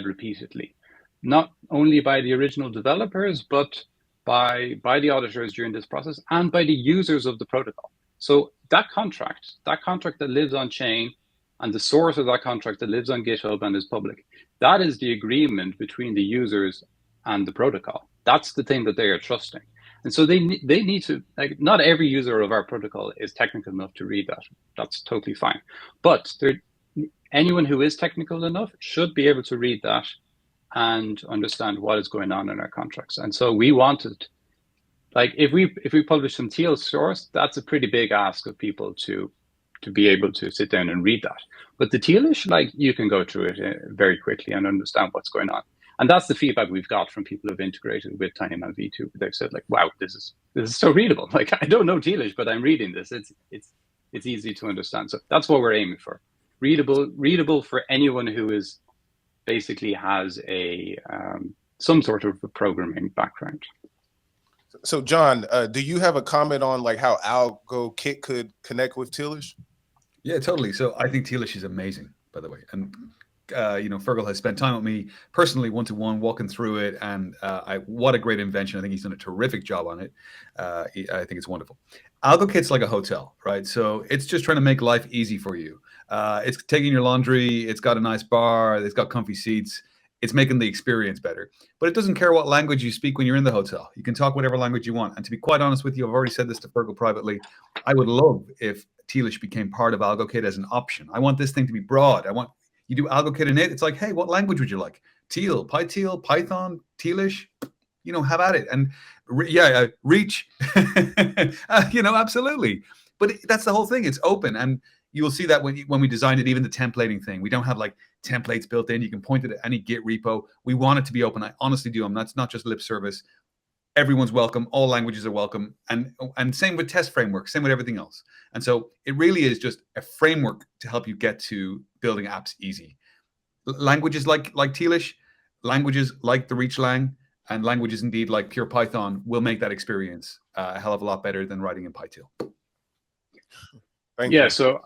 repeatedly, not only by the original developers, but by the auditors during this process and by the users of the protocol. So that contract that lives on chain, and the source of that contract that lives on GitHub and is public, that is the agreement between the users and the protocol. That's the thing that they are trusting. And so they need to, not every user of our protocol is technical enough to read that. That's totally fine. But anyone who is technical enough should be able to read that and understand what is going on in our contracts. And so we wanted, if we publish some teal source, that's a pretty big ask of people to be able to sit down and read that. But the tealish, you can go through it very quickly and understand what's going on. And that's the feedback we've got from people who've integrated with Tinyman v2. They've said, wow, this is so readable. I don't know tealish, but I'm reading this. It's easy to understand. So that's what we're aiming for. Readable for anyone who basically has some sort of a programming background. So John, do you have a comment on how Algo Kit could connect with tealish? Yeah, totally. So I think tealish is amazing, by the way. And Fergal has spent time with me personally, one-to-one, walking through it, and what a great invention. I think he's done a terrific job on it. I think it's wonderful. Algo Kit's like a hotel, right? So it's just trying to make life easy for you. It's taking your laundry. It's got a nice bar. It's got comfy seats. It's making the experience better. But it doesn't care what language you speak when you're in the hotel. You can talk whatever language you want. And to be quite honest with you, I've already said this to Fergal privately, I would love if tealish became part of Algo Kit as an option. I want this thing to be broad. You do Algo Kit in it. It's like, hey, what language would you like? Teal, PyTeal, Python, tealish, have at it. And reach, absolutely. But that's the whole thing. It's open. And, you will see that when we designed it, even the templating thing, we don't have like templates built in. You can point it at any Git repo. We want it to be open. I honestly do. That's not just lip service. Everyone's welcome. All languages are welcome. And same with test frameworks, same with everything else. And so it really is just a framework to help you get to building apps easy. Languages like Tealish, languages like the reachlang, and languages indeed like pure Python will make that experience a hell of a lot better than writing in PyTeal. Thank you. So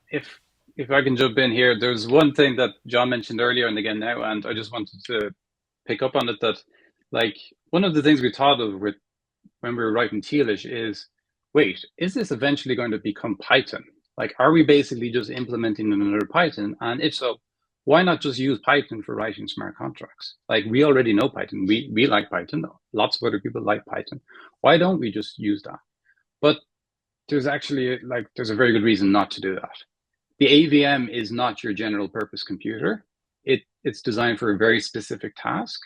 if I can jump in here, there's one thing that John mentioned earlier and again now, and I just wanted to pick up on it, that like one of the things we thought of when we were writing Tealish is, wait, is this eventually going to become Python? Like, are we basically just implementing another Python? And if so, why not just use Python for writing smart contracts? Like, we already know Python. We like Python. Lots of other people like Python. Why don't we just use that? But there's actually, there's a very good reason not to do that. The AVM is not your general purpose computer. It's designed for a very specific task,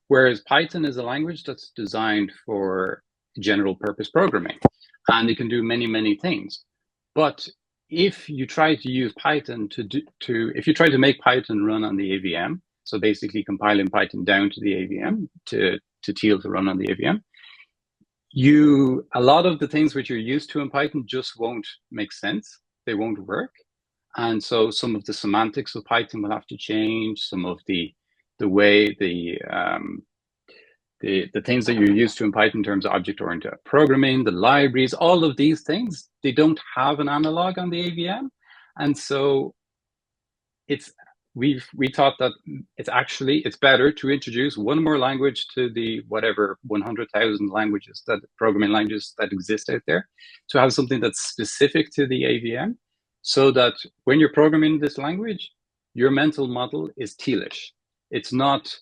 whereas Python is a language that's designed for general purpose programming, and it can do many, many things. But if you try to use Python if you try to make Python run on the AVM, so basically compiling Python down to the AVM to Teal to run on the AVM, a lot of the things which you're used to in Python just won't make sense. They won't work. And so some of the semantics of Python will have to change. Some of the way the things that you're used to in Python in terms of object-oriented programming, the libraries, all of these things, they don't have an analog on the AVM. And so we thought that it's better to introduce one more language to the whatever 100,000 languages, programming languages that exist out there, to have something that's specific to the AVM, so that when you're programming this language, your mental model is Tealish. It's not,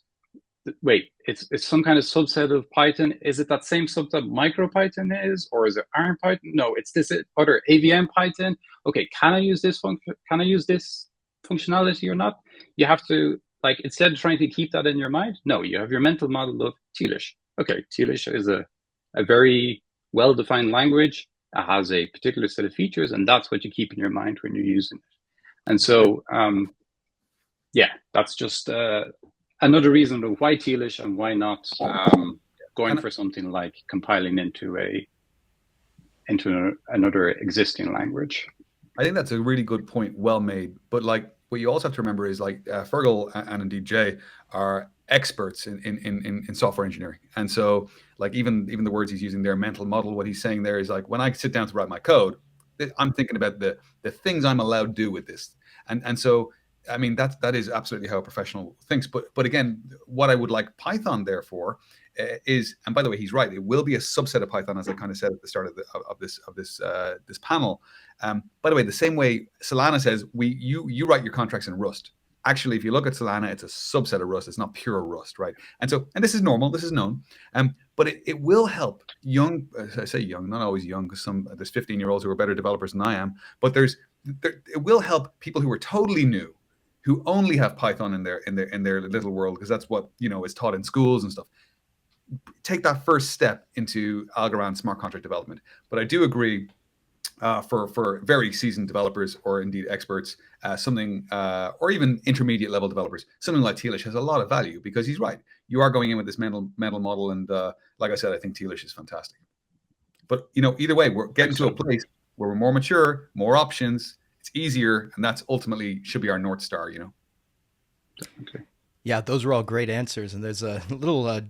wait, it's some kind of subset of Python. Is it that same subset MicroPython is, or is it ARM Python? No, it's this other AVM Python. Okay, can I use this function? Can I use this functionality or not? You have to, instead of trying to keep that in your mind, no, you have your mental model of Tealish. Okay, Tealish is a very well-defined language. It has a particular set of features, and that's what you keep in your mind when you're using it. And so, yeah, that's just another reason of why Tealish and why not going for something like compiling into another existing language. I think that's a really good point, well made. But what you also have to remember is Fergal and indeed Jay are experts in software engineering, and so even the words he's using there, mental model, what he's saying there is when I sit down to write my code, I'm thinking about the things I'm allowed to do with this, and so I mean that is absolutely how a professional thinks. But again, what I would like Python therefore is, and by the way, he's right, it will be a subset of Python, as I kind of said at the start of this panel. By the way, the same way Solana says you write your contracts in Rust. Actually, if you look at Solana, it's a subset of Rust. It's not pure Rust, right? And so, and this is normal, this is known, but it will help young, I say young, not always young, because there's 15-year-olds who are better developers than I am, but it will help people who are totally new, who only have Python in their little world, because that's what is taught in schools and stuff. Take that first step into Algorand smart contract development. But I do agree, for very seasoned developers or indeed experts, or even intermediate level developers, something like Tealish has a lot of value, because he's right. You are going in with this mental model, and like I said, I think Tealish is fantastic. But either way, we're getting to a place where we're more mature, more options. It's easier, and that's ultimately should be our North Star. Okay. Yeah, those were all great answers, and there's a little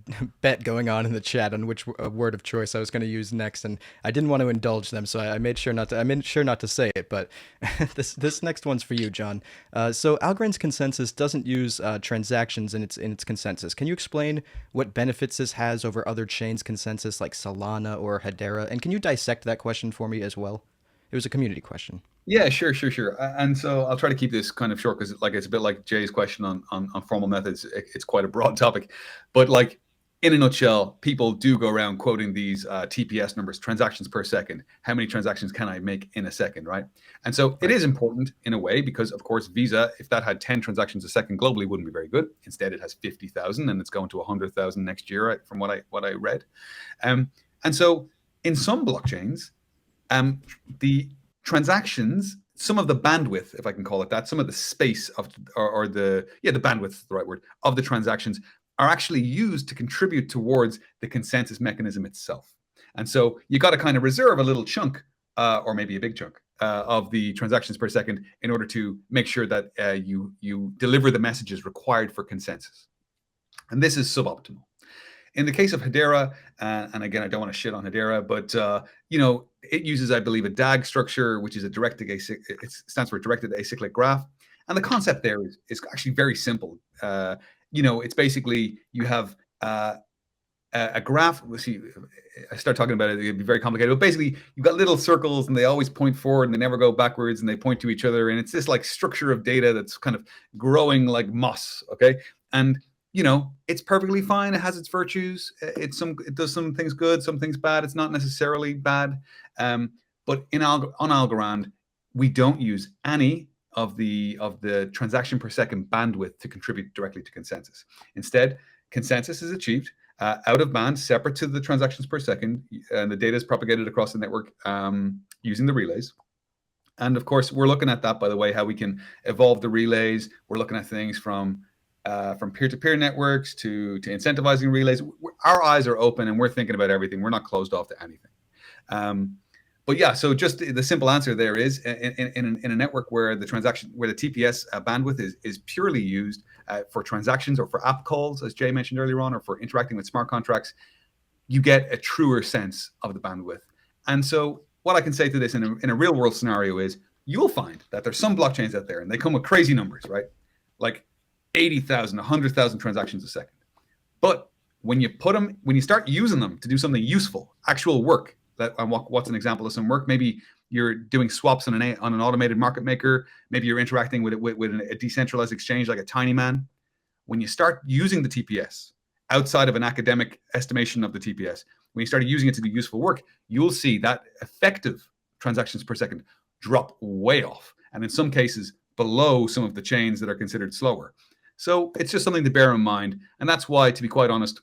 bet going on in the chat on which word of choice I was going to use next, and I didn't want to indulge them, so I made sure not to say it. But this next one's for you, John. So Algorand's consensus doesn't use transactions in its consensus. Can you explain what benefits this has over other chains' consensus like Solana or Hedera? And can you dissect that question for me as well? It was a community question. Yeah, sure. And so I'll try to keep this kind of short, because it's a bit like Jay's question on formal methods. It's quite a broad topic, but in a nutshell, people do go around quoting these TPS numbers, transactions per second. How many transactions can I make in a second, right? And so it is important in a way, because of course Visa, if that had 10 transactions a second globally, wouldn't be very good. Instead, it has 50,000, and it's going to 100,000 next year, right, from what I read. And so in some blockchains, the transactions some of the bandwidth, if I can call it that, some of the space of, or the bandwidth is the right word, of the transactions are actually used to contribute towards the consensus mechanism itself. And so you got to kind of reserve a little chunk, or maybe a big chunk, of the transactions per second in order to make sure that you deliver the messages required for consensus. And this is suboptimal. In the case of Hedera, and again, I don't want to shit on Hedera, but it uses, I believe, a DAG structure, which is a it stands for directed acyclic graph. And the concept there is actually very simple. It's basically you have a graph. Let's see, I start talking about it, it'd be very complicated. But basically, you've got little circles, and they always point forward, and they never go backwards, and they point to each other. And it's this like structure of data that's kind of growing like moss. Okay, and it's perfectly fine. It has its virtues. It does some things good, some things bad. It's not necessarily bad. But on Algorand, we don't use any of the transaction per second bandwidth to contribute directly to consensus. Instead, consensus is achieved out of band, separate to the transactions per second, and the data is propagated across the network using the relays. And of course, we're looking at that, by the way, how we can evolve the relays. We're looking at things from peer-to-peer networks to incentivizing relays. Our eyes are open, and we're thinking about everything. We're not closed off to anything. But yeah, so just the simple answer there is in a network where the TPS bandwidth is purely used for transactions or for app calls, as Jay mentioned earlier on, or for interacting with smart contracts, you get a truer sense of the bandwidth. And so what I can say to this in a real world scenario is you'll find that there's some blockchains out there, and they come with crazy numbers, right? Like 80,000, 100,000 transactions a second. But when you start using them to do something useful, actual work, what's an example of some work? Maybe you're doing swaps on an automated market maker. Maybe you're interacting with a decentralized exchange like a Tinyman. When you start using the TPS outside of an academic estimation of the TPS, when you start using it to do useful work, you'll see that effective transactions per second drop way off, and in some cases below some of the chains that are considered slower. So it's just something to bear in mind. And that's why, to be quite honest,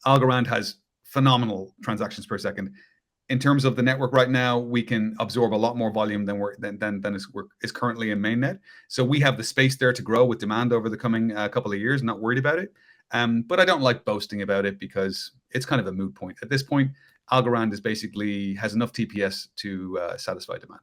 Algorand has phenomenal transactions per second. In terms of the network right now, we can absorb a lot more volume than is currently in mainnet. So we have the space there to grow with demand over the coming couple of years. Not worried about it. But I don't like boasting about it because it's kind of a moot point. At this point, Algorand has enough TPS to satisfy demand.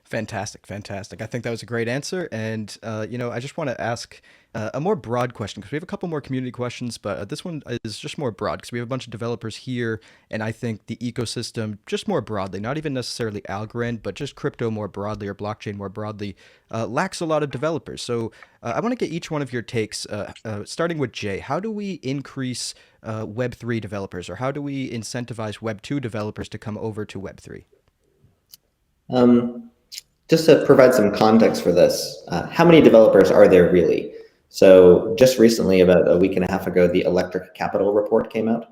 Fantastic. I think that was a great answer. And, I just want to ask a more broad question, because we have a couple more community questions, but this one is just more broad because we have a bunch of developers here. And I think the ecosystem, just more broadly, not even necessarily Algorand, but just crypto more broadly or blockchain more broadly, lacks a lot of developers. So I want to get each one of your takes, starting with Jay. How do we increase Web3 developers, or how do we incentivize Web2 developers to come over to Web3? Just to provide some context for this, how many developers are there really? So just recently, about a week and a half ago, the Electric Capital report came out.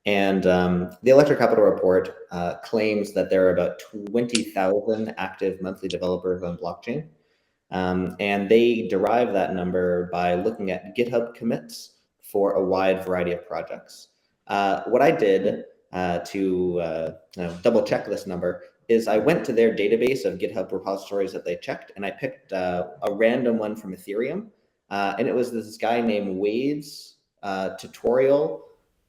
And the Electric Capital report claims that there are about 20,000 active monthly developers on blockchain. And they derive that number by looking at GitHub commits for a wide variety of projects. What I did to double check this number is I went to their database of GitHub repositories that they checked, and I picked a random one from Ethereum. And it was this guy named Wade's tutorial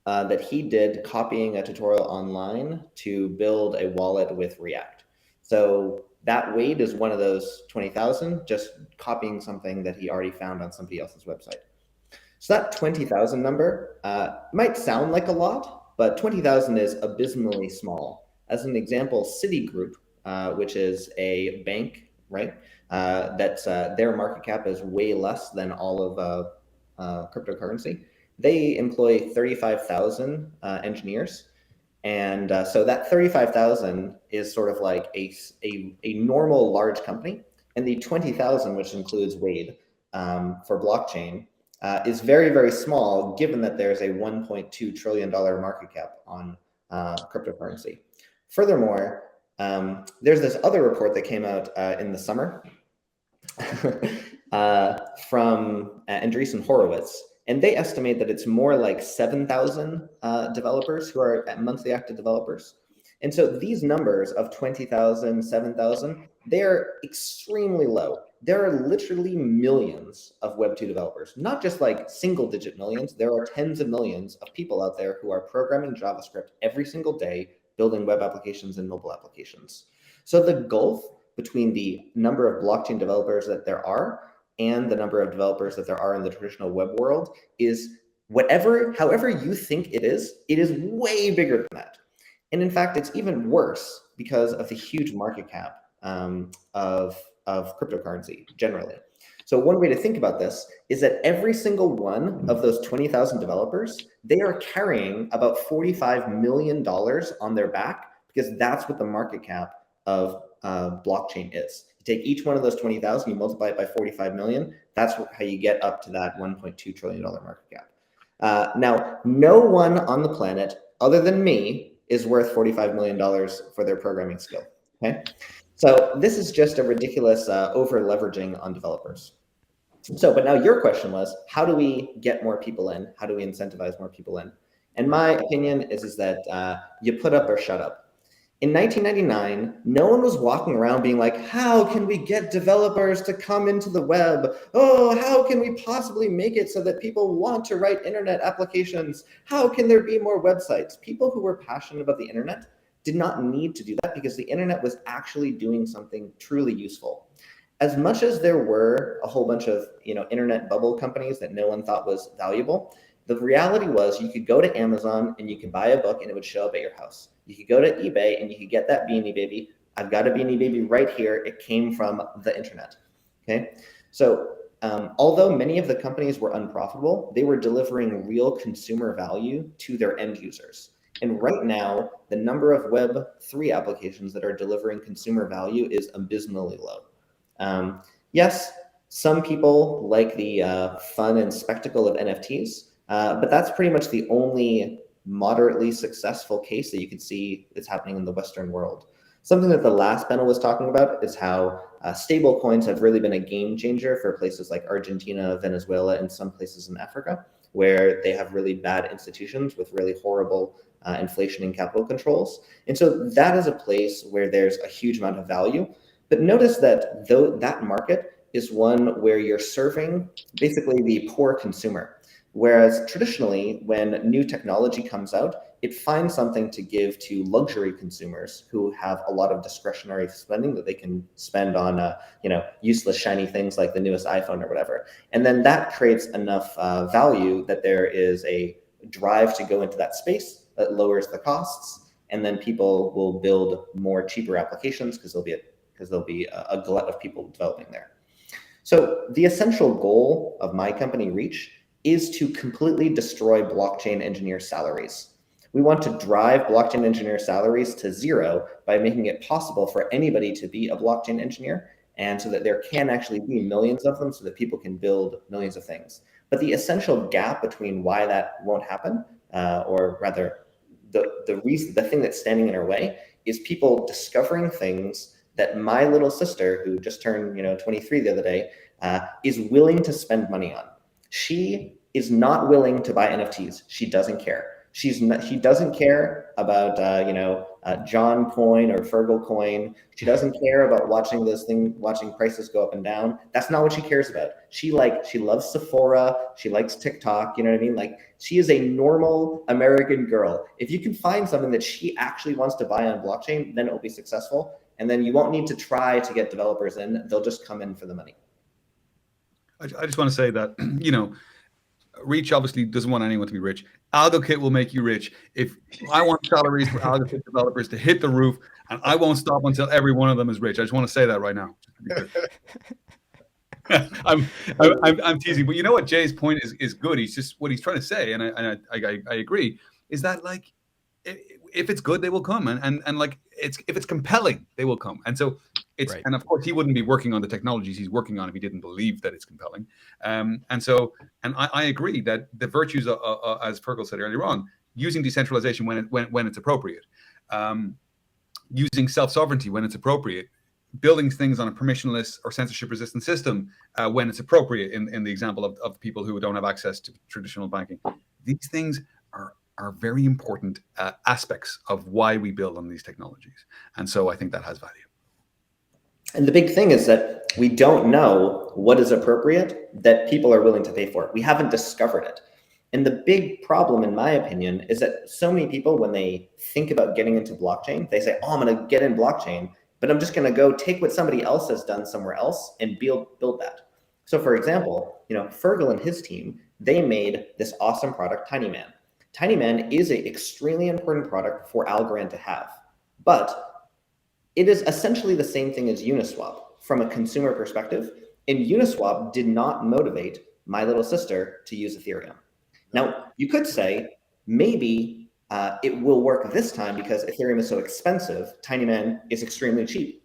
that he did copying a tutorial online to build a wallet with React. So that Wade is one of those 20,000, just copying something that he already found on somebody else's website. So that 20,000 number might sound like a lot, but 20,000 is abysmally small. As an example, Citigroup, which is a bank, right? That's their market cap is way less than all of cryptocurrency. They employ 35,000 engineers, and so that 35,000 is sort of like a normal large company, and the 20,000, which includes Wade for blockchain, is very, very small, given that there's a $1.2 trillion market cap on cryptocurrency. Furthermore, there's this other report that came out in the summer from Andreessen Horowitz, and they estimate that it's more like 7,000 developers who are monthly active developers. And so these numbers of 20,000, 7,000, they're extremely low. There are literally millions of Web2 developers, not just like single-digit millions. There are tens of millions of people out there who are programming JavaScript every single day, building web applications and mobile applications. So the gulf between the number of blockchain developers that there are and the number of developers that there are in the traditional web world is however you think it is way bigger than that. And in fact, it's even worse because of the huge market cap of cryptocurrency generally. So one way to think about this is that every single one of those 20,000 developers, they are carrying about $45 million on their back, because that's what the market cap of blockchain is. You take each one of those 20,000, you multiply it by 45 million, that's how you get up to that $1.2 trillion market cap. Now, no one on the planet other than me is worth $45 million for their programming skill, okay? So this is just a ridiculous over-leveraging on developers. So, but now your question was, how do we get more people in? How do we incentivize more people in? And my opinion is that you put up or shut up. In 1999, no one was walking around being like, how can we get developers to come into the web? Oh, how can we possibly make it so that people want to write internet applications? How can there be more websites? People who were passionate about the internet did not need to do that because the internet was actually doing something truly useful. As much as there were a whole bunch of internet bubble companies that no one thought was valuable, the reality was you could go to Amazon and you could buy a book and it would show up at your house. You could go to eBay and you could get that Beanie Baby. I've got a Beanie Baby right here. It came from the internet, okay? So although many of the companies were unprofitable, they were delivering real consumer value to their end users. And right now, the number of Web3 applications that are delivering consumer value is abysmally low. Yes, some people like the fun and spectacle of NFTs, but that's pretty much the only moderately successful case that you can see that's happening in the Western world. Something that the last panel was talking about is how stable coins have really been a game changer for places like Argentina, Venezuela, and some places in Africa, where they have really bad institutions with really horrible inflation and capital controls. And so that is a place where there's a huge amount of value. But notice that though that market is one where you're serving basically the poor consumer. Whereas traditionally, when new technology comes out, it finds something to give to luxury consumers who have a lot of discretionary spending that they can spend on, useless shiny things like the newest iPhone or whatever. And then that creates enough value that there is a drive to go into that space that lowers the costs, and then people will build more cheaper applications because there'll be a glut of people developing there. So the essential goal of my company, Reach, is to completely destroy blockchain engineer salaries. We want to drive blockchain engineer salaries to zero by making it possible for anybody to be a blockchain engineer, and so that there can actually be millions of them so that people can build millions of things. But the essential gap between why that won't happen, or rather the thing that's standing in our way, is people discovering things that my little sister, who just turned 23 the other day, is willing to spend money on. She is not willing to buy NFTs. She doesn't care. She doesn't care about John coin or Fergal coin. She doesn't care about watching prices go up and down. That's not what she cares about. She loves Sephora. She likes TikTok. You know what I mean? Like, she is a normal American girl. If you can find something that she actually wants to buy on blockchain, then it will be successful. And then you won't need to try to get developers in. They'll just come in for the money. I just want to say that, Reach obviously doesn't want anyone to be rich. AlgoKit will make you rich. If I want salaries for AlgoKit developers to hit the roof, and I won't stop until every one of them is rich. I just want to say that right now. I'm teasing, but you know what? Jay's point is good. He's just what he's trying to say, and I agree. Is that like, if it's good, they will come, and like if it's compelling, they will come. And so it's right. And of course he wouldn't be working on the technologies he's working on if he didn't believe that it's compelling. And I agree that the virtues, as Fergal said earlier on, using decentralization when it's appropriate, using self-sovereignty when it's appropriate, building things on a permissionless or censorship-resistant system when it's appropriate. In the example of people who don't have access to traditional banking, these things are are very important aspects of why we build on these technologies. And so I think that has value. And the big thing is that we don't know what is appropriate that people are willing to pay for. We haven't discovered it. And the big problem, in my opinion, is that so many people, when they think about getting into blockchain, they say, oh, I'm going to get in blockchain, but I'm just going to go take what somebody else has done somewhere else and build that. So for example, Fergal and his team, they made this awesome product, Tinyman. Tinyman is an extremely important product for Algorand to have, but it is essentially the same thing as Uniswap from a consumer perspective. And Uniswap did not motivate my little sister to use Ethereum. Now, you could say maybe it will work this time because Ethereum is so expensive. Tinyman is extremely cheap.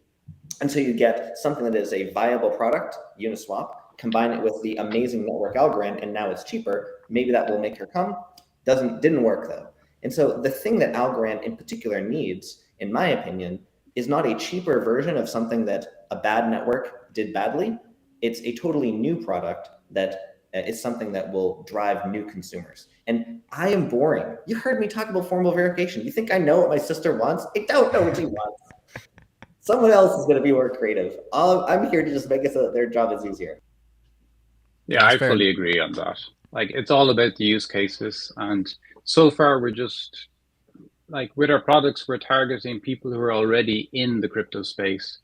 And so you get something that is a viable product, Uniswap, combine it with the amazing network Algorand, and now it's cheaper. Maybe that will make her come. Didn't work though. And so the thing that Algorand in particular needs, in my opinion, is not a cheaper version of something that a bad network did badly. It's a totally new product that is something that will drive new consumers. And I am boring. You heard me talk about formal verification. You think I know what my sister wants? I don't know what she wants. Someone else is going to be more creative. I'm here to just make it so that their job is easier. Yeah, I fully agree on that. Like, it's all about the use cases. And so far, we're just, like, with our products, we're targeting people who are already in the crypto space.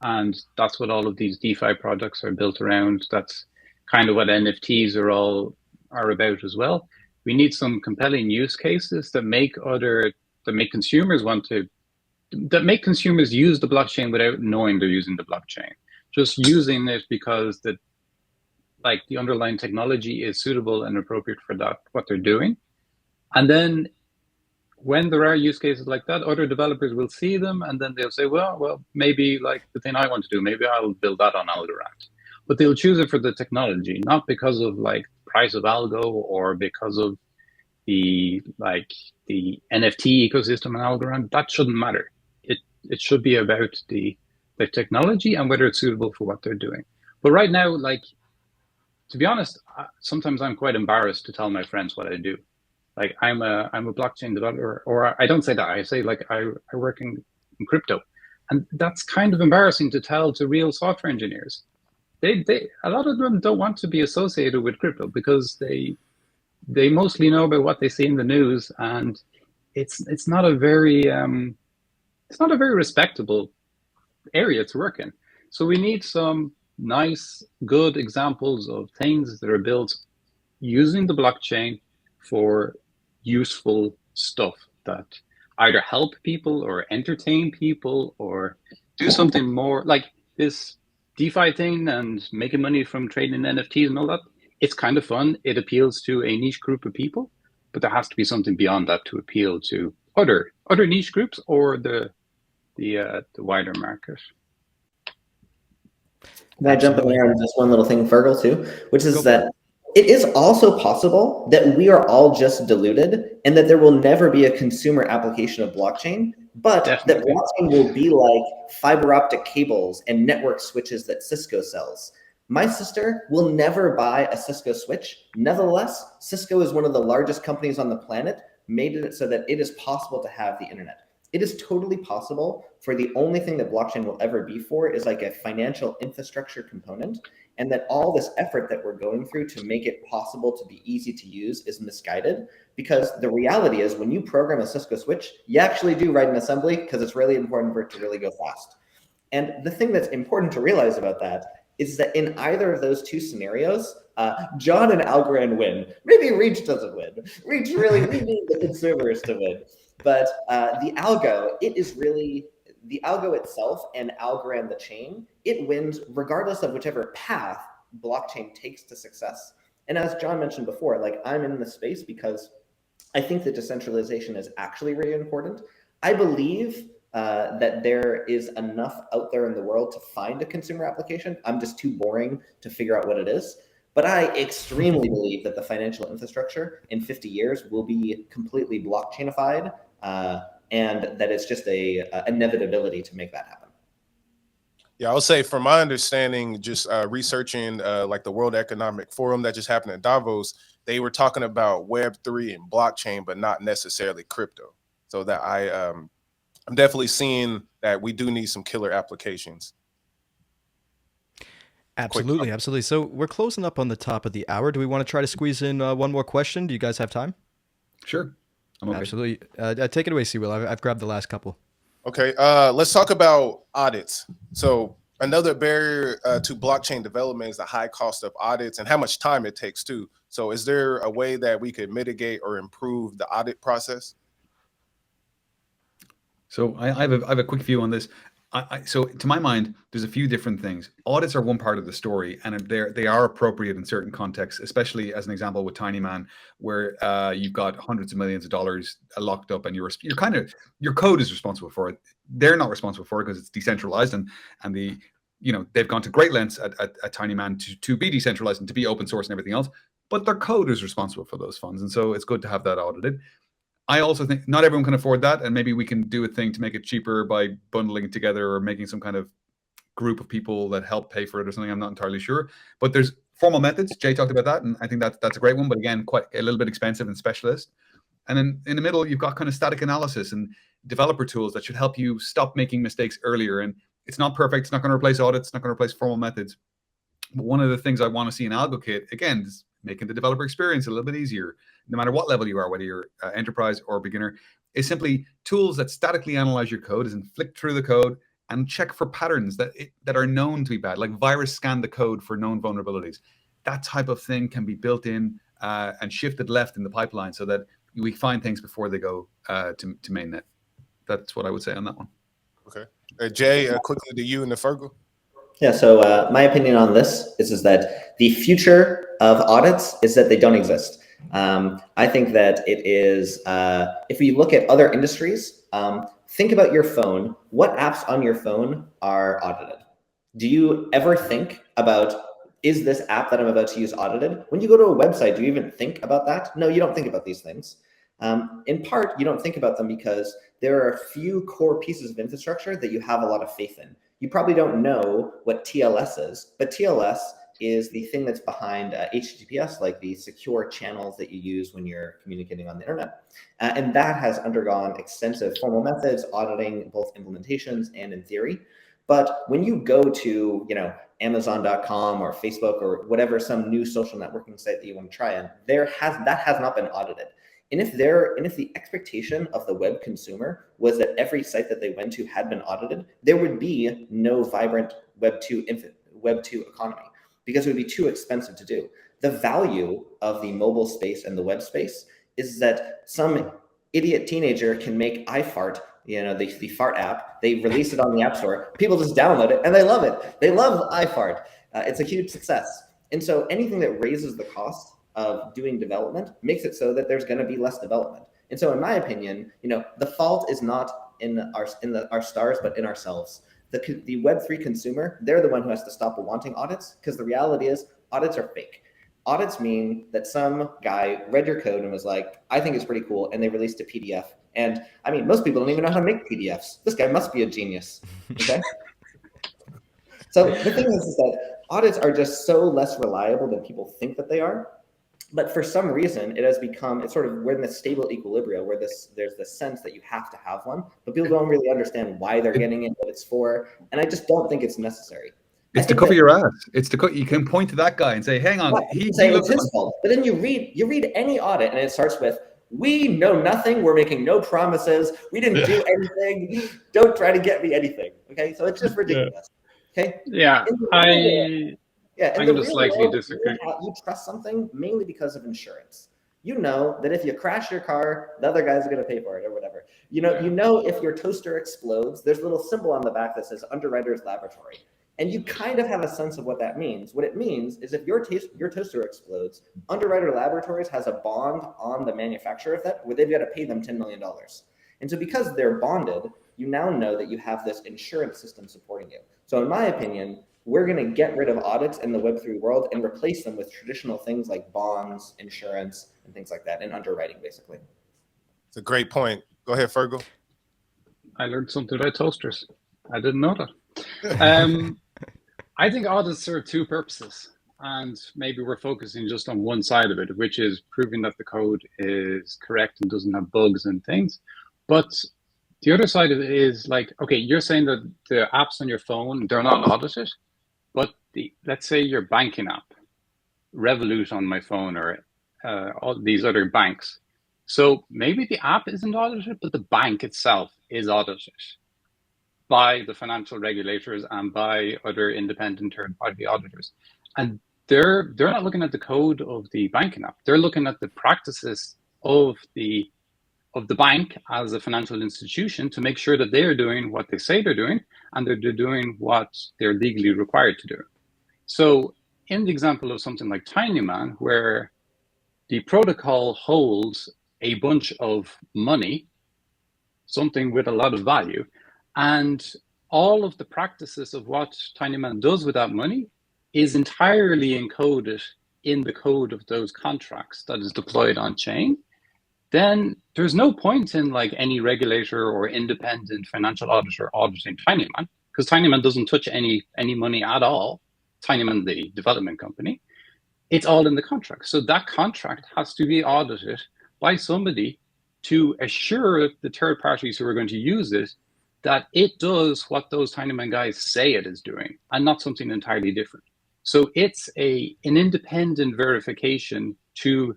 And that's what all of these DeFi products are built around. That's kind of what NFTs are about as well. We need some compelling use cases that make consumers use the blockchain without knowing they're using the blockchain. Just using it because the underlying technology is suitable and appropriate for that, what they're doing. And then when there are use cases like that, other developers will see them and then they'll say, well, maybe like the thing I want to do, maybe I'll build that on Algorand. But they'll choose it for the technology, not because of like price of algo or because of the NFT ecosystem on Algorand. That shouldn't matter. It should be about the technology and whether it's suitable for what they're doing. But right now, like, to be honest, sometimes I'm quite embarrassed to tell my friends what I do. Like, I'm a blockchain developer, or I don't say that. I say like I work in crypto, and that's kind of embarrassing to tell to real software engineers. A lot of them don't want to be associated with crypto because they mostly know about what they see in the news, and it's not a very respectable area to work in. So we need some nice, good examples of things that are built using the blockchain for useful stuff that either help people or entertain people or do something more like this DeFi thing and making money from trading NFTs and all that. It's kind of fun. It appeals to a niche group of people, but there has to be something beyond that to appeal to other niche groups or the wider market. Can I jump in there on just one little thing, Fergal, too, which is that it is also possible that we are all just deluded and that there will never be a consumer application of blockchain, but that blockchain will be like fiber optic cables and network switches that Cisco sells. My sister will never buy a Cisco switch. Nevertheless, Cisco is one of the largest companies on the planet, made it so that it is possible to have the internet. It is totally possible for the only thing that blockchain will ever be for is like a financial infrastructure component, and that all this effort that we're going through to make it possible to be easy to use is misguided, because the reality is when you program a Cisco switch, you actually do write an assembly because it's really important for it to really go fast. And the thing that's important to realize about that is that in either of those two scenarios, John and Algorand win. Maybe Reach doesn't win. Reach really, we need the consumers to win. But the algo, it is really, the algo itself and Algorand the chain, it wins regardless of whichever path blockchain takes to success. And as John mentioned before, like, I'm in the space because I think that decentralization is actually really important. I believe that there is enough out there in the world to find a consumer application. I'm just too boring to figure out what it is. But I extremely believe that the financial infrastructure in 50 years will be completely blockchainified, and that it's just a inevitability to make that happen. Yeah, I would say from my understanding, just researching like the World Economic Forum that just happened at Davos, they were talking about Web3 and blockchain, but not necessarily crypto. So that I'm definitely seeing that we do need some killer applications. Absolutely, absolutely. So we're closing up on the top of the hour. Do we want to try to squeeze in one more question? Do you guys have time? Sure. I'm okay. Absolutely. Take it away, Will. I've grabbed the last couple. Okay, let's talk about audits. So another barrier to blockchain development is the high cost of audits and how much time it takes too. So is there a way that we could mitigate or improve the audit process? So I have a quick view on this. So to my mind, there's a few different things. Audits are one part of the story, and they are appropriate in certain contexts, especially as an example with Tinyman, where you've got hundreds of millions of dollars locked up, and your code is responsible for it. They're not responsible for it because it's decentralized, and they've gone to great lengths at Tinyman to be decentralized and to be open source and everything else. But their code is responsible for those funds, and so it's good to have that audited. I also think not everyone can afford that, and maybe we can do a thing to make it cheaper by bundling it together or making some kind of group of people that help pay for it or something. I'm not entirely sure, but there's formal methods. Jay talked about that, and I think that's a great one, but again, quite a little bit expensive and specialist. And then in the middle, you've got kind of static analysis and developer tools that should help you stop making mistakes earlier. And it's not perfect. It's not going to replace audits. It's not going to replace formal methods. But one of the things I want to see in AlgoKit, again, is making the developer experience a little bit easier, no matter what level you are, whether you're enterprise or beginner, is simply tools that statically analyze your code, and flick through the code and check for patterns that are known to be bad, like virus scan the code for known vulnerabilities. That type of thing can be built in and shifted left in the pipeline so that we find things before they go to mainnet. That's what I would say on that one. Okay. Jay, quickly to you and the Fergal. Yeah, so my opinion on this is that the future of audits is that they don't exist. I think that it is, if we look at other industries, think about your phone. What apps on your phone are audited? Do you ever think about, is this app that I'm about to use audited? When you go to a website, do you even think about that? No, you don't think about these things. In part, you don't think about them because there are a few core pieces of infrastructure that you have a lot of faith in. You probably don't know what TLS is, but TLS is the thing that's behind HTTPS, like the secure channels that you use when you're communicating on the internet. And that has undergone extensive formal methods, auditing both implementations and in theory. But when you go to, Amazon.com or Facebook or whatever, some new social networking site that you want to try in, that has not been audited. And if the expectation of the web consumer was that every site that they went to had been audited, there would be no vibrant Web 2 economy, because it would be too expensive to do. The value of the mobile space and the web space is that some idiot teenager can make iFart, the fart app. They release it on the App Store. People just download it and they love it. They love iFart. It's a huge success. And so anything that raises the cost of doing development makes it so that there's going to be less development. And so in my opinion, the fault is not in our stars, but in ourselves. The Web3 consumer, they're the one who has to stop wanting audits, because the reality is audits are fake. Audits mean that some guy read your code and was like, I think it's pretty cool, and they released a PDF. And I mean, most people don't even know how to make PDFs. This guy must be a genius. Okay. So the thing is that audits are just so less reliable than people think that they are. But for some reason, it has become, we're in this stable equilibrium where there's this sense that you have to have one, but people don't really understand why they're getting it, what it's for, and I just don't think it's necessary. It's to cover your ass. You can point to that guy and say, hang on, he looks his fault. But then you read any audit and it starts with, we know nothing, we're making no promises, we didn't do anything, don't try to get me anything. Okay, so it's just ridiculous. Okay? Yeah, I'm going to slightly disagree. You trust something mainly because of insurance. You know that if you crash your car, the other guy's going to pay for it or whatever. You know if your toaster explodes, there's a little symbol on the back that says Underwriter's Laboratory. And you kind of have a sense of what that means. What it means is if your toaster explodes, Underwriter Laboratories has a bond on the manufacturer of that where they've got to pay them $10 million. And so because they're bonded, you now know that you have this insurance system supporting you. So in my opinion, we're going to get rid of audits in the Web3 world and replace them with traditional things like bonds, insurance, and things like that, and underwriting, basically. It's a great point. Go ahead, Fergal. I learned something about toasters. I didn't know that. I think audits serve two purposes. and maybe we're focusing just on one side of it, which is proving that the code is correct and doesn't have bugs and things. But the other side of it is like, okay, you're saying that the apps on your phone, they're not audited, but let's say your banking app, Revolut on my phone, or all these other banks. So maybe the app isn't audited, but the bank itself is audited by the financial regulators and by other independent third-party auditors. And they're not looking at the code of the banking app. They're looking at the practices of the bank as a financial institution to make sure that they are doing what they say they're doing, and they're doing what they're legally required to do. So in the example of something like Tinyman, where the protocol holds a bunch of money, something with a lot of value, and all of the practices of what Tinyman does with that money is entirely encoded in the code of those contracts that is deployed on chain, then there's no point in like any regulator or independent financial auditor auditing Tinyman, because Tinyman doesn't touch any money at all. Tinyman, the development company, it's all in the contract. So that contract has to be audited by somebody to assure the third parties who are going to use it that it does what those Tinyman guys say it is doing, and not something entirely different. So it's an independent verification to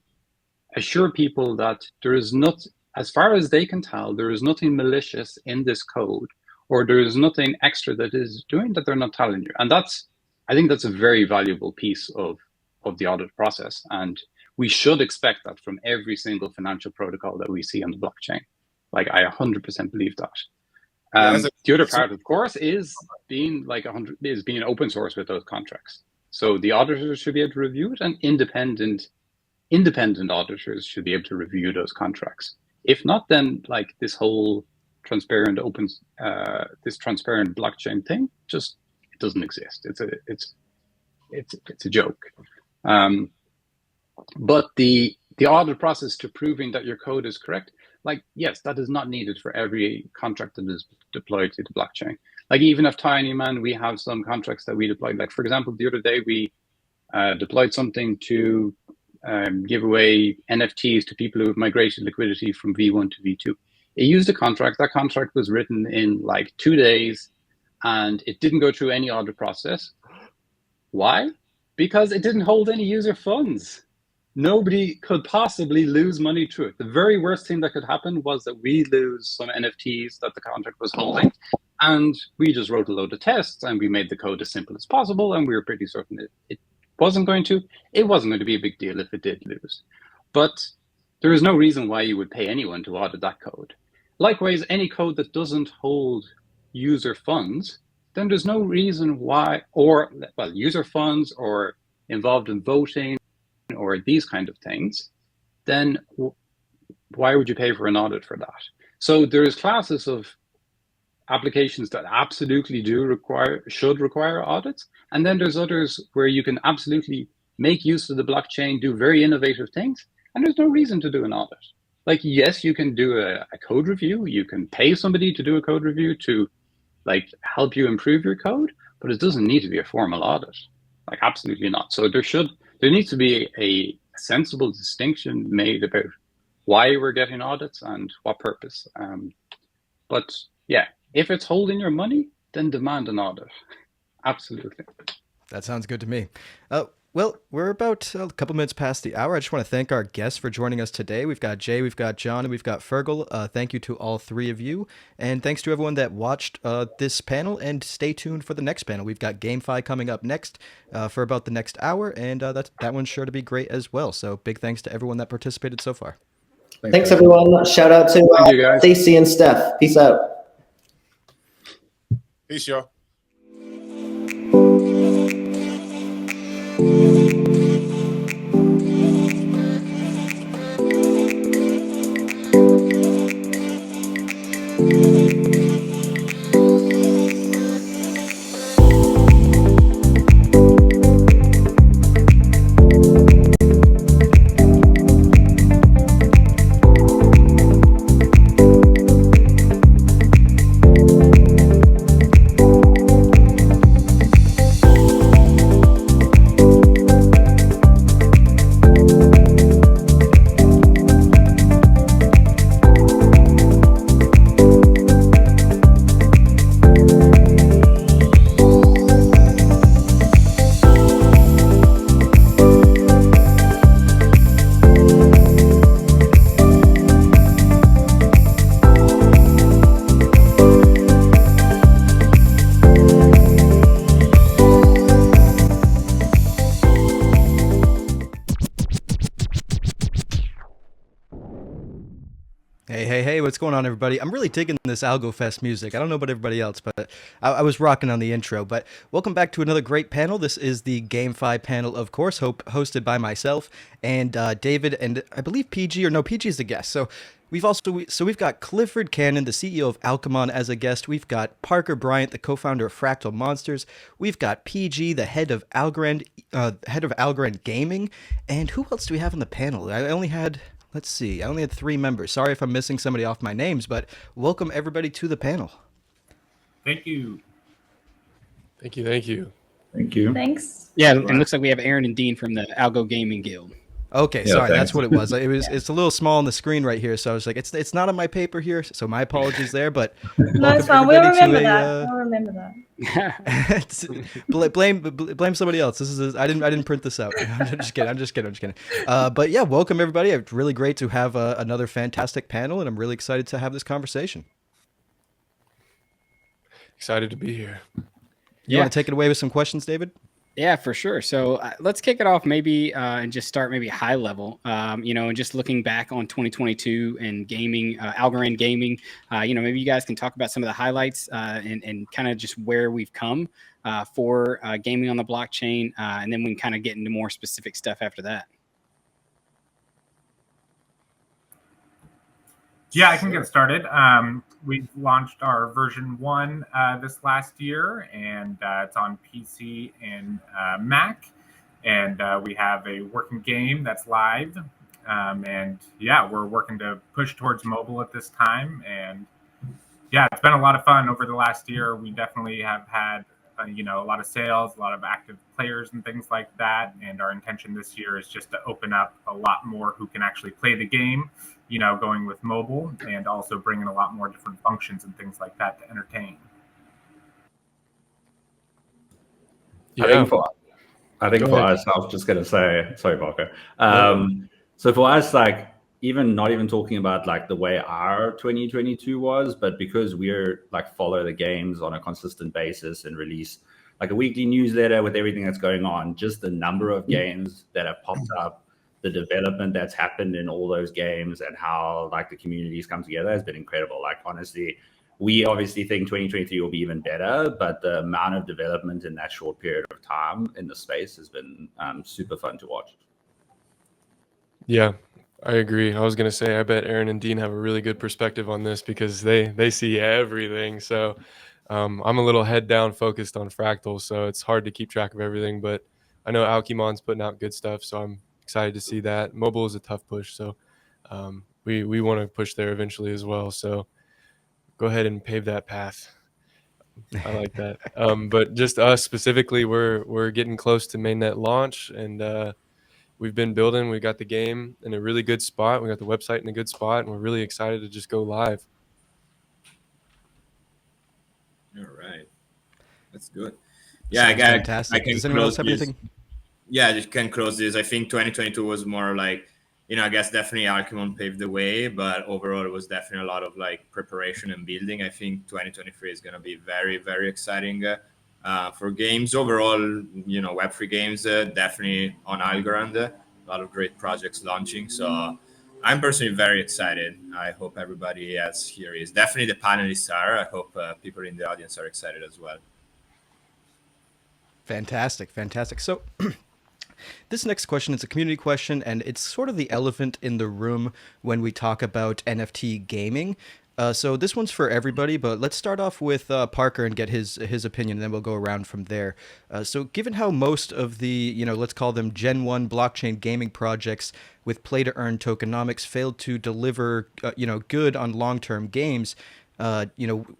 assure people that there is not, as far as they can tell, there is nothing malicious in this code, or there is nothing extra that is doing that they're not telling you. And I think that's a very valuable piece of the audit process. And we should expect that from every single financial protocol that we see on the blockchain. Like, I 100% believe that. The other part, of course, is being open source with those contracts. So the auditors should be able to review it, and independent auditors should be able to review those contracts. If not, then like this whole transparent transparent blockchain thing just it doesn't exist. It's a joke. But the audit process to proving that your code is correct, like, yes, that is not needed for every contract that is deployed to the blockchain. Like, even if Tinyman, we have some contracts that we deployed. Like, for example, the other day we deployed something to give away NFTs to people who have migrated liquidity from V1 to V2. It used a contract. That contract was written in like 2 days, and it didn't go through any audit process. Why? Because it didn't hold any user funds. Nobody could possibly lose money through it. The very worst thing that could happen was that we lose some NFTs that the contract was holding, and we just wrote a load of tests, and we made the code as simple as possible, and we were pretty certain it wasn't going to be a big deal if it did lose. But there is no reason why you would pay anyone to audit that code. Likewise, any code that doesn't hold user funds, then there's no reason why, user funds or involved in voting or these kind of things, then why would you pay for an audit for that? So there's classes of applications that absolutely should require audits. And then there's others where you can absolutely make use of the blockchain, do very innovative things, and there's no reason to do an audit. Like, yes, you can do a code review. You can pay somebody to do a code review to like help you improve your code, but it doesn't need to be a formal audit. Like, absolutely not. So there needs to be a sensible distinction made about why we're getting audits and what purpose. But yeah, if it's holding your money, then demand an audit. Absolutely. That sounds good to me. Well, we're about a couple minutes past the hour. I just want to thank our guests for joining us today. We've got Jay, we've got John, and we've got Fergal. Thank you to all three of you. And thanks to everyone that watched this panel. And stay tuned for the next panel. We've got GameFi coming up next for about the next hour. And that one's sure to be great as well. So big thanks to everyone that participated so far. Thanks everyone. Shout out to Staci and Steph. Peace out. Peace, y'all. Hey, what's going on, everybody? I'm really digging this Algofest music. I don't know about everybody else, but I was rocking on the intro. But welcome back to another great panel. This is the GameFi panel, of course, hosted by myself and David, and I believe PG, or no, PG is the guest. So we've got Clifford Cannon, the CEO of Alchemon, as a guest. We've got Parker Bryant, the co-founder of Fracctal Monsters. We've got PG, the head of Algorand Gaming. And who else do we have on the panel? Let's see. I only had 3 members. Sorry if I'm missing somebody off my names, but welcome everybody to the panel. Thank you. Thank you. Thanks. Yeah, and it looks like we have Aaron and Dean from the Algo Gaming Guild. Okay, yeah, sorry, that's what it was. It's a little small on the screen right here, so I was like, it's not on my paper here, so my apologies there. But no, it's fine. We'll remember that. We'll remember that. blame somebody else. I didn't print this out. I'm just kidding. But yeah, welcome everybody. It's really great to have another fantastic panel, and I'm really excited to have this conversation. Excited to be here. You want to take it away with some questions, David? Yeah, for sure. So let's kick it off maybe and just start maybe high level, and just looking back on 2022 and gaming, Algorand gaming, maybe you guys can talk about some of the highlights and kind of just where we've come for gaming on the blockchain. And then we can kind of get into more specific stuff after that. Yeah, I can get started. We've launched our version 1 this last year, and it's on PC and Mac. And we have a working game that's live. And yeah, we're working to push towards mobile at this time. And yeah, it's been a lot of fun over the last year. We definitely have had, a lot of sales, a lot of active players and things like that. And our intention this year is just to open up a lot more who can actually play the game, going with mobile, and also bringing a lot more different functions and things like that to entertain. Yeah. I think for us, I was just going to say, sorry, Parker. So for us, like, not even talking about like the way our 2022 was, but because we're like follow the games on a consistent basis and release like a weekly newsletter with everything that's going on, just the number of games that have popped up, the development that's happened in all those games, and how like the communities come together has been incredible. Like, honestly, we obviously think 2023 will be even better, but the amount of development in that short period of time in the space has been super fun to watch. Yeah, I agree. I was going to say, I bet Aaron and Dean have a really good perspective on this because they see everything. So I'm a little head down focused on Fracctal, so it's hard to keep track of everything, but I know Alchemon's putting out good stuff, so I'm excited to see that. Mobile is a tough push, so we want to push there eventually as well. So go ahead and pave that path. I like that. But just us specifically, we're getting close to mainnet launch, and we've been building. We got the game in a really good spot. We got the website in a good spot, and we're really excited to just go live. All right, that's good. Yeah, fantastic. I can Does anyone else have anything? Yeah, I can close this. I think 2022 was more like, I guess definitely Alchemon paved the way, but overall it was definitely a lot of like preparation and building. I think 2023 is going to be very, very exciting for games overall. Web3 games definitely on Algorand. A lot of great projects launching. So I'm personally very excited. I hope everybody else here is. Definitely the panelists are. I hope people in the audience are excited as well. Fantastic. So this next question is a community question, and it's sort of the elephant in the room when we talk about NFT gaming. So this one's for everybody, but let's start off with Parker and get his opinion, and then we'll go around from there. So given how most of the, let's call them Gen 1 blockchain gaming projects with play-to-earn tokenomics failed to deliver, good on long-term games, do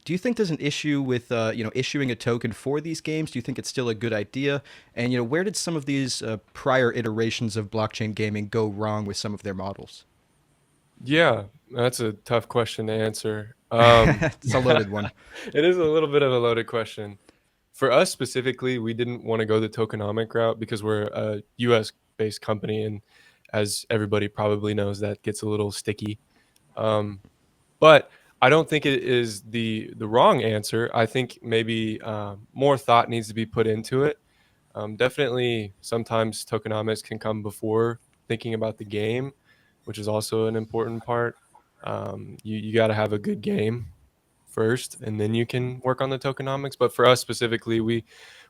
you think there's an issue with, issuing a token for these games? Do you think it's still a good idea? And, where did some of these prior iterations of blockchain gaming go wrong with some of their models? Yeah, that's a tough question to answer. It's a loaded one. It is a little bit of a loaded question. For us specifically, we didn't want to go the tokenomic route because we're a US-based company, and as everybody probably knows, that gets a little sticky. But I don't think it is the wrong answer. I think maybe more thought needs to be put into it. Definitely, sometimes tokenomics can come before thinking about the game, which is also an important part. You got to have a good game first, and then you can work on the tokenomics. But for us specifically, we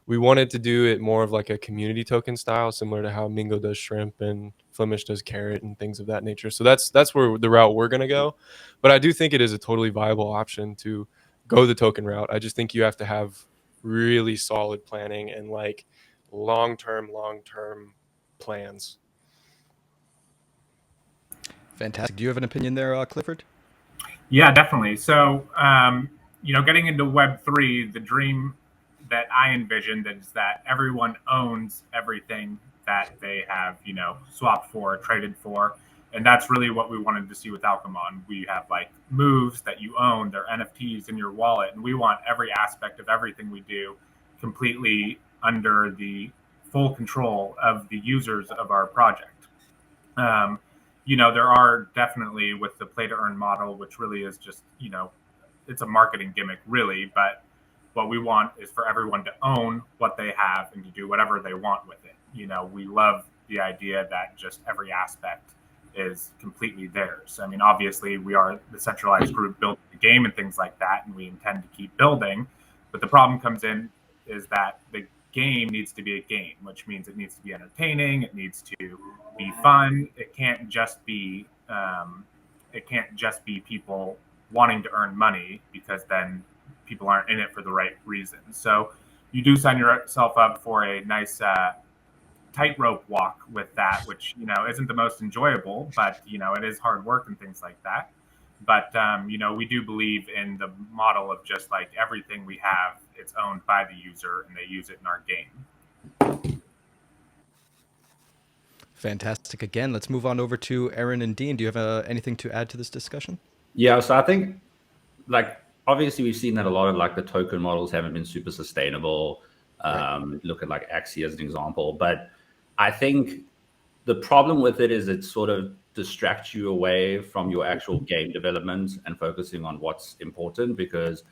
wanted to do it more of like a community token style, similar to how Mingo does shrimp and Flemish does carrot and things of that nature. So that's where the route we're going to go. But I do think it is a totally viable option to go the token route. I just think you have to have really solid planning and like long-term plans. Fantastic. Do you have an opinion there, Clifford? Yeah, definitely. So, getting into Web3, the dream that I envisioned is that everyone owns everything that they have, swapped for, traded for. And that's really what we wanted to see with Alchemon. We have like moves that you own, they're NFTs in your wallet, and we want every aspect of everything we do completely under the full control of the users of our project. There are definitely with the play to earn model, which really is just, it's a marketing gimmick really, but what we want is for everyone to own what they have and to do whatever they want with it. We love the idea that just every aspect is completely theirs. I mean, obviously we are the centralized group building the game and things like that, and we intend to keep building, but the problem comes in is that the game needs to be a game, which means it needs to be entertaining. It needs to be fun. It can't just be people wanting to earn money, because then people aren't in it for the right reasons. So you do sign yourself up for a nice tightrope walk with that, which isn't the most enjoyable, but it is hard work and things like that. But we do believe in the model of just like everything we have, it's owned by the user and they use it in our game. Fantastic. Again, let's move on over to Aaron and Dean. Do you have anything to add to this discussion? Yeah, so I think like obviously we've seen that a lot of like the token models haven't been super sustainable. Look at like Axie as an example, but I think the problem with it is it sort of distracts you away from your actual game development and focusing on what's important, because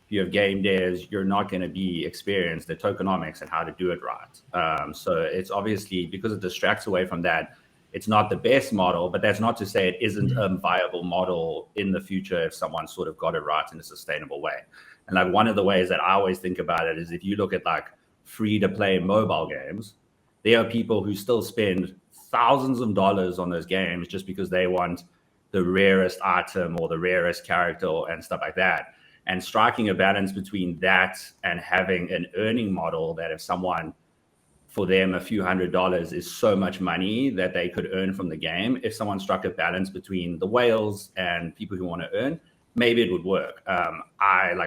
if you have game devs, you're not going to be experienced at tokenomics and how to do it right. So it's obviously, because it distracts away from that, it's not the best model, but that's not to say it isn't a viable model in the future if someone sort of got it right in a sustainable way. And like one of the ways that I always think about it is if you look at like free to play mobile games, there are people who still spend thousands of dollars on those games just because they want the rarest item or the rarest character and stuff like that. And striking a balance between that and having an earning model that if someone, for them, a few $100s is so much money that they could earn from the game. If someone struck a balance between the whales and people who want to earn, maybe it would work.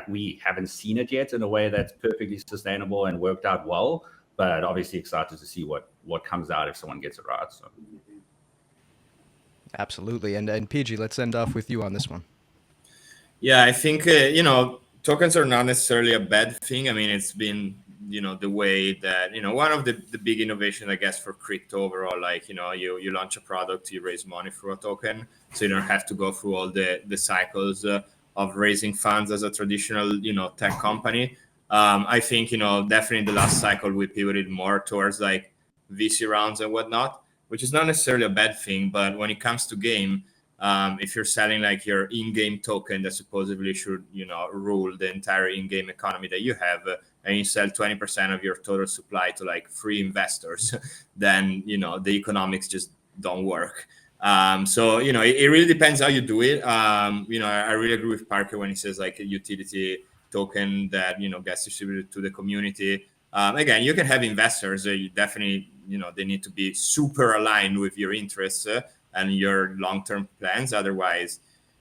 We haven't seen it yet in a way that's perfectly sustainable and worked out well, but obviously excited to see what comes out if someone gets it right. So. Absolutely. And PG, let's end off with you on this one. Yeah, I think, tokens are not necessarily a bad thing. I mean, it's been, the way that, one of the big innovation, I guess, for crypto overall, like, you launch a product, you raise money through a token, so you don't have to go through all the cycles of raising funds as a traditional, tech company. I think, definitely the last cycle we pivoted more towards like VC rounds and whatnot, which is not necessarily a bad thing. But when it comes to game, if you're selling like your in-game token that supposedly should, rule the entire in-game economy that you have, and you sell 20% of your total supply to like free investors, then, the economics just don't work. So, it really depends how you do it. I really agree with Parker when he says like a utility token that, gets distributed to the community. Again, you can have investors. You definitely, they need to be super aligned with your interests and your long-term plans. Otherwise,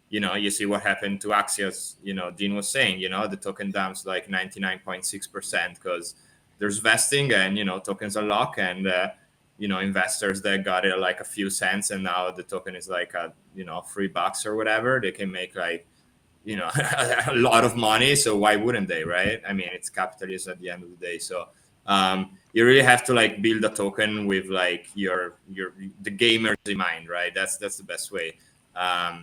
you see what happened to Axios, Dean was saying, the token dumps like 99.6% because there's vesting and, tokens are locked and, investors that got it like a few cents and now the token is like, $3 or whatever, they can make like, a lot of money. So why wouldn't they, right? I mean, it's capitalism at the end of the day. So you really have to like build a token with like the gamers in mind, right? That's the best way,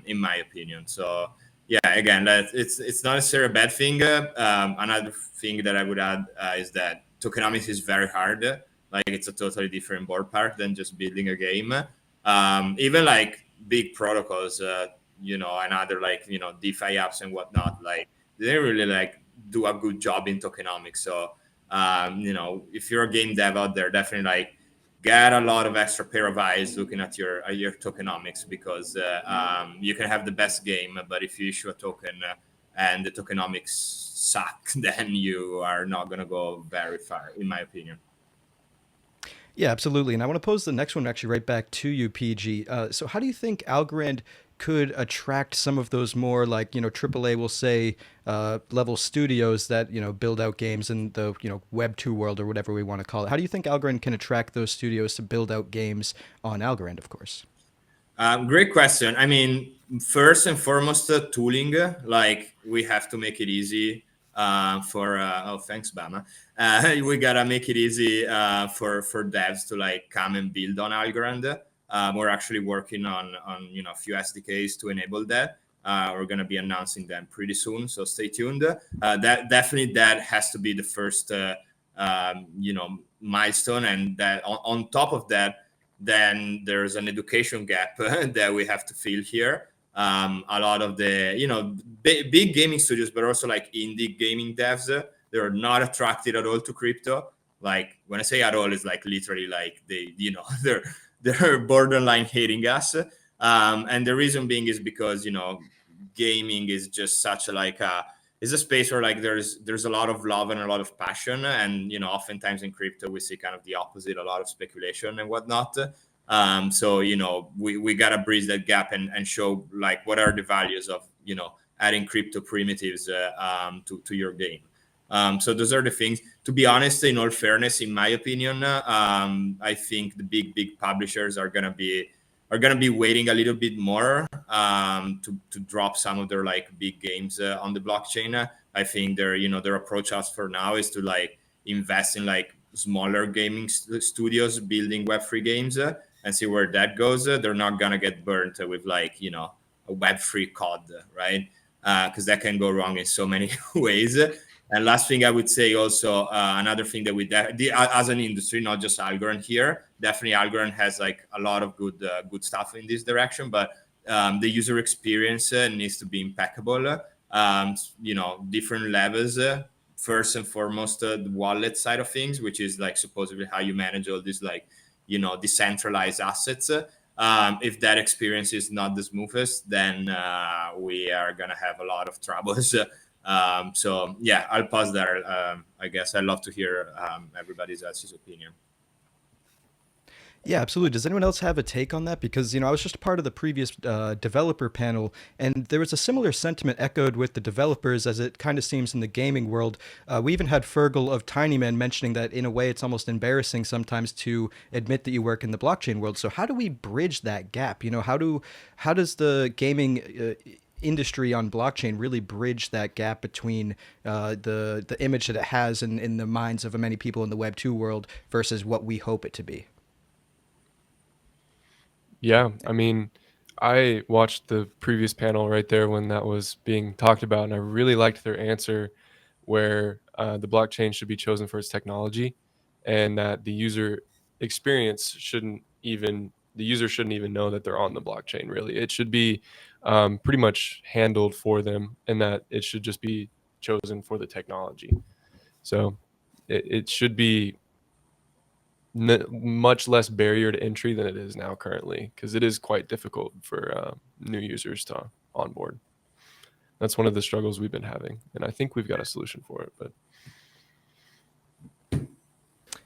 in my opinion. So yeah, again, it's not necessarily a bad thing. Another thing that I would add is that tokenomics is very hard. Like it's a totally different ballpark than just building a game. Even like big protocols, and other like, DeFi apps and whatnot, like they didn't really like do a good job in tokenomics. So, if you're a game dev out there, definitely like get a lot of extra pair of eyes looking at your tokenomics, because you can have the best game, but if you issue a token and the tokenomics suck, then you are not going to go very far, in my opinion. Yeah, absolutely. And I want to pose the next one actually right back to you, PG. So how do you think Algorand could attract some of those more like, AAA will say level studios that, build out games in the, Web 2 world or whatever we want to call it? How do you think Algorand can attract those studios to build out games on Algorand, of course? Great question. I mean, first and foremost, tooling, like we have to make it easy thanks, Bama. We gotta make it easy for devs to like come and build on Algorand. We're actually working on a few SDKs to enable that. We're gonna be announcing them pretty soon, so stay tuned. That has to be the first milestone, and that on top of that, then there's an education gap that we have to fill here. A lot of the big gaming studios, but also like indie gaming devs, they're not attracted at all to crypto. Like when I say at all, it's like literally like they're borderline hating us. And the reason being is because gaming is just such is a space where like there's a lot of love and a lot of passion, and oftentimes in crypto we see kind of the opposite, a lot of speculation and whatnot. So we gotta bridge that gap and show like what are the values of adding crypto primitives to your game. So those are the things. To be honest, in all fairness, in my opinion, I think the big publishers are gonna be waiting a little bit more to drop some of their like big games on the blockchain. I think their approach us for now is to like invest in like smaller gaming studios building Web3 games and see where that goes. They're not gonna get burnt with like a Web3 COD, right? Because that can go wrong in so many ways. And last thing I would say also, another thing that we as an industry, not just Algorand here, definitely Algorand has like a lot of good stuff in this direction, but the user experience needs to be impeccable. Different levels. First and foremost, the wallet side of things, which is like supposedly how you manage all these like decentralized assets. If that experience is not the smoothest, then we are gonna have a lot of troubles. So yeah, I'll pause there. I guess I'd love to hear everybody else's opinion. Yeah, absolutely. Does anyone else have a take on that? Because, I was just a part of the previous developer panel, and there was a similar sentiment echoed with the developers as it kind of seems in the gaming world. We even had Fergal of Tinyman mentioning that in a way it's almost embarrassing sometimes to admit that you work in the blockchain world. So how do we bridge that gap? How does the gaming industry on blockchain really bridge that gap between the image that it has in the minds of many people in the Web 2 world versus what we hope it to be? Yeah, I mean, I watched the previous panel right there when that was being talked about, and I really liked their answer where the blockchain should be chosen for its technology, and that the user experience shouldn't even know that they're on the blockchain, really. It should be pretty much handled for them, and that it should just be chosen for the technology. So it should be much less barrier to entry than it is now currently, because it is quite difficult for new users to onboard. That's one of the struggles we've been having, and I think we've got a solution for it. But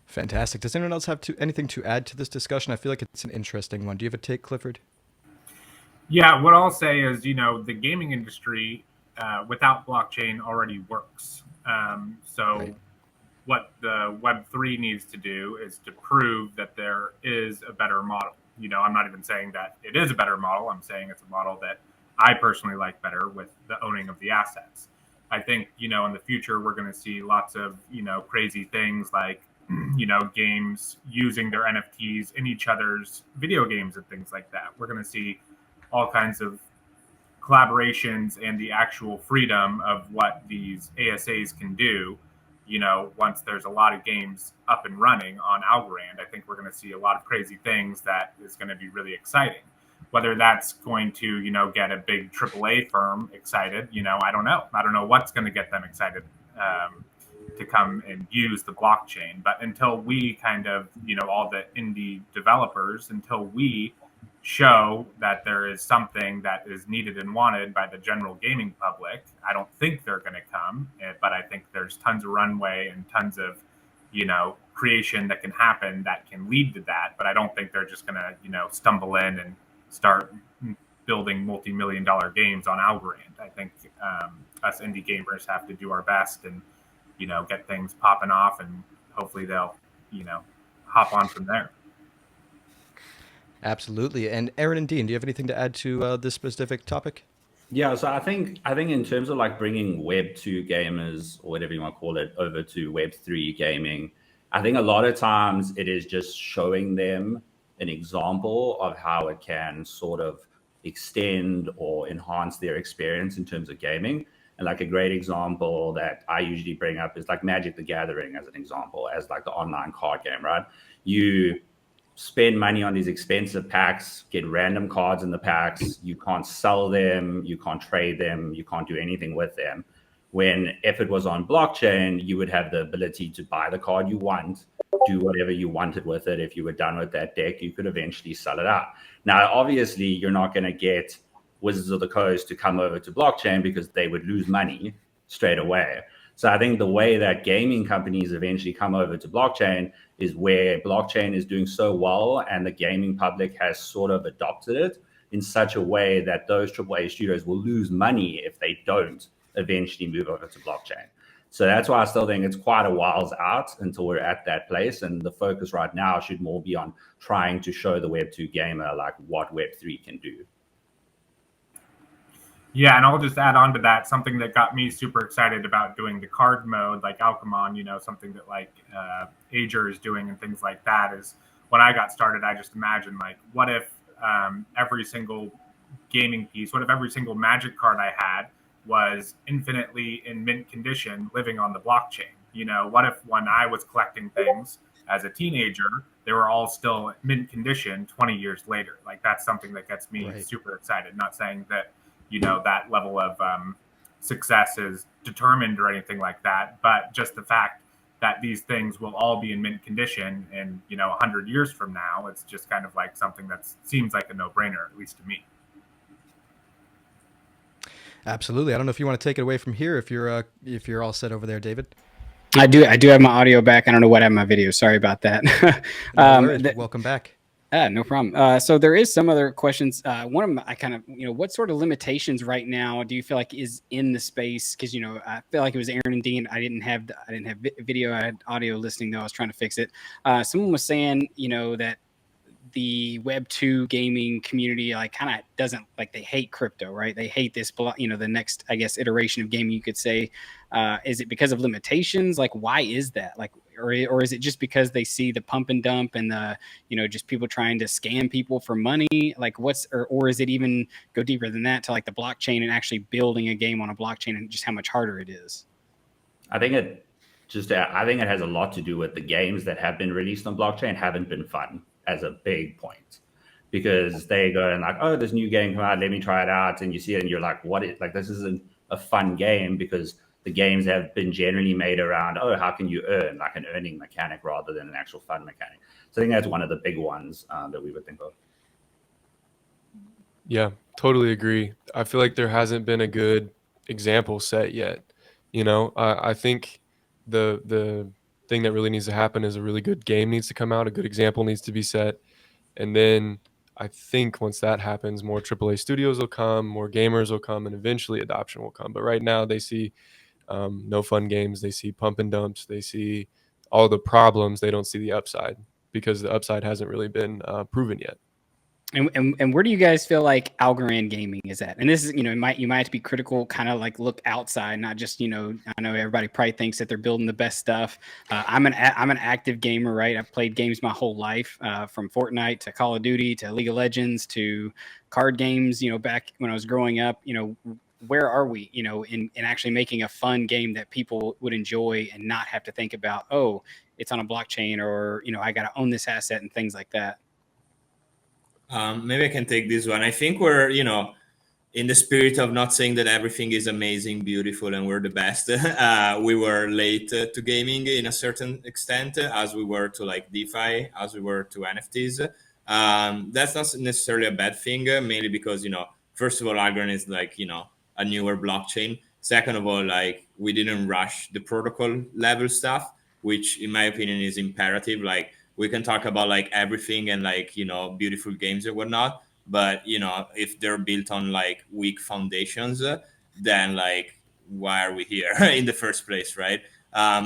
fantastic. Does anyone else have anything to add to this discussion? I feel like it's an interesting one. Do you have a take, Clifford? Yeah, what I'll say is, the gaming industry without blockchain already works. Right. What the Web3 needs to do is to prove that there is a better model. I'm not even saying that it is a better model. I'm saying it's a model that I personally like better with the owning of the assets. I think, in the future, we're going to see lots of, crazy things like, games using their NFTs in each other's video games and things like that. We're going to see all kinds of collaborations and the actual freedom of what these ASAs can do. Once there's a lot of games up and running on Algorand, I think we're going to see a lot of crazy things that is going to be really exciting. Whether that's going to, get a big AAA firm excited, I don't know. I don't know what's going to get them excited to come and use the blockchain. But until we kind of, all the indie developers, until we show that there is something that is needed and wanted by the general gaming public, I don't think they're going to come. But I think there's tons of runway and tons of, creation that can happen that can lead to that. But I don't think they're just going to, stumble in and start building multi-million-dollar games on Algorand. I think us indie gamers have to do our best and, get things popping off, and hopefully they'll, hop on from there. Absolutely. And Aaron and Dean, do you have anything to add to this specific topic? Yeah, so I think in terms of like bringing Web 2 gamers, or whatever you want to call it, over to Web 3 gaming, I think a lot of times it is just showing them an example of how it can sort of extend or enhance their experience in terms of gaming. And like a great example that I usually bring up is like Magic the Gathering as an example, as like the online card game, right? You spend money on these expensive packs, get random cards in the packs. You can't sell them, you can't trade them, you can't do anything with them. When if it was on blockchain, you would have the ability to buy the card you want, do whatever you wanted with it. If you were done with that deck, you could eventually sell it out. Now, obviously, you're not going to get Wizards of the Coast to come over to blockchain because they would lose money straight away. So I think the way that gaming companies eventually come over to blockchain is where blockchain is doing so well and the gaming public has sort of adopted it in such a way that those AAA studios will lose money if they don't eventually move over to blockchain. So that's why I still think it's quite a whiles out until we're at that place. And the focus right now should more be on trying to show the Web 2 gamer like what Web 3 can do. Yeah, and I'll just add on to that, something that got me super excited about doing the card mode, like Alchemon, something that like Ager is doing and things like that, is when I got started, I just imagined like, what if every single gaming piece, what if every single Magic card I had was infinitely in mint condition living on the blockchain? What if when I was collecting things as a teenager, they were all still mint condition 20 years later? Like, that's something that gets me super excited. Not saying that, that level of success is determined or anything like that, but just the fact that these things will all be in mint condition and, 100 years from now, it's just kind of like something that seems like a no-brainer, at least to me. Absolutely. I don't know if you want to take it away from here, if you're all set over there, David. I do have my audio back. I don't know what happened to my video. Sorry about that. Welcome back. No problem. So there is some other questions. One of them, I kind of, what sort of limitations right now do you feel like is in the space? Because I feel like it was Aaron and Dean. I didn't have video. I had audio listening though. I was trying to fix it. Someone was saying, that the Web 2 gaming community like kind of doesn't like, they hate crypto, right? They hate this, the next, I guess, iteration of gaming, you could say. Is it because of limitations? Like, why is that? Like, or is it just because they see the pump and dump and the, just people trying to scam people for money? Like, or is it even go deeper than that to like the blockchain and actually building a game on a blockchain and just how much harder it is? I think it has a lot to do with the games that have been released on blockchain haven't been fun as a big point, because they go and like, oh, this new game come out, let me try it out, and you see it and you're like, this isn't a fun game, because the games have been generally made around, oh, how can you earn, like an earning mechanic rather than an actual fun mechanic. So I think that's one of the big ones that we would think of. Yeah, totally agree. I feel like there hasn't been a good example set yet. I think the thing that really needs to happen is a really good game needs to come out, a good example needs to be set, and then I think once that happens, more AAA studios will come, more gamers will come, and eventually adoption will come. But right now they see no fun games, they see pump and dumps, they see all the problems, they don't see the upside, because the upside hasn't really been proven yet. And where do you guys feel like Algorand gaming is at? And this is, you might have to be critical, kind of like look outside, not just, I know everybody probably thinks that they're building the best stuff. I'm an active gamer, right? I've played games my whole life, from Fortnite to Call of Duty to League of Legends to card games, back when I was growing up. Where are we, in actually making a fun game that people would enjoy and not have to think about, oh, it's on a blockchain, or, I got to own this asset and things like that? Maybe I can take this one. I think we're, in the spirit of not saying that everything is amazing, beautiful, and we're the best, we were late to gaming in a certain extent, as we were to like DeFi, as we were to NFTs. That's not necessarily a bad thing, mainly because, first of all, Algorand is like, a newer blockchain. Second of all, like we didn't rush the protocol level stuff, which in my opinion is imperative. Like we can talk about like everything and like, beautiful games and whatnot, but if they're built on like weak foundations, then like why are we here in the first place, right?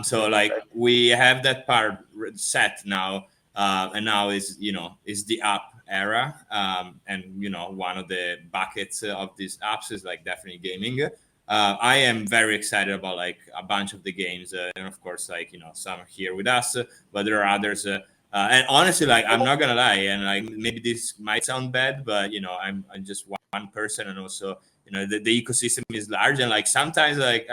So like we have that part set now, and now is the app era, and one of the buckets of these apps is like definitely gaming. I am very excited about like a bunch of the games, and of course like some are here with us, but there are others. And honestly, like I'm not gonna lie, and like maybe this might sound bad, but I'm just one person, and also the ecosystem is large, and like sometimes like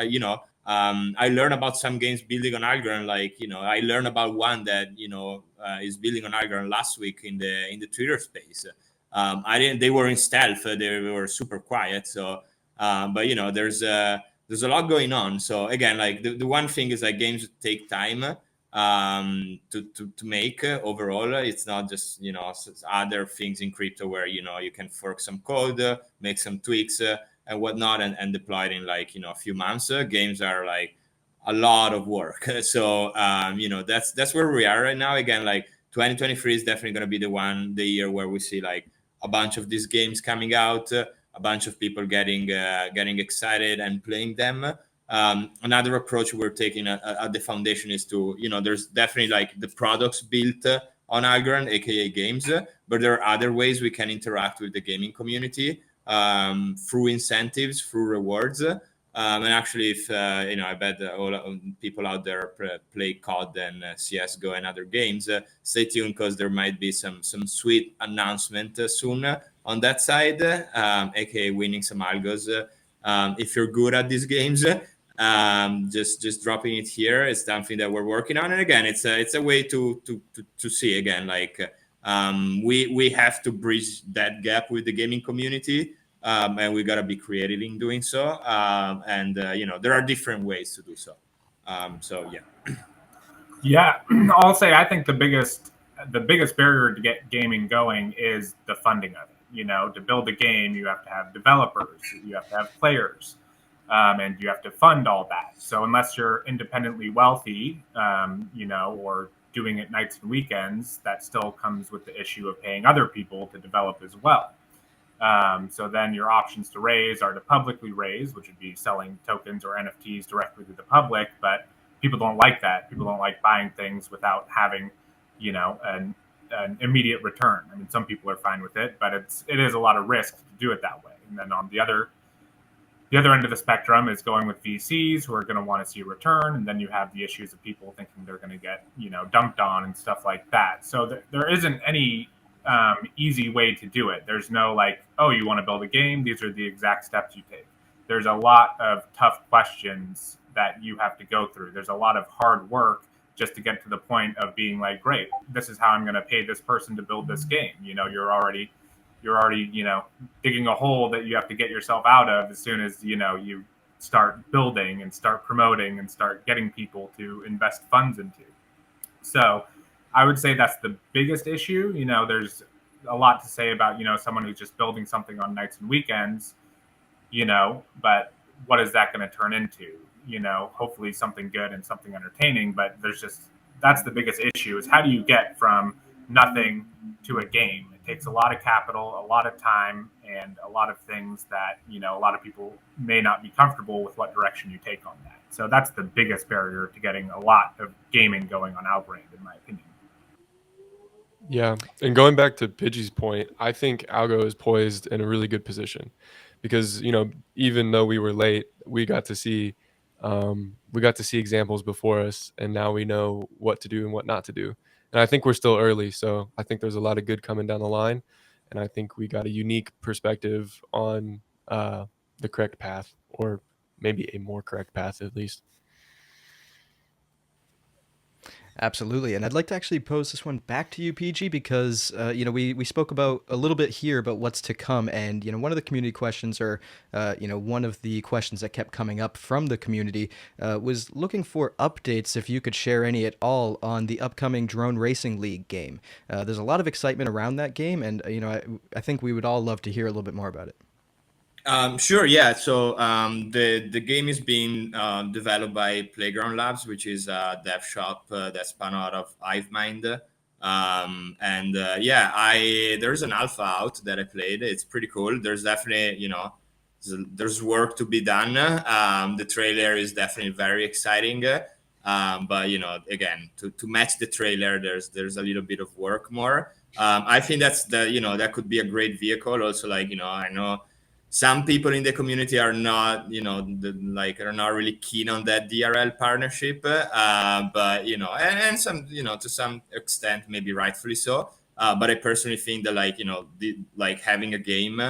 I learn about some games building on Algorand. Like I learned about one that is building on Algorand last week in the Twitter space. I didn't. They were in stealth. They were super quiet. So, but there's a lot going on. So again, like the one thing is like games take time to make overall. It's not just other things in crypto where you can fork some code, make some tweaks and whatnot, and deploy it in like a few months. Games are like a lot of work. So that's where we are right now. Again, like 2023 is definitely going to be the year where we see like a bunch of these games coming out, a bunch of people getting excited and playing them. Another approach we're taking at the foundation is to, there's definitely like the products built on Algorand, aka games, but there are other ways we can interact with the gaming community through incentives, through rewards. And actually, if I bet all people out there play COD and CS:GO and other games, stay tuned because there might be some sweet announcement soon on that side, aka winning some algos. If you're good at these games, just dropping it here is something that we're working on. And again, it's a way to see again, like we have to bridge that gap with the gaming community, and we got to be creative in doing so. And there are different ways to do so. So yeah. Yeah, I'll say I think the biggest barrier to get gaming going is the funding of it. To build a game, you have to have developers, you have to have players, and you have to fund all that. So unless you're independently wealthy, or doing it nights and weekends, that still comes with the issue of paying other people to develop as well. So then your options to raise are to publicly raise, which would be selling tokens or NFTs directly to the public. But people don't like that. People don't like buying things without having, an immediate return. I mean, some people are fine with it, but it is a lot of risk to do it that way. And then on the other end of the spectrum is going with VCs who are going to want to see a return. And then you have the issues of people thinking they're going to get, dumped on and stuff like that. So there isn't any easy way to do it. There's no like, oh, you want to build a game? These are the exact steps you take. There's a lot of tough questions that you have to go through. There's a lot of hard work just to get to the point of being like, great, this is how I'm going to pay this person to build this game. You're already digging a hole that you have to get yourself out of as soon as you start building and start promoting and start getting people to invest funds into. So I would say that's the biggest issue. There's a lot to say about someone who's just building something on nights and weekends, but what is that going to turn into? Hopefully something good and something entertaining, but that's the biggest issue is how do you get from nothing to a game? It takes a lot of capital, a lot of time, and a lot of things that, a lot of people may not be comfortable with what direction you take on that. So that's the biggest barrier to getting a lot of gaming going on Algorand, in my opinion. Yeah, and going back to Pidgey's point, I think Algo is poised in a really good position because even though we were late, we got to see examples before us, and now we know what to do and what not to do. And I think we're still early, so I think there's a lot of good coming down the line, and I think we got a unique perspective on the correct path, or maybe a more correct path at least. Absolutely, and I'd like to actually pose this one back to you, PG, because we spoke about a little bit here about what's to come, and one of the community questions, or one of the questions that kept coming up from the community, was looking for updates, if you could share any at all, on the upcoming Drone Racing League game. There's a lot of excitement around that game, and I think we would all love to hear a little bit more about it. Sure, yeah. So the game is being developed by Playground Labs, which is a dev shop that spun out of HiveMind. There's an alpha out that I played. It's pretty cool. There's definitely, there's work to be done. The trailer is definitely very exciting. But again, to match the trailer, there's a little bit of work more. I think that could be a great vehicle. Also, I know some people in the community are not, are not really keen on that DRL partnership, but and some, to some extent, maybe rightfully so. But I personally think that, having a game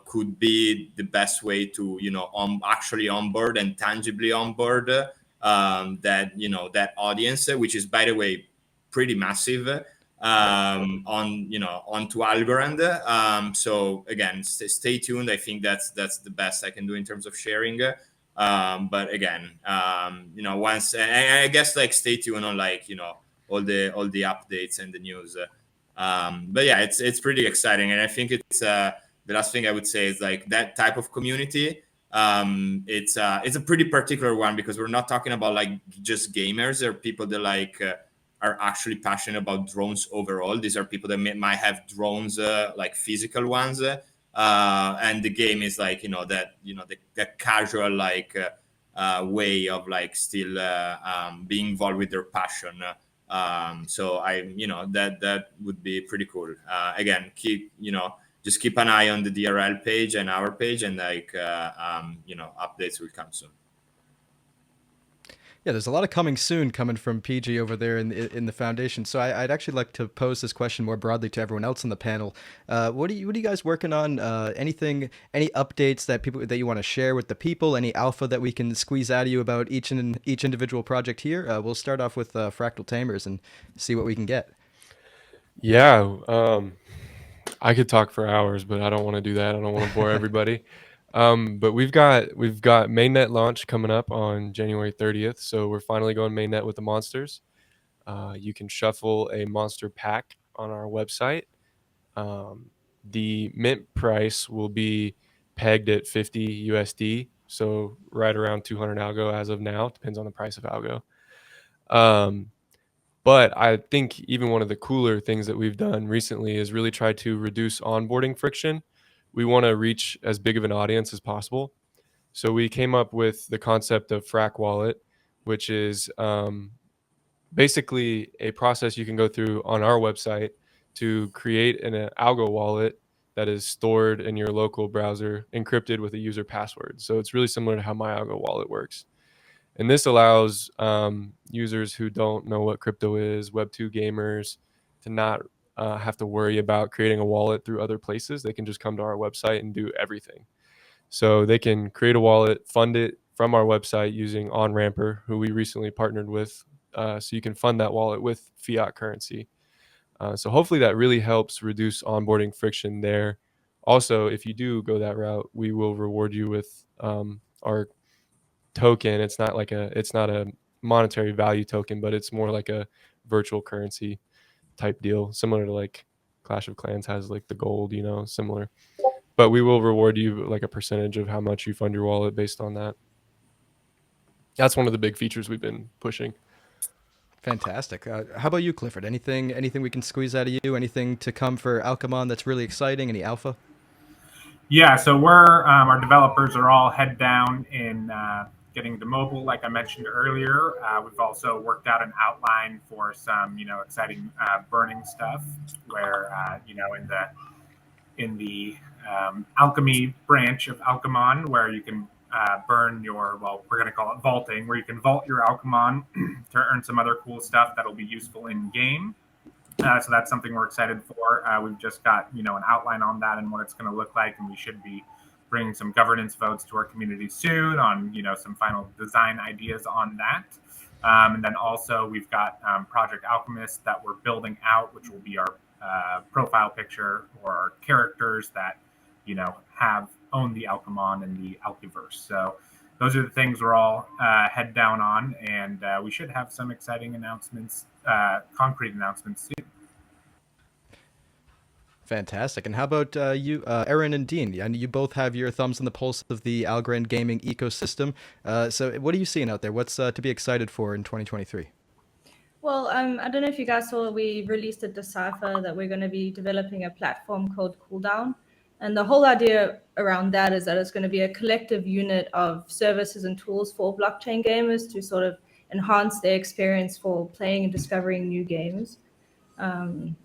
could be the best way to, actually onboard and tangibly onboard that audience, which is, by the way, pretty massive. Onto Algorand. So again, stay tuned. I think that's the best I can do in terms of sharing. But again, once, I guess, stay tuned on all the updates and the news. But yeah, it's pretty exciting, and I think it's the last thing I would say is that type of community. It's a pretty particular one, because we're not talking about just gamers or people that are actually passionate about drones overall. These are people that might have drones, physical ones, and the game is the casual way of still being involved with their passion. So that would be pretty cool. Again, just keep an eye on the DRL page and our page, and updates will come soon. Yeah, there's a lot of coming soon coming from PG over there in the foundation. So I'd actually like to pose this question more broadly to everyone else on the panel. What are you guys working on? Any updates that you want to share with the people? Any alpha that we can squeeze out of you about each individual project here? We'll start off with Fracctal Tamers and see what we can get. Yeah, I could talk for hours, but I don't want to do that. I don't want to bore everybody. But we've got mainnet launch coming up on January 30th. So we're finally going mainnet with the monsters. You can shuffle a monster pack on our website. The mint price will be pegged at 50 USD. So right around 200 algo as of now. Depends on the price of algo. But I think even one of the cooler things that we've done recently is really try to reduce onboarding friction. We want to reach as big of an audience as possible. So we came up with the concept of Frac Wallet, which is basically a process you can go through on our website to create an algo wallet that is stored in your local browser, encrypted with a user password. So it's really similar to how my algo wallet works. And this allows users who don't know what crypto is, Web2 gamers, to not have to worry about creating a wallet through other places. They can just come to our website and do everything. So they can create a wallet, fund it from our website using OnRamper, who we recently partnered with. So you can fund that wallet with fiat currency. So hopefully that really helps reduce onboarding friction there. Also, if you do go that route, we will reward you with our token. It's not a monetary value token, but it's more like a virtual currency type deal, similar to Clash of Clans has the gold, similar. But we will reward you a percentage of how much you fund your wallet based on that. That's one of the big features we've been pushing. Fantastic. How about you, Clifford? Anything we can squeeze out of you? Anything to come for Alchemon that's really exciting? Any alpha? Yeah, so we're our developers are all head down in getting to mobile, like I mentioned earlier. We've also worked out an outline for some, exciting burning stuff, where in the alchemy branch of Alchemon, where you can burn your, we're going to call it vaulting, where you can vault your Alchemon to earn some other cool stuff that'll be useful in game. So that's something we're excited for. We've just got, an outline on that and what it's going to look like, and we should be bringing some governance votes to our community soon on, some final design ideas on that. And then also we've got Project Alchemist that we're building out, which will be our profile picture or our characters that, you know, have owned the Alchemon and the Alchiverse. So those are the things we're all head down on, and we should have some exciting announcements, concrete announcements soon. Fantastic. And how about you, Aaron and Dean? I know you both have your thumbs on the pulse of the Algorand gaming ecosystem. So what are you seeing out there? What's to be excited for in 2023? Well, I don't know if you guys saw, we released at Decipher that we're going to be developing a platform called Cooldown. And the whole idea around that is that it's going to be a collective unit of services and tools for blockchain gamers to sort of enhance their experience for playing and discovering new games.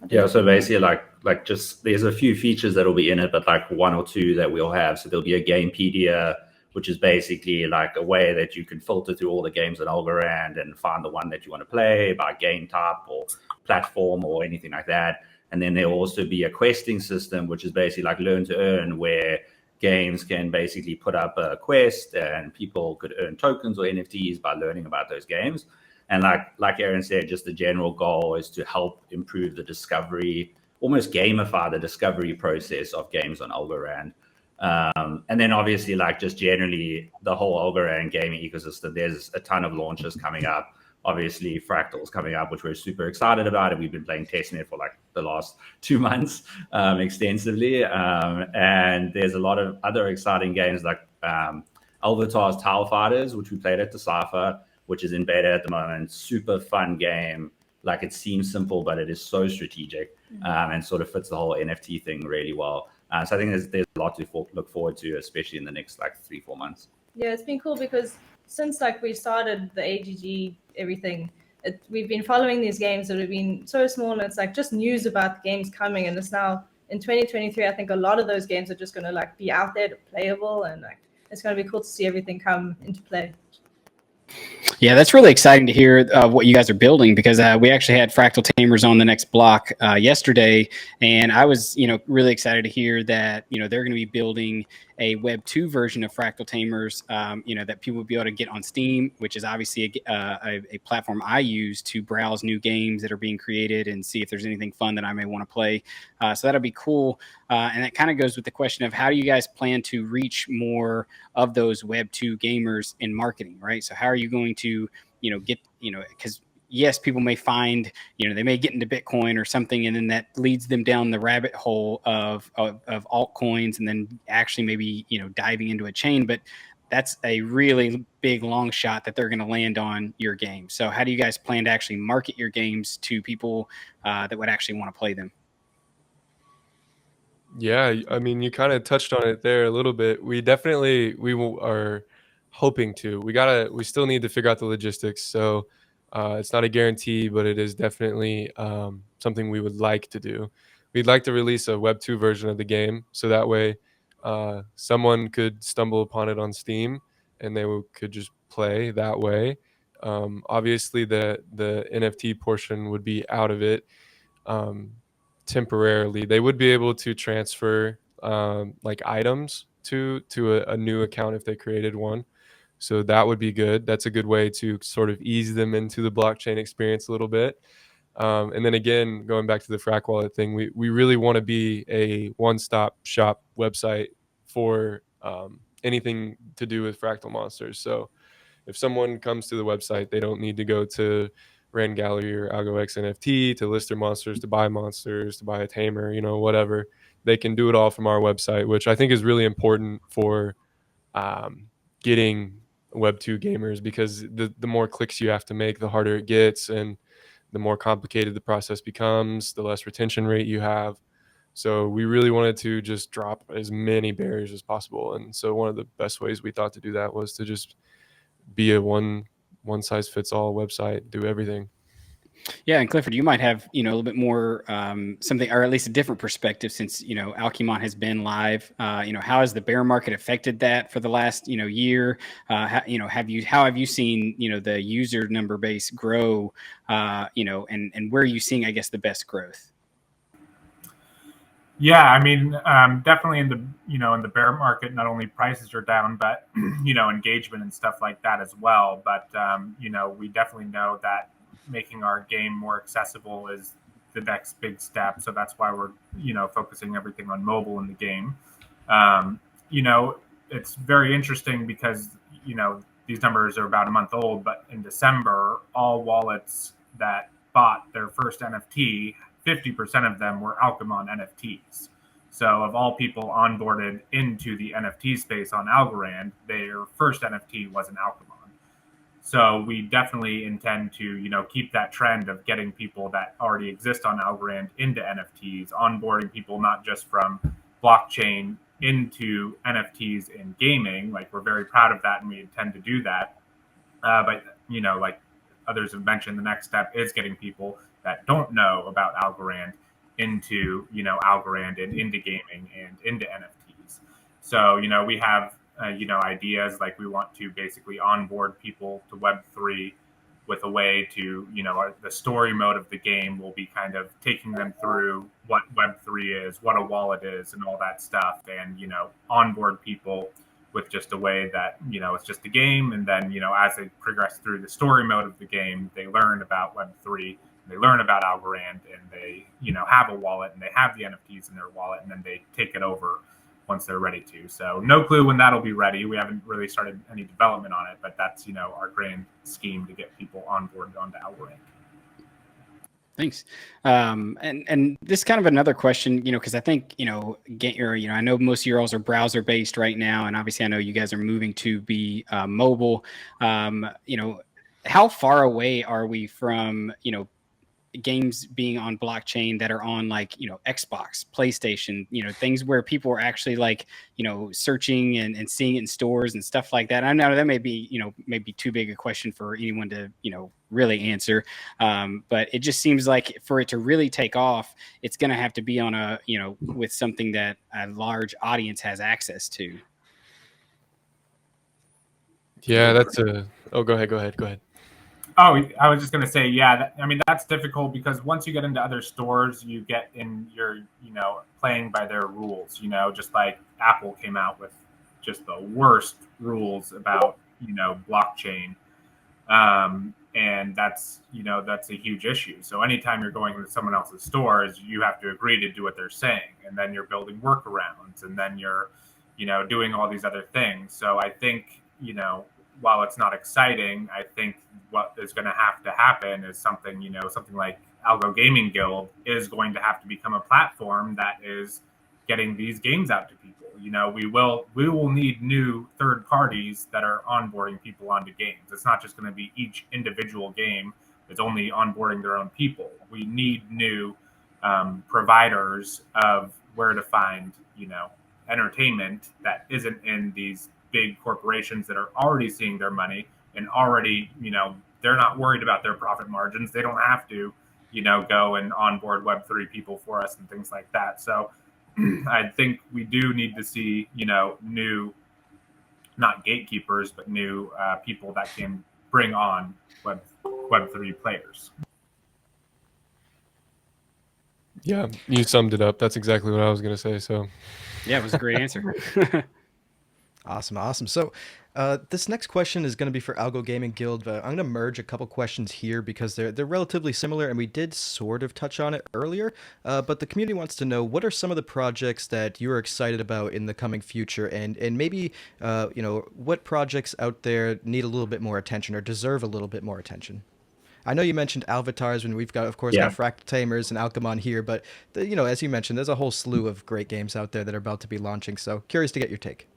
Yeah, so basically like just there's a few features that will be in it, but like one or two that we'll have. So there'll be a Gamepedia, which is basically like a way that you can filter through all the games on Algorand and find the one that you want to play by game type or platform or anything like that. And then there'll also be a questing system, which is basically like learn to earn, where games can basically put up a quest and people could earn tokens or NFTs by learning about those games. And like Aaron said, just the general goal is to help improve the discovery, almost gamify the discovery process of games on Algorand. And then obviously, like just generally the whole Algorand gaming ecosystem, there's a ton of launches coming up. Obviously, Fractal's coming up, which we're super excited about, and we've been playing testnet for like the last 2 months extensively. And there's a lot of other exciting games like Alvatar's Tile Fighters, which we played at Decipher, which is in beta at the moment. Super fun game. Like it seems simple, but it is so strategic and sort of fits the whole NFT thing really well. So I think there's a lot to look forward to, especially in the next like 3-4 months. Yeah, it's been cool because since like we started the AGG, everything, we've been following these games that have been so small, and it's like just news about the games coming. And it's now in 2023, I think a lot of those games are just going to like be out there, playable, and like it's going to be cool to see everything come into play. Yeah, that's really exciting to hear what you guys are building, because we actually had Fracctal Tamers on the next block yesterday, and I was, really excited to hear that, they're going to be building a Web 2 version of Fracctal Tamers, that people will be able to get on Steam, which is obviously a platform I use to browse new games that are being created and see if there's anything fun that I may want to play. So that'll be cool. And that kind of goes with the question of how do you guys plan to reach more of those Web 2 gamers in marketing, right? So how are you going to, get, because yes, people may find, they may get into Bitcoin or something, and then that leads them down the rabbit hole of altcoins, and then actually maybe, diving into a chain. But that's a really big long shot that they're going to land on your game. So how do you guys plan to actually market your games to people that would actually want to play them? Yeah, I mean, you kind of touched on it there a little bit. We are hoping to. We still need to figure out the logistics. So it's not a guarantee, but it is definitely something we would like to do. We'd like to release a Web 2 version of the game, so that way someone could stumble upon it on Steam and they could just play that way. Obviously, the NFT portion would be out of it. Temporarily, they would be able to transfer like items to a new account if they created one, so that would be good. That's a good way to sort of ease them into the blockchain experience a little bit. And then again, going back to the Frac Wallet thing, we really want to be a one-stop shop website for anything to do with fractal monsters. So if someone comes to the website, they don't need to go to Rand Gallery or AlgoX NFT to list their monsters, to buy a tamer, whatever. They can do it all from our website, which I think is really important for getting Web 2 gamers, because the more clicks you have to make, the harder it gets, and the more complicated the process becomes, the less retention rate you have. So we really wanted to just drop as many barriers as possible. And so one of the best ways we thought to do that was to just be a one size fits all website, do everything. Yeah, and Clifford, you might have a little bit more something, or at least a different perspective, since Alchemon has been live. How has the bear market affected that for the last year? How have you seen the user number base grow? And where are you seeing, I guess, the best growth? Yeah, I mean, definitely in the in the bear market, not only prices are down, but engagement and stuff like that as well. But we definitely know that making our game more accessible is the next big step. So that's why we're focusing everything on mobile in the game. Um, it's very interesting because these numbers are about a month old, but in December, all wallets that bought their first NFT, 50% of them were Alchemon NFTs. So of all people onboarded into the NFT space on Algorand, their first NFT was an Alchemon. So we definitely intend to, keep that trend of getting people that already exist on Algorand into NFTs, onboarding people not just from blockchain into NFTs in gaming. Like, we're very proud of that and we intend to do that. But, like others have mentioned, the next step is getting people that don't know about Algorand into, Algorand and into gaming and into NFTs. So, we have, ideas like we want to basically onboard people to Web3 with a way to, the story mode of the game will be kind of taking them through what Web3 is, what a wallet is, and all that stuff, and, onboard people with just a way that, it's just a game. And then, as they progress through the story mode of the game, they learn about Web3, they learn about Algorand, and they, have a wallet and they have the NFTs in their wallet, and then they take it over once they're ready to. So no clue when that'll be ready. We haven't really started any development on it, but that's, our grand scheme to get people on board onto Algorand. Thanks. And this is kind of another question, because I think, I know most of your alls are browser based right now. And obviously I know you guys are moving to be mobile. How far away are we from, games being on blockchain that are on Xbox, PlayStation, things where people are actually searching and seeing it in stores and stuff like that? I know that may be, maybe too big a question for anyone to, really answer. But it just seems like for it to really take off, it's going to have to be on a, with something that a large audience has access to. Yeah, that's oh, go ahead. Oh, I was just going to say, yeah, that's difficult because once you get into other stores, you get in your, playing by their rules, just like Apple came out with just the worst rules about, blockchain. And that's a huge issue. So anytime you're going into someone else's stores, you have to agree to do what they're saying. And then you're building workarounds, and then you're, doing all these other things. So I think, while it's not exciting, I think what is going to have to happen is something like Algo Gaming Guild is going to have to become a platform that is getting these games out to people. We will need new third parties that are onboarding people onto games. It's not just going to be each individual game that's only onboarding their own people. We need new providers of where to find, entertainment that isn't in these big corporations that are already seeing their money and already, they're not worried about their profit margins. They don't have to, go and onboard Web3 people for us and things like that. So I think we do need to see, new, not gatekeepers, but new people that can bring on Web3 players. Yeah, you summed it up. That's exactly what I was going to say. So yeah, it was a great answer. Awesome. So this next question is going to be for Algo Gaming Guild. I'm going to merge a couple questions here because they're relatively similar, and we did sort of touch on it earlier. But the community wants to know, what are some of the projects that you're excited about in the coming future, and maybe what projects out there need a little bit more attention or deserve a little bit more attention? I know you mentioned avatars, and we've got, of course, got Fracctal Tamers and Alchemon here, but as you mentioned, there's a whole slew of great games out there that are about to be launching. So curious to get your take.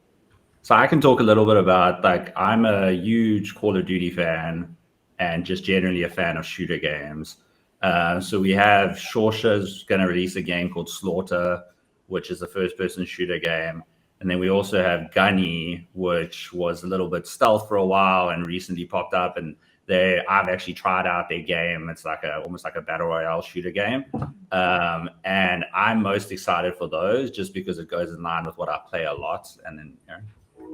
So I can talk a little bit about, I'm a huge Call of Duty fan and just generally a fan of shooter games. So we have Shorsha's going to release a game called Slaughter, which is a first-person shooter game. And then we also have Gunny, which was a little bit stealth for a while and recently popped up. And I've actually tried out their game. It's almost like a battle royale shooter game. And I'm most excited for those just because it goes in line with what I play a lot. And then,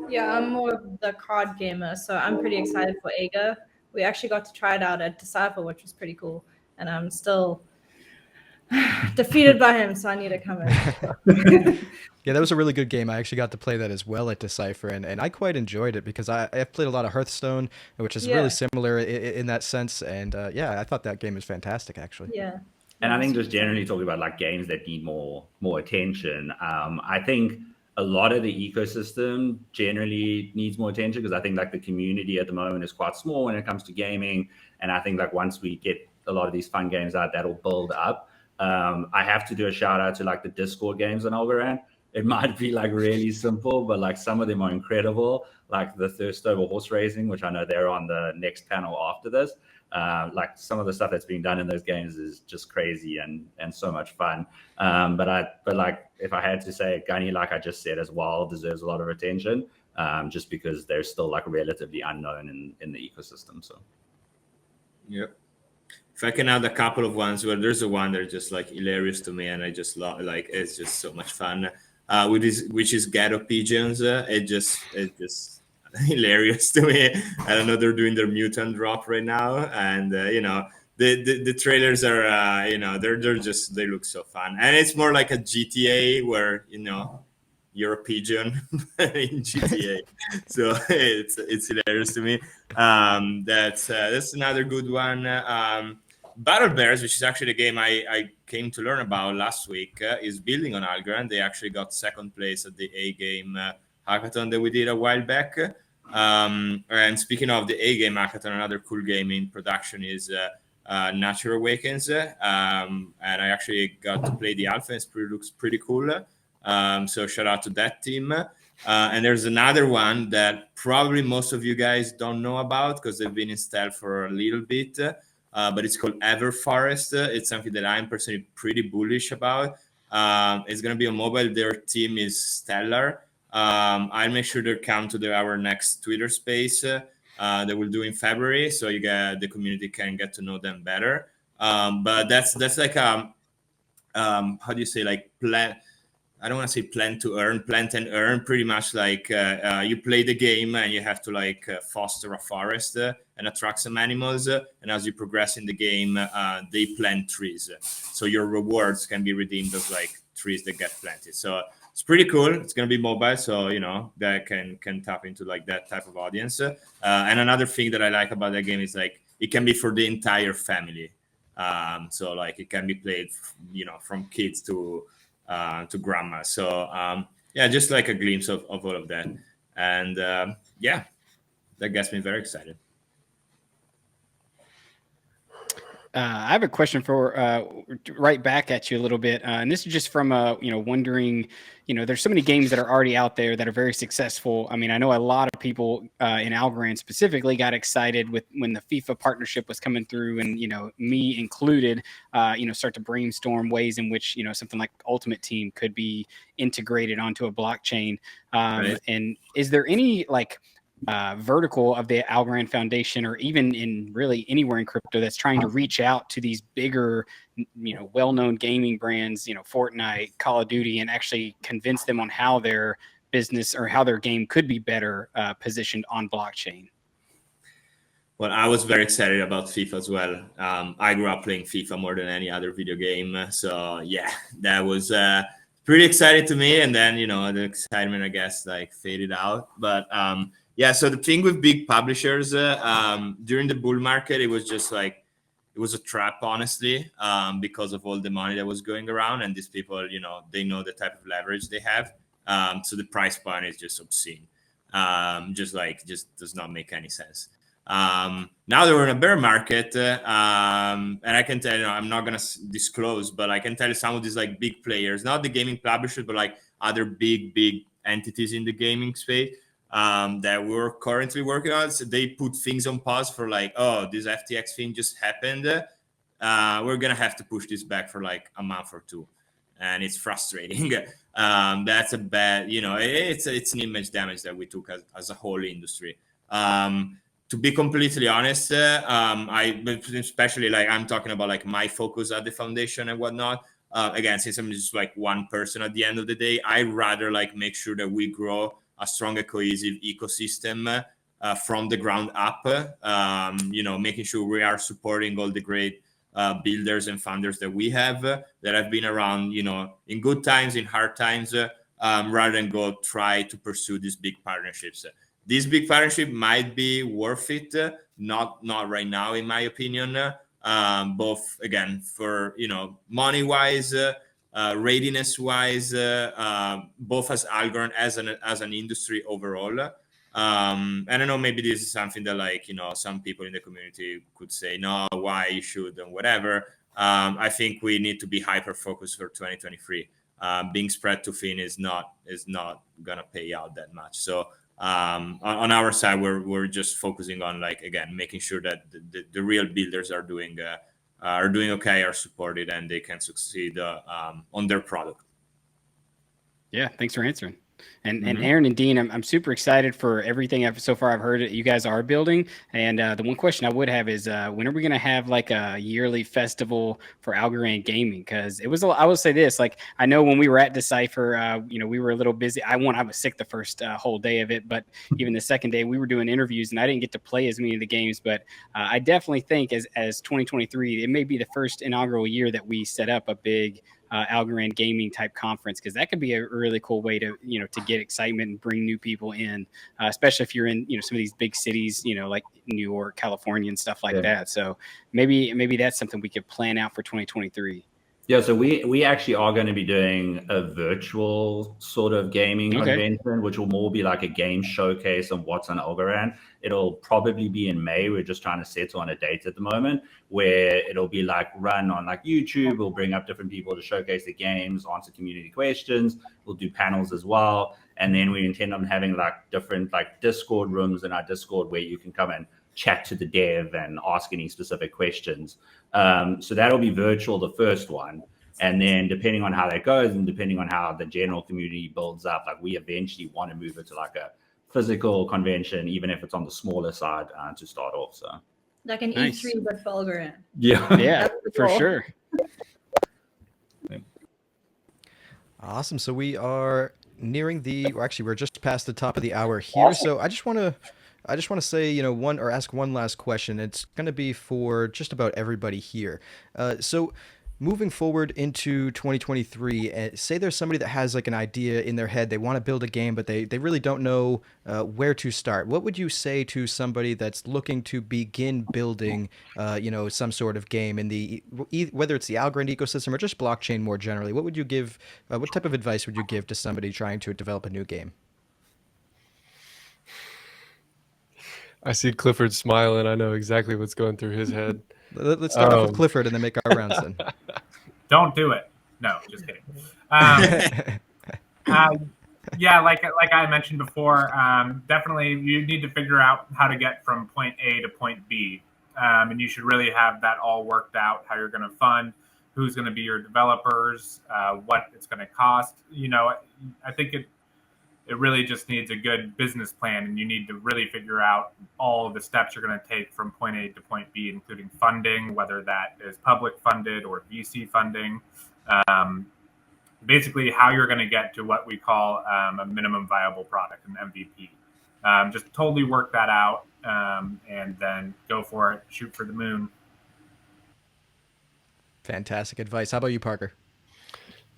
Yeah, I'm more of the COD gamer, so I'm pretty excited for AGA. We actually got to try it out at Decipher, which was pretty cool. And I'm still defeated by him, so I need to come in. Yeah, that was a really good game. I actually got to play that as well at Decipher, and I quite enjoyed it because I've played a lot of Hearthstone, which is really similar in that sense. And yeah, I thought that game was fantastic, actually. Yeah. And I think just generally talking about like games that need more attention, I think a lot of the ecosystem generally needs more attention because I think like the community at the moment is quite small when it comes to gaming. And I think like once we get a lot of these fun games out, that'll build up. I have to do a shout out to like the Discord games on Algorand. It might be like really simple, but like some of them are incredible, like the Thurstober horse racing, which I know they're on the next panel after this. Like some of the stuff that's being done in those games is just crazy and so much fun. But like if I had to say, Gunny, like I just said as well, deserves a lot of attention, just because they're still like relatively unknown in the ecosystem. So, yep. If I can add a couple of ones, well, there's a one that's just like hilarious to me, and I just love, like, it's just so much fun. Which is Ghetto Pigeons. It just hilarious to me. I don't know, they're doing their mutant drop right now, and you know, the trailers are they look so fun, and it's more like a GTA where, you know, you're a pigeon in GTA. So it's hilarious to me. That's another good one. Battle Bears, which is actually the game I came to learn about last week, is building on Algorand. They actually got second place at the A Game hackathon that we did a while back. And speaking of the A Game hackathon, another cool game in production is Natural Awakens. And I actually got to play the alpha. It looks pretty cool. So shout out to that team. And there's another one that probably most of you guys don't know about because they've been in stealth for a little bit. But it's called Everforest. It's something that I'm personally pretty bullish about. It's going to be on mobile. Their team is stellar. I'll make sure they come to our next Twitter space that we'll do in February, so the community can get to know them better. But that's like how do you say, like, plan? I don't want to say plant and earn. Pretty much like you play the game and you have to like foster a forest and attract some animals. And as you progress in the game, they plant trees. So your rewards can be redeemed as like trees that get planted. So it's pretty cool. It's going to be mobile. So, you know, that can tap into like that type of audience. And another thing that I like about that game is like it can be for the entire family. So like it can be played, you know, from kids to grandma. So yeah, just like a glimpse of all of that. And yeah, that gets me very excited. I have a question for right back at you a little bit, and this is just from wondering, you know, there's so many games that are already out there that are very successful. I mean, I know a lot of people in Algorand specifically got excited when the FIFA partnership was coming through, and you know, me included, start to brainstorm ways in which, you know, something like Ultimate Team could be integrated onto a blockchain. Right. And is there any like vertical of the Algorand Foundation, or even in really anywhere in crypto, that's trying to reach out to these bigger, you know, well-known gaming brands, you know, Fortnite, Call of Duty, and actually convince them on how their business or how their game could be better positioned on blockchain? Well, I was very excited about FIFA as well. I grew up playing FIFA more than any other video game. So yeah, that was pretty exciting to me. And then, you know, the excitement, I guess, like faded out. But yeah, so the thing with big publishers during the bull market, it was just like, it was a trap, honestly, because of all the money that was going around. And these people, you know, they know the type of leverage they have. So the price point is just obscene. Just does not make any sense. Now that we're in a bear market, and I can tell you, I'm not going to disclose, but I can tell you some of these like big players, not the gaming publishers, but like other big entities in the gaming space that we're currently working on. So they put things on pause for like, oh, this FTX thing just happened. We're going to have to push this back for like a month or two. And it's frustrating. That's a bad, you know, it's an image damage that we took as a whole industry. To be completely honest, especially like I'm talking about like my focus at the foundation and whatnot. Again, since I'm just like one person at the end of the day, I rather like make sure that we grow a stronger cohesive ecosystem from the ground up. You know, making sure we are supporting all the great builders and founders that we have that have been around, in good times, in hard times, rather than go try to pursue these big partnerships. This big partnership might be worth it, not right now, in my opinion. Both again for money wise, readiness wise, both as Algorand as an industry overall. I don't know, maybe this is something that some people in the community could say, no, why you should and whatever. I think we need to be hyper focused for 2023. Being spread too thin is not gonna pay out that much. So on our side, we're just focusing on again making sure that the real builders are doing okay, are supported, and they can succeed on their product. Yeah, thanks for answering. And Aaron and Dean, I'm super excited for everything so far I've heard you guys are building. And the one question I would have is, when are we going to have a yearly festival for Algorand gaming? Because I will say this, I know when we were at Decipher, we were a little busy. I was sick the first whole day of it, but even the second day we were doing interviews and I didn't get to play as many of the games. But I definitely think as 2023, it may be the first inaugural year that we set up a big Algorand gaming type conference, because that could be a really cool way to to get excitement and bring new people in, especially if you're in some of these big cities, like New York, California, and stuff like that. So maybe that's something we could plan out for 2023. Yeah, so we actually are going to be doing a virtual sort of gaming convention, which will more be like a game showcase on what's on Algorand. It'll probably be in May. We're just trying to settle on a date at the moment, where it'll be run on YouTube. We'll bring up different people to showcase the games, answer community questions. We'll do panels as well. And then we intend on having different Discord rooms in our Discord where you can come and chat to the dev and ask any specific questions. So that'll be virtual, the first one. And then depending on how that goes and depending on how the general community builds up, we eventually want to move it to a physical convention, even if it's on the smaller side to start off. So like an E3 but for Algorand. Yeah, for sure. Awesome. So we are nearing we're just past the top of the hour here. So I just want to say, ask one last question. It's going to be for just about everybody here. So moving forward into 2023, say there's somebody that has an idea in their head, they want to build a game, but they really don't know where to start. What would you say to somebody that's looking to begin building, some sort of game in whether it's the Algorand ecosystem or just blockchain more generally? What would you give? What type of advice would you give to somebody trying to develop a new game? I see Clifford smiling. I know exactly what's going through his head. Let's start off with Clifford and then make our rounds then. Don't do it. No, just kidding. Yeah, like I mentioned before, definitely you need to figure out how to get from point A to point B. And you should really have that all worked out, how you're going to fund, who's going to be your developers, what it's going to cost. I think it really just needs a good business plan, and you need to really figure out all of the steps you're going to take from point A to point B, including funding, whether that is public funded or VC funding. Basically how you're going to get to what we call a minimum viable product, an MVP. Just totally work that out, and then go for it, shoot for the moon. Fantastic advice. How about you, Parker?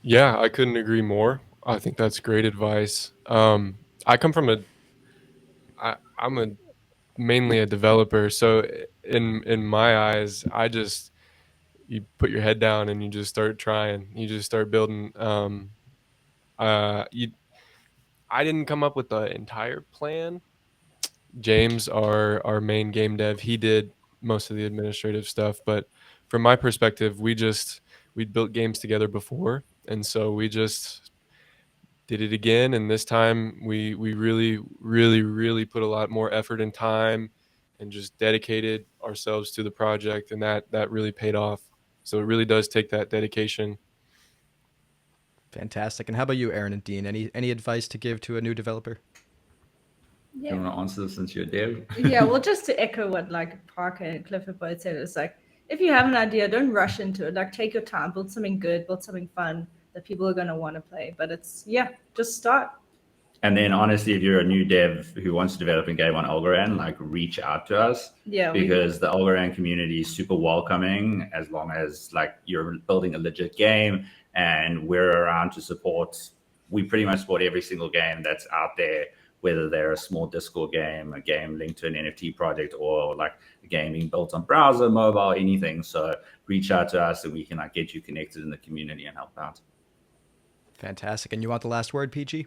Yeah, I couldn't agree more. I think that's great advice. I come from I'm mainly a developer, so in my eyes, you put your head down and you just start trying. You just start building. I didn't come up with the entire plan. James, our main game dev, he did most of the administrative stuff, but from my perspective, we'd built games together before, and so we just did it again, and this time we really put a lot more effort and time and just dedicated ourselves to the project, and that really paid off. So it really does take that dedication. Fantastic. And how about you, Aaron and Dean? Any advice to give to a new developer? Yeah. You want to answer since you're there? Yeah, well, just to echo what Parker and Clifford both said, it's if you have an idea, don't rush into it. Take your time, build something good, build something fun that people are going to want to play. But just start. And then honestly, if you're a new dev who wants to develop a game on Algorand, like reach out to us. Yeah, because the Algorand community is super welcoming as long as like you're building a legit game, and we're around to support. We pretty much support every single game that's out there, whether they're a small Discord game, a game linked to an NFT project, or like a game being built on browser, mobile, anything. So reach out to us and we can like get you connected in the community and help out. Fantastic. And you want the last word, PG?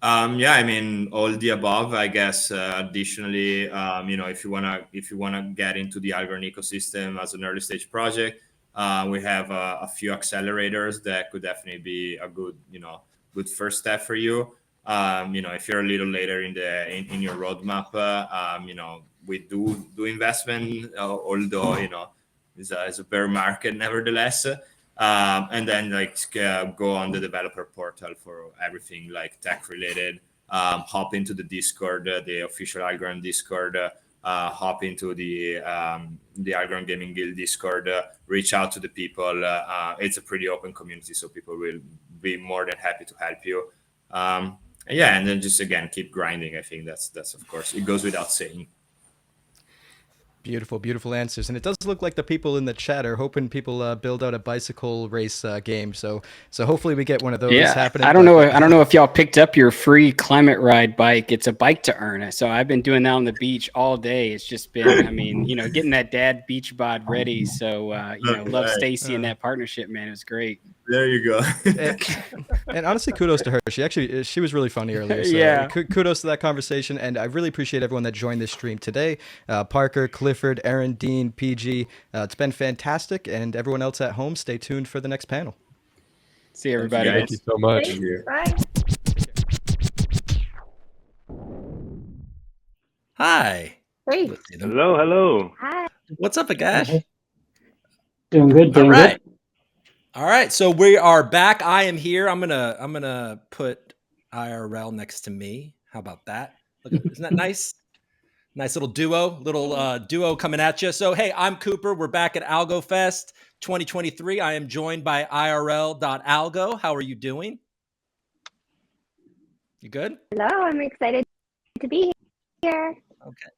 Yeah, I mean, all the above, I guess. Additionally, if you wanna get into the Algorand ecosystem as an early stage project, we have a few accelerators that could definitely be a good first step for you. If you're a little later in your roadmap, we do investment, although it's a bear market nevertheless. And then go on the developer portal for everything like tech related. Hop into the Discord, the official Algorand Discord. Hop into the Algorand Gaming Guild Discord. Reach out to the people. It's a pretty open community, so people will be more than happy to help you. And then just again keep grinding. I think that's of course it goes without saying. Beautiful, beautiful answers. And it does look like the people in the chat are hoping people build out a bicycle race game. So hopefully we get one of those happening. I don't know if y'all picked up your free climate ride bike. It's a bike to earn. So I've been doing that on the beach all day. It's just been, I mean, getting that dad beach bod ready. So, love Staci and that partnership, man. It was great. There you go. And honestly, kudos to her. She was really funny earlier. So yeah. Kudos to that conversation. And I really appreciate everyone that joined this stream today. Parker, Clifford, Aaron, Dean, PG. It's been fantastic. And everyone else at home, stay tuned for the next panel. See everybody. Thank you so much. Thanks. Bye. Hi. Hey. Hello. Hi. What's up, Agash? Doing good. All right. All right. So we are back. I am here. I'm gonna put IRL next to me. How about that? Look, isn't that nice? Nice little duo coming at you. So hey, I'm Cooper. We're back at Algofest 2023. I am joined by IRL.algo. How are you doing? You good? Hello. I'm excited to be here. Okay.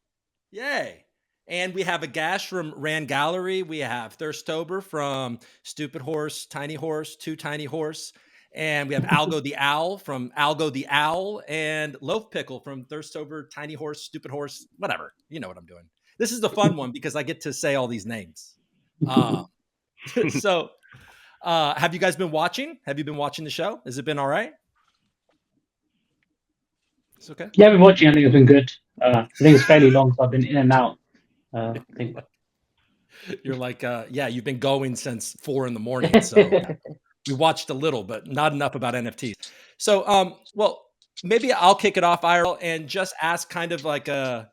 Yay. And we have Agash from Rand Gallery. We have Thurstober from Stupid Horse, Tiny Horse, Too Tiny Horse. And we have Algo the Owl from Algo the Owl, and Loaf Pickle from Thurstober, Tiny Horse, Stupid Horse, whatever. You know what I'm doing. This is the fun one because I get to say all these names. So have you guys been watching? Have you been watching the show? Has it been all right? It's okay. Yeah, I've been watching. I think it's been good. I think it's fairly long, so I've been in and out. I think. You're like, you've been going since 4 a.m. So we watched a little, but not enough about NFTs. So, well, maybe I'll kick it off, IRL, and just ask kind of like a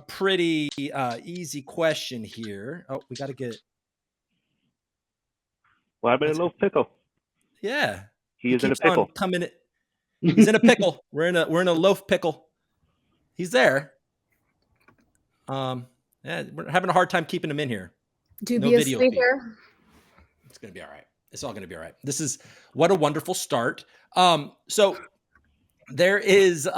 pretty easy question here. Oh, we got to get. What happened to Loaf Pickle? Yeah, he is in a pickle. He's in a pickle. We're in a loaf pickle. He's there. Yeah, we're having a hard time keeping him in here. Dubiously here. It's gonna be all right. It's all gonna be all right. This is what a wonderful start. So there is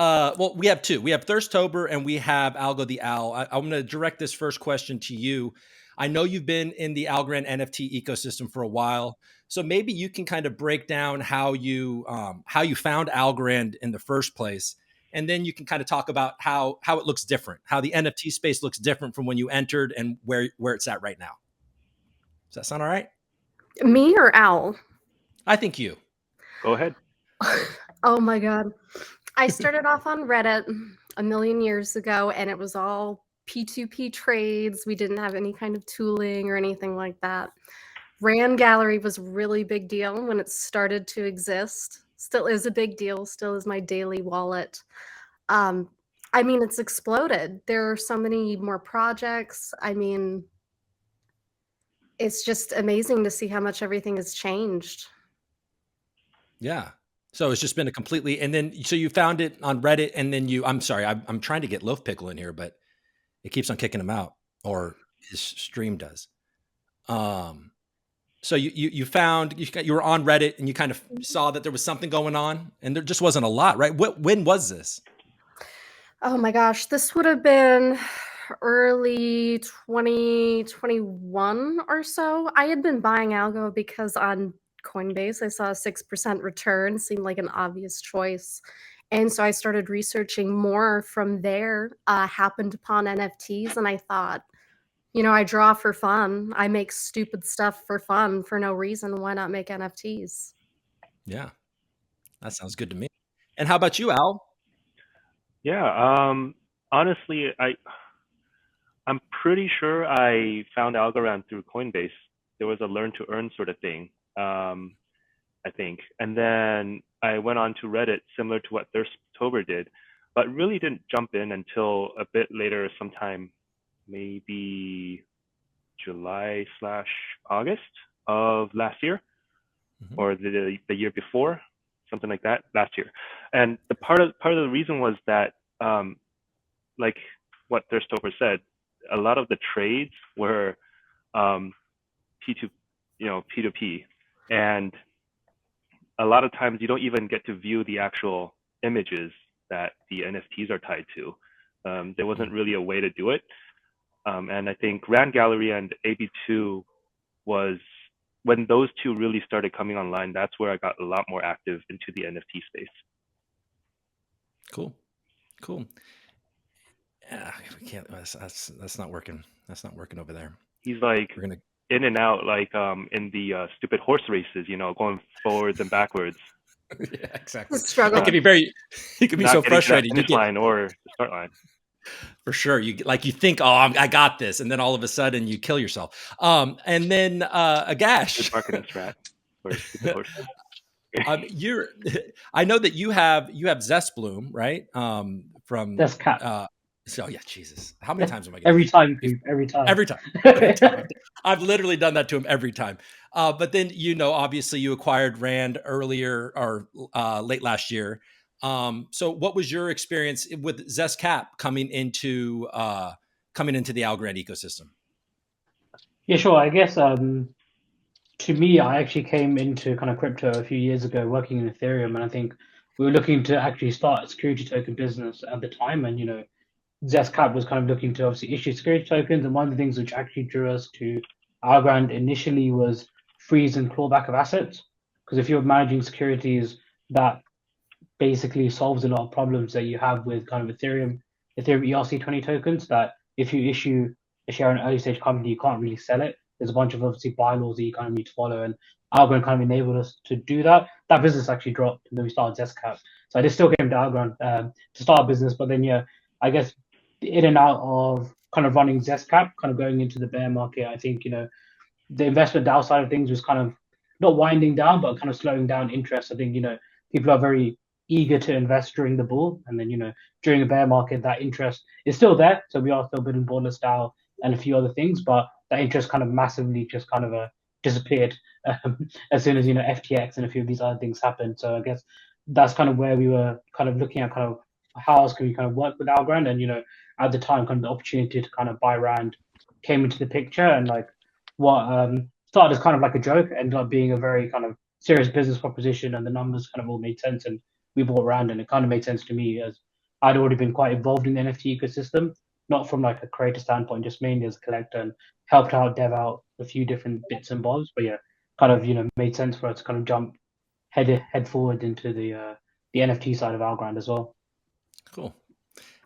we have two. We have Thurstober and we have Algo the Owl. I'm gonna direct this first question to you. I know you've been in the Algorand NFT ecosystem for a while, so maybe you can kind of break down how you found Algorand in the first place. And then you can kind of talk about how it looks different, how the NFT space looks different from when you entered and where it's at right now. Does that sound all right? Me or Owl? I think you. Go ahead. Oh my God. I started off on Reddit a million years ago, and it was all P2P trades. We didn't have any kind of tooling or anything like that. Rand Gallery was a really big deal when it started to exist. Still is a big deal, still is my daily wallet. I mean, it's exploded. There are so many more projects. I mean, it's just amazing to see how much everything has changed. Yeah. So it's just been a completely, and then, so you found it on Reddit and then I'm sorry, I'm trying to get Loaf Pickle in here, but it keeps on kicking him out, or his stream does. So you were on Reddit and you kind of saw that there was something going on, and there just wasn't a lot, right? When was this? Oh my gosh, this would have been early 2021 or so. I had been buying algo because on Coinbase I saw a 6% return, seemed like an obvious choice. And so I started researching more from there, happened upon NFTs, and I thought, I draw for fun. I make stupid stuff for fun for no reason. Why not make NFTs? Yeah, that sounds good to me. And how about you, Al? Yeah, honestly, I'm pretty sure I found Algorand through Coinbase. There was a learn to earn sort of thing, I think. And then I went on to Reddit, similar to what Thurstober did, but really didn't jump in until a bit later, sometime maybe July/August of last year, or the year before, something like that, last year. And the part of the reason was that, like what Thurstober said, a lot of the trades were P2P, and a lot of times you don't even get to view the actual images that the NFTs are tied to. There wasn't really a way to do it. And I think Rand Gallery and AB2 was, when those two really started coming online, that's where I got a lot more active into the NFT space. Cool. Yeah, we can't. That's not working. That's not working over there. He's like in and out, like in the stupid horse races, going forwards and backwards. Yeah, exactly. Struggle. It can be so frustrating. Finish line or the start line. For sure. You think, I got this, and then all of a sudden you kill yourself. And then Agash. Good marketing strat for stupid horses. I know that you have Zestbloom, right? From That's Cap. So yeah, Jesus. How many times am I getting every time? I've literally done that to him every time. But then obviously you acquired Rand earlier or late last year. So what was your experience with ZestCap coming into the Algorand ecosystem? Yeah, sure. I guess to me, I actually came into kind of crypto a few years ago working in Ethereum, and I think we were looking to actually start a security token business at the time, and ZestCap was kind of looking to obviously issue security tokens, and one of the things which actually drew us to Algorand initially was freeze and clawback of assets. Because if you're managing securities, that basically solves a lot of problems that you have with kind of Ethereum ERC20 tokens, that if you issue a share in an early stage company, you can't really sell it. There's a bunch of obviously bylaws that you kind of need to follow, and Algorand kind of enabled us to do that. That business actually dropped, and then we started ZestCap. So I just still came to Algorand to start a business, but then I guess in and out of kind of running ZestCap, kind of going into the bear market, I think, the investment DAO side of things was kind of not winding down, but kind of slowing down interest. I think, people are very eager to invest during the bull. And then, during a bear market, that interest is still there. So we are still building Borderless DAO and a few other things, but that interest kind of massively just kind of disappeared as soon as, FTX and a few of these other things happened. So I guess that's kind of where we were kind of looking at kind of how else can we kind of work with Algorand. And, at the time, kind of the opportunity to kind of buy Rand came into the picture, and like what started as kind of like a joke ended up being a very kind of serious business proposition, and the numbers kind of all made sense, and we bought Rand, and it kind of made sense to me as I'd already been quite involved in the NFT ecosystem, not from like a creator standpoint, just mainly as a collector, and helped out dev out a few different bits and bobs. But kind of made sense for us to kind of jump head forward into the NFT side of Algorand as well. Cool.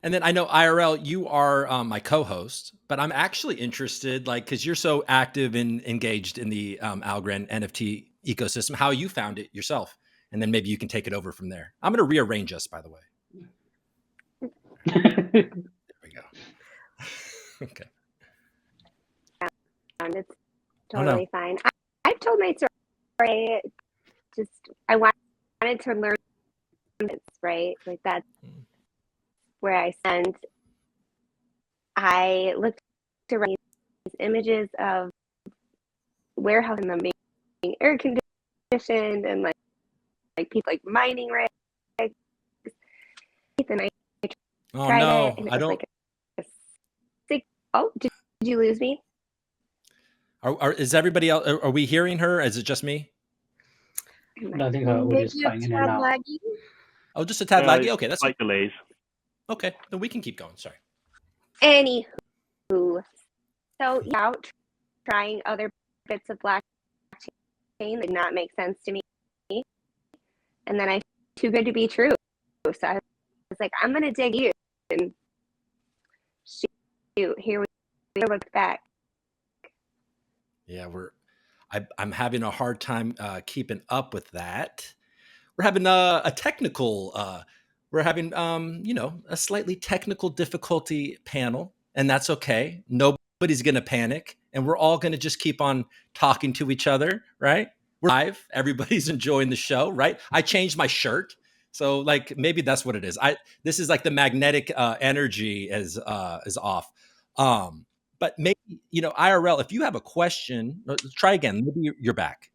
And then I know IRL, you are my co-host, but I'm actually interested, because you're so active and engaged in the Algorand NFT ecosystem, how you found it yourself, and then maybe you can take it over from there. I'm going to rearrange us, by the way. There we go. Okay. It's totally fine. I've told my story. I wanted to learn this, right? Like that's where I sent. I looked around these images of warehouse and them being air conditioned, and like people like mining rigs. And I tried it, and it was like did you lose me? Is everybody else? Are we hearing her? Is it just me? I think her audio is cutting in and out. Laggy. Oh, just a tad laggy. Okay, that's slight delays. Okay, then we can keep going. Sorry. Anywho, so out trying other bits of blockchain did not make sense to me, and then I too good to be true. So I was like, I'm gonna dig you, and shoot, here we look back. Yeah, I'm having a hard time keeping up with that. We're having a technical. We're having a slightly technical difficulty panel, and that's okay. Nobody's gonna panic, and we're all gonna just keep on talking to each other, right? We're live. Everybody's enjoying the show, right? I changed my shirt, so like maybe that's what it is. This is like the magnetic energy is off. But maybe, IRL, if you have a question, try again. Maybe you're back.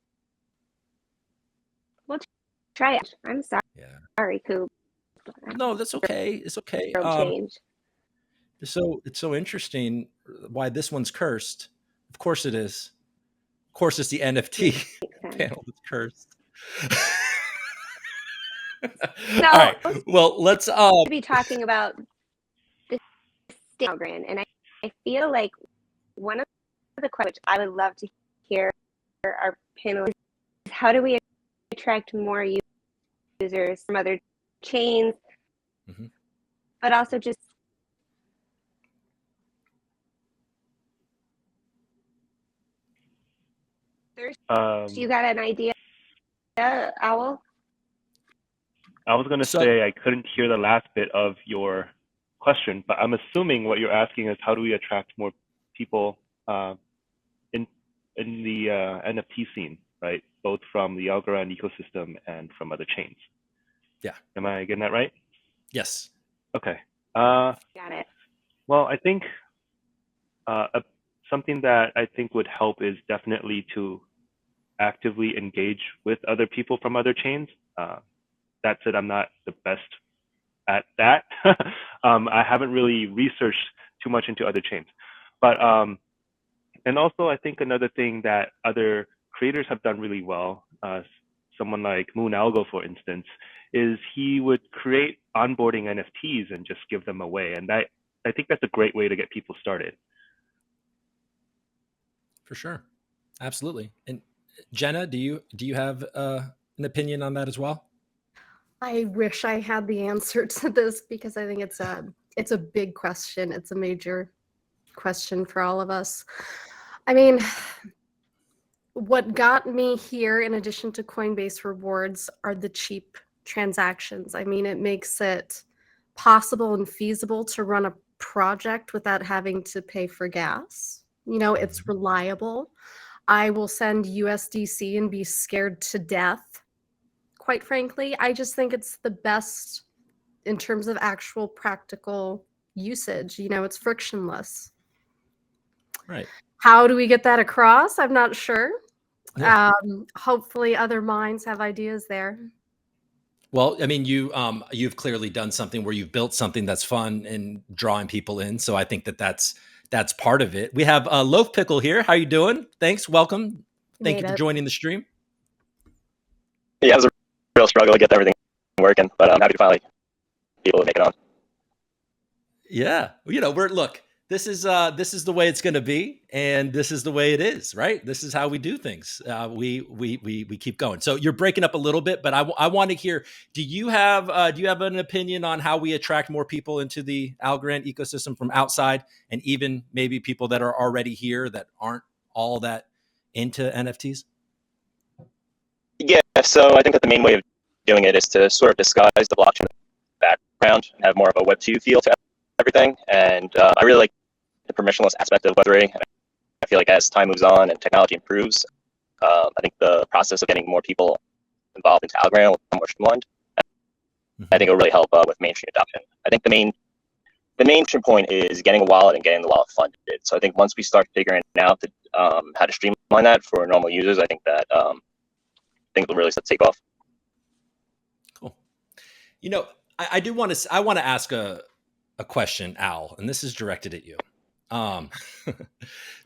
We'll try it. I'm sorry. Yeah. Sorry, Coop. No, that's okay. It's okay. Change. So it's so interesting why this one's cursed. Of course it is. Of course it's the NFT panel that's cursed. So, all right. Well, let's be talking about the Algorand, and I feel like one of the questions which I would love to hear our panelists is how do we attract more users from other chains, but also just you got an idea, Owl? I was going to say I couldn't hear the last bit of your question, but I'm assuming what you're asking is how do we attract more people in the NFT scene, right? Both from the Algorand ecosystem and from other chains. Yeah. Am I getting that right? Yes. Okay. Got it. Well, I think something that I think would help is definitely to actively engage with other people from other chains. That said, I'm not the best at that. I haven't really researched too much into other chains. But and also I think another thing that other creators have done really well, someone like ALGO, for instance, is he would create onboarding NFTs and just give them away. And I think that's a great way to get people started. For sure. Absolutely. And Jenna, do you have an opinion on that as well? I wish I had the answer to this because I think it's a big question. It's a major question for all of us. I mean, what got me here, in addition to Coinbase rewards, are the cheap transactions. I mean, it makes it possible and feasible to run a project without having to pay for gas. It's reliable. I will send USDC and be scared to death. Quite frankly, I just think it's the best in terms of actual practical usage. It's frictionless. Right. How do we get that across? I'm not sure. Yeah. Hopefully other minds have ideas there. Well, I mean, you've clearly done something where you've built something that's fun and drawing people in. So I think that's part of it. We have Loaf Pickle here. How you doing? Thanks. Welcome. Thank you for joining the stream. Yeah, it was a real struggle to get everything working, but I'm happy to finally be able to make it on. Yeah, look. This is the way it's going to be, and this is the way it is, right? This is how we do things. We keep going. So you're breaking up a little bit, but I want to hear. Do you have an opinion on how we attract more people into the Algorand ecosystem from outside, and even maybe people that are already here that aren't all that into NFTs? Yeah, so I think that the main way of doing it is to sort of disguise the blockchain background and have more of a Web2 feel to everything. And I really like the permissionless aspect of Web3. I feel like as time moves on and technology improves, I think the process of getting more people involved into Algorand will become more streamlined. I think it will really help with mainstream adoption. I think the mainstream point is getting a wallet and getting the wallet funded. So I think once we start figuring out how to streamline that for normal users, I think that things will really start to take off. Cool. I want to ask a question, Al, and this is directed at you.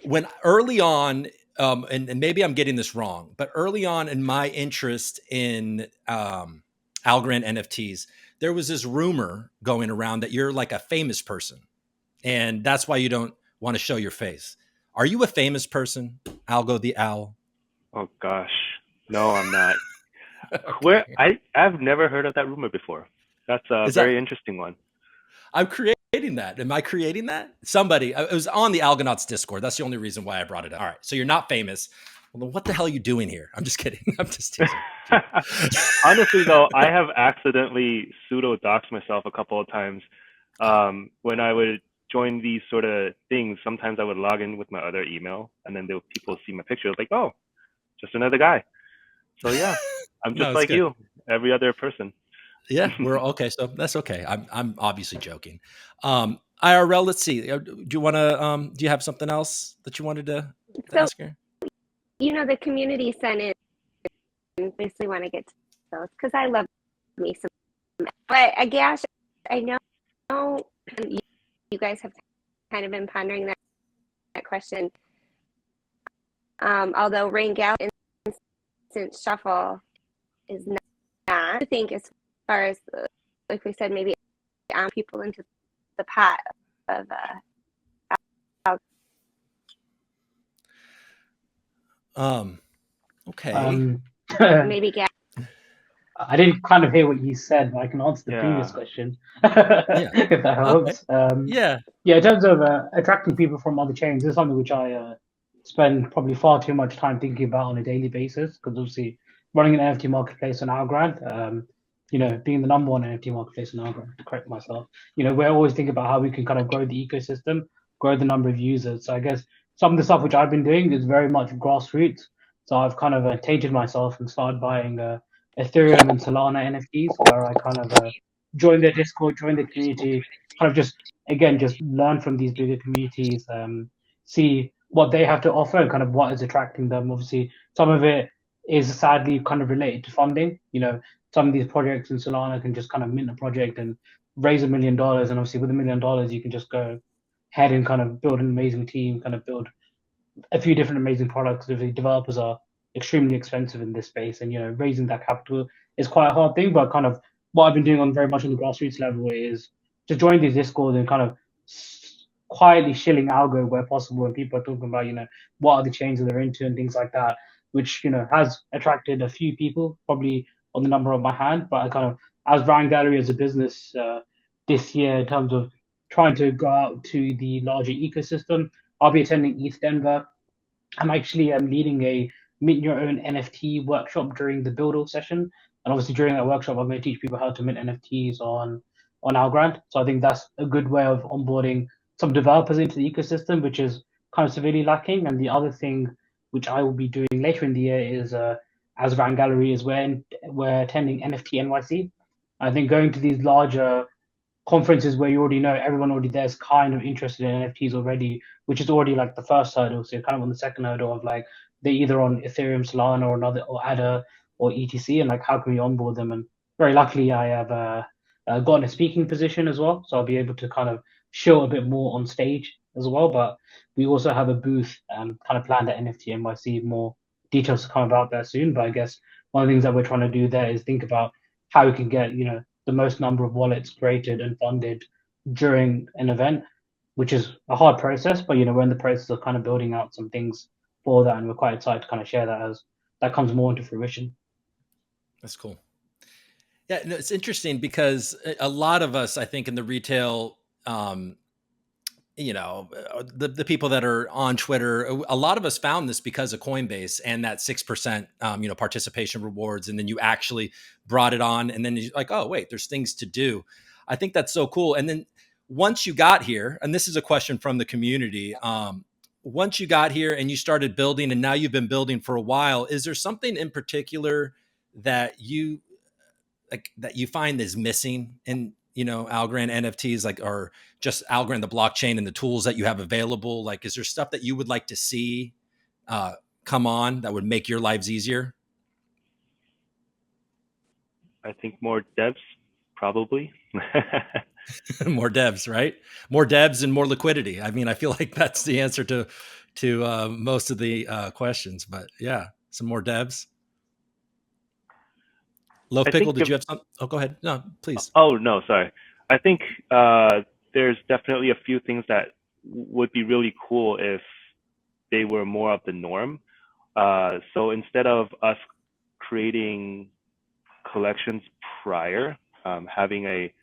When early on, and maybe I'm getting this wrong, but early on in my interest in Algorand NFTs, there was this rumor going around that you're like a famous person, and that's why you don't want to show your face. Are you a famous person, Algo the Owl? Oh gosh, no, I'm not. Where I've never heard of that rumor before. That's a very interesting one. I'm creating that. Am I creating that? Somebody, it was on the Algonauts Discord. That's the only reason why I brought it up. All right, so you're not famous. Well, what the hell are you doing here? I'm just kidding. I'm just teasing. Honestly, though, I have accidentally pseudo-doxed myself a couple of times. When I would join these sort of things, sometimes I would log in with my other email, and then people see my picture. It's like, oh, just another guy. So yeah, I'm just like you, every other person. Yeah, we're okay. So that's okay. I'm obviously joking. IRL, let's see. Do you want to? Do you have something else that you wanted to ask her? You know, the community sent in. Basically, want to get to those because I love me some. But I guess I know you guys have kind of been pondering that question. Although Rain Gal Instant Shuffle is not, I think as far as like we said, maybe people into the pot of okay. Maybe I didn't kind of hear what you said, but I can answer the previous question if that helps. Yeah. In terms of attracting people from other chains, this is something which I spend probably far too much time thinking about on a daily basis, because obviously running an NFT marketplace on Algorand, being the number one NFT marketplace on Algorand, to correct myself, we're always thinking about how we can kind of grow the ecosystem, grow the number of users. So I guess some of the stuff which I've been doing is very much grassroots. So I've kind of tainted myself and started buying Ethereum and Solana NFTs, where I kind of join their Discord, join the community, kind of just learn from these bigger communities, see what they have to offer and kind of what is attracting them. Obviously, some of it is sadly kind of related to funding. Some of these projects in Solana can just kind of mint a project and raise $1 million, and obviously with $1 million, you can just go ahead and kind of build an amazing team, kind of build a few different amazing products. The developers are extremely expensive in this space, and raising that capital is quite a hard thing. But kind of what I've been doing on very much on the grassroots level is to join these Discord and kind of quietly shilling algo where possible, and people are talking about what are the chains that they're into and things like that, which has attracted a few people, probably on the number of my hand. But I kind of, as Ryan Gallery as a business this year, in terms of trying to go out to the larger ecosystem, I'll be attending ETH Denver. I'm actually leading a mint your own NFT workshop during the build session, and obviously during that workshop, I'm going to teach people how to mint NFTs on Algorand. So I think that's a good way of onboarding some developers into the ecosystem, which is kind of severely lacking. And the other thing which I will be doing later in the year is, as Ryan Gallery, is we're attending NFT NYC. I think going to these larger conferences where you already know everyone already there is kind of interested in NFTs already, which is already like the first hurdle. So you're kind of on the second hurdle of like they're either on Ethereum, Solana, or another, or ADA, or ETC, and like how can we onboard them? And very luckily, I have gotten a speaking position as well, so I'll be able to kind of show a bit more on stage as well. But we also have a booth kind of planned at NFT NYC. More details to come about there soon. But I guess one of the things that we're trying to do there is think about how we can get the most number of wallets created and funded during an event, which is a hard process, but we're in the process of kind of building out some things for that, and we're quite excited to kind of share that as that comes more into fruition. That's cool. Yeah, no, it's interesting because a lot of us, I think, in the retail, the people that are on Twitter, a lot of us found this because of Coinbase and that 6%, participation rewards. And then you actually brought it on, and then you're like, oh, wait, there's things to do. I think that's so cool. And then once you got here, and this is a question from the community, once you got here and you started building, and now you've been building for a while, is there something in particular that you find is missing in Algorand NFTs, or just Algorand the blockchain and the tools that you have available? Like, is there stuff that you would like to see come on that would make your lives easier? I think more devs, probably. More devs, right? More devs and more liquidity. I mean, I feel like that's the answer to to most of the questions, but yeah, some more devs. Loaf Pickle, did you have some? Oh, go ahead. No, please. Oh, no, sorry. I think there's definitely a few things that would be really cool if they were more of the norm. So instead of us creating collections prior, having a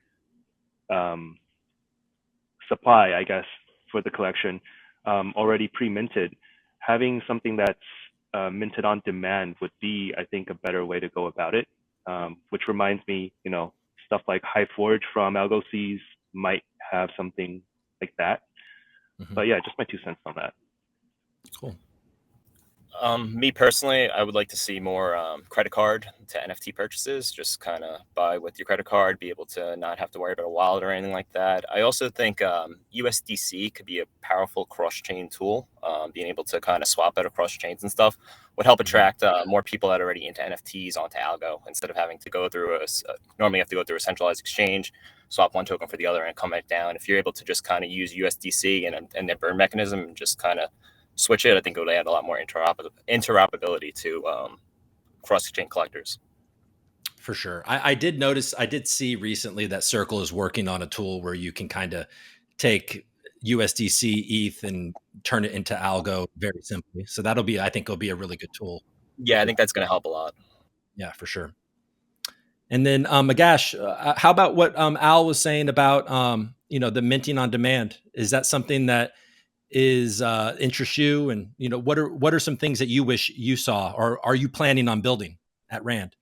supply, I guess, for the collection already pre-minted, having something that's minted on demand would be, I think, a better way to go about it. Which reminds me, stuff like HighForge from AlgoSeas might have something like that. But yeah, just my 2 cents on that. Cool. Me personally, I would like to see more credit card to NFT purchases. Just kind of buy with your credit card, be able to not have to worry about a wallet or anything like that. I also think USDC could be a powerful cross-chain tool. Being able to kind of swap out across chains and stuff would help attract more people that are already into NFTs onto Algo instead of having to go through normally you have to go through a centralized exchange, swap one token for the other, and come back down. If you're able to just kind of use USDC and their burn mechanism and just kind of switch it, I think it would add a lot more interoperability to cross-chain collectors. For sure. I did see recently that Circle is working on a tool where you can kind of take USDC ETH and turn it into Algo very simply. So I think it'll be a really good tool. Yeah, I think that's going to help a lot. Yeah, for sure. And then Magash, how about what Al was saying about the minting on demand? Is that something that is interests you? And what are some things that you wish you saw, or are you planning on building at Rand?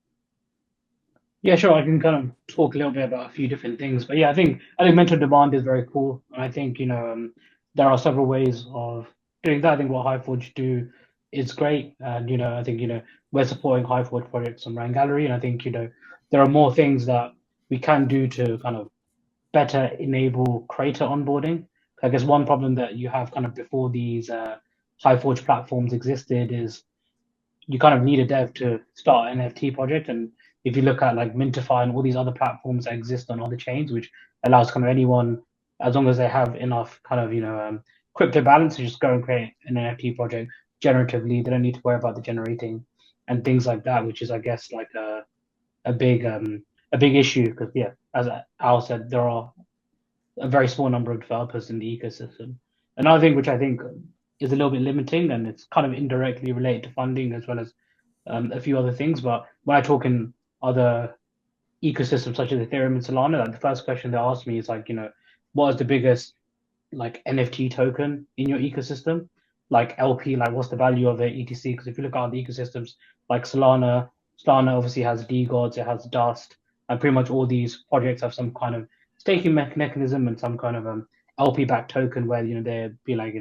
Yeah, sure. I can kind of talk a little bit about a few different things, but yeah, I think mental demand is very cool. And I think there are several ways of doing that. I think what HighForge do is great, and I think we're supporting HighForge projects on Rand Gallery, and I think there are more things that we can do to kind of better enable creator onboarding. I guess one problem that you have kind of before these HighForge platforms existed is you kind of need a dev to start an NFT project. And if you look at like Mintify and all these other platforms that exist on other chains, which allows kind of anyone, as long as they have enough kind of crypto balance, to just go and create an NFT project generatively. They don't need to worry about the generating and things like that, which is, I guess, like a big issue, because yeah, as Al said, there are a very small number of developers in the ecosystem. Another thing which I think is a little bit limiting, and it's kind of indirectly related to funding as well as a few other things. But when I talk in other ecosystems such as Ethereum and Solana, like the first question they ask me is like, what is the biggest like NFT token in your ecosystem? Like LP, like what's the value of it, etc. Because if you look at the ecosystems like Solana obviously has DGODs, it has Dust, and pretty much all these projects have some kind of staking mechanism and some kind of LP backed token where they'd be like,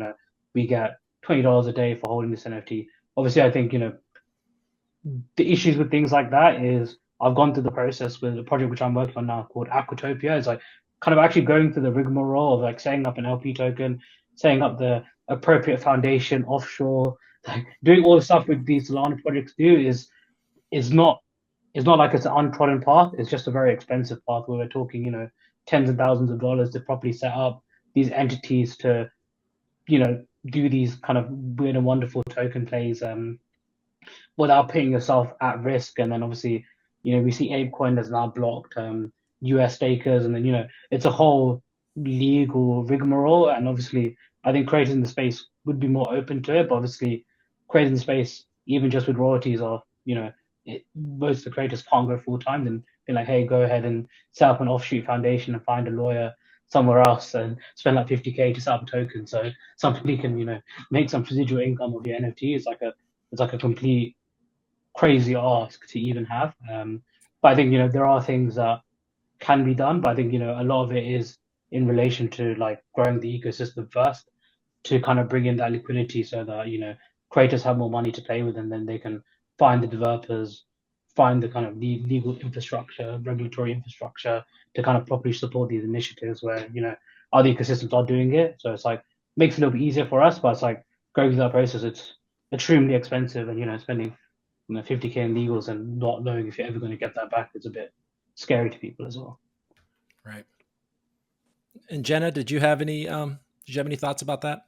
we get $20 a day for holding this NFT. Obviously, I think the issues with things like that is I've gone through the process with a project which I'm working on now called Aquatopia. It's like kind of actually going through the rigmarole of like setting up an LP token, setting up the appropriate foundation offshore, like doing all the stuff with these Solana projects do is not like it's an untrodden path. It's just a very expensive path where we're talking, tens of thousands of dollars to properly set up these entities to, do these kind of weird and wonderful token plays without putting yourself at risk. And then obviously, we see ApeCoin has now blocked US stakers, and then it's a whole legal rigmarole. And obviously, I think creators in the space would be more open to it. But obviously, creators in the space, even just with royalties, are most of the creators can't go full time. Then be like, hey, go ahead and set up an offshoot foundation and find a lawyer somewhere else and spend like $50K to set up a token, so somebody can make some residual income of your NFT. It's like a complete crazy ask to even have. But I think there are things that can be done, but I think a lot of it is in relation to like growing the ecosystem first to kind of bring in that liquidity so that creators have more money to play with, and then they can find the developers, find the kind of legal infrastructure, regulatory infrastructure to kind of properly support these initiatives where other ecosystems are doing it. So it's like makes it a little bit easier for us, but it's like going through that process, it's extremely expensive, and spending $50K in legals and not knowing if you're ever going to get that back is a bit scary to people as well. Right. And Jenna, did you have any thoughts about that?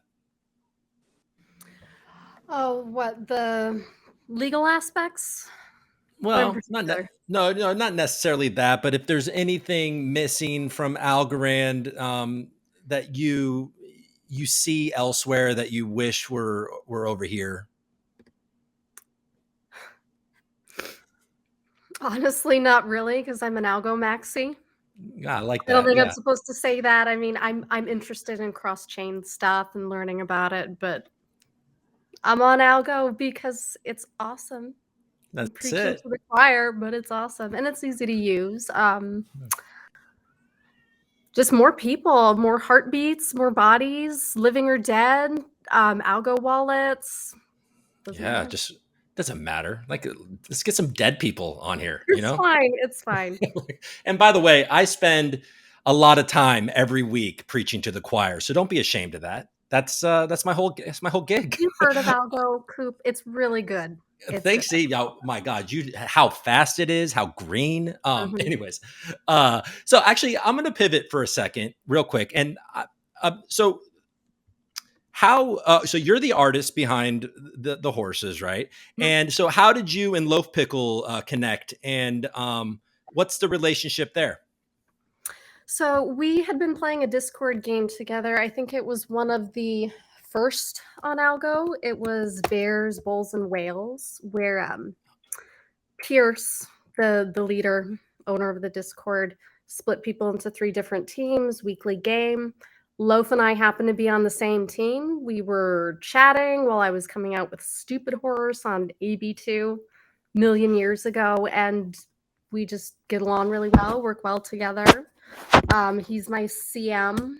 Oh, what, the legal aspects? What in Well, particular? not necessarily that, but if there's anything missing from Algorand that you see elsewhere that you wish were over here. Honestly, not really, because I'm an algo maxi. Yeah, I like I don't that. think I'm Yeah. supposed to say that. I mean, I'm interested in cross-chain stuff and learning about it, but I'm on algo because it's awesome. I'm That's preaching it. to the choir, but it's awesome and it's easy to use. Just more people, more heartbeats, more bodies, living or dead. Algo wallets. Doesn't Yeah, matter. just doesn't matter. Like, let's get some dead people on here, you It's know? fine. It's fine. And by the way, I spend a lot of time every week preaching to the choir, so don't be ashamed of that. That's my whole gig. You've heard of AlgoHQ? It's really good. It's good. Thanks, see, oh my God, how fast it is, how green. Mhm. Anyways, so actually, I'm going to pivot for a second, real quick, and so how? So you're the artist behind the horses, right? And so how did you and Loaf Pickle connect, and what's the relationship there? So we had been playing a Discord game together. I think it was one of the first on Algo. It was Bears, Bulls, and Whales, where Pierce, the leader, owner of the Discord, split people into 3 different teams, weekly game. Loaf and I happened to be on the same team. We were chatting while I was coming out with Stupid Horse on AB2 million years ago, and we just get along really well, work well together. He's my CM,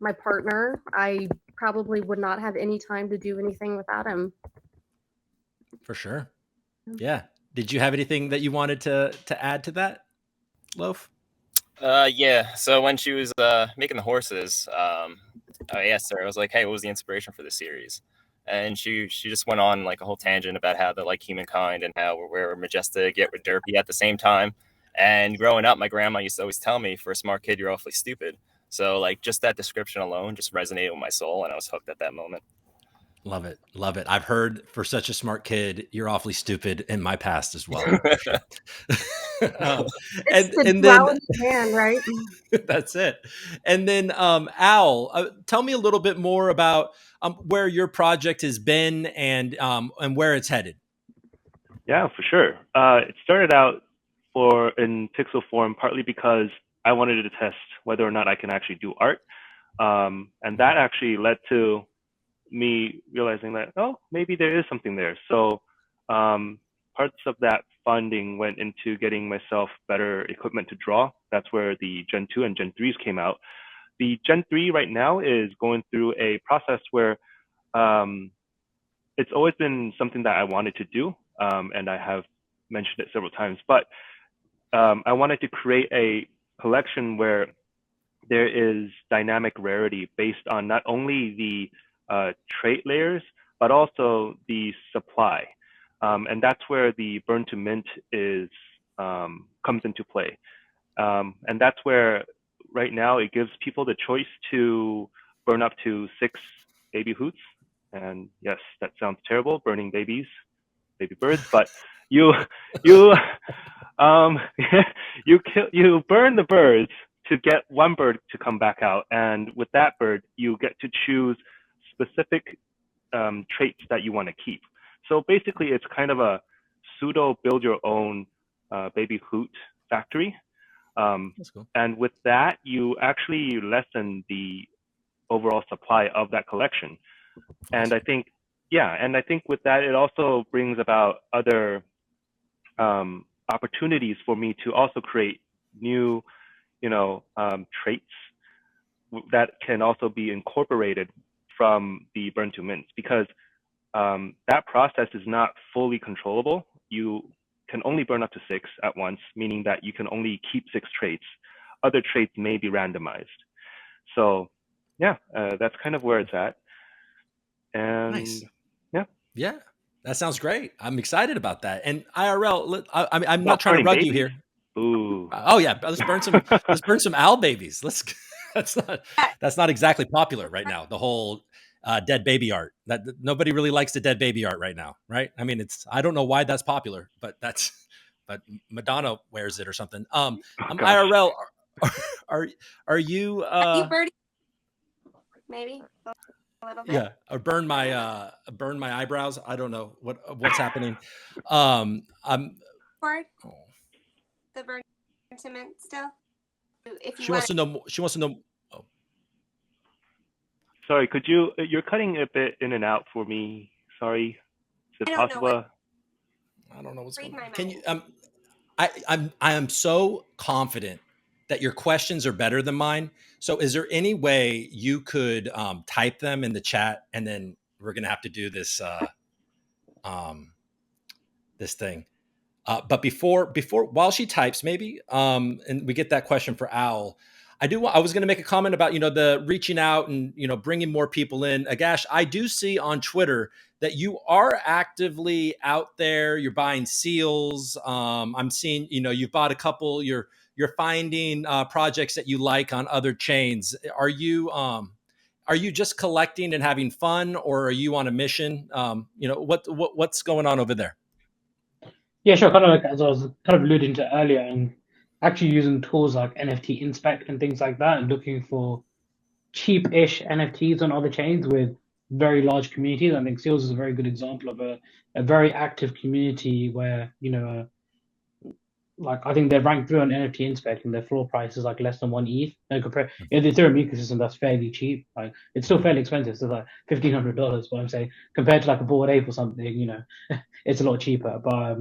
my partner. I probably would not have any time to do anything without him. For sure. Yeah. Did you have anything that you wanted to add to that, Loaf? Yeah. So when she was making the horses, I asked her. I was like, "Hey, what was the inspiration for the series?" And she just went on like a whole tangent about how they're like humankind and how we're majestic yet we're derpy at the same time. And growing up, my grandma used to always tell me, "For a smart kid, you're awfully stupid." So like just that description alone just resonated with my soul, and I was hooked at that moment. Love it. Love it. I've heard for such a smart kid, you're awfully stupid in my past as well. It's the and then duality man, right? that's it. And then Al, tell me a little bit more about where your project has been and where it's headed. Yeah, for sure. It started out in pixel form partly because I wanted to test whether or not I can actually do art, and that actually led to me realizing that, oh, maybe there is something there. So parts of that funding went into getting myself better equipment to draw. That's where the Gen 2 and Gen 3s came out. The Gen 3 right now is going through a process where it's always been something that I wanted to do, and I have mentioned it several times, but I wanted to create a collection where there is dynamic rarity based on not only the trait layers, but also the supply. And that's where the burn to mint comes into play. And that's where right now it gives people the choice to burn up to 6 baby hoots. And yes, that sounds terrible, burning baby birds, but you burn the birds to get one bird to come back out, and with that bird you get to choose specific traits that you want to keep. So basically it's kind of a pseudo build your own baby hoot factory. That's cool. And with that you actually lessen the overall supply of that collection. And I think with that it also brings about other opportunities for me to also create new traits that can also be incorporated from the burn to mint, because that process is not fully controllable. You can only burn up to 6 at once, meaning that you can only keep 6 traits. Other traits may be randomized. So yeah, that's kind of where it's at. And nice. Yeah, that sounds great. I'm excited about that. And IRL, I'm not trying to rug you here. Ooh. Oh yeah, let's burn some Al babies. That's not exactly popular right now. The whole dead baby art. That nobody really likes the dead baby art right now, right? I mean, I don't know why that's popular, but Madonna wears it or something. Gosh. IRL, are you You birdie? Maybe a little bit. yeah, or burn my eyebrows. I don't know what's happening. I'm Board? The burn sentiment still. If you she wants to know. She wants to know. Oh. Sorry, could you're cutting a bit in and out for me. Sorry. Is it possible? I don't know what's going on. Can you I am so confident that your questions are better than mine. So is there any way you could type them in the chat, and then we're gonna have to do this this thing. But before while she types, maybe and we get that question for Owl. I was going to make a comment about, the reaching out and, bringing more people in. Agash, I do see on Twitter that you are actively out there. You're buying seals. I'm seeing, you've bought a couple. You're finding projects that you like on other chains. Are you just collecting and having fun, or are you on a mission? What's going on over there? Yeah, sure. Kind of like as I was kind of alluding to earlier, and actually using tools like NFT Inspect and things like that, and looking for cheap-ish NFTs on other chains with very large communities. I think Seals is a very good example of a very active community where, like I think they're ranked through on NFT Inspect and their floor price is like less than 1 ETH. And compared in the Ethereum ecosystem, that's fairly cheap. Like it's still fairly expensive. So like $1,500, but I'm saying compared to like a Bored Ape or something, it's a lot cheaper. But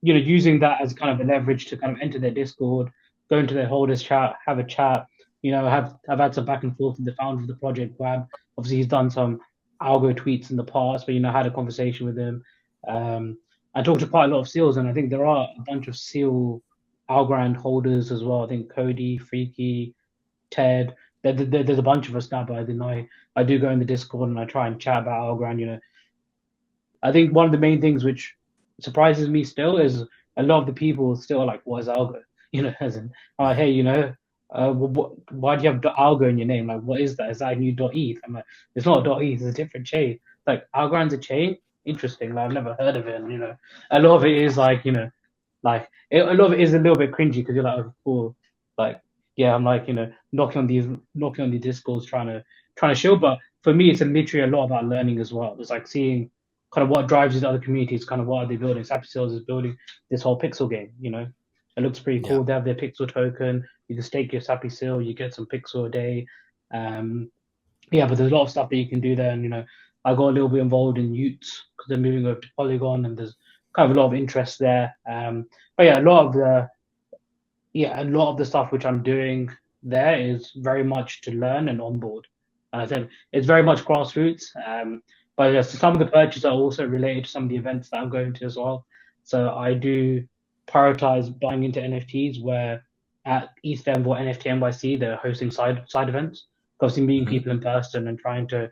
using that as kind of a leverage to kind of enter their Discord, go into their holders chat, have a chat. I've had some back and forth with the founder of the project, Wab. Obviously, he's done some algo tweets in the past, but had a conversation with him. I talked to quite a lot of seals, and I think there are a bunch of seal Algorand holders as well. I think Cody, Freaky, Ted. There's a bunch of us now, but I do go in the Discord and I try and chat about Algorand. I think one of the main things which surprises me still is a lot of the people still are like, "What is algo?" As in, hey, why do you have .algo in your name? Like, what is that? Is that a new .eth? I'm like, it's not a .eth, it's a different chain. Like, Algorand's a chain? Interesting. Like, I've never heard of it. And, a lot of it is like, a lot of it is a little bit cringy because you're like, oh, cool. Like, yeah, I'm like, knocking on the Discords trying to show. But for me, it's literally a lot about learning as well. It's like seeing kind of what drives these other communities, kind of what are they building. Staci Sean is building this whole pixel game, It looks pretty cool. Yeah. They have their pixel token. You can stake your Staci Seal. You get some pixel a day. But there's a lot of stuff that you can do there. And, I got a little bit involved in Utes because they're moving over to Polygon and there's kind of a lot of interest there. But yeah, a lot of the stuff which I'm doing there is very much to learn and onboard. And I said it's very much grassroots. But some of the purchases are also related to some of the events that I'm going to as well. So I do prioritize buying into NFTs where at ETHM or NFT NYC they're hosting side events. Obviously meeting people in person and trying to,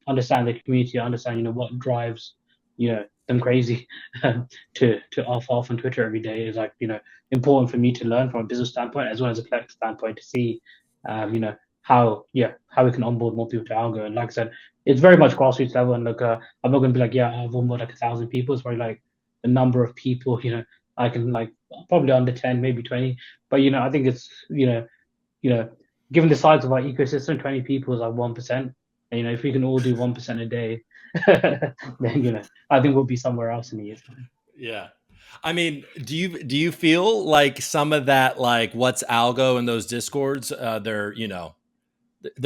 understand the community, understand, what drives, them crazy to off on Twitter every day is like, important for me to learn from a business standpoint as well as a collector standpoint to see, how we can onboard more people to Algo. And like I said, it's very much grassroots level. And look, I'm not going to be like, I've onboarded like 1,000 people. It's probably like the number of people, I can like probably under 10, maybe 20. But, I think it's, given the size of our ecosystem, 20 people is like 1%. And, if we can all do 1% a day, then, I think we'll be somewhere else in a year's time. Yeah. I mean, do you feel like some of that, like what's algo in those Discords, they're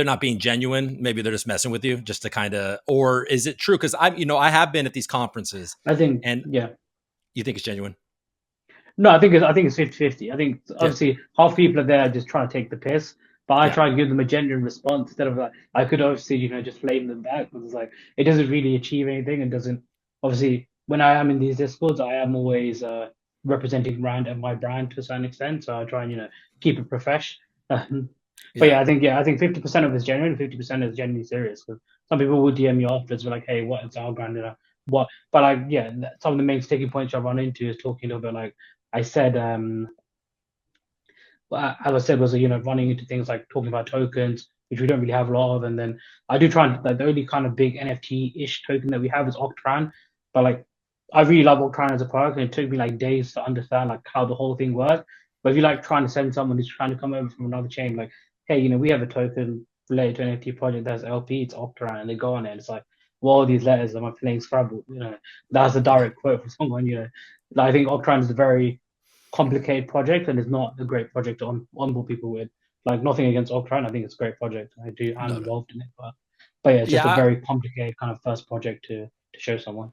not being genuine? Maybe they're just messing with you just to kind of, or is it true? Because I have been at these conferences. I think, you think it's genuine? No, I think it's 50-50. I think obviously half people are there just trying to take the piss, but I try and give them a genuine response instead of like, I could obviously, just flame them back, but it's like, it doesn't really achieve anything and doesn't, obviously, when I am in these Discords, I am always representing Rand and my brand to a certain extent. So I try and, keep it profesh. But I think 50% of it is genuine, 50% is genuinely serious. Because some people will DM me afterwards, like, hey, what is Algorand? What? But like, some of the main sticking points I run into is talking about like I said, as I said, was running into things like talking about tokens, which we don't really have a lot of. And then I do try and, like, the only kind of big NFT-ish token that we have is Octran, but like I really love Octran as a product, and it took me like days to understand like how the whole thing works. But if you like trying to send someone who's trying to come over from another chain, like, hey, you know, we have a token related to an NFT project that's LP, it's Octran, and they go on it, and it's like, well, all these letters, am I playing Scrabble? You know, that's a direct quote from someone. You know, I think Octran is a very complicated project, and it's not a great project to onboard people with. Like, nothing against Octran, I think it's a great project. I'm involved in it, but yeah, it's just a very complicated kind of first project to show someone.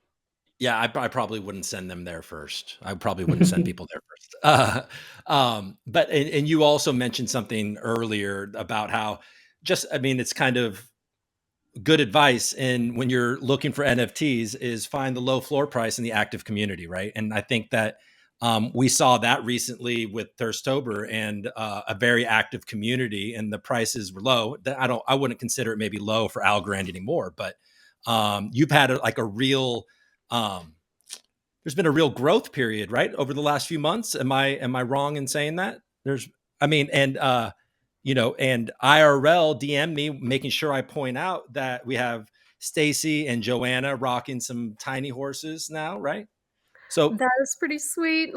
Yeah, I probably wouldn't send them there first. I probably wouldn't send people there first. But you also mentioned something earlier about how I mean, it's kind of good advice. And when you're looking for NFTs, is find the low floor price in the active community, right? And I think that we saw that recently with Thurstober and a very active community, and the prices were low. I wouldn't consider it maybe low for Algorand anymore, but you've had a real there's been a real growth period, right, over the last few months. Am I wrong in saying that? You know, and IRL DM me, making sure I point out that we have Staci and Joanna rocking some tiny horses now, right? So that is pretty sweet.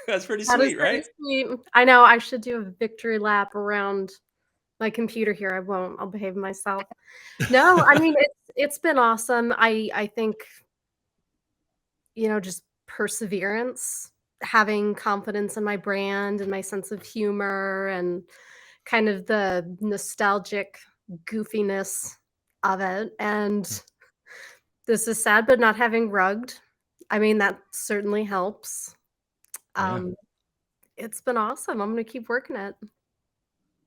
That's pretty sweet, right? Sweet. I know I should do a victory lap around my computer here. I won't. I'll behave myself. No, I mean, it's been awesome. I think, you know, just perseverance, having confidence in my brand and my sense of humor, and kind of the nostalgic goofiness of it. And this is sad, but not having rugged, I mean, that certainly helps. It's been awesome. I'm going to keep working it.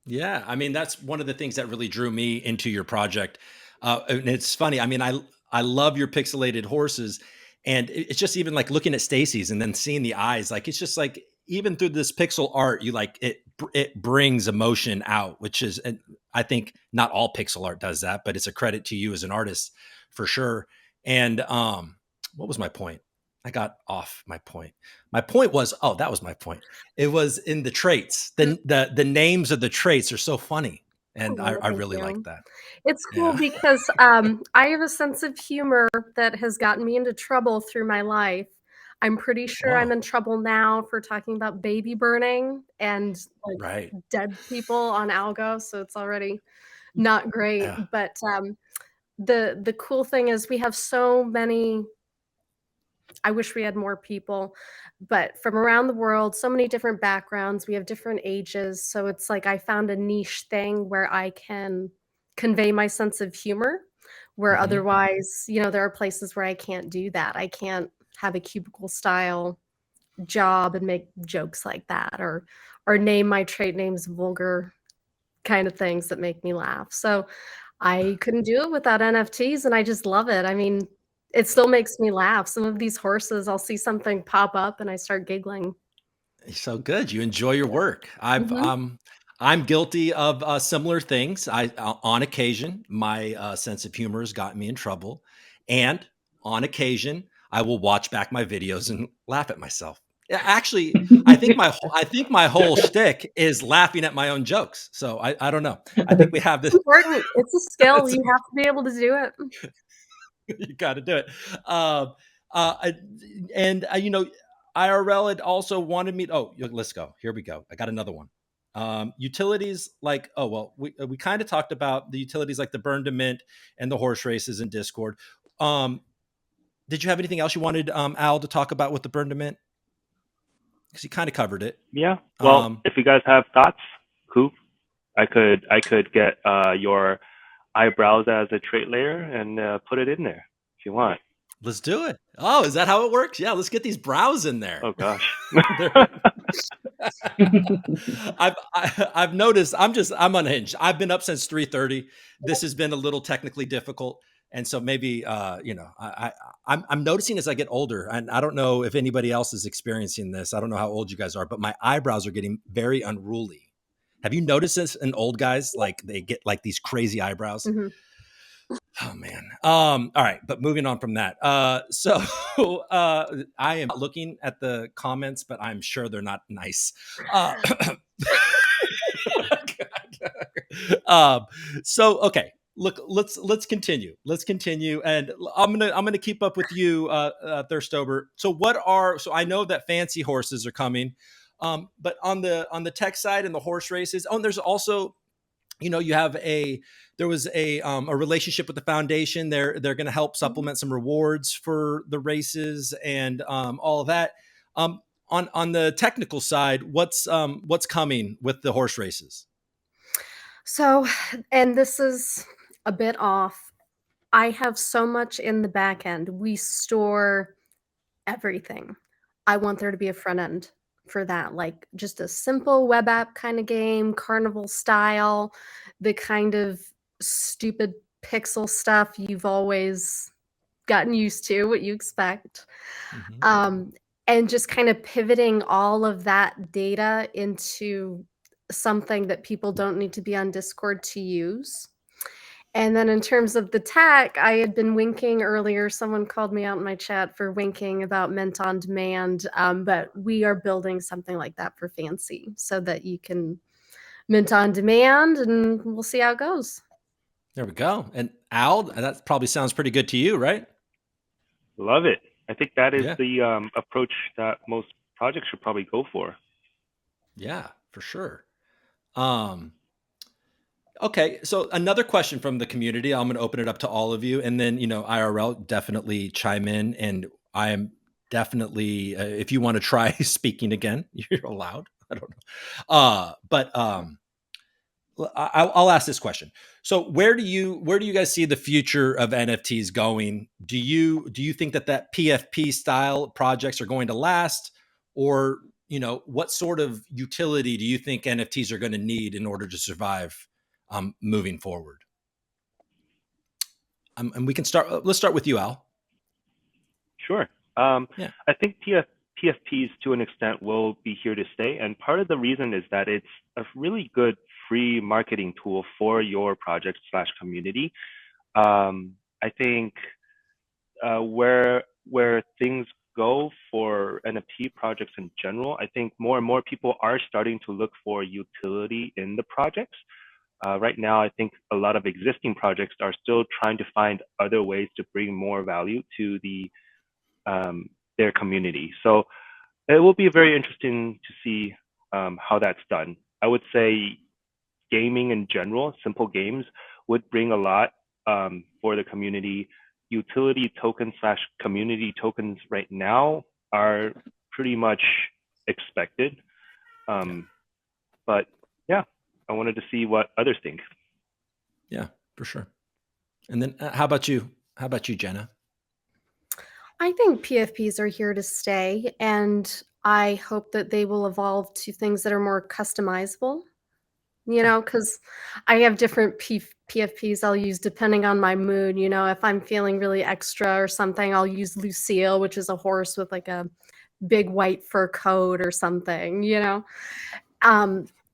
Yeah, I mean, that's one of the things that really drew me into your project. And it's funny. I mean, I love your pixelated horses, and it's just even like looking at Staci's and then seeing the eyes. Like, it's just like, even through this pixel art, you like it brings emotion out, which is, and I think not all pixel art does that, but it's a credit to you as an artist for sure. And what was my point? I got off my point. My point was, that was my point. It was in the traits. The names of the traits are so funny, and I really like that. It's cool because I have a sense of humor that has gotten me into trouble through my life. I'm pretty sure I'm in trouble now for talking about baby burning and like dead people on Algo, so it's already not great. But the cool thing is we have so many. I wish we had more people, but from around the world, so many different backgrounds. We have different ages, so it's like I found a niche thing where I can convey my sense of humor, where otherwise, you know, there are places where I can't do that. I can't have a cubicle style job and make jokes like that, or name my trait names vulgar kind of things that make me laugh. So I couldn't do it without NFTs, and I just love it. I mean, it still makes me laugh. Some of these horses, I'll see something pop up and I start giggling. So good. You enjoy your work. I'm guilty of similar things. On occasion, my sense of humor has gotten me in trouble, and on occasion, I will watch back my videos and laugh at myself. Actually, I think my whole shtick is laughing at my own jokes. So I don't know. I think we have this. It's important. It's a skill. You have to be able to do it. You got to do it. You know, IRL had also wanted me. Let's go. Here we go. I got another one. Utilities like, we kind of talked about the utilities like the burn to mint and the horse races in Discord. Did you have anything else you wanted Al to talk about with the burn to mint? Because you kind of covered it. Yeah. Well, if you guys have thoughts, cool. I could get your eyebrows as a trait layer and put it in there if you want. Let's do it. Oh, is that how it works? Yeah, let's get these brows in there. Oh gosh. I've noticed I'm unhinged. I've been up since 3:30. This has been a little technically difficult. And so maybe, I'm noticing as I get older, and I don't know if anybody else is experiencing this. I don't know how old you guys are, but my eyebrows are getting very unruly. Have you noticed this in old guys? Like they get like these crazy eyebrows. Mm-hmm. Oh man. All right. But moving on from that. So I am looking at the comments, but I'm sure they're not nice. God. So okay, look, let's continue. Let's continue, and I'm gonna keep up with you, Thurstober. So I know that fancy horses are coming, but on the tech side and the horse races. Oh, and there's also, you have there was a relationship with the foundation. They're going to help supplement some rewards for the races and all of that. On the technical side, what's coming with the horse races? So, and this is a bit off. I have so much in the back end. We store everything. I want there to be a front end for that, like just a simple web app kind of game, carnival style, the kind of stupid pixel stuff you've always gotten used to, what you expect. And just kind of pivoting all of that data into something that people don't need to be on Discord to use. And then in terms of the tech, I had been winking earlier. Someone called me out in my chat for winking about Mint on Demand, but we are building something like that for Fancy so that you can mint on demand, and we'll see how it goes. There we go. And Al, that probably sounds pretty good to you, right? Love it. I think that is the approach that most projects should probably go for. Yeah, for sure. Okay, so another question from the community. I'm going to open it up to all of you, and then IRL definitely chime in. And I am definitely, if you want to try speaking again, you're allowed. I don't know, but I'll ask this question. So where do you guys see the future of NFTs going? Do you think that PFP style projects are going to last, or what sort of utility do you think NFTs are going to need in order to survive moving forward? And we can start. Let's start with you, Al. Sure. I think PFPs to an extent will be here to stay, and part of the reason is that it's a really good free marketing tool for your project / community. I think where things go for NFT projects in general, I think more and more people are starting to look for utility in the projects. Right now, I think a lot of existing projects are still trying to find other ways to bring more value to their community. So it will be very interesting to see how that's done. I would say gaming in general, simple games, would bring a lot for the community. Utility tokens / community tokens right now are pretty much expected. But yeah, I wanted to see what others think. Yeah, for sure. And then how about you? How about you, Jenna? I think PFPs are here to stay, and I hope that they will evolve to things that are more customizable, because I have different PFPs I'll use depending on my mood. If I'm feeling really extra or something, I'll use Lucille, which is a horse with like a big white fur coat or something,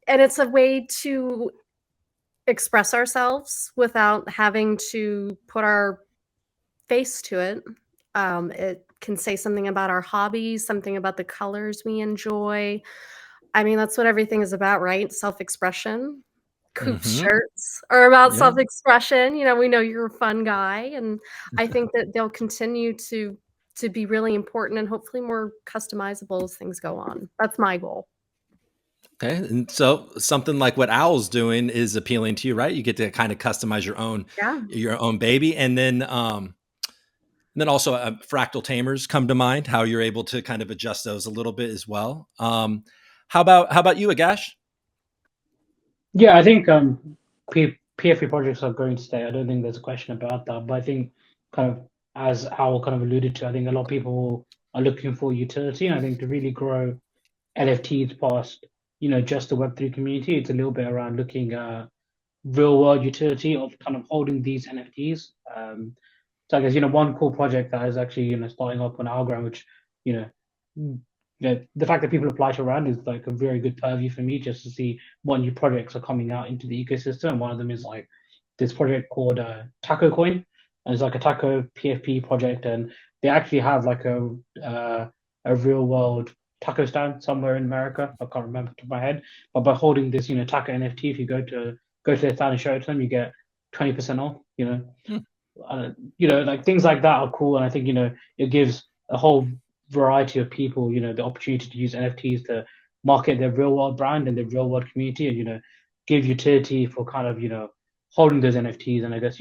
and it's a way to express ourselves without having to put our face to it. It can say something about our hobbies, something about the colors we enjoy. I mean, that's what everything is about, right? Self-expression. Coop's shirts are about self-expression. We know you're a fun guy, and I think that they'll continue to be really important and hopefully more customizable as things go on. That's my goal. Okay, and so something like what Owl's doing is appealing to you, right? You get to kind of customize your own baby, and then also fractal tamers come to mind. How you're able to kind of adjust those a little bit as well. How about you, Agash? Yeah, I think PFP projects are going to stay. I don't think there's a question about that. But I think, kind of as Owl kind of alluded to, I think a lot of people are looking for utility. And I think to really grow NFTs past just the Web3 community, it's a little bit around looking at real world utility of kind of holding these NFTs. So I guess one cool project that is actually starting up on Algorand, which the fact that people apply to around is like a very good purview for me, just to see what new projects are coming out into the ecosystem. And one of them is like this project called Taco Coin, and it's like a Taco PFP project, and they actually have like a real world taco stand somewhere in America. I can't remember off the top of my head. But by holding this, taco NFT, if you go to their stand and show it to them, you get 20% off. Like things like that are cool, and I think it gives a whole variety of people the opportunity to use NFTs to market their real world brand and their real world community, and give utility for kind of holding those NFTs. And I guess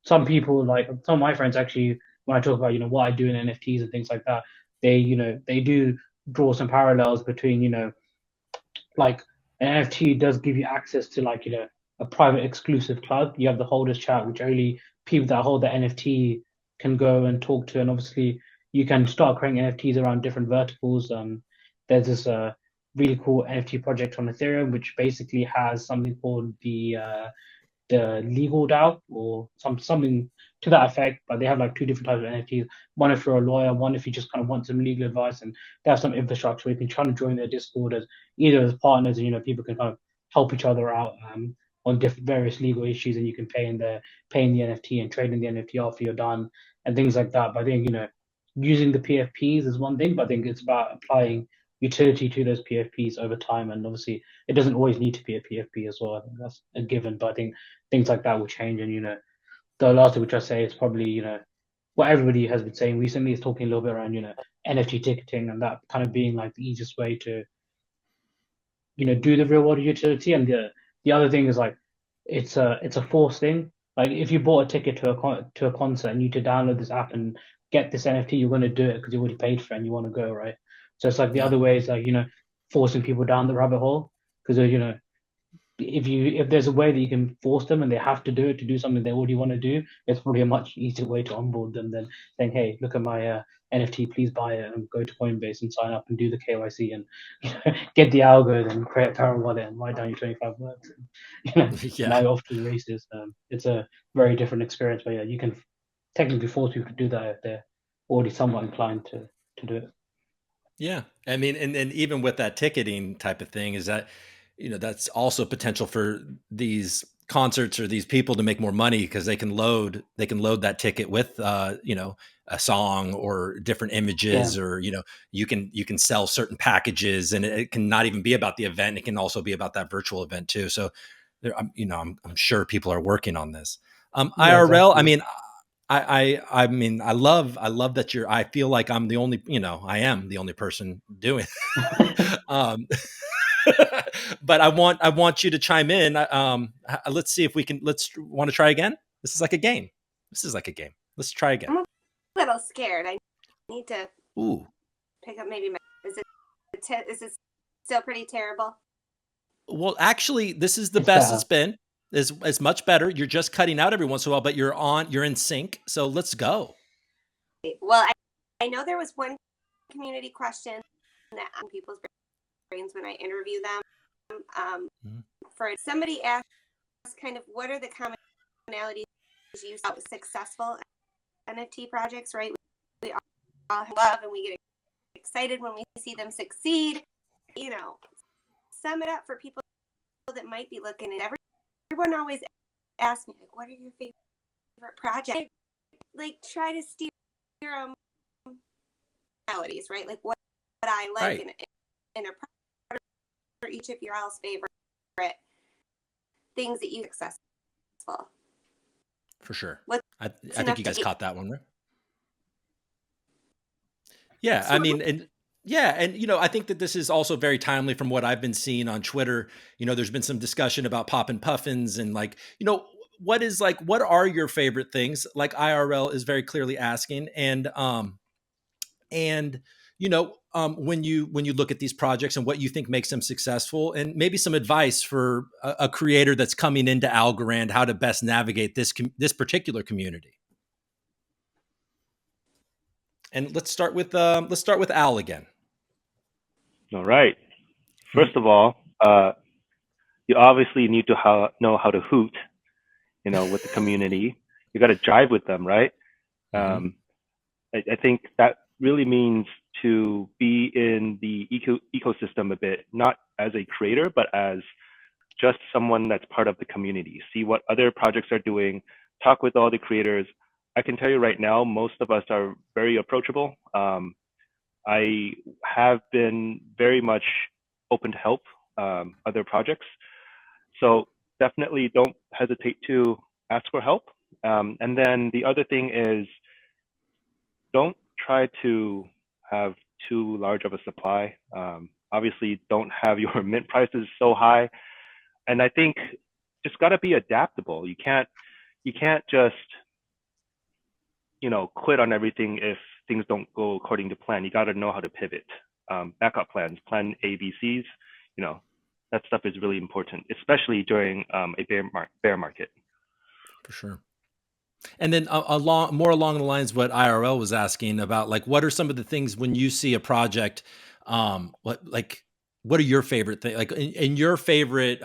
some people, like some of my friends, actually, when I talk about what I do in NFTs and things like that, they do draw some parallels between like an NFT does give you access to like a private exclusive club. You have the holders chat, which only people that hold the NFT can go and talk to, and obviously you can start creating NFTs around different verticals. There's this really cool NFT project on Ethereum, which basically has something called the legal DAO or something to that effect. But they have like two different types of NFTs. One if you're a lawyer, one if you just kind of want some legal advice, and they have some infrastructure. You can try to join their Discord as either as partners, and people can kind of help each other out on different various legal issues, and you can pay in the NFT and trade in the NFT after you're done and things like that. But I think using the PFPs is one thing, but I think it's about applying utility to those PFPs over time, and obviously it doesn't always need to be a PFP as well. I think that's a given, but I think things like that will change. And the last thing which I say is probably what everybody has been saying recently is talking a little bit around NFT ticketing, and that kind of being like the easiest way to do the real world utility. And the other thing is like it's a forced thing. Like if you bought a ticket to a concert and you to download this app and get this NFT, you're going to do it because you already paid for it and you want to go, right? So it's like the other way is like forcing people down the rabbit hole, because if there's a way that you can force them and they have to do it to do something they already want to do, it's probably a much easier way to onboard them than saying, hey, look at my NFT, please buy it, and go to Coinbase and sign up and do the KYC and get the algo, then create a Terra wallet and write down your 25 words. And, now you're off to the races. It's a very different experience, but yeah, you can technically force people to do that if they're already somewhat inclined to do it. Yeah. I mean, and even with that ticketing type of thing, is that, that's also potential for these concerts or these people to make more money because they can load that ticket with, a song or different images, or, you can sell certain packages, and it can not even be about the event. It can also be about that virtual event too. So there, I'm sure people are working on this. IRL, exactly. I mean, I love that I feel like I'm the only, I am the only person doing but I want you to chime in. Let's see if we can, want to try again. This is like a game. Let's try again. I'm a little scared. I need to pick up maybe is it still pretty terrible? Well, actually, this is the best it's been. It's much better. You're just cutting out every once in a while, but you're in sync. So let's go. Well, I know there was one community question that on people's brains when I interview them. For somebody asked kind of what are the commonalities you use out successful NFT projects, right? We all love and we get excited when we see them succeed. Sum it up for people that might be looking at everyone always asks me, like, what are your favorite projects? Like, try to steer melodies, right? Like, what I like in a project, for each of your all's favorite things that you successful. For sure. I think you guys caught that one, right? Yeah, I mean, and I think that this is also very timely from what I've been seeing on Twitter. There's been some discussion about poppin' puffins and like, what are your favorite things? Like IRL is very clearly asking, and when you look at these projects and what you think makes them successful, and maybe some advice for a creator that's coming into Algorand, how to best navigate this particular community. And let's start with Al again. All right. First of all, you obviously need to know how to hoot, with the community. You got to jive with them, right? I think that really means to be in the ecosystem a bit, not as a creator, but as just someone that's part of the community. See what other projects are doing, talk with all the creators. I can tell you right now, most of us are very approachable. I have been very much open to help other projects. So definitely don't hesitate to ask for help. And then the other thing is, don't try to have too large of a supply. Obviously, don't have your mint prices so high. And I think just got to be adaptable. You can't just quit on everything if things don't go according to plan. You got to know how to pivot. Backup plans, plan A, B, C's. That stuff is really important, especially during a bear market. For sure. And then more along the lines of what IRL was asking about, like, what are some of the things when you see a project, what are your favorite things? Like in your favorite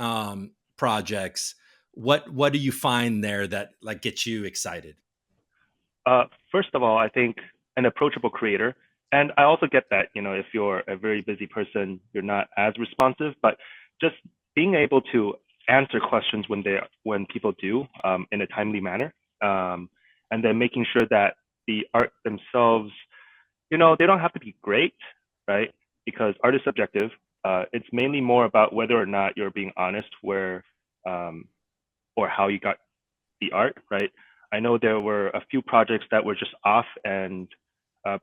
projects, what do you find there that like gets you excited? First of all, I think an approachable creator. And I also get that, if you're a very busy person, you're not as responsive, but just being able to answer questions when people do in a timely manner. And then making sure that the art themselves, they don't have to be great, right? Because art is subjective. It's mainly more about whether or not you're being honest or how you got the art, right? I know there were a few projects that were just off, and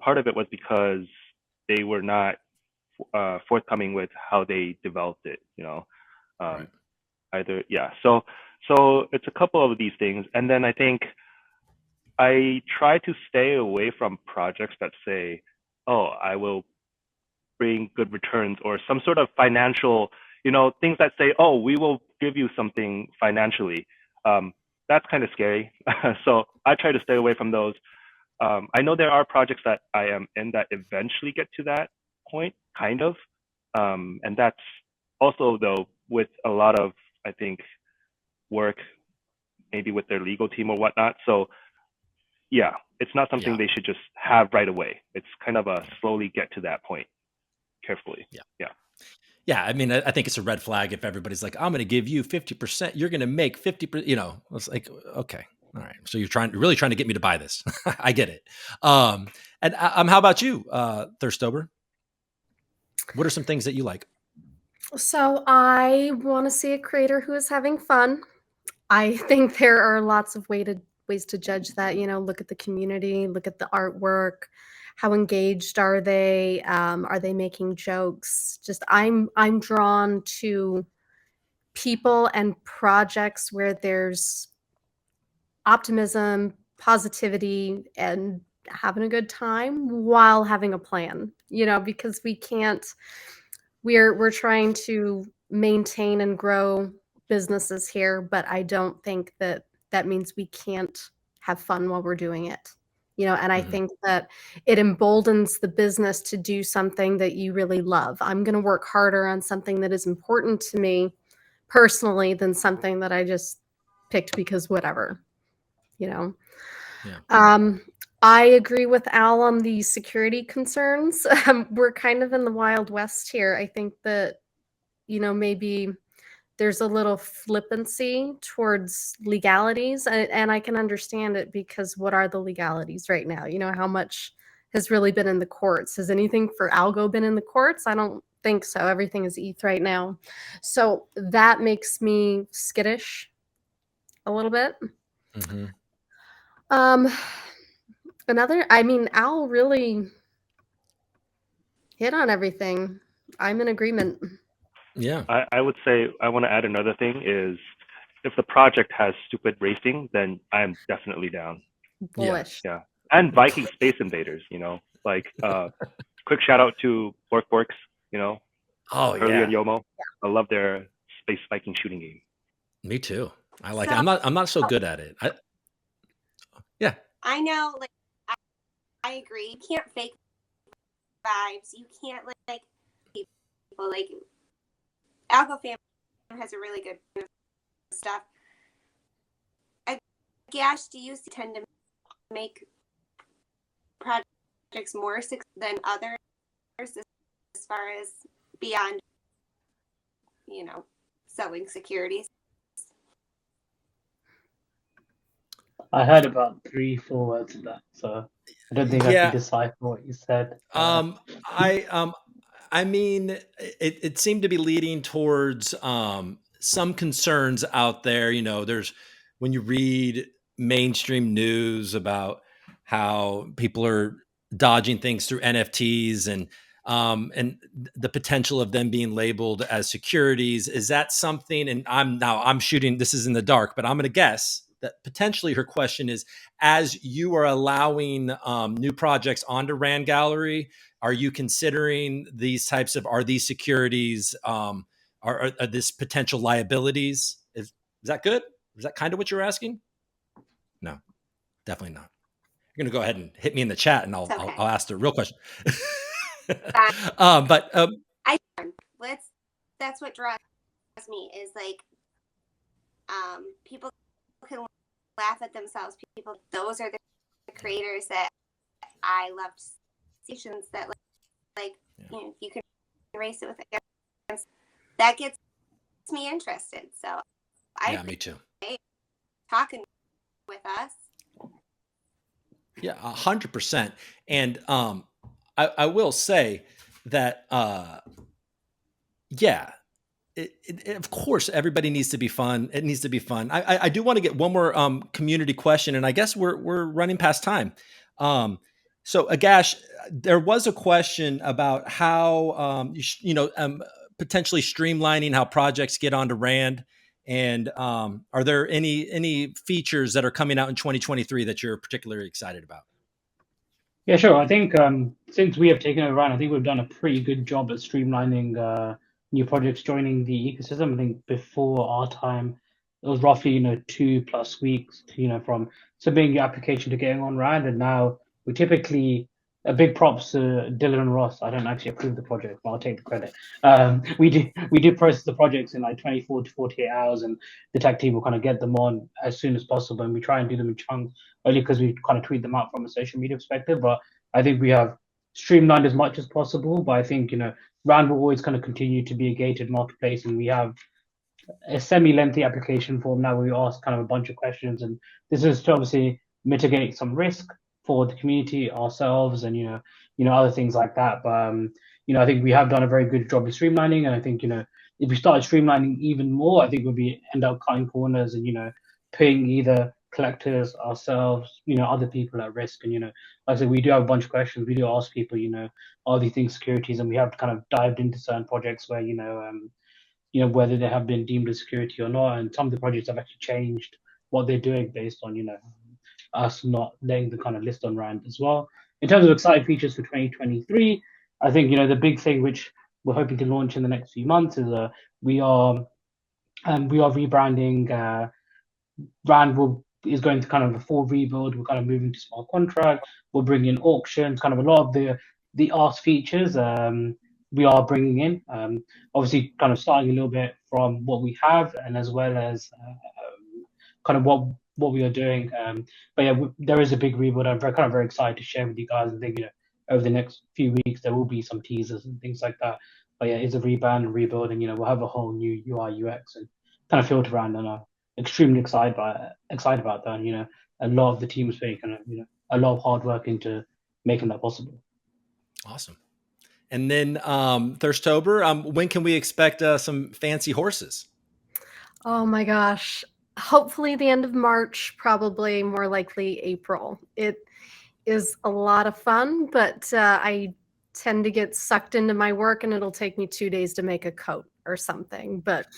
part of it was because they were not forthcoming with how they developed it, Right. either, yeah. So it's a couple of these things. And then I think I try to stay away from projects that say, oh, I will bring good returns, or some sort of financial, things that say, oh, we will give you something financially. That's kind of scary. So I try to stay away from those. I know there are projects that I am in that eventually get to that point, kind of. And that's also, though, with a lot of, I think, work, maybe with their legal team or whatnot. So yeah, it's not something they should just have right away. It's kind of a slowly get to that point carefully. Yeah. Yeah, I mean, I think it's a red flag if everybody's like, I'm going to give you 50%, you're going to make 50%, it's like, okay, all right. So you're really trying to get me to buy this. I get it. And how about you, Thurstober? What are some things that you like? So I want to see a creator who is having fun. I think there are lots of ways to judge that. Look at the community, look at the artwork. How engaged are they? Are they making jokes? Just I'm drawn to people and projects where there's optimism, positivity, and having a good time while having a plan. Because we're trying to maintain and grow businesses here, but I don't think that means we can't have fun while we're doing it. And I think that it emboldens the business to do something that you really love. I'm going to work harder on something that is important to me personally than something that I just picked because whatever, Yeah. I agree with Al on the security concerns. We're kind of in the Wild West here. I think that, maybe there's a little flippancy towards legalities, and I can understand it because what are the legalities right now? How much has really been in the courts? Has anything for algo been in the courts? I don't think so. Everything is ETH right now. So that makes me skittish a little bit. Al really hit on everything. I'm in agreement. Yeah. I would say, I want to add another thing is, if the project has stupid racing, then I'm definitely down. Bullish. Yeah. And Viking Space Invaders, like quick shout out to Works, Oh, Hurley yeah. and Yomo. I love their space Viking shooting game. Me too. I like it. I'm not so good at it. Yeah. I know, like, I agree. You can't fake vibes. You can't like people. Like, Algo Fam has a really good stuff. I guess, do you tend to make projects more successful than others as far as beyond, selling securities? I heard about 3-4 words of that, so I don't think I can Yeah. decipher what you said. I mean, it seemed to be leading towards some concerns out there. You know, there's when you read mainstream news about how people are dodging things through NFTs and the potential of them being labeled as securities. Is that something? And I'm shooting. This is in the dark, but I'm going to guess that potentially her question is: as you are allowing new projects onto Rand Gallery, are you considering these types of, are these securities, are this potential liabilities? Is that good? Is that kind of what you're asking? No, definitely not. You're going to go ahead and hit me in the chat and I'll ask the real question. That's what draws me is like, people can laugh at themselves. Those are the creators that I loved. Stations that you can erase it with it. That gets me interested. So me too. Talking with us. Yeah, 100%. And I will say that of course everybody needs to be fun. It needs to be fun. I do want to get one more community question, and I guess we're running past time. So Agash, there was a question about how potentially streamlining how projects get onto Rand, and are there any features that are coming out in 2023 that you're particularly excited about? Yeah, sure. I think since we have taken over Rand, I think we've done a pretty good job at streamlining new projects joining the ecosystem. I think before our time, it was roughly 2+ weeks from submitting your application to getting on Rand, and now we typically, a big props to Dylan and Ross. I don't actually approve the project, but I'll take the credit. We do process the projects in like 24 to 48 hours, and the tech team will kind of get them on as soon as possible, and we try and do them in chunks, only because we kind of tweet them out from a social media perspective. But I think we have streamlined as much as possible. But I think Rand will always kind of continue to be a gated marketplace, and we have a semi-lengthy application form now where we ask kind of a bunch of questions, and this is to obviously mitigate some risk for the community, ourselves, and other things like that. But I think we have done a very good job of streamlining, and I think if we started streamlining even more, I think we'd end up cutting corners and putting either collectors, ourselves, other people at risk. And like I said, we do have a bunch of questions. We do ask people, are these things securities? And we have kind of dived into certain projects where whether they have been deemed a security or not. And some of the projects have actually changed what they're doing based on us not letting the kind of list on Rand as well. In terms of exciting features for 2023, I think the big thing which we're hoping to launch in the next few months is we are rebranding. Rand is going to kind of a full rebuild. We're kind of moving to smart contracts. We'll bring in auctions, kind of a lot of the ask features we are bringing in. Obviously, kind of starting a little bit from what we have, and as well as kind of what we are doing. But yeah, there is a big rebuild. I'm very excited to share with you guys. I think over the next few weeks there will be some teasers and things like that. But yeah, it's a rebrand and rebuild, and we'll have a whole new UI UX and kind of filter around, and I'm extremely excited about that. And a lot of the team is putting kind of a lot of hard work into making that possible. Awesome. And then Thurstober, when can we expect some fancy horses? Oh my gosh. Hopefully the end of March, probably more likely April. It is a lot of fun, but I tend to get sucked into my work and it'll take me 2 days to make a coat or something. But,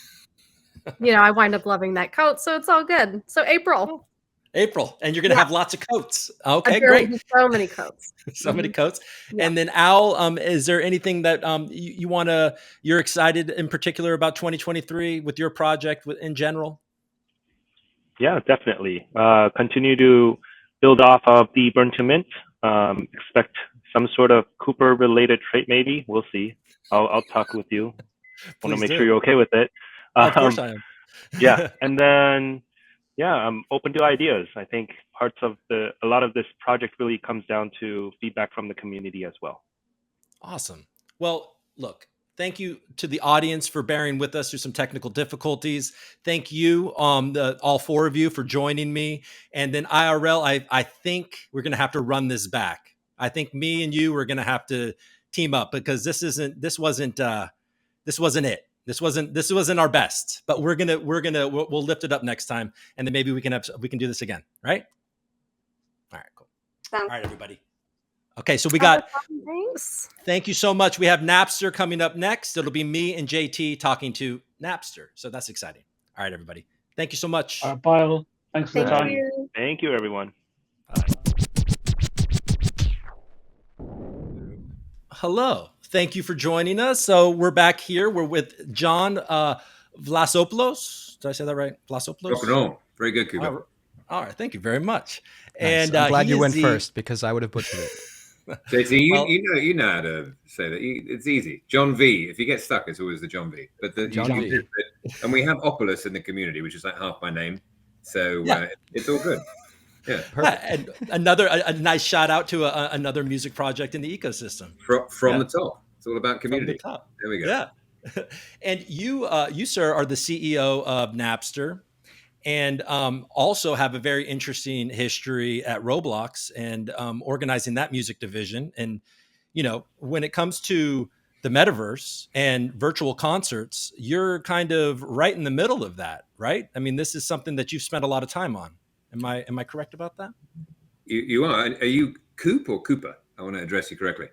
I wind up loving that coat, so it's all good. So April. And you're going to have lots of coats. Okay, great. So many coats. So many coats. Yeah. And then Al, is there anything that you're excited in particular about 2023 with your project in general? Yeah, definitely. Continue to build off of the Burn to Mint. Expect some sort of Cooper related trait, maybe. We'll see. I'll talk with you. Want to make sure you're okay with it. Of course I am. Yeah, and then I'm open to ideas. I think a lot of this project really comes down to feedback from the community as well. Awesome. Well, look, Thank you to the audience for bearing with us through some technical difficulties. Thank you, all 4 of you, for joining me. And then IRL, I think we're going to have to run this back. I think me and you are going to have to team up, because this wasn't it. This wasn't our best. But we'll lift it up next time, and then maybe we can do this again, right? All right, cool. All right, everybody. Okay, so we got. Thanks. Thank you so much. We have Napster coming up next. It'll be me and JT talking to Napster. So that's exciting. All right, everybody. Thank you so much. Bye all. Thanks for the time. Thank you, everyone. Hello. Thank you for joining us. So we're back here. We're with John Vlasopoulos. Did I say that right? Vlasopoulos? No. Very good, Cuba. All right. Thank you very much. Nice. And I'm glad you went first, because I would have butchered it. JT, you know how to say that. It's easy. John V. If you get stuck, it's always the John V. But the John V. And we have Opulus in the community, which is like half my name. So it's all good. Yeah. And a nice shout out to another music project in the ecosystem. From the top. It's all about community. From the top. There we go. Yeah. And you, sir, are the CEO of Napster, and also have a very interesting history at Roblox and organizing that music division. And, when it comes to the metaverse and virtual concerts, you're kind of right in the middle of that, right? I mean, this is something that you've spent a lot of time on. Am I correct about that? You are. Are you Coop or Cooper? I want to address you correctly.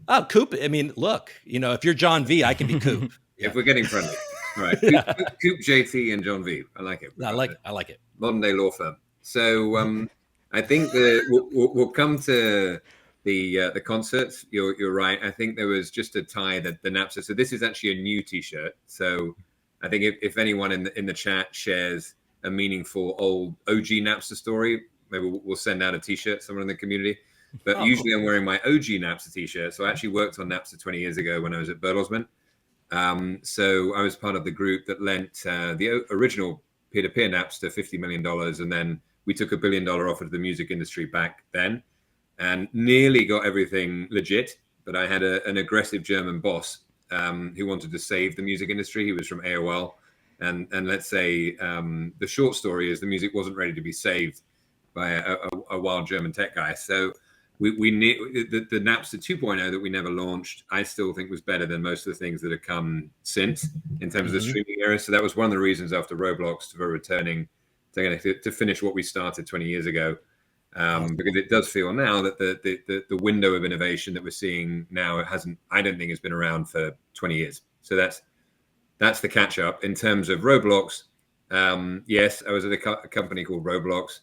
Oh, Coop. I mean, look, if you're John V, I can be Coop. If we're getting friendly. Right. Coop, JT, and John V. I like it. I like it. Modern day law firm. So I think we'll come to the concerts. You're right. I think there was just a tie that the Napster. So this is actually a new T-shirt. So I think if anyone in the chat shares a meaningful old OG Napster story, maybe we'll send out a T-shirt, someone in the community. But usually I'm wearing my OG Napster T-shirt. So I actually worked on Napster 20 years ago when I was at Borderless. So I was part of the group that lent the original peer-to-peer Napster $50 million. And then we took $1 billion offer to the music industry back then and nearly got everything legit. But I had an aggressive German boss who wanted to save the music industry. He was from AOL. And let's say the short story is the music wasn't ready to be saved by a wild German tech guy. So the Napster 2.0 that we never launched, I still think was better than most of the things that have come since in terms of the streaming era. So that was one of the reasons after Roblox for returning to finish what we started 20 years ago. Because it does feel now that the window of innovation that we're seeing now I don't think has been around for 20 years. So that's the catch up. In terms of Roblox, yes, I was at a company called Roblox.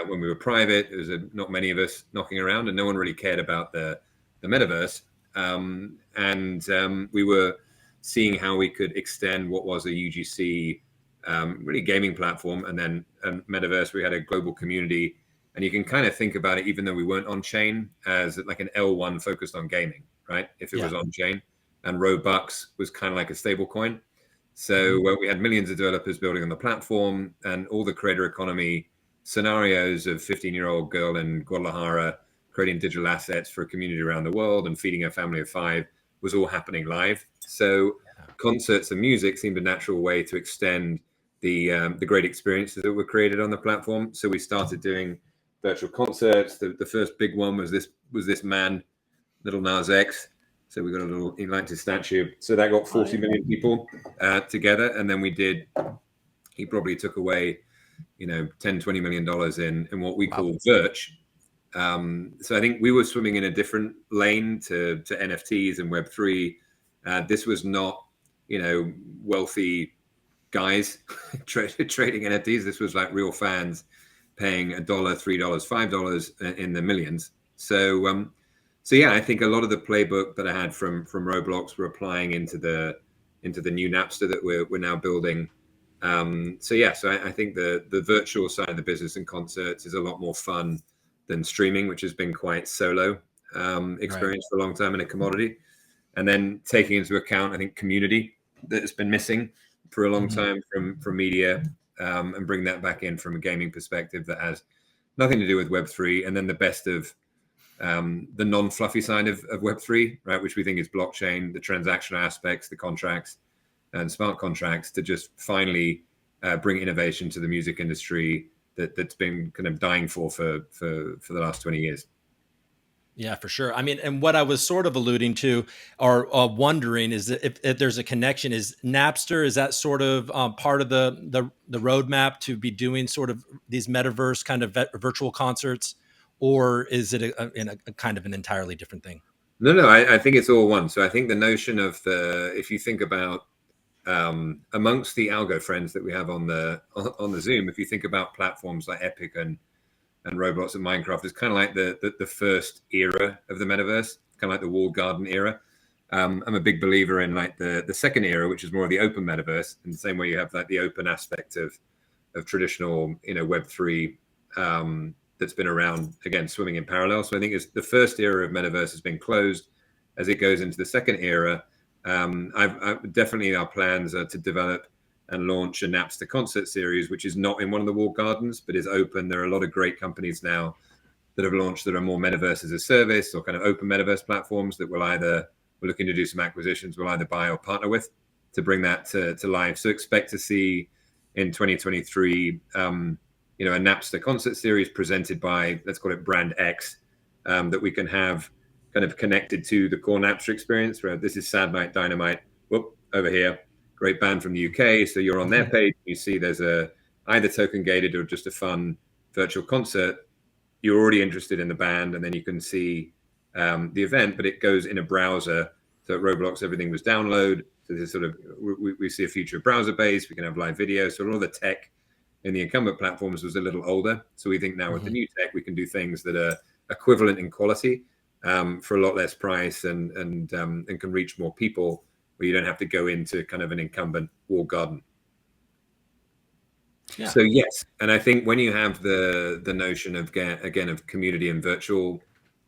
When we were private, there was not many of us knocking around, and no one really cared about the metaverse. And we were seeing how we could extend what was a UGC really gaming platform, and then metaverse. We had a global community, and you can kind of think about it, even though we weren't on chain, as like an L1 focused on gaming, right? If it was on chain, and Robux was kind of like a stable coin. So we had millions of developers building on the platform, and all the creator economy scenarios of 15-year-old girl in Guadalajara creating digital assets for a community around the world and feeding a family of 5 was all happening live. So concerts and music seemed a natural way to extend the great experiences that were created on the platform. So we started doing virtual concerts. The first big one was this man, Little Nas X. So we got a little Atlantis statue. So that got 40 million people together. And then he probably took away, $10-20 million in what we call Virch. So I think we were swimming in a different lane to NFTs and Web3. This was not, wealthy guys trading NFTs. This was like real fans paying $1, $3, $5 in the millions. So yeah, I think a lot of the playbook that I had from Roblox we're applying into the new Napster that we're now building. So I think the virtual side of the business and concerts is a lot more fun than streaming, which has been quite solo experience for a long time in a commodity. And then taking into account, I think, community that has been missing for a long time from media, and bring that back in from a gaming perspective that has nothing to do with Web3. And then the best of the non-fluffy side of Web3, right, which we think is blockchain, the transactional aspects, the contracts, and smart contracts, to just finally bring innovation to the music industry that's been kind of dying for the last 20 years. Yeah, for sure. I mean, and what I was sort of alluding to or wondering is that if there's a connection, is Napster, is that sort of part of the roadmap to be doing sort of these metaverse kind of virtual concerts, or is it a kind of an entirely different thing? No, I think it's all one. So I think the notion of if you think about amongst the algo friends that we have on the Zoom, if you think about platforms like Epic and Roblox and Minecraft, it's kind of like the first era of the metaverse, kind of like the walled garden era. I'm a big believer in like the second era, which is more of the open metaverse, in the same way you have like the open aspect of traditional, Web3 that's been around, again, swimming in parallel. So I think the first era of metaverse has been closed. As it goes into the second era, I've definitely, our plans are to develop and launch a Napster concert series, which is not in one of the walled gardens, but is open. There are a lot of great companies now that have launched that are more metaverse as a service or kind of open metaverse platforms that we're looking to do some acquisitions, we'll either buy or partner with to bring that to life. So expect to see in 2023, a Napster concert series presented by, let's call it Brand X, that we can have kind of connected to the core Napster experience, where this is Sad Night Dynamite, whoop, over here. Great band from the UK. So you're on their page, you see there's either token gated or just a fun virtual concert. You're already interested in the band, and then you can see the event, but it goes in a browser. So at Roblox, everything was download. So there's sort of, we see a future browser based. We can have live video. So all the tech in the incumbent platforms was a little older. So we think now with the new tech, we can do things that are equivalent in quality for a lot less price and can reach more people, where you don't have to go into kind of an incumbent walled garden. Yeah. So yes, and I think when you have the notion of of community and virtual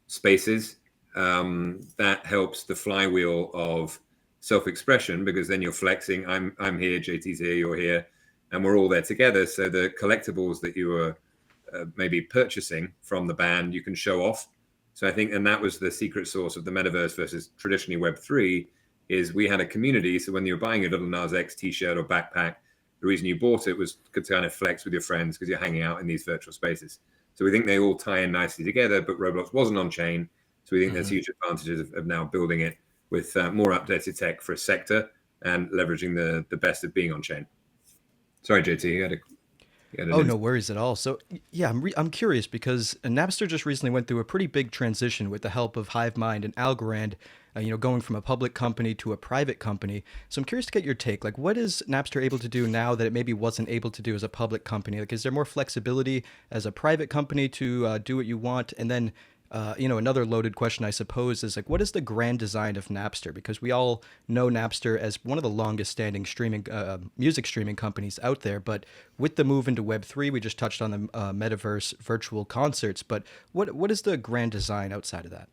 spaces, that helps the flywheel of self-expression, because then you're flexing. I'm here, JT's here, you're here, and we're all there together. So the collectibles that you were maybe purchasing from the band, you can show off. So I think, and that was the secret sauce of the metaverse versus traditionally Web3. Is we had a community. So when you were buying a Little Nas X t-shirt or backpack, the reason you bought it was to kind of flex with your friends because you're hanging out in these virtual spaces. So we think they all tie in nicely together, but Roblox wasn't on chain. So we think there's huge advantages of now building it with more updated tech for a sector and leveraging the best of being on chain. Sorry, JT, you had Oh, no worries at all. So yeah, I'm curious because Napster just recently went through a pretty big transition with the help of Hivemind and Algorand, going from a public company to a private company. So I'm curious to get your take. Like, what is Napster able to do now that it maybe wasn't able to do as a public company? Like, is there more flexibility as a private company to do what you want? And then, another loaded question, I suppose, is like, what is the grand design of Napster? Because we all know Napster as one of the longest standing music streaming companies out there. But with the move into Web3, we just touched on the metaverse virtual concerts. But what is the grand design outside of that?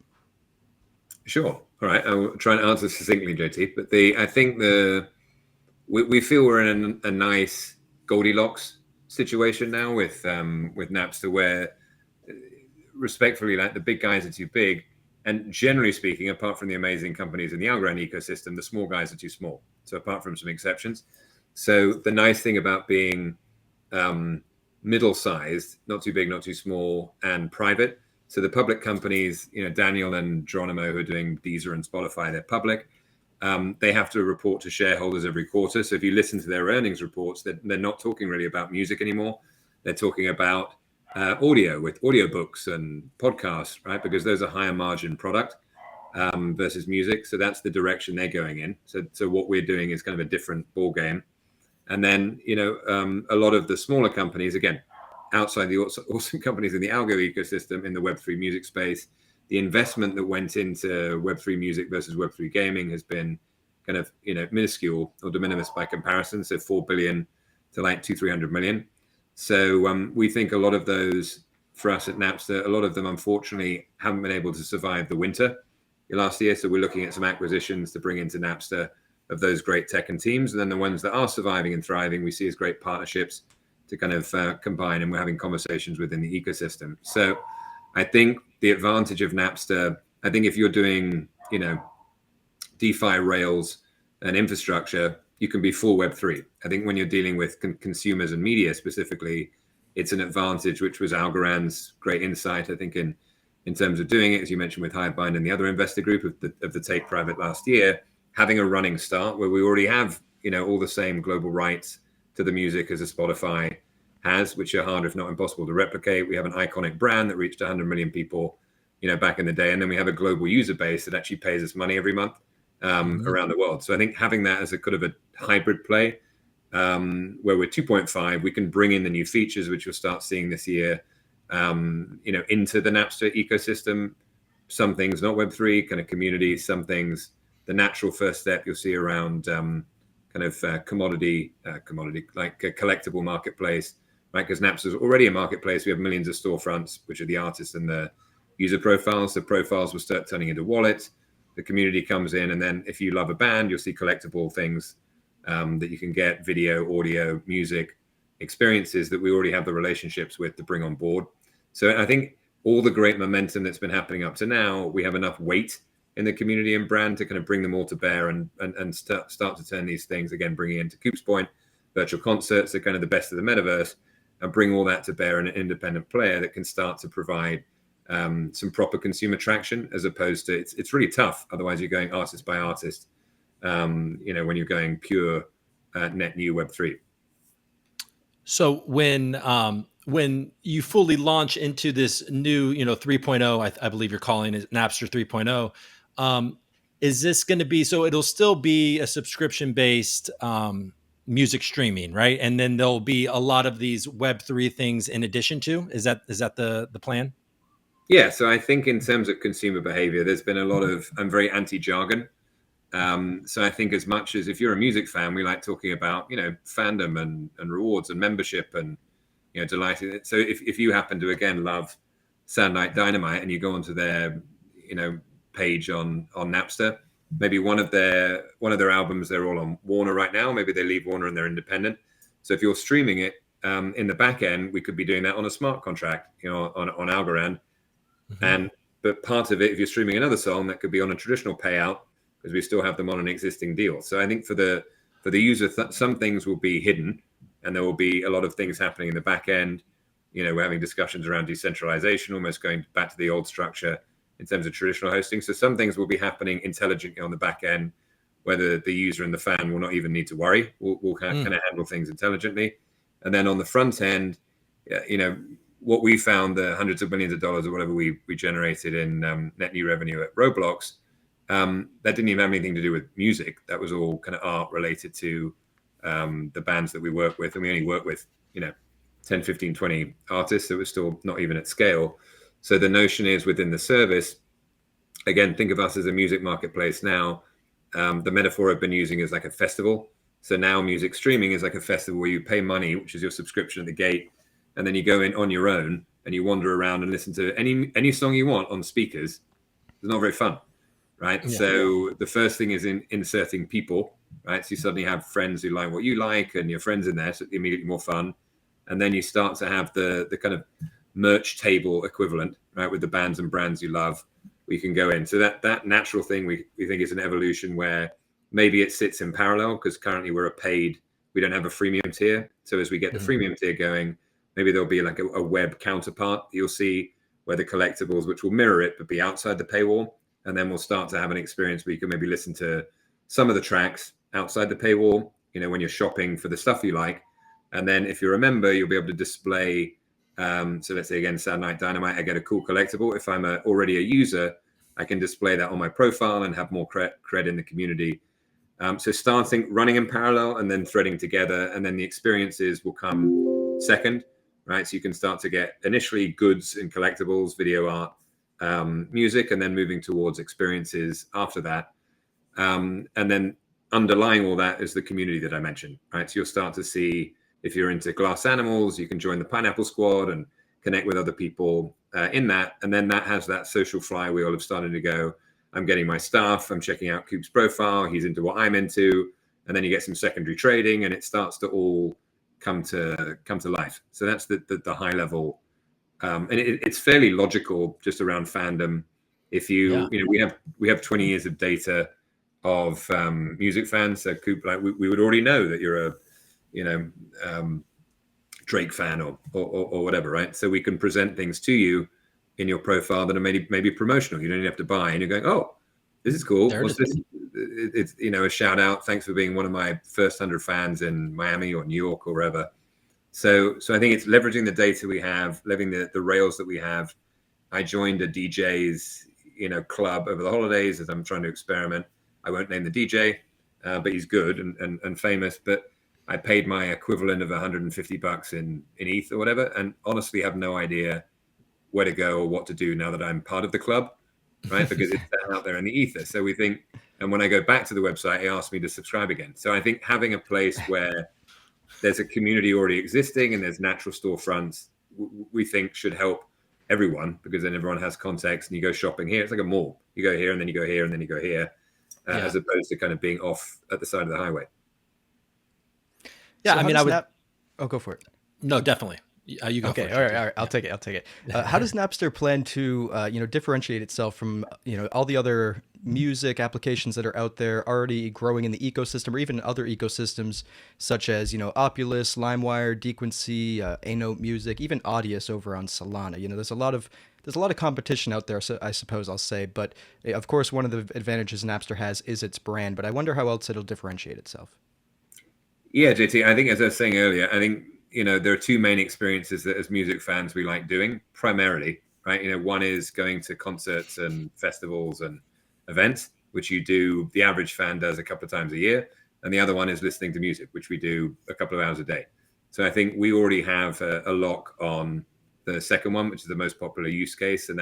Sure. All right. I'll try and answer succinctly, JT. But I think we feel we're in a nice Goldilocks situation now with Napster, where respectfully, like, the big guys are too big, and generally speaking, apart from the amazing companies in the Algorand ecosystem, the small guys are too small. So apart from some exceptions, so the nice thing about being middle-sized, not too big, not too small, and private. So the public companies, Daniel and Geronimo, who are doing Deezer and Spotify, they're public. They have to report to shareholders every quarter. So if you listen to their earnings reports, they're not talking really about music anymore. They're talking about audio, with audiobooks and podcasts, right? Because those are higher margin product versus music. So that's the direction they're going in. So what we're doing is kind of a different ball game. And then, a lot of the smaller companies, again, outside the awesome companies in the algo ecosystem in the Web3 music space, the investment that went into Web3 music versus Web3 gaming has been kind of, minuscule or de minimis by comparison. So 4 billion to like 200-300 million. So we think a lot of those, for us at Napster, a lot of them unfortunately haven't been able to survive the winter last year. So we're looking at some acquisitions to bring into Napster of those great tech and teams. And then the ones that are surviving and thriving, we see as great partnerships to kind of combine, and we're having conversations within the ecosystem. So I think the advantage of Napster, I think if you're doing, DeFi rails and infrastructure, you can be full Web3. I think when you're dealing with consumers and media specifically, it's an advantage, which was Algorand's great insight, I think, in terms of doing it, as you mentioned with Hivebind and the other investor group of the take private last year, having a running start where we already have, all the same global rights to the music as a Spotify has, which are hard, if not impossible, to replicate. We have an iconic brand that reached 100 million people, back in the day. And then we have a global user base that actually pays us money every month around the world. So I think having that as a kind of a hybrid play, where we're 2.5, we can bring in the new features, which you'll start seeing this year, into the Napster ecosystem. Some things not Web3, kind of community, some things, the natural first step you'll see around commodity, like a collectible marketplace, right? Because Napster's already a marketplace. We have millions of storefronts, which are the artists and the user profiles. The profiles will start turning into wallets. The community comes in, and then if you love a band, you'll see collectible things that you can get, video, audio, music, experiences that we already have the relationships with to bring on board. So I think all the great momentum that's been happening up to now, we have enough weight in the community and brand to kind of bring them all to bear and start to turn these things, again, bringing into Coop's point, virtual concerts are kind of the best of the metaverse, and bring all that to bear in an independent player that can start to provide some proper consumer traction, as opposed to, it's really tough. Otherwise you're going artist by artist, when you're going pure net new Web3. So when you fully launch into this new, 3.0, I believe you're calling it Napster 3.0, is this going to be, so it'll still be a subscription-based music streaming, right? And then there'll be a lot of these Web3 things in addition to, is that the plan? Yeah, so I think in terms of consumer behavior, there's been a lot of, I'm very anti-jargon. So I think as much as if you're a music fan, we like talking about, fandom and rewards and membership and, delighted. So if you happen to, again, love Sound Night Dynamite and you go onto their, page on Napster, maybe one of their albums, they're all on Warner right now. Maybe they leave Warner and they're independent. So if you're streaming it in the back end, we could be doing that on a smart contract, on Algorand. But part of it, if you're streaming another song, that could be on a traditional payout, because we still have them on an existing deal. So I think for the user, some things will be hidden, and there will be a lot of things happening in the back end. We're having discussions around decentralization, almost going back to the old structure in terms of traditional hosting. So some things will be happening intelligently on the back end, whether the user and the fan will not even need to worry. We'll kind of handle things intelligently. And then on the front end, what we found, the hundreds of millions of dollars or whatever we generated in net new revenue at Roblox, that didn't even have anything to do with music. That was all kind of art related to the bands that we work with. And we only work with, 10, 15, 20 artists. So it was still not even at scale. So the notion is within the service, again, think of us as a music marketplace now. The metaphor I've been using is like a festival. So now music streaming is like a festival where you pay money, which is your subscription at the gate. And then you go in on your own and you wander around and listen to any song you want on speakers. It's not very fun, right? Yeah. So the first thing is inserting people, right? So you suddenly have friends who like what you like and your friends in there, so it's immediately more fun. And then you start to have the kind of merch table equivalent, right, with the bands and brands you love, we can go in. So that natural thing we think is an evolution where maybe it sits in parallel, because currently we're we don't have a freemium tier. So as we get the freemium tier going, maybe there'll be like a web counterpart you'll see where the collectibles, which will mirror it, but be outside the paywall. And then we'll start to have an experience where you can maybe listen to some of the tracks outside the paywall, when you're shopping for the stuff you like. And then if you're a member, you'll be able to display, so let's say again, Sound Night Dynamite, I get a cool collectible. If I'm already a user, I can display that on my profile and have more cred in the community. So running in parallel and then threading together, and then the experiences will come second. Right, so you can start to get initially goods and collectibles, video art, music, and then moving towards experiences after that. And then underlying all that is the community that I mentioned, right? So you'll start to see, if you're into glass animals, you can join the Pineapple Squad and connect with other people in that. And then that has that social flywheel of starting to go, I'm getting my stuff, I'm checking out Coop's profile, he's into what I'm into. And then you get some secondary trading, and it starts to all come to life. So that's the high level and it's fairly logical just around fandom. If you we have 20 years of data of music fans. So Coop, like we would already know that you're a Drake fan or whatever, right? So we can present things to you in your profile that are maybe promotional. You don't even have to buy, and you're going, oh, this is cool. What's this? It's a shout out. Thanks for being one of my first 100 fans in Miami or New York or wherever. So I think it's leveraging the data we have, leveraging the rails that we have. I joined a DJ's club over the holidays as I'm trying to experiment. I won't name the DJ, but he's good and famous. But I paid my equivalent of $150 in ETH or whatever, and honestly have no idea where to go or what to do now that I'm part of the club, right? Because it's out there in the ether. So we think, and when I go back to the website, it asks me to subscribe again. So I think having a place where there's a community already existing and there's natural storefronts, we think should help everyone, because then everyone has context and you go shopping here. It's like a mall. You go here and then you go here and then you go here, as opposed to kind of being off at the side of the highway. Yeah, So I mean, Oh, go for it. No, definitely. You go. Okay, all right. I'll take it. How does Napster plan to, differentiate itself from, all the other music applications that are out there already growing in the ecosystem, or even other ecosystems such as, Opulus, LimeWire, Dequency, A-Note Music, even Audius over on Solana? There's a lot of competition out there, so I suppose I'll say. But of course, one of the advantages Napster has is its brand. But I wonder how else it'll differentiate itself. Yeah, JT, I think, as I was saying earlier, there are two main experiences that as music fans we like doing primarily, right? One is going to concerts and festivals and events, which the average fan does a couple of times a year. And the other one is listening to music, which we do a couple of hours a day. So I think we already have a lock on the second one, which is the most popular use case. And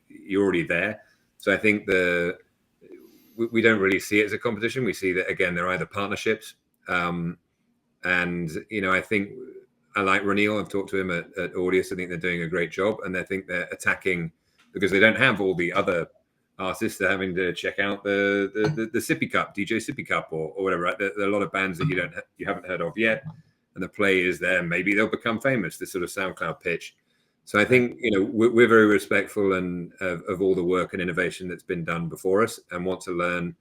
you're already there. So I think we don't really see it as a competition. We see that, again, they're either partnerships. I think I like Ranil. I've talked to him at Audius. I think they're doing a great job, and I think they're attacking because they don't have all the other artists. They're having to check out the Sippy Cup, DJ Sippy Cup, or whatever. Right? There are a lot of bands that you haven't heard of yet, and the play is there. Maybe they'll become famous. This sort of SoundCloud pitch. So I think we're very respectful of all the work and innovation that's been done before us, and want to learn.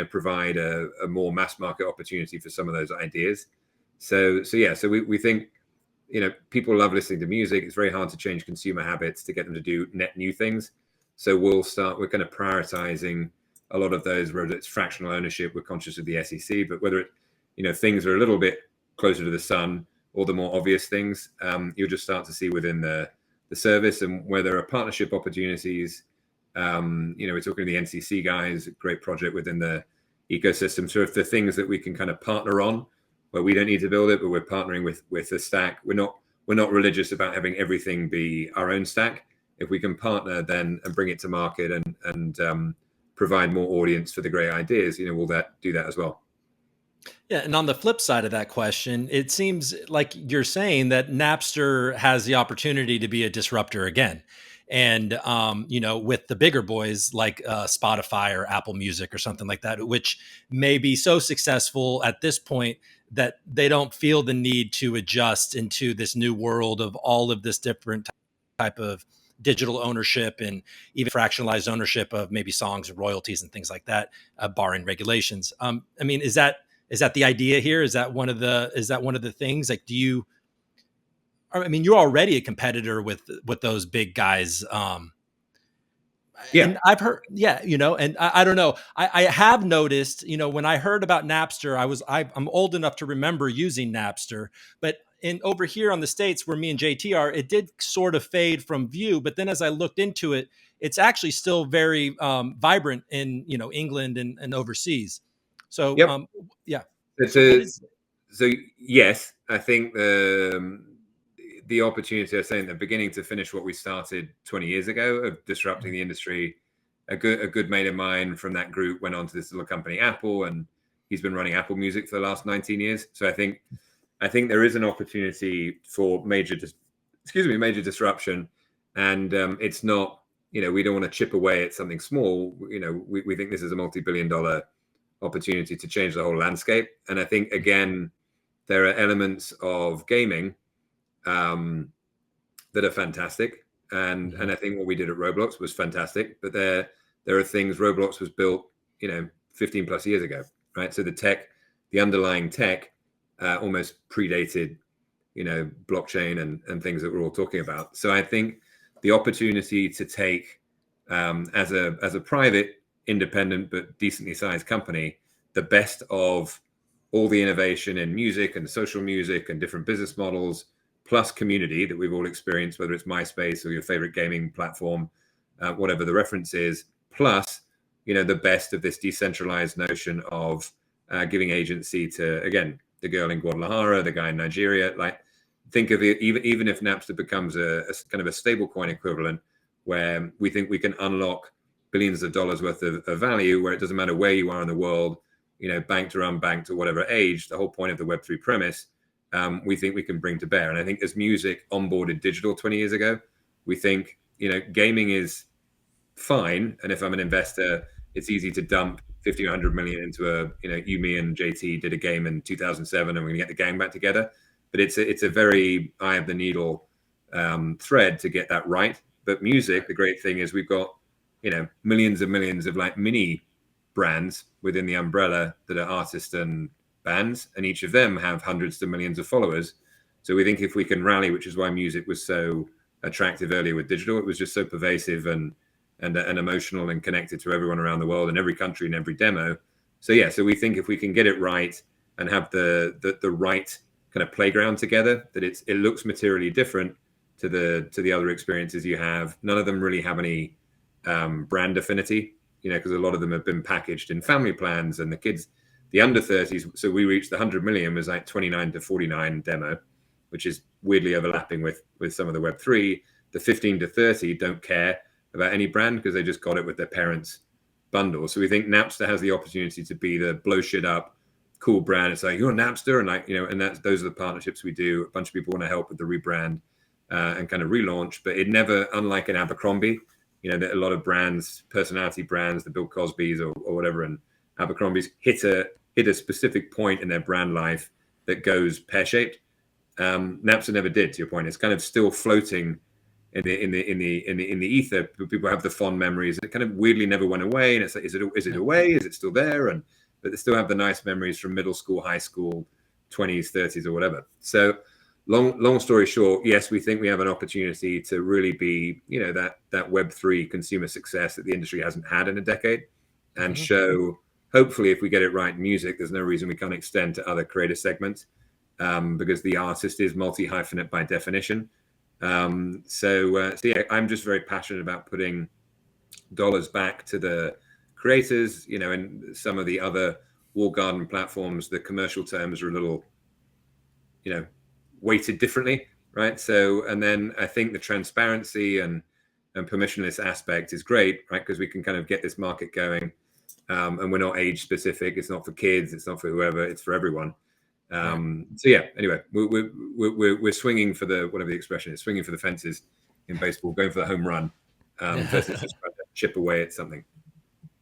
Provide a more mass market opportunity for some of those ideas. So we think, people love listening to music. It's very hard to change consumer habits to get them to do net new things. So we're kind of prioritizing a lot of those, whether it's fractional ownership, we're conscious of the SEC, but whether things are a little bit closer to the sun or the more obvious things, you'll just start to see within the service, and where there are partnership opportunities. We're talking to the NCC guys, great project within the ecosystem. So if the things that we can kind of partner on, where we don't need to build it, but we're partnering with the stack, we're not religious about having everything be our own stack. If we can partner then and bring it to market and provide more audience for the great ideas, we'll do that as well. Yeah, and on the flip side of that question, it seems like you're saying that Napster has the opportunity to be a disruptor again. And, with the bigger boys like Spotify or Apple Music or something like that, which may be so successful at this point that they don't feel the need to adjust into this new world of all of this different type of digital ownership and even fractionalized ownership of maybe songs and royalties and things like that, barring regulations. Is that the idea here? Is that one of the things? Like, you're already a competitor with those big guys. And I've heard, and I don't know. I have noticed, when I heard about Napster, I'm old enough to remember using Napster, but over here on the States where me and JT are, it did sort of fade from view. But then as I looked into it, it's actually still very vibrant in, England and overseas. So, So yes, I think the opportunity, I was saying, at the beginning to finish what we started 20 years ago of disrupting the industry. A good mate of mine from that group went on to this little company, Apple, and he's been running Apple Music for the last 19 years. So I think there is an opportunity for major disruption, and it's not, we don't want to chip away at something small. We think this is a multi-billion-dollar opportunity to change the whole landscape. And I think, again, there are elements of gaming that are fantastic, and I think what we did at Roblox was fantastic. But there are things. Roblox was built, 15 plus years ago, right? So the underlying tech, almost predated, blockchain and things that we're all talking about. So I think the opportunity to take, as a private, independent but decently sized company, the best of all the innovation in music and social music and different business models, plus community that we've all experienced, whether it's MySpace or your favorite gaming platform, whatever the reference is, plus, the best of this decentralized notion of giving agency to, again, the girl in Guadalajara, the guy in Nigeria. Like, think of it, even if Napster becomes a kind of a stable coin equivalent, where we think we can unlock billions of dollars worth of value, where it doesn't matter where you are in the world, banked or unbanked or whatever age, the whole point of the Web3 premise, we think we can bring to bear. And I think as music onboarded digital 20 years ago, we think, gaming is fine. And if I'm an investor, it's easy to dump 50 or 100 million into you, me, and JT did a game in 2007, and we're gonna get the gang back together. But it's a very eye of the needle thread to get that right. But music, the great thing is we've got, millions and millions of like mini brands within the umbrella that are artists and bands, and each of them have hundreds to millions of followers. So we think if we can rally, which is why music was so attractive earlier with digital, it was just so pervasive and emotional and connected to everyone around the world in every country and every demo. So so we think if we can get it right and have the right kind of playground together, that it looks materially different to the other experiences you have. None of them really have any brand affinity, because a lot of them have been packaged in family plans, and the kids, the under 30s. So we reached the 100 million was like 29 to 49 demo, which is weirdly overlapping with some of the Web3. The 15 to 30 don't care about any brand because they just got it with their parents' bundle. So we think Napster has the opportunity to be the blow shit up, cool brand. It's like, you're Napster, and like, and those are the partnerships we do. A bunch of people want to help with the rebrand and kind of relaunch, but it never, unlike an Abercrombie, that a lot of brands, personality brands, the Bill Cosbys or whatever, and Abercrombie's hit a specific point in their brand life that goes pear-shaped. Napster never did. To your point, it's kind of still floating in the ether. People have the fond memories. It kind of weirdly never went away, and it's like, is it away? Is it still there? But they still have the nice memories from middle school, high school, 20s, 30s, or whatever. So long story short, yes, we think we have an opportunity to really be, that Web3 consumer success that the industry hasn't had in a decade, and show, hopefully, if we get it right in music, there's no reason we can't extend to other creator segments, because the artist is multi-hyphenate by definition. So I'm just very passionate about putting dollars back to the creators. And some of the other walled garden platforms, the commercial terms are a little, weighted differently, right? So, and then I think the transparency and permissionless aspect is great, right? Because we can kind of get this market going, and we're not age specific. It's not for kids. It's not for whoever. It's for everyone. So anyway, we're swinging for the, whatever the expression is, swinging for the fences in baseball, going for the home run versus just trying to chip away at something.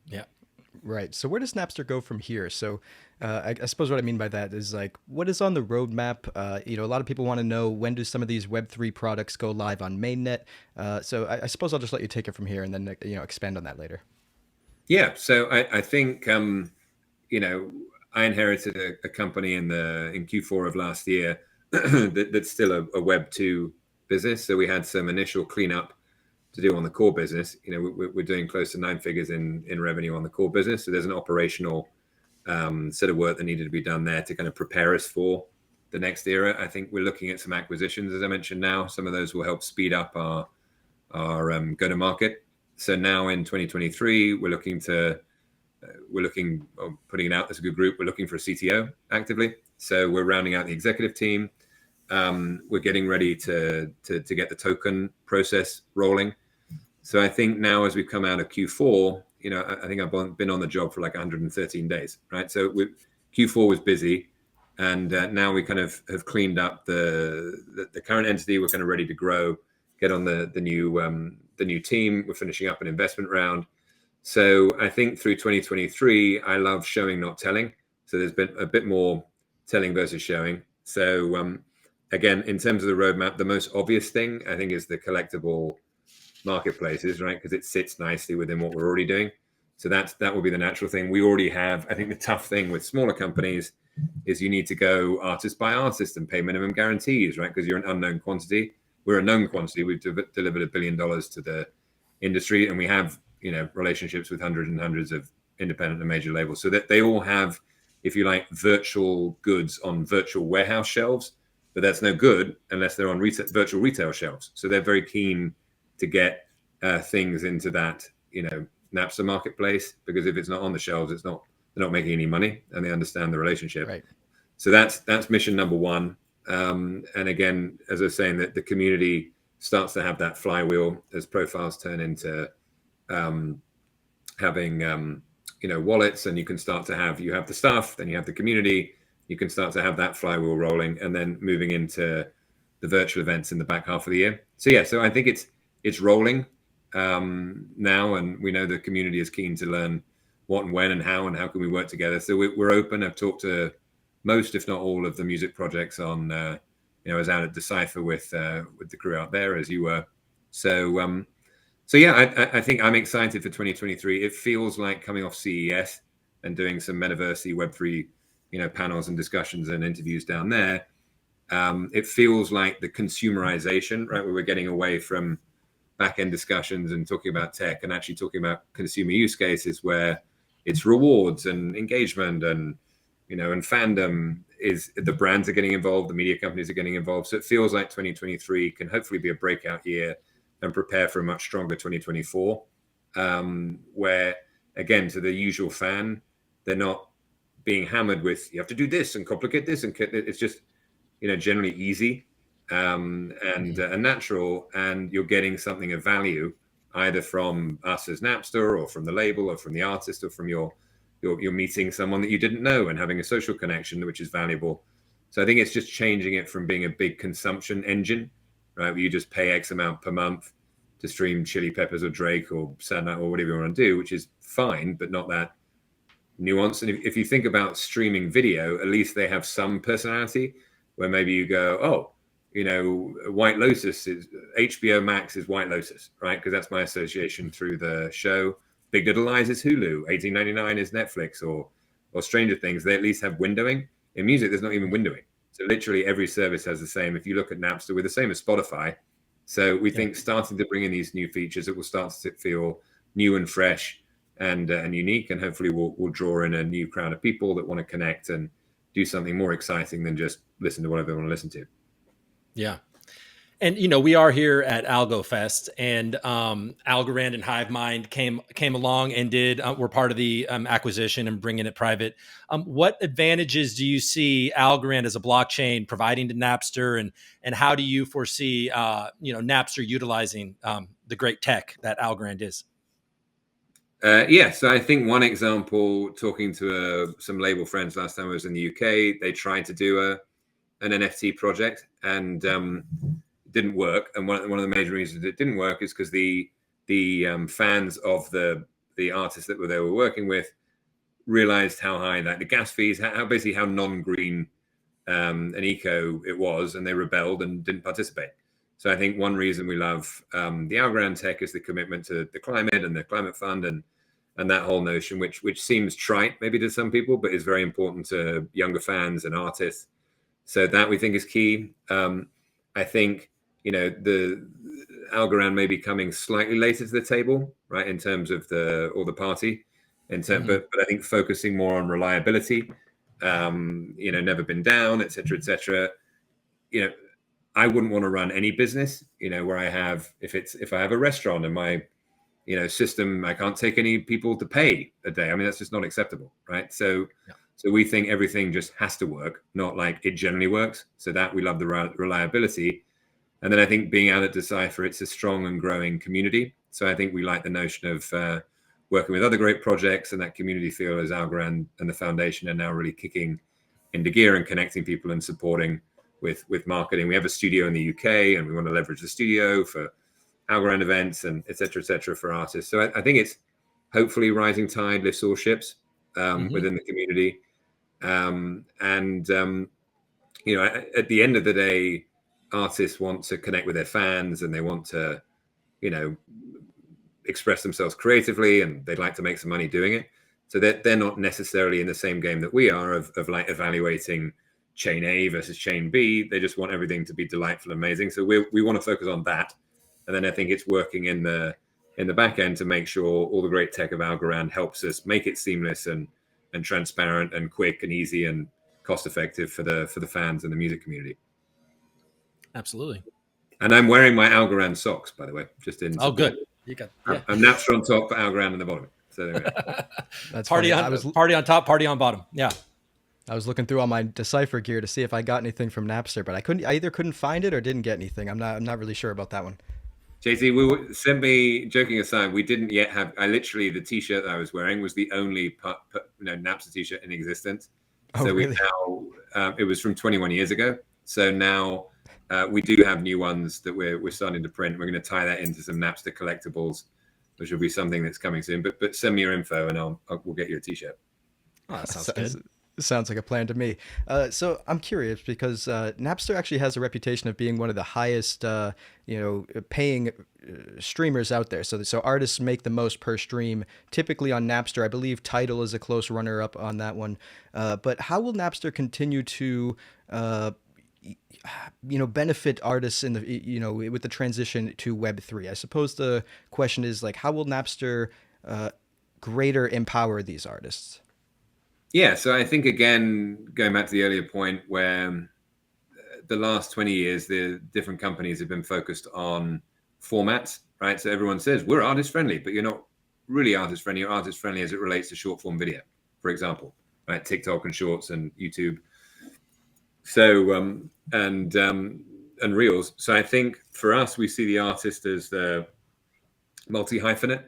Yeah. Right. So where does Napster go from here? So I suppose what I mean by that is like, what is on the roadmap? A lot of people want to know, when do some of these Web3 products go live on mainnet? So I suppose I'll just let you take it from here and then, expand on that later. Yeah. So I think, I inherited a company in Q4 of last year that's still a Web2 business. So we had some initial cleanup to do on the core business. We're doing close to 9 figures in revenue on the core business. So there's an operational set of work that needed to be done there to kind of prepare us for the next era. I think we're looking at some acquisitions, as I mentioned now. Some of those will help speed up our go-to-market. So now in 2023, we're looking, putting it out as a good group, we're looking for a CTO actively. So we're rounding out the executive team. We're getting ready to get the token process rolling. So I think now, as we've come out of Q4, I think I've been on the job for like 113 days, right? So Q4 was busy, and now we kind of have cleaned up the current entity. We're kind of ready to grow, get on the new team. We're finishing up an investment round. So I think through 2023, I love showing, not telling. So there's been a bit more telling versus showing. So again, in terms of the roadmap, the most obvious thing I think is the collectible marketplaces, right? Because it sits nicely within what we're already doing. So that will be the natural thing. We already have, I think the tough thing with smaller companies is you need to go artist by artist and pay minimum guarantees, right? Because you're an unknown quantity. We're a known quantity. We've delivered $1 billion to the industry, and we have, you know, relationships with hundreds and hundreds of independent and major labels, so that they all have, if you like, virtual goods on virtual warehouse shelves. But that's no good unless they're on virtual retail shelves. So they're very keen to get things into that, you know, Napster marketplace, because if it's not on the shelves, they're not making any money, and they understand the relationship. Right. So that's mission number one. And again, as I was saying, that the community starts to have that flywheel as profiles turn into having you know, wallets, and you can start to have, you have the stuff, then you have the community, you can start to have that flywheel rolling, and then moving into the virtual events in the back half of the year. So yeah, so I think it's rolling now, and we know the community is keen to learn what and when and how can we work together. So we're open. I've talked to most, if not all, of the music projects on, you know, I was out at Decipher with the crew out there, as you were. So yeah, I think I'm excited for 2023. It feels like coming off CES and doing some metaversey Web3, you know, panels and discussions and interviews down there. It feels like the consumerization, right, where we're getting away from back-end discussions and talking about tech and actually talking about consumer use cases where it's rewards and engagement and, you know, and fandom. Is the brands are getting involved, the media companies are getting involved. So it feels like 2023 can hopefully be a breakout year and prepare for a much stronger 2024, where, again, to the usual fan, they're not being hammered with, you have to do this and complicate this, and it's just, you know, generally easy and natural, and you're getting something of value either from us as Napster or from the label or from the artist or from you're meeting someone that you didn't know and having a social connection, which is valuable. So I think it's just changing it from being a big consumption engine, right, where you just pay X amount per month to stream Chili Peppers or Drake or Sadnat or whatever you want to do, which is fine, but not that nuance. And if you think about streaming video, at least they have some personality, where maybe you go, oh, you know, White Lotus is HBO Max is White Lotus, right? Because that's my association through the show. Big Little Lies is Hulu. 1899 is Netflix, or Stranger Things. They at least have windowing. In music, there's not even windowing. So literally every service has the same. If you look at Napster, we're the same as Spotify. So we think starting to bring in these new features, it will start to feel new and fresh and unique, and hopefully we'll draw in a new crowd of people that want to connect and do something more exciting than just listen to whatever they want to listen to. Yeah. And, you know, we are here at Algofest, and Algorand and HiveMind came along and were part of the acquisition and bringing it private. What advantages do you see Algorand as a blockchain providing to Napster, and how do you foresee, you know, Napster utilizing the great tech that Algorand is? Yeah, so I think one example, talking to some label friends last time I was in the UK, they tried to do an NFT project, and didn't work. And one of the major reasons it didn't work is because the fans of the artists that they were working with realized how high, like, the gas fees, how non-green an eco it was, and they rebelled and didn't participate. So I think one reason we love the Algorand tech is the commitment to the climate and the climate fund and that whole notion, which seems trite maybe to some people, but is very important to younger fans and artists. So that we think is key. I think, you know, the Algorand may be coming slightly later to the table, right, in terms of the party, but I think focusing more on reliability, you know, never been down, et cetera, you know, I wouldn't want to run any business, you know, where I have, if I have a restaurant and my, you know, system, I can't take any people to pay a day. I mean, that's just not acceptable, right? So we think everything just has to work, not like it generally works. So that we love the reliability. And then I think being out at Decipher, it's a strong and growing community. So I think we like the notion of working with other great projects, and that community feel as Algorand and the foundation are now really kicking into gear and connecting people and supporting with marketing. We have a studio in the UK, and we want to leverage the studio for Algorand events and et cetera for artists. So I think it's hopefully rising tide lifts all ships within the community. you know, at the end of the day, artists want to connect with their fans and they want to, you know, express themselves creatively, and they'd like to make some money doing it. So they're not necessarily in the same game that we are of like evaluating chain A versus chain B. They just want everything to be delightful and amazing. So we want to focus on that. And then I think it's working in the back end to make sure all the great tech of Algorand helps us make it seamless and transparent and quick and easy and cost effective for the fans and the music community. Absolutely. And I'm wearing my Algorand socks, by the way, just in. Oh, good. You got. Yeah. I'm Napster on top, Algorand on the bottom. So there we go. That's party funny. on party on top, party on bottom. Yeah. I was looking through all my Decipher gear to see if I got anything from Napster, but I either couldn't find it or didn't get anything. I'm not really sure about that one. JT, send me, joking aside, we didn't yet have. I literally, the T-shirt that I was wearing was the only Napster T-shirt in existence. Oh, so really? we now it was from 21 years ago. So now we do have new ones that we're starting to print. We're going to tie that into some Napster collectibles, which will be something that's coming soon. But send me your info and we'll get you a T-shirt. Oh, that sounds good. Sounds like a plan to me. So I'm curious because Napster actually has a reputation of being one of the highest, paying streamers out there. So artists make the most per stream, typically on Napster. I believe Tidal is a close runner-up on that one. But how will Napster continue to, benefit artists in the, with the transition to Web3? I suppose the question is like, how will Napster greater empower these artists? Yeah, so I think, again, going back to the earlier point where the last 20 years, the different companies have been focused on formats, right? So everyone says, we're artist-friendly, but you're not really artist-friendly. You're artist-friendly as it relates to short-form video, for example, right? TikTok and Shorts and YouTube. So, and Reels. So I think for us, we see the artist as the multi-hyphenate,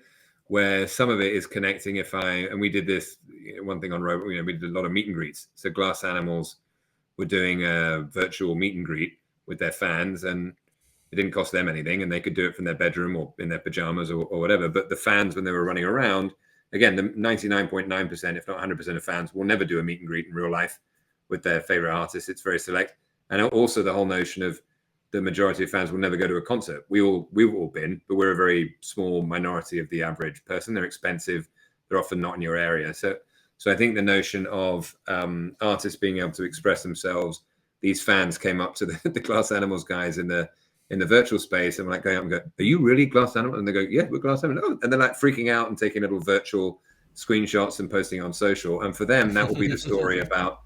where some of it is connecting. And we did this, one thing on Robot, we did a lot of meet and greets. So Glass Animals were doing a virtual meet and greet with their fans, and it didn't cost them anything, and they could do it from their bedroom or in their pajamas or whatever. But the fans, when they were running around, again, the 99.9%, if not 100% of fans will never do a meet and greet in real life with their favorite artists. It's very select. And also the whole notion of the majority of fans will never go to a concert. We've all been, but we're a very small minority of the average person. They're expensive. They're often not in your area. So I think the notion of artists being able to express themselves, these fans came up to the Glass Animals guys in the virtual space and were like going up and go, are you really Glass Animal? And they go, yeah, we're Glass Animal. Oh. And they're like freaking out and taking little virtual screenshots and posting on social. And for them, that will be the story about,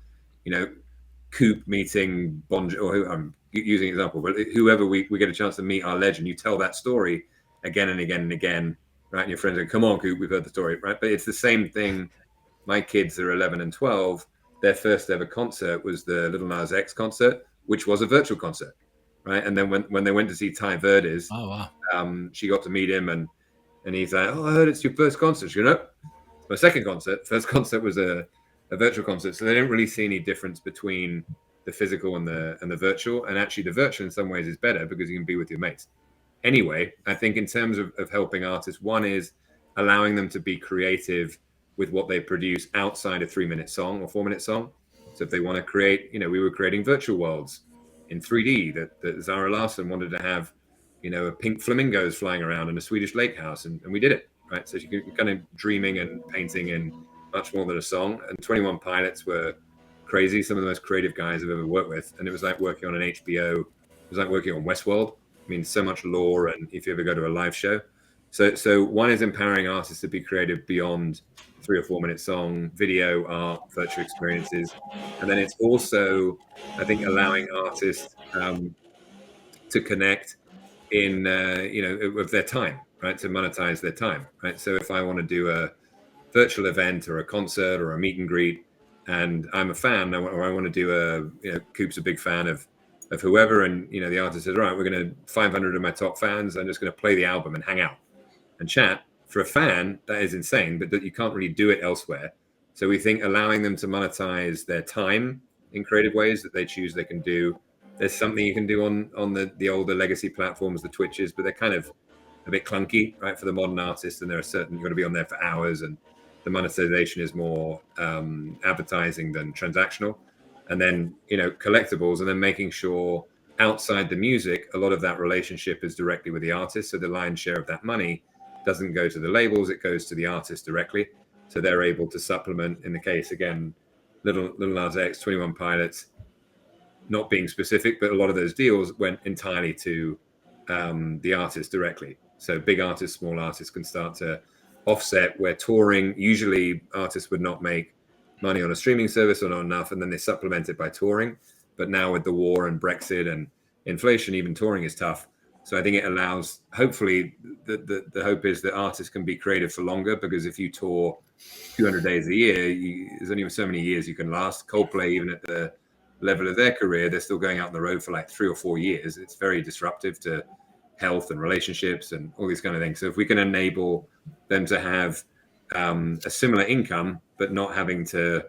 Coop meeting Bon, or I'm using an example, but whoever we get a chance to meet our legend, you tell that story again and again and again, right? And your friends go, come on, Coop, we've heard the story, right? But it's the same thing. My kids are 11 and 12. Their first ever concert was the Lil Nas X concert, which was a virtual concert, right? And then when they went to see Ty Verdes, she got to meet him, and he's like, oh, I heard it's your first concert. She goes, no, it's my second concert. First concert was a virtual concert. So they didn't really see any difference between the physical and the virtual. And actually the virtual in some ways is better because you can be with your mates. Anyway, I think in terms of helping artists, one is allowing them to be creative with what they produce outside a 3-minute song or 4-minute song. So if they want to create, we were creating virtual worlds in 3D that Zara Larsson wanted to have, pink flamingos flying around in a Swedish lake house. And we did it, right? So you're kind of dreaming and painting in much more than a song. And 21 Pilots were crazy, some of the most creative guys I've ever worked with. And it was like working on an HBO. It was like working on Westworld. I mean, so much lore, and if you ever go to a live show. So one is empowering artists to be creative beyond 3 or 4 minute song, video, art, virtual experiences. And then it's also, I think, allowing artists to connect in, with their time, right? To monetize their time, right? So if I want to do a virtual event or a concert or a meet and greet, and I'm a fan, or I want to do Coop's a big fan of whoever, and the artist says, all right, we're going to 500 of my top fans, I'm just going to play the album and hang out and chat. For a fan, that is insane, but that you can't really do it elsewhere. So we think allowing them to monetize their time in creative ways that they choose they can do. There's something you can do on the older legacy platforms, the Twitches, but they're kind of a bit clunky, right, for the modern artist, and there are certain, you've got to be on there for hours, and the monetization is more advertising than transactional. and then, you know, collectibles, and then making sure outside the music, a lot of that relationship is directly with the artist. So the lion's share of that money doesn't go to the labels, it goes to the artist directly. So they're able to supplement, in the case, again, Little Nas X, 21 Pilots, not being specific, but a lot of those deals went entirely to the artist directly. So big artists, small artists can start to offset where touring, usually artists would not make money on a streaming service or not enough, and then they supplement it by touring. But now with the war and Brexit and inflation, even touring is tough. So I think it allows, hopefully, the hope is that artists can be creative for longer, because if you tour 200 days a year, there's only so many years you can last. Coldplay, even at the level of their career, they're still going out on the road for like 3 or 4 years. It's very disruptive to health and relationships and all these kind of things. So if we can enable them to have a similar income, but not having to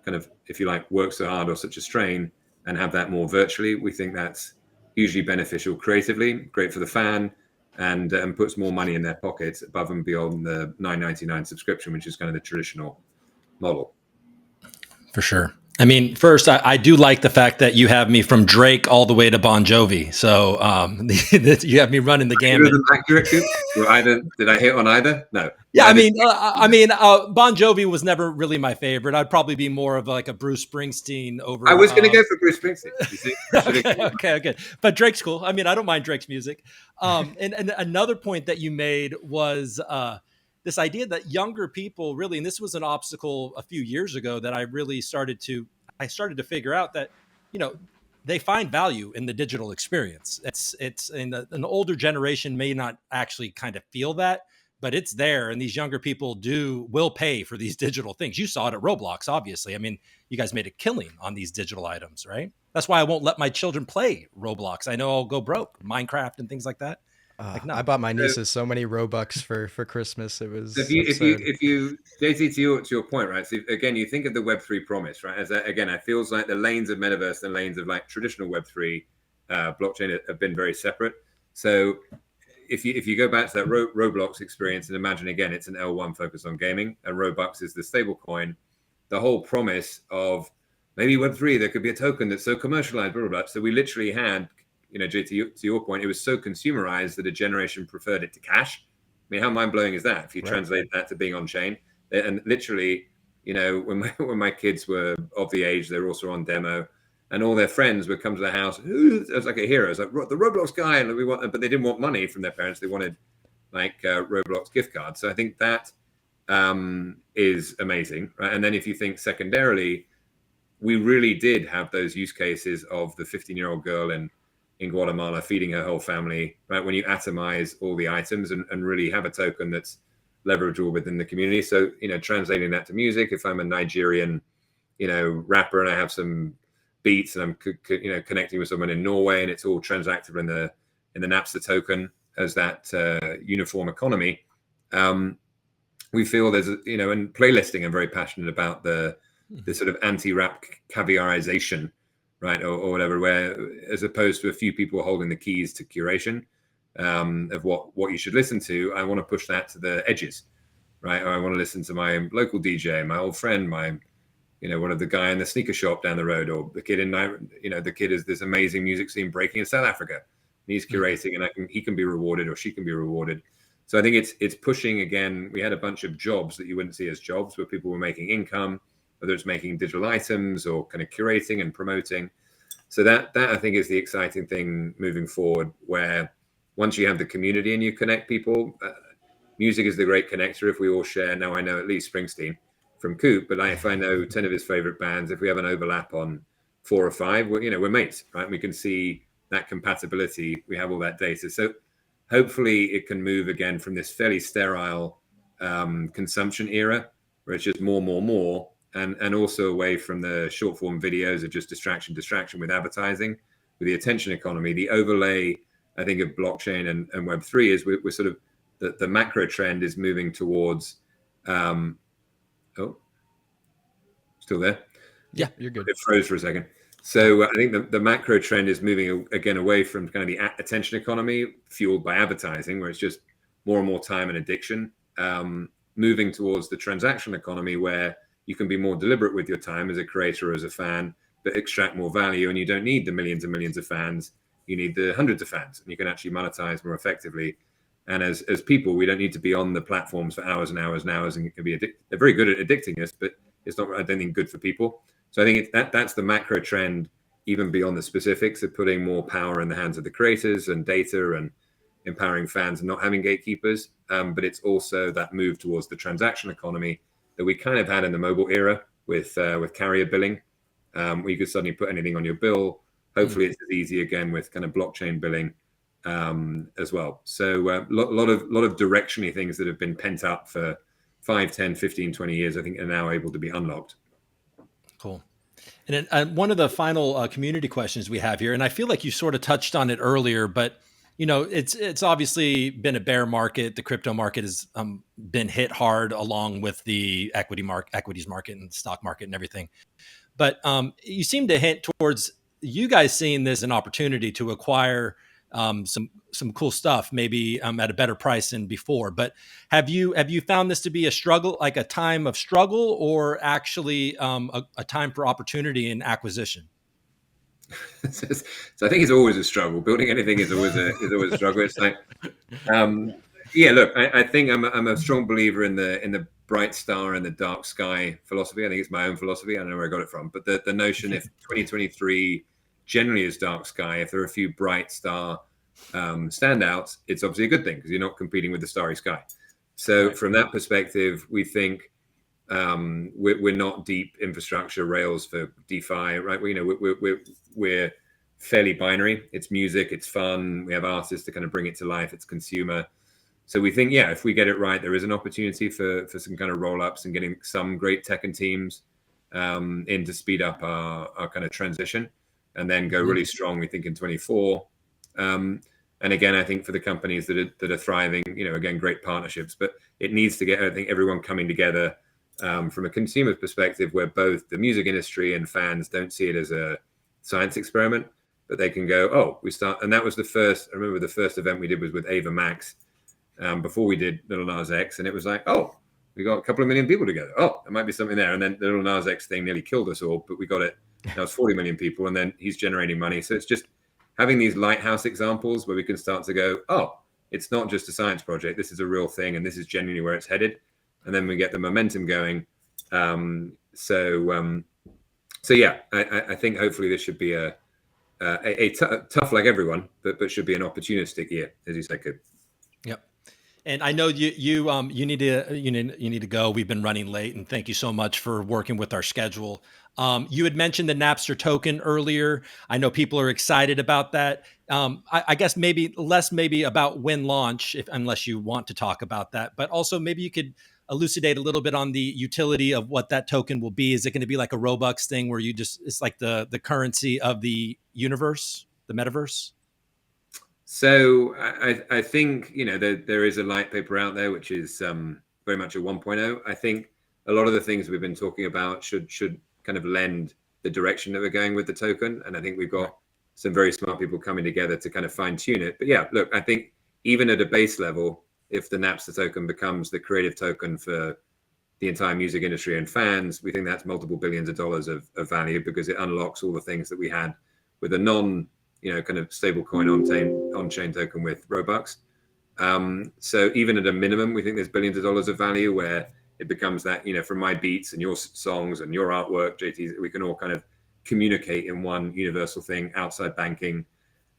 kind of, if you like, work so hard or such a strain, and have that more virtually, we think that's hugely beneficial creatively, great for the fan, and puts more money in their pockets above and beyond the $9.99 subscription, which is kind of the traditional model. For sure. I mean, first, I do like the fact that you have me from Drake all the way to Bon Jovi. So you have me running the gamut. Did I hit on either? No. Yeah, Bon Jovi was never really my favorite. I'd probably be more of like a Bruce Springsteen over. I was going to go for Bruce Springsteen. You see? Okay. But Drake's cool. I mean, I don't mind Drake's music. And another point that you made was this idea that younger people really, and this was an obstacle a few years ago that I really started to figure out that, you know, they find value in the digital experience. It's in an older generation may not actually kind of feel that, but it's there. And these younger people will pay for these digital things. You saw it at Roblox, obviously. I mean, you guys made a killing on these digital items, right? That's why I won't let my children play Roblox. I know I'll go broke, Minecraft and things like that. I bought my nieces so many Robux for Christmas. It was if you JT, to your point, right? So again, you think of the Web3 promise, right? As again, it feels like the lanes of metaverse and lanes of like traditional Web3 blockchain have been very separate. So if you go back to that Roblox experience and imagine again, it's an L1 focused on gaming, and Robux is the stable coin. The whole promise of maybe Web3, there could be a token that's so commercialized, blah, blah, blah. So we literally had, you know, JT, to your point, it was so consumerized that a generation preferred it to cash. I mean, how mind-blowing is that if you translate that to being on-chain? And literally, you know, when my kids were of the age, they were also on demo, and all their friends would come to the house. It was like a hero. It was like the Roblox guy, and but they didn't want money from their parents. They wanted like Roblox gift cards. So I think that is amazing, right? And then if you think secondarily, we really did have those use cases of the 15-year-old girl in Guatemala feeding her whole family, right? When you atomize all the items and really have a token that's leverageable within the community. So, you know, translating that to music, if I'm a Nigerian, you know, rapper and I have some beats and I'm, you know, connecting with someone in Norway and it's all transactable in the Napster token as that uniform economy, we feel there's, you know, and playlisting, I'm very passionate about the sort of anti-rap caviarization, right, or whatever, where as opposed to a few people holding the keys to curation of what you should listen to, I want to push that to the edges, right? Or I want to listen to my local DJ, my old friend, my, you know, one of the guy in the sneaker shop down the road, or the kid in, you know, the kid is this amazing music scene breaking in South Africa. And he's curating, and he can be rewarded, or she can be rewarded. So I think it's pushing again. We had a bunch of jobs that you wouldn't see as jobs, where people were making income, whether it's making digital items or kind of curating and promoting. So that I think is the exciting thing moving forward, where once you have the community and you connect people, music is the great connector. If we all share, now I know at least Springsteen from Coop, but if I know 10 of his favorite bands, if we have an overlap on 4 or 5, we're mates, right? We can see that compatibility. We have all that data. So hopefully it can move again from this fairly sterile consumption era, where it's just more, and also away from the short form videos of just distraction with advertising, with the attention economy. The overlay, I think, of blockchain and Web3 is we're sort of, the macro trend is moving towards, still there? Yeah, you're good. It froze for a second. So I think the macro trend is moving again away from kind of the attention economy fueled by advertising, where it's just more and more time and addiction, moving towards the transaction economy, where you can be more deliberate with your time as a creator, as a fan, but extract more value. And you don't need the millions and millions of fans. You need the hundreds of fans, and you can actually monetize more effectively. And as people, we don't need to be on the platforms for hours and hours and hours, and it can be they're very good at addicting us, but it's not, I don't think, good for people. So I think that's the macro trend, even beyond the specifics of putting more power in the hands of the creators and data and empowering fans and not having gatekeepers. But it's also that move towards the transaction economy that we kind of had in the mobile era with carrier billing, where you could suddenly put anything on your bill. Hopefully it's as easy again with kind of blockchain billing as well. So a lot of directionally things that have been pent up for 5, 10, 15, 20 years, I think are now able to be unlocked. Cool. And then, one of the final community questions we have here, and I feel like you sort of touched on it earlier, but it's obviously been a bear market. The crypto market has been hit hard along with the equities market and stock market and everything. But you seem to hint towards you guys seeing this an opportunity to acquire some cool stuff, maybe at a better price than before. But have you found this to be a struggle, like a time of struggle, or actually a time for opportunity and acquisition? So I think it's always a struggle. Building anything is always a struggle. It's like, yeah, look, I think I'm a strong believer in the bright star and the dark sky philosophy. I think it's my own philosophy. I don't know where I got it from, but the notion if 2023 generally is dark sky, if there are a few bright star standouts, it's obviously a good thing because you're not competing with the starry sky. So from that perspective, we think we're not deep infrastructure rails for DeFi, right? We're fairly binary. It's music, it's fun. We have artists to kind of bring it to life. It's consumer. So we think, yeah, if we get it right, there is an opportunity for some kind of roll-ups and getting some great tech and teams in to speed up our kind of transition and then go really strong, we think, in 24. And again, I think for the companies that are thriving, again, great partnerships, but it needs to get, I think, everyone coming together from a consumer perspective where both the music industry and fans don't see it as a science experiment, but they can go, oh, we start. And that was I remember the first event we did was with Ava Max before we did Little Nas X. And it was like, oh, we got a couple of million people together. Oh, there might be something there. And then the Little Nas X thing nearly killed us all, but we got it. Now it's 40 million people, and then he's generating money. So it's just having these lighthouse examples where we can start to go, oh, it's not just a science project. This is a real thing, and this is genuinely where it's headed. And then we get the momentum going. So yeah, I think hopefully this should be a tough like everyone, but should be an opportunistic year, as you said, Coop. Yep. And I know you need to go. We've been running late, and thank you so much for working with our schedule. You had mentioned the Napster token earlier. I know people are excited about that. I guess less about when launch, unless you want to talk about that, but also maybe you could elucidate a little bit on the utility of what that token will be. Is it going to be like a Robux thing where it's like the currency of the universe, the metaverse? So I think, there is a light paper out there, which is very much a 1.0. I think a lot of the things we've been talking about should kind of lend the direction that we're going with the token. And I think we've got some very smart people coming together to kind of fine tune it. But yeah, look, I think even at a base level, if the Napster token becomes the creative token for the entire music industry and fans, we think that's multiple billions of dollars of value because it unlocks all the things that we had with a non, kind of stable coin on-chain token with Robux. So even at a minimum, we think there's billions of dollars of value where it becomes that, from my beats and your songs and your artwork, JT, we can all kind of communicate in one universal thing outside banking,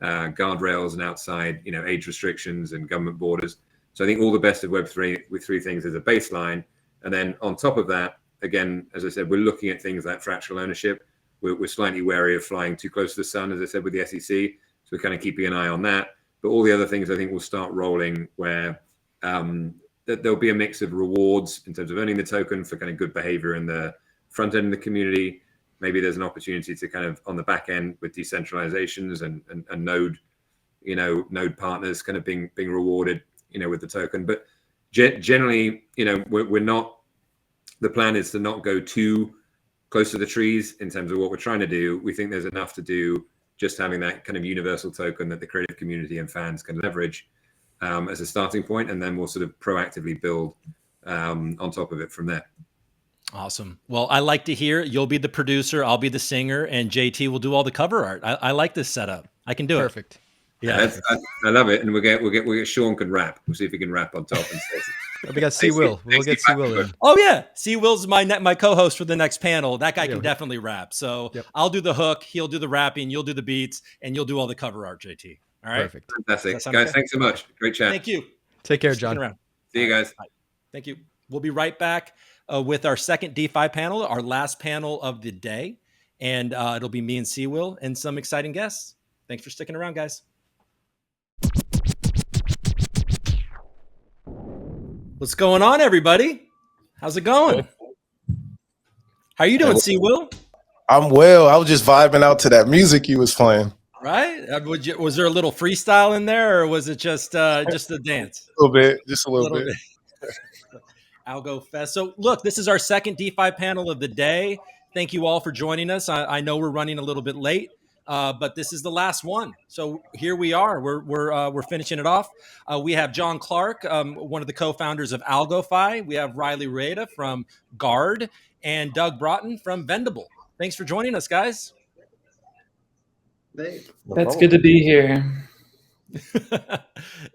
guardrails and outside, age restrictions and government borders. So I think all the best of Web3 with three things as a baseline. And then on top of that, again, as I said, we're looking at things like fractional ownership. We're slightly wary of flying too close to the sun, as I said, with the SEC. So we're kind of keeping an eye on that. But all the other things I think will start rolling where there'll be a mix of rewards in terms of earning the token for kind of good behavior in the front end of the community. Maybe there's an opportunity to kind of on the back end with decentralizations and node partners kind of being rewarded, with the token. But generally, we're not, the plan is to not go too close to the trees in terms of what we're trying to do. We think there's enough to do just having that kind of universal token that the creative community and fans can leverage as a starting point, and then we'll sort of proactively build on top of it from there. Awesome. Well, I like to hear it. You'll be the producer, I'll be the singer, and JT will do all the cover art. I like this setup. I can do Perfect. it. Yeah, I love it. And we'll get Sean can rap. We'll see if he can rap on top. And we got C Will. We'll get C Will in. Oh yeah, C Will's my co-host for the next panel. That guy can definitely rap. So I'll do the hook, he'll do the rapping, you'll do the beats, and you'll do all the cover art, JT. All right. Perfect. Fantastic, guys. Okay? Thanks so much. Great chat. Thank you. Take care, John. Around. See you guys. Thank you. We'll be right back with our second DeFi panel, our last panel of the day, and it'll be me and C Will and some exciting guests. Thanks for sticking around, guys. What's going on, everybody? How's it going? How you doing, C Will? I'm well. I was just vibing out to that music you was playing. Right? Was there a little freestyle in there, or was it just the dance? A little bit, just a little bit. Algofest. So look, this is our second DeFi panel of the day. Thank you all for joining us. I know we're running a little bit late, but this is the last one. So here we are. We're finishing it off. We have John Clark, one of the co-founders of Algofi. We have Riley Rada from GARD and Doug Broughton from Vendible. Thanks for joining us, guys. That's good to be here.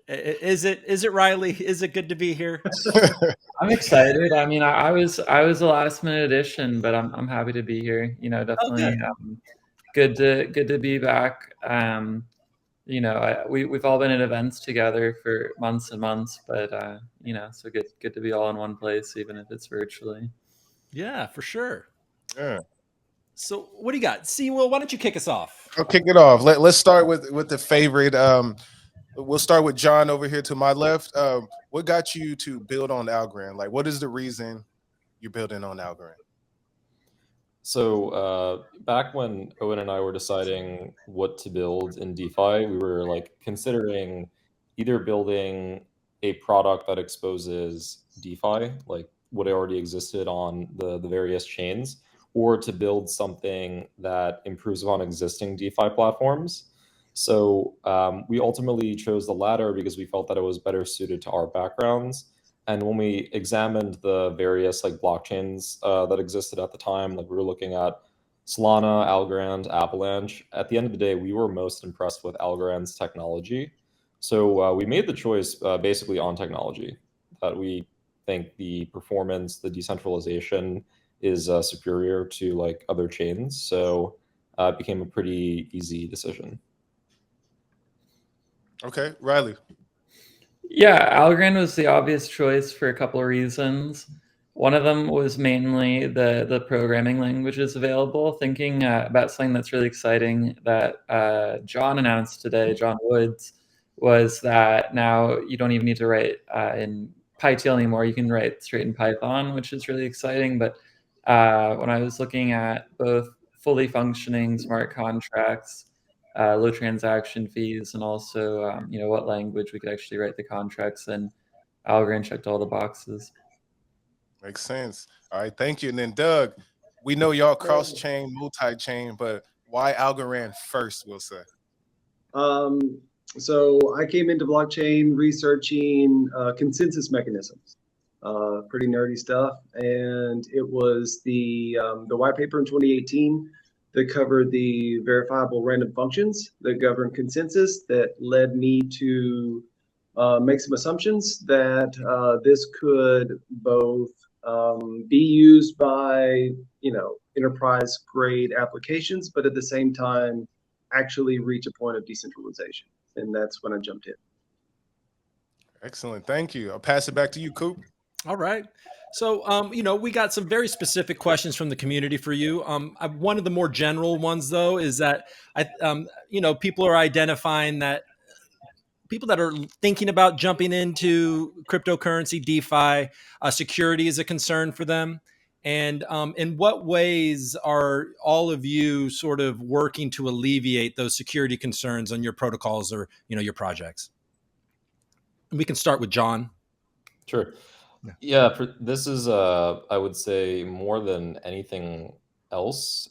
Is it Riley? Is it good to be here? I'm excited. I mean, I was a last minute addition, but I'm happy to be here. You know, definitely good to be back. You know, we've all been in events together for months and months, but you know, so good to be all in one place, even if it's virtually. Yeah, for sure. Yeah. So what do you got? C Will, why don't you kick us off? I'll kick it off. Let's start with the favorite. We'll start with John over here to my left. What got you to build on Algorand? Like, what is the reason you're building on Algorand? So back when Owen and I were deciding what to build in DeFi, we were like considering either building a product that exposes DeFi, like what already existed on the various chains, or to build something that improves upon existing DeFi platforms. So we ultimately chose the latter because we felt that it was better suited to our backgrounds. And when we examined the various like blockchains that existed at the time, like we were looking at Solana, Algorand, Avalanche. At the end of the day, we were most impressed with Algorand's technology. So we made the choice basically on technology, that we think the performance, the decentralization is superior to like other chains. So it became a pretty easy decision. Okay, Riley. Yeah, Algorand was the obvious choice for a couple of reasons. One of them was mainly the programming languages available. Thinking about something that's really exciting that John announced today, John Woods, was that now you don't even need to write in PyTeal anymore. You can write straight in Python, which is really exciting. But when I was looking at both fully functioning smart contracts, low transaction fees, and also you know, what language we could actually write the contracts in, Algorand checked all the boxes. Makes sense. All right, thank you. And then Doug, we know y'all cross-chain, multi-chain, but why Algorand first, we'll say? So I came into blockchain researching consensus mechanisms, pretty nerdy stuff. And it was the white paper in 2018 that covered the verifiable random functions that govern consensus that led me to make some assumptions that this could both be used by, you know, enterprise grade applications, but at the same time actually reach a point of decentralization. And that's when I jumped in. Excellent. Thank you. I'll pass it back to you, Coop. All right. So, you know, we got some very specific questions from the community for you. One of the more general ones, though, is that, you know, people are identifying that people that are thinking about jumping into cryptocurrency, DeFi, security is a concern for them. And in what ways are all of you sort of working to alleviate those security concerns on your protocols or, you know, your projects? And we can start with John. Sure. Yeah, this is, I would say, more than anything else,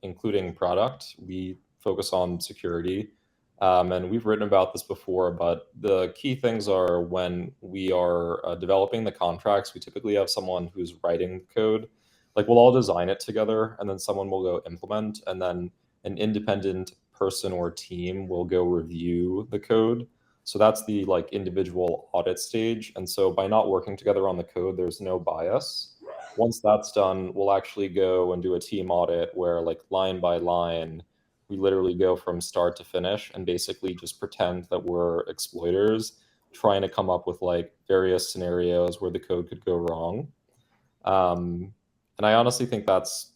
including product, we focus on security. And we've written about this before, but the key things are when we are developing the contracts, we typically have someone who's writing code. Like we'll all design it together, and then someone will go implement, and then an independent person or team will go review the code. So that's the like individual audit stage. And so by not working together on the code, there's no bias. Once that's done, we'll actually go and do a team audit where like line by line, we literally go from start to finish and basically just pretend that we're exploiters trying to come up with like various scenarios where the code could go wrong. And I honestly think that's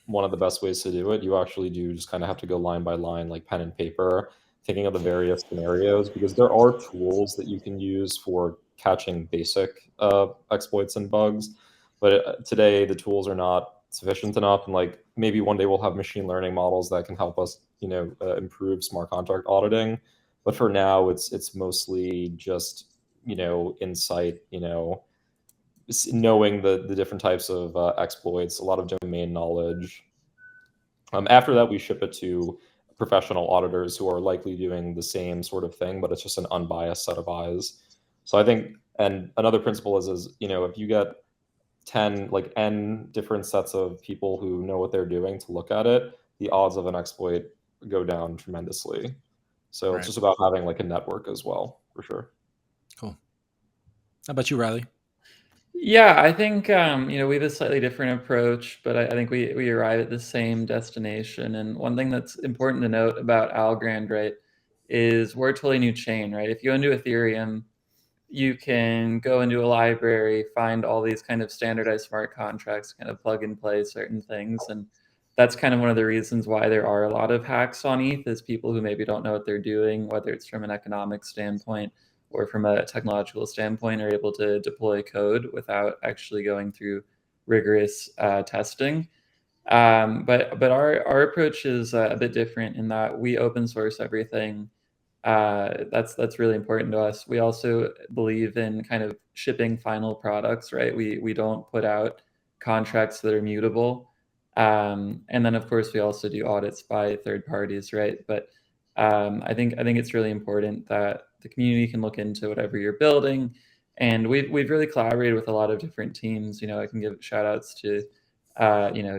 one of the best ways to do it. You actually do just kind of have to go line by line, like pen and paper, thinking of the various scenarios, because there are tools that you can use for catching basic exploits and bugs. But today the tools are not sufficient enough. And like maybe one day we'll have machine learning models that can help us, improve smart contract auditing. But for now, it's mostly just, insight, knowing the different types of exploits, a lot of domain knowledge. After that, we ship it to professional auditors who are likely doing the same sort of thing, but it's just an unbiased set of eyes. So I think, and another principle is if you get 10, like N different sets of people who know what they're doing to look at it, the odds of an exploit go down tremendously. So it's just about having like a network as well, for sure. Cool. How about you, Riley? Yeah, I think we have a slightly different approach, but I think we arrive at the same destination. And one thing that's important to note about Algorand, right, is we're a totally new chain, right? If you go into Ethereum, you can go into a library, find all these kind of standardized smart contracts, kind of plug and play certain things. And that's kind of one of the reasons why there are a lot of hacks on ETH, is people who maybe don't know what they're doing, whether it's from an economic standpoint or from a technological standpoint, are able to deploy code without actually going through rigorous testing. But our approach is a bit different in that we open source everything. That's really important to us. We also believe in kind of shipping final products, right? We don't put out contracts that are mutable. And then of course we also do audits by third parties, right? But I think it's really important that the community can look into whatever you're building. And we've really collaborated with a lot of different teams. I can give shout outs to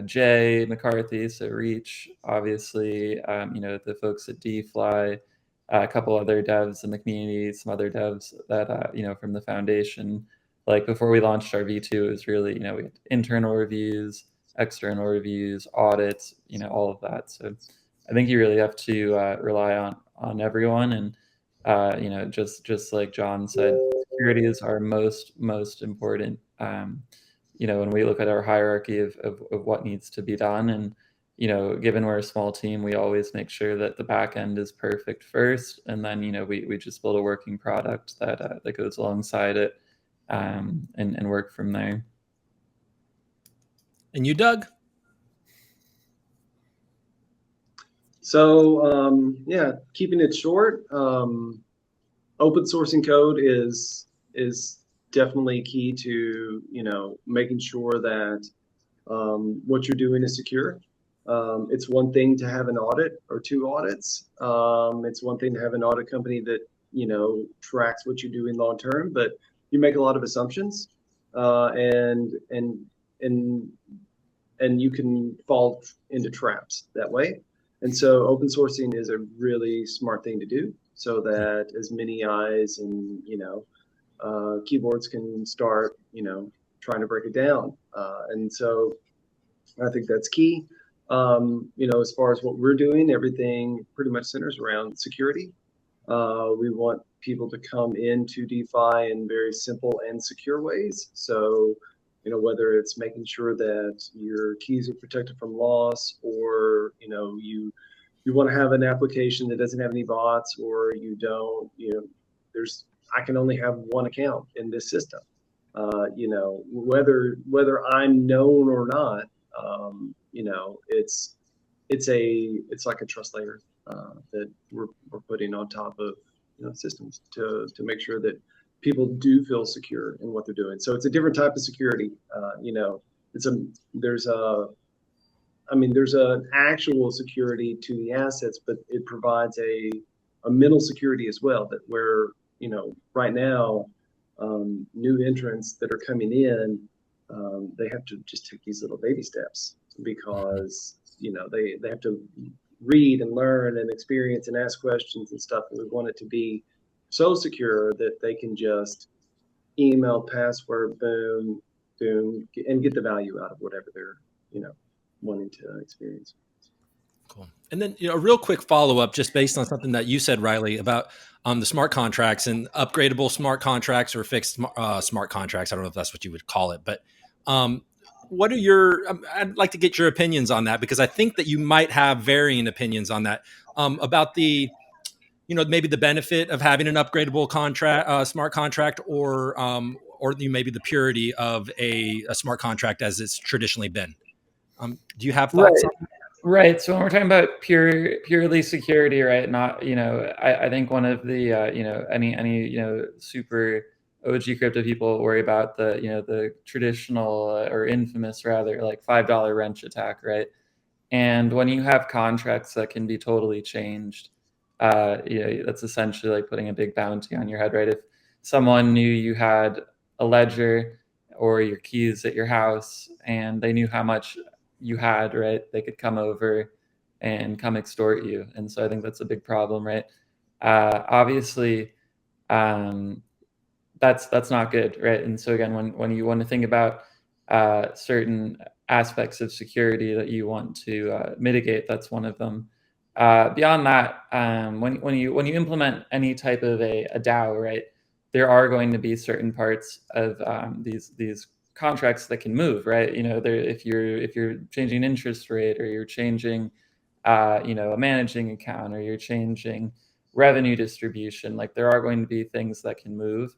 Jay McCarthy, so Reach, obviously, the folks at DFly, a couple other devs in the community, some other devs that from the foundation. Like before we launched our V2, it was really we had internal reviews, external reviews, audits, all of that. So I think you really have to rely on everyone, and just like John said, security is our most important. When we look at our hierarchy of what needs to be done, and given we're a small team, we always make sure that the back end is perfect first, and then we just build a working product that goes alongside it, and work from there. And you, Doug? So keeping it short, open sourcing code is definitely key to making sure that what you're doing is secure. It's one thing to have an audit or two audits. It's one thing to have an audit company that tracks what you're doing long term, but you make a lot of assumptions, and you can fall into traps that way. And so open sourcing is a really smart thing to do, so that as many eyes and keyboards can start trying to break it down. And so I think that's key. As far as what we're doing, everything pretty much centers around security. We want people to come into DeFi in very simple and secure ways. So whether it's making sure that your keys are protected from loss, or you want to have an application that doesn't have any bots, or you don't, I can only have one account in this system. Whether I'm known or not, it's like a trust layer that we're putting on top of systems to make sure that people do feel secure in what they're doing. So it's a different type of security. There's an actual security to the assets, but it provides a a mental security as well, that where, you know, right now, new entrants that are coming in, they have to just take these little baby steps because, you know, they have to read and learn and experience and ask questions and stuff. And we want it to be so secure that they can just email, password, boom, boom, and get the value out of whatever they're, you know, wanting to experience. Cool. And then, you know, a real quick follow up, just based on something that you said, Riley, about the smart contracts and upgradable smart contracts or fixed smart contracts. I don't know if that's what you would call it, but what are your? I'd like to get your opinions on that, because I think that you might have varying opinions on that, about the, you know, maybe the benefit of having an upgradable contract, smart contract, or maybe the purity of a smart contract as it's traditionally been. Do you have thoughts on that? Right. So when we're talking about purely security, right? Not, you know, I think one of the, you know, any, you know, super OG crypto people worry about the, you know, the traditional or infamous rather, like $5 wrench attack, right? And when you have contracts that can be totally changed, you know, that's essentially like putting a big bounty on your head, right? If someone knew you had a ledger or your keys at your house and they knew how much you had, right, they could come over and come extort you. And so I think that's a big problem, right? Obviously, that's not good, right? And so again, when you want to think about certain aspects of security that you want to mitigate, that's one of them. Beyond that, when you implement any type of a DAO, right, there are going to be certain parts of these contracts that can move, right? You know, if you're changing interest rate, or you're changing, you know, a managing account, or you're changing revenue distribution, like there are going to be things that can move.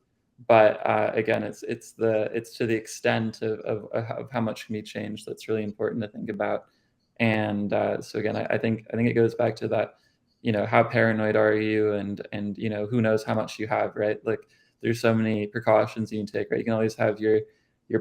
But again, it's to the extent of how much can be changed that's really important to think about. And so again, I think it goes back to that, you know, how paranoid are you, and you know, who knows how much you have, right? Like there's so many precautions you can take, right? You can always have your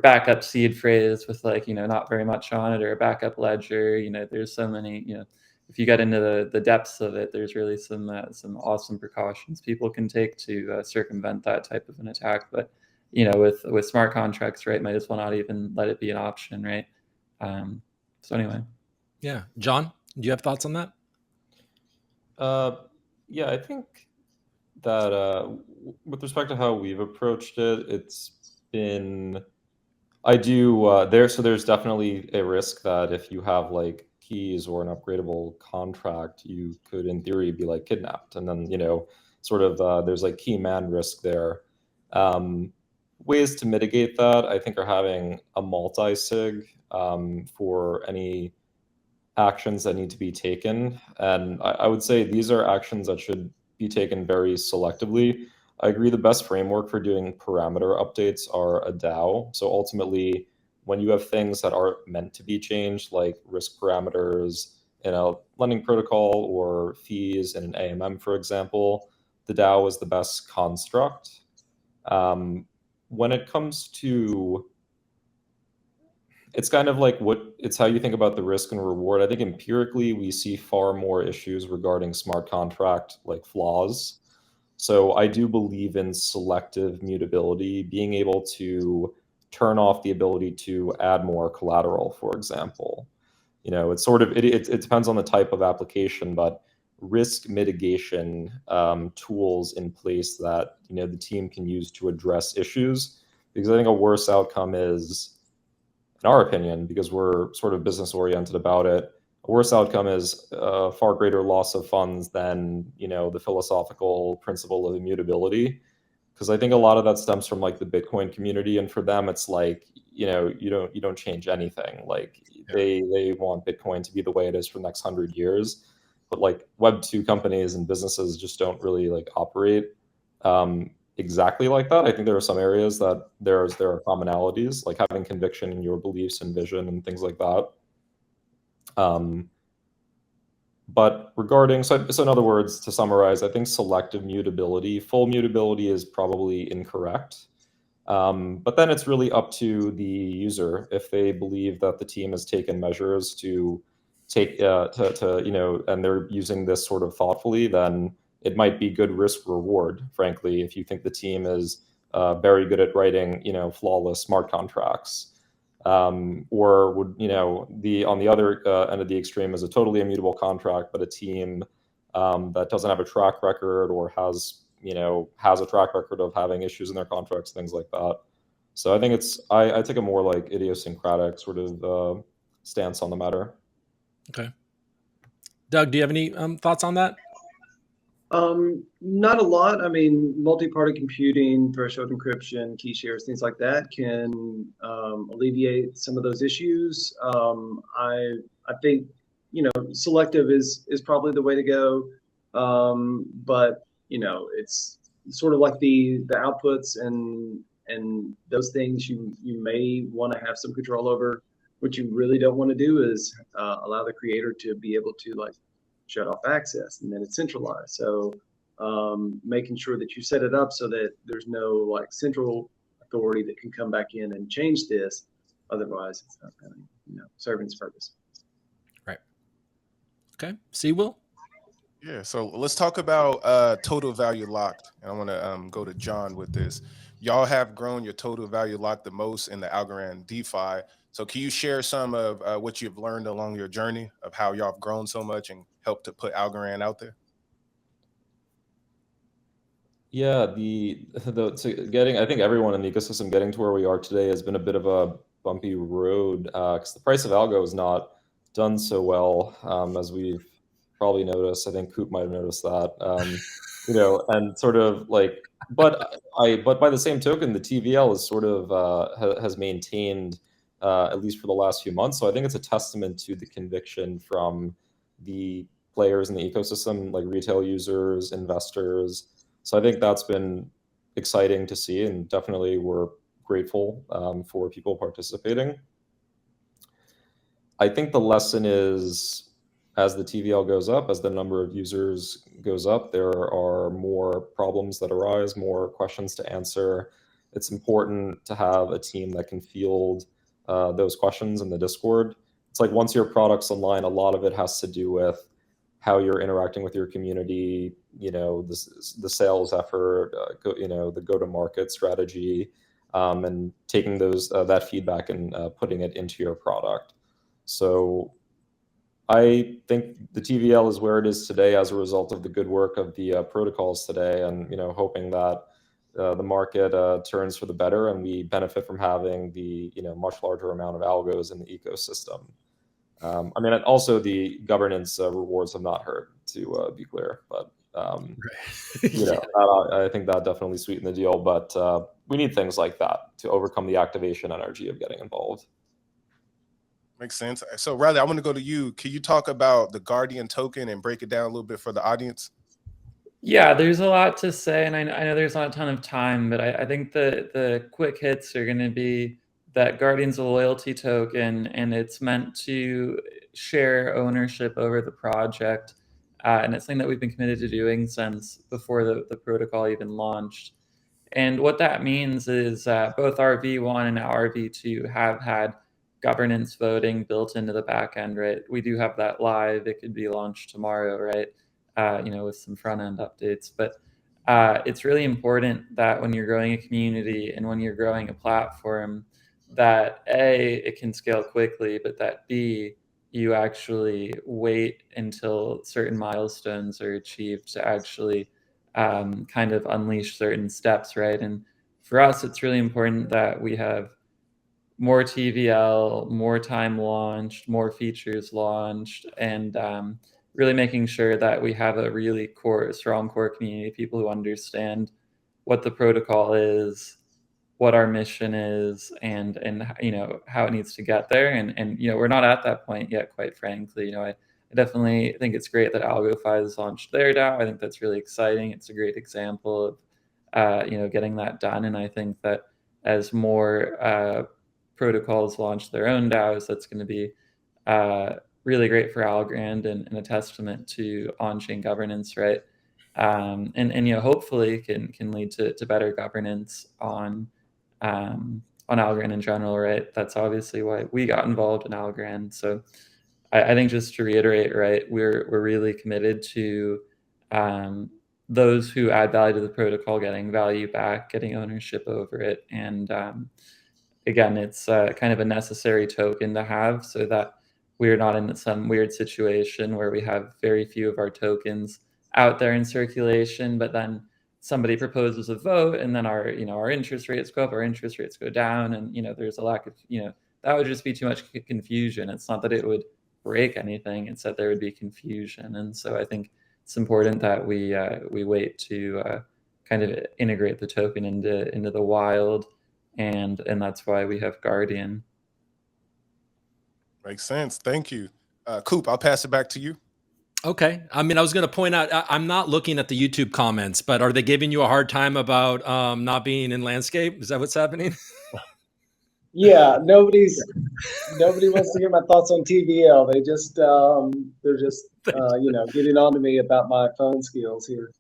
backup seed phrase with, like, you know, not very much on it, or a backup ledger. You know, there's so many, you know, if you get into the depths of it, there's really some awesome precautions people can take to circumvent that type of an attack. But, you know, with smart contracts, right, might as well not even let it be an option, right? So anyway. Yeah. John, do you have thoughts on that? Yeah, I think that with respect to how we've approached it, it's been, there's definitely a risk that if you have like keys or an upgradable contract, you could in theory be like kidnapped, and then, you know, sort of there's like key man risk there. Ways to mitigate that, I think, are having a multi-sig for any actions that need to be taken. And I would say these are actions that should be taken very selectively. I agree the best framework for doing parameter updates are a DAO. So ultimately, when you have things that are meant to be changed, like risk parameters in a lending protocol or fees in an AMM, for example, the DAO is the best construct. When it comes to, it's kind of like it's how you think about the risk and reward. I think empirically we see far more issues regarding smart contract like flaws. So I do believe in selective mutability, being able to turn off the ability to add more collateral, for example. You know, it's sort of, it depends on the type of application, but risk mitigation tools in place that, you know, the team can use to address issues. Because I think a worse outcome is, in our opinion, because we're sort of business oriented about it, a worse outcome is a far greater loss of funds than, you know, the philosophical principle of immutability. Because I think a lot of that stems from like the Bitcoin community, and for them it's like, you know, you don't change anything. Like they want Bitcoin to be the way it is for the next 100 years. But like Web2 companies and businesses just don't really like operate exactly like that. I think there are some areas that there are commonalities, like having conviction in your beliefs and vision and things like that. But regarding, so in other words, to summarize, I think selective mutability, full mutability is probably incorrect. But then it's really up to the user if they believe that the team has taken measures to take, you know, and they're using this sort of thoughtfully, then it might be good risk reward, frankly, if you think the team is very good at writing, flawless smart contracts. Or would, on the other end of the extreme is a totally immutable contract, but a team that doesn't have a track record or has a track record of having issues in their contracts, things like that. So I think I take a more like idiosyncratic sort of stance on the matter. Okay. Doug, do you have any thoughts on that? Not a lot. I mean, multi-party computing, threshold encryption, key shares, things like that can alleviate some of those issues. I think selective is probably the way to go, but it's sort of like the outputs and those things you may want to have some control over. What you really don't want to do is allow the creator to be able to like shut off access, and then it's centralized. So making sure that you set it up so that there's no like central authority that can come back in and change this. Otherwise, it's not going to serving its purpose. Right. Okay. See, Will? Yeah. So let's talk about total value locked. And I want to go to John with this. Y'all have grown your total value locked the most in the Algorand DeFi. So can you share some of what you've learned along your journey of how y'all have grown so much and helped to put Algorand out there? Yeah, I think everyone in the ecosystem getting to where we are today has been a bit of a bumpy road because the price of algo has not done so well, as we've probably noticed. I think Coop might have noticed that, and sort of like, but by the same token, the TVL is sort of has maintained at least for the last few months. So I think it's a testament to the conviction from the players in the ecosystem, like retail users, investors. So I think that's been exciting to see, and definitely we're grateful for people participating. I think the lesson is, as the TVL goes up, as the number of users goes up, there are more problems that arise, more questions to answer. It's important to have a team that can field those questions in the Discord. It's like once your product's online, a lot of it has to do with how you're interacting with your community, the sales effort, the go-to-market strategy, and taking that feedback and putting it into your product. So I think the TVL is where it is today as a result of the good work of the protocols today, and hoping that the market turns for the better and we benefit from having the much larger amount of algos in the ecosystem. I mean, also the governance rewards have not hurt, to be clear, but I think that definitely sweetened the deal. But we need things like that to overcome the activation energy of getting involved. Makes sense. So Riley, I want to go to you. Can you talk about the Guardian token and break it down a little bit for the audience? Yeah, there's a lot to say, and I know there's not a ton of time, but I think the quick hits are going to be that Guardian's a loyalty token, and it's meant to share ownership over the project. And it's something that we've been committed to doing since before the protocol even launched. And what that means is both our V1 and our V2 have had governance voting built into the backend, right? We do have that live. It could be launched tomorrow, right? With some front end updates. But it's really important that when you're growing a community and when you're growing a platform, that A, it can scale quickly, but that B, you actually wait until certain milestones are achieved to actually kind of unleash certain steps, right? And for us, it's really important that we have more TVL, more time launched, more features launched, and really making sure that we have a really strong core community, people who understand what the protocol is, what our mission is, and how it needs to get there. And we're not at that point yet, quite frankly. I definitely think it's great that Algofi has launched their DAO. I think that's really exciting. It's a great example of getting that done. And I think that as more protocols launch their own DAOs, that's going to be really great for Algorand and a testament to on-chain governance, right? And hopefully can lead to better governance on Algorand in general, right? That's obviously why we got involved in Algorand. So I think just to reiterate, right, we're really committed to those who add value to the protocol getting value back, getting ownership over it. And again, it's kind of a necessary token to have so that we're not in some weird situation where we have very few of our tokens out there in circulation, but then somebody proposes a vote and then our interest rates go up, our interest rates go down, and there's a lack of that would just be too much confusion. It's not that it would break anything, it's that there would be confusion. And so I think it's important that we wait to kind of integrate the token into the wild, and that's why we have Guardian. Makes sense. Thank you. Coop, I'll pass it back to you. Okay. I mean, I was going to point out, I'm not looking at the YouTube comments, but are they giving you a hard time about not being in landscape? Is that what's happening? Yeah, nobody wants to hear my thoughts on TVL. They just they're just getting on to me about my phone skills here.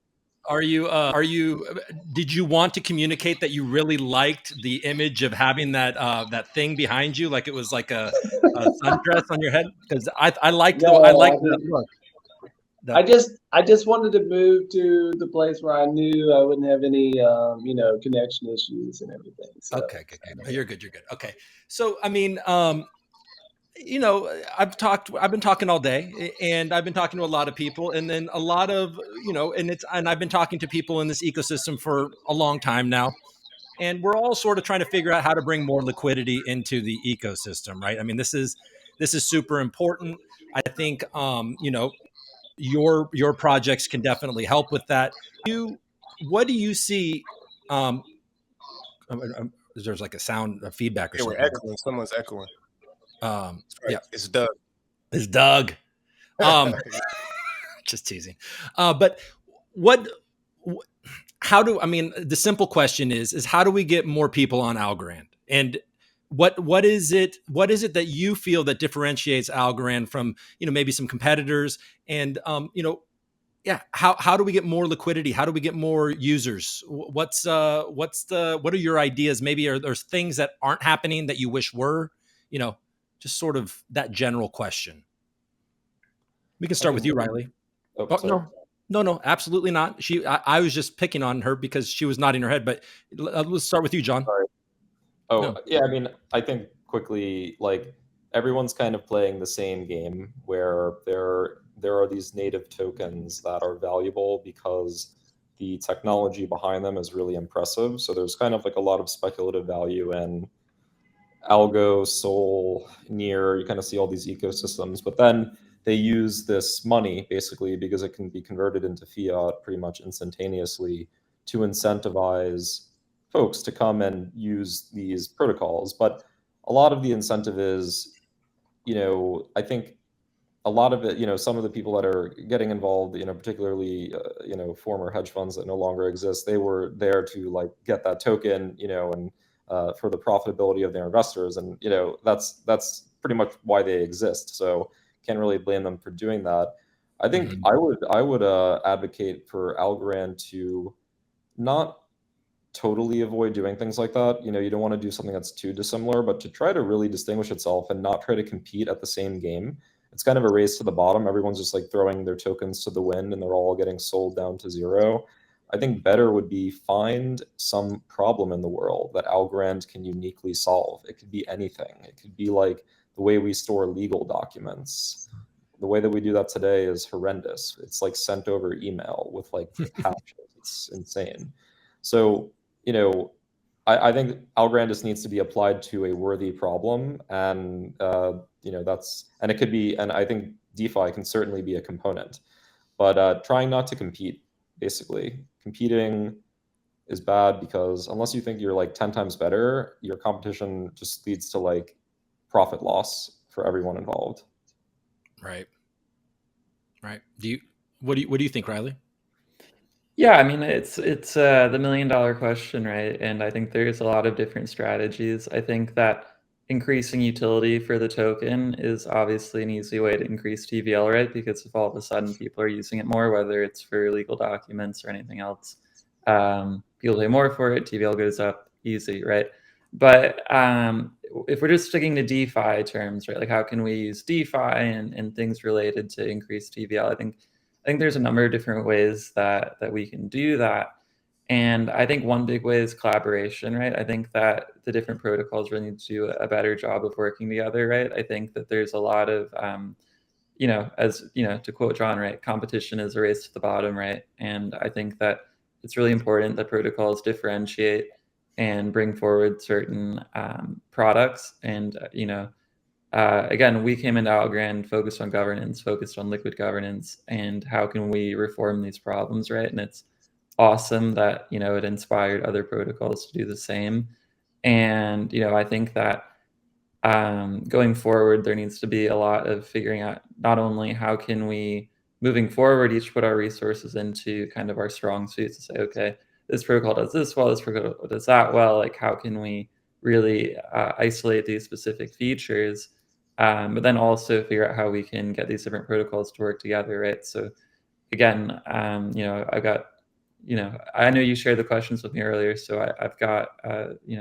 Did you want to communicate that you really liked the image of having that thing behind you, like it was like a sundress on your head? Because I liked that look. I just wanted to move to the place where I knew I wouldn't have any connection issues and everything. So. Okay. You're good. Okay. So I mean, I've been talking all day, and I've been talking to a lot of people, and then a lot of and I've been talking to people in this ecosystem for a long time now, and we're all sort of trying to figure out how to bring more liquidity into the ecosystem, right? I mean, this is super important. I think your projects can definitely help with that. What do you see? There's like a feedback or something. We're echoing. Someone's echoing. Yeah, it's Doug. It's Doug. Just teasing. But the simple question is how do we get more people on Algorand? And what is it that you feel that differentiates Algorand from maybe some competitors? And how do we get more liquidity? How do we get more users? What are your ideas? Maybe there's things that aren't happening that you wish were, just sort of that general question. We can start with you, Riley. No, absolutely not. I was just picking on her because she was nodding her head, but let's start with you, John. Sorry. Yeah, I mean, I think quickly, like everyone's kind of playing the same game where there are these native tokens that are valuable because the technology behind them is really impressive. So there's kind of like a lot of speculative value in Algo, Sol, Near. You kind of see all these ecosystems, but then they use this money basically because it can be converted into fiat pretty much instantaneously to incentivize folks to come and use these protocols. But a lot of the incentive is, I think a lot of it, some of the people that are getting involved, particularly, former hedge funds that no longer exist, they were there to like get that token, and for the profitability of their investors. And, that's pretty much why they exist. So can't really blame them for doing that. I think I would advocate for Algorand to not totally avoid doing things like that. You don't want to do something that's too dissimilar, but to try to really distinguish itself and not try to compete at the same game. It's kind of a race to the bottom. Everyone's just like throwing their tokens to the wind and they're all getting sold down to zero. I think better would be find some problem in the world that Algorand can uniquely solve. It could be anything. It could be like the way we store legal documents. The way that we do that today is horrendous. It's like sent over email with like hashes. It's insane. So, I think Algorand just needs to be applied to a worthy problem, and and it could be, and I think DeFi can certainly be a component, but trying not to compete. Basically, competing is bad because unless you think you're like 10 times better, your competition just leads to like profit loss for everyone involved. Right. What do you think, Riley? Yeah, I mean, it's the million-dollar question, right? And I think there's a lot of different strategies. I think that increasing utility for the token is obviously an easy way to increase TVL, right? Because if all of a sudden people are using it more, whether it's for legal documents or anything else, people pay more for it, TVL goes up, easy, right? But if we're just sticking to DeFi terms, right? Like how can we use DeFi and things related to increase TVL? I think I think there's a number of different ways that we can do that. And I think one big way is collaboration, right? I think that the different protocols really need to do a better job of working together, right? I think that there's a lot of, as to quote John, right, competition is a race to the bottom, right? And I think that it's really important that protocols differentiate and bring forward certain products. And again, we came into Algorand focused on governance, focused on liquid governance, and how can we reform these problems, right? And it's awesome that it inspired other protocols to do the same. And I think that going forward, there needs to be a lot of figuring out not only how can we, moving forward, each put our resources into kind of our strong suits to say, okay, this protocol does this well, this protocol does that well. Like, how can we really isolate these specific features, but then also figure out how we can get these different protocols to work together, right? So again, I've got, I know you shared the questions with me earlier, so I've got,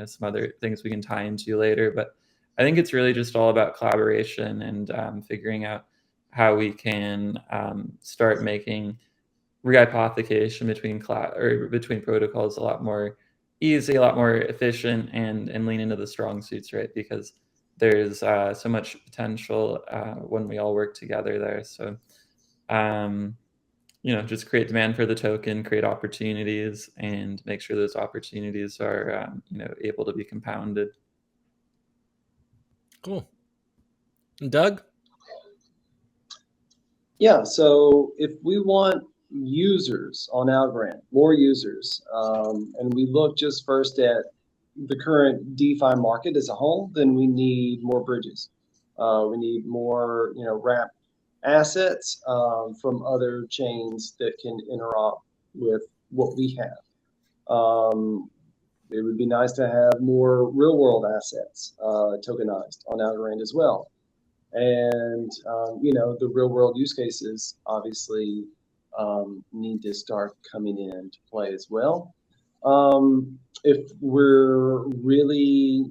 some other things we can tie into later, but I think it's really just all about collaboration and figuring out how we can start making rehypothecation between protocols a lot more easy, a lot more efficient, and lean into the strong suits, right? Because there's so much potential when we all work together there. So, just create demand for the token, create opportunities, and make sure those opportunities are, able to be compounded. Cool. And Doug? Yeah, so if we want users on Algorand, more users, and we look just first at the current DeFi market as a whole, then we need more bridges. We need more, wrap assets from other chains that can interop with what we have. It would be nice to have more real world assets tokenized on Algorand as well. And, the real world use cases obviously need to start coming into play as well. If we're really,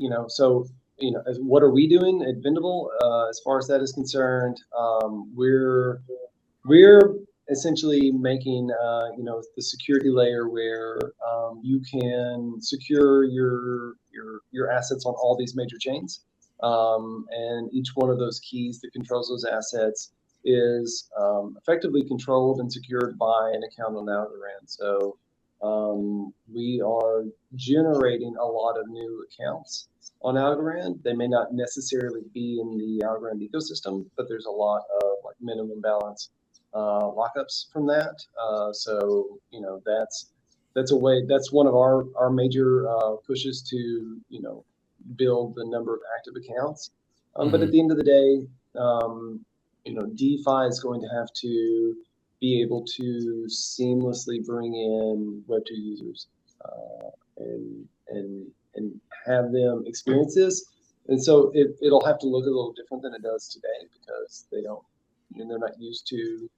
what are we doing at Vendible as far as that is concerned? We're essentially making, the security layer where you can secure your assets on all these major chains. And each one of those keys that controls those assets is effectively controlled and secured by an account on Algorand. So we are generating a lot of new accounts on Algorand. They may not necessarily be in the Algorand ecosystem, but there's a lot of minimum balance lockups from that. So that's a way. That's one of our major pushes to build the number of active accounts. But at the end of the day, DeFi is going to have to be able to seamlessly bring in Web2 users and have them experience this. And so it'll have to look a little different than it does today because they're not used to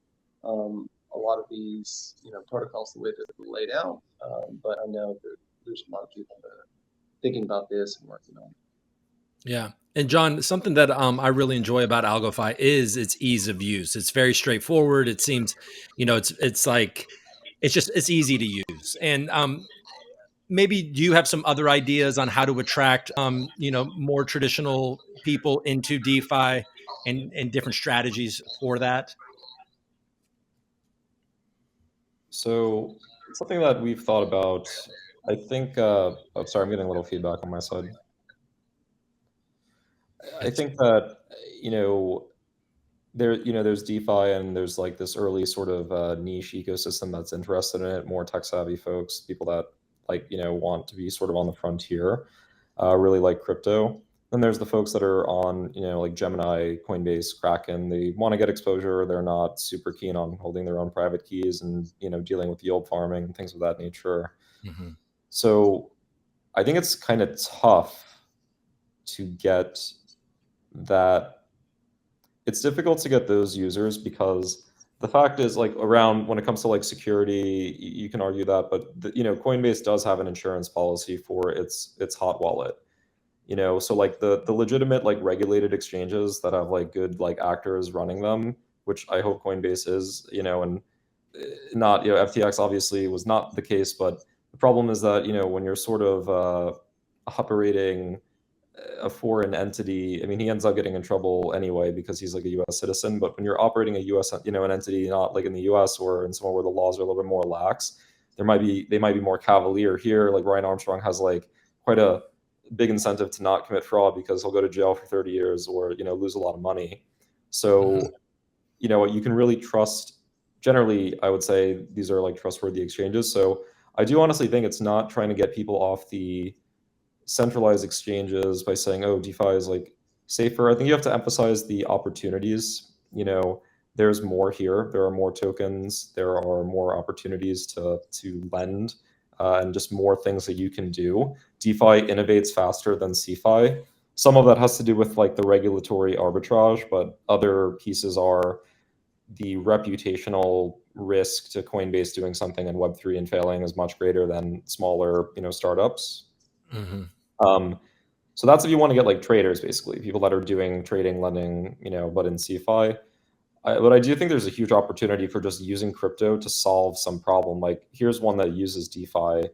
a lot of these protocols the way that they're laid out. But I know that there's a lot of people that are thinking about this and working on it. Yeah. And John, something that I really enjoy about Algofi is its ease of use. It's very straightforward. It seems, it's easy to use. And maybe do you have some other ideas on how to attract, more traditional people into DeFi and different strategies for that? So something that we've thought about, I think, sorry, I'm getting a little feedback on my side. I think that, there's DeFi and there's like this early sort of niche ecosystem that's interested in it, more tech savvy folks, people that want to be sort of on the frontier, really like crypto. Then there's the folks that are on, like Gemini, Coinbase, Kraken. They want to get exposure. They're not super keen on holding their own private keys and, dealing with yield farming and things of that nature. Mm-hmm. So I think it's kind of tough to get that. It's difficult to get those users because the fact is, around when it comes to security, you can argue that, but Coinbase does have an insurance policy for its hot wallet. So the legitimate regulated exchanges that have good actors running them, which I hope Coinbase is, and not, FTX obviously was not the case, but the problem is that, when you're sort of operating a foreign entity, I mean, he ends up getting in trouble anyway because he's like a U.S. citizen. But when you're operating a U.S., an entity not like in the U.S. or in somewhere where the laws are a little bit more lax, they might be more cavalier. Here, like Brian Armstrong has like quite a big incentive to not commit fraud because he'll go to jail for 30 years or lose a lot of money. So you can really trust. Generally, I would say these are like trustworthy exchanges. So I do honestly think it's not trying to get people off the centralized exchanges by saying, oh, DeFi is like safer. I think you have to emphasize the opportunities. There's more here. There are more tokens. There are more opportunities to lend, and just more things that you can do. DeFi innovates faster than CeFi. Some of that has to do with like the regulatory arbitrage, but other pieces are the reputational risk to Coinbase doing something in Web3 and failing is much greater than smaller, startups. So that's if you want to get like traders, basically people that are doing trading, lending, but in CeFi. But I do think there's a huge opportunity for just using crypto to solve some problem. Like here's one that uses DeFi,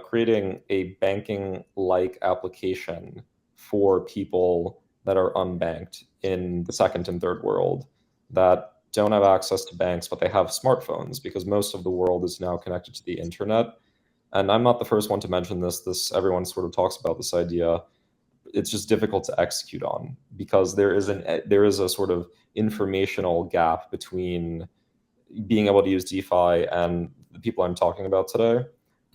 creating a banking-like application for people that are unbanked in the second and third world that don't have access to banks, but they have smartphones because most of the world is now connected to the internet. And I'm not the first one to mention this. Everyone sort of talks about this idea. It's just difficult to execute on because there is a sort of informational gap between being able to use DeFi and the people I'm talking about today.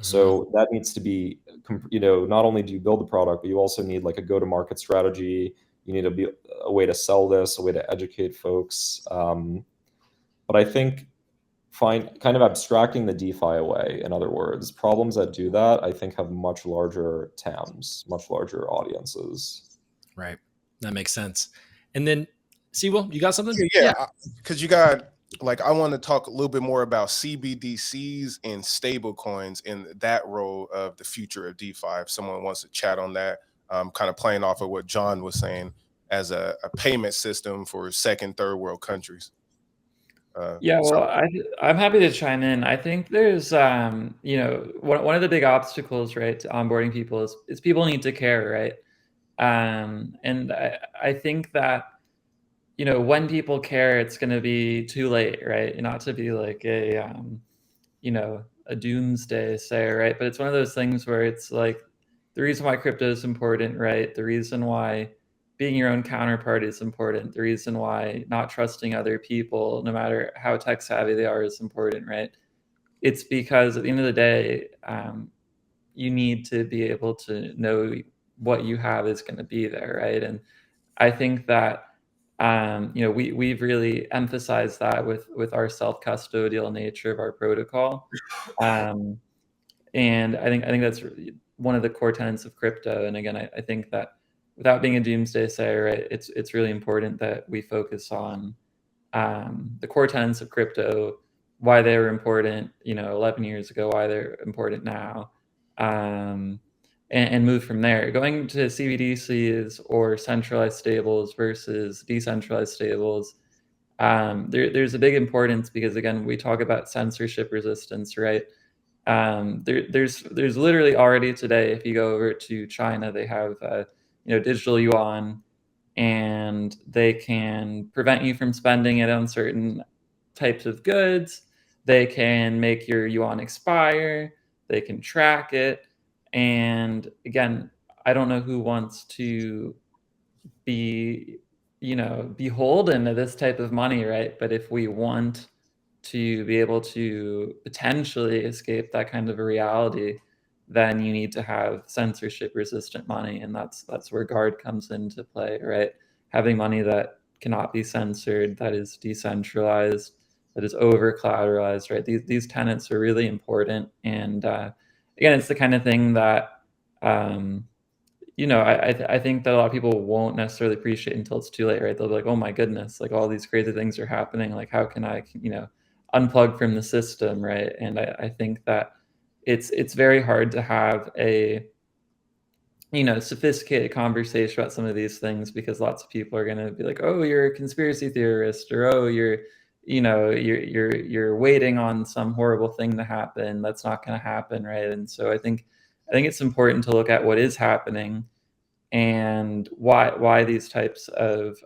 So that needs to be, not only do you build the product, but you also need like a go-to-market strategy. You need a way to sell this, a way to educate folks. But I think kind of abstracting the DeFi away, in other words, problems that do that, I think have much larger TAMs, much larger audiences. Right. That makes sense. And then, Sewell, you got something? Yeah. Because you got, I want to talk a little bit more about CBDCs and stable coins and that role of the future of DeFi. If someone wants to chat on that, kind of playing off of what John was saying as a payment system for second, third world countries. I'm happy to chime in. I think there's, one of the big obstacles, right, to onboarding people is people need to care, right? And I think that, when people care, it's going to be too late, right? Not to be like a doomsday sayer, right? But it's one of those things where it's like the reason why crypto is important, right? The reason why being your own counterpart is important. The reason why not trusting other people, no matter how tech savvy they are, is important, right? It's because at the end of the day, you need to be able to know what you have is going to be there, right? And I think that we've really emphasized that with our self-custodial nature of our protocol, and I think that's one of the core tenets of crypto. And again, I think that without being a doomsday sayer, right, it's really important that we focus on the core tenets of crypto, why they were important, 11 years ago, why they're important now, and move from there. Going to CBDCs or centralized stables versus decentralized stables, there's a big importance because, again, we talk about censorship resistance, right? There's literally already today, if you go over to China, they have digital yuan, and they can prevent you from spending it on certain types of goods. They can make your yuan expire. They can track it. And again, I don't know who wants to be, beholden to this type of money, right? But if we want to be able to potentially escape that kind of a reality, then you need to have censorship resistant money. And that's where GARD comes into play, right? Having money that cannot be censored, that is decentralized, that is over collateralized, right? These tenets are really important. And again, it's the kind of thing that, I think that a lot of people won't necessarily appreciate until it's too late, right? They'll be like, oh my goodness, like all these crazy things are happening. Like, how can I, unplug from the system, right? And I think that it's very hard to have a sophisticated conversation about some of these things because lots of people are going to be like, oh, you're a conspiracy theorist, or oh, you're you're waiting on some horrible thing to happen that's not going to happen, right? And so I think it's important to look at what is happening and why these types of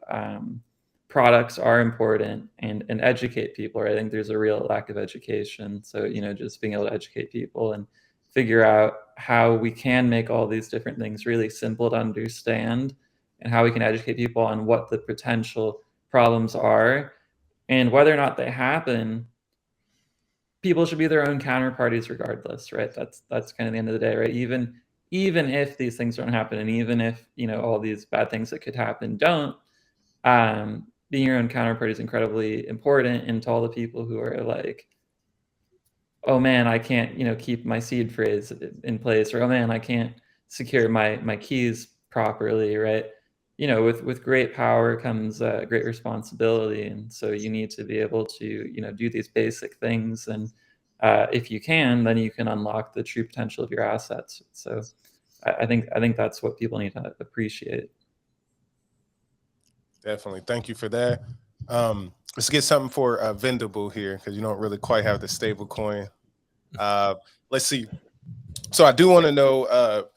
products are important, and educate people, right? I think there's a real lack of education. So, just being able to educate people and figure out how we can make all these different things really simple to understand, and how we can educate people on what the potential problems are, and whether or not they happen, people should be their own counterparties regardless, right? That's kind of the end of the day, right? Even if these things don't happen, and even if all these bad things that could happen don't, being your own counterparty is incredibly important. And to all the people who are like, oh man, I can't keep my seed phrase in place, or oh man, I can't secure my keys properly, right? With great power comes great responsibility, and so you need to be able to do these basic things, and if you can, then you can unlock the true potential of your assets. So I think that's what people need to appreciate. Definitely. Thank you for that. Let's get something for Vendible here, because you don't really quite have the stable coin. Let's see. So I do want to know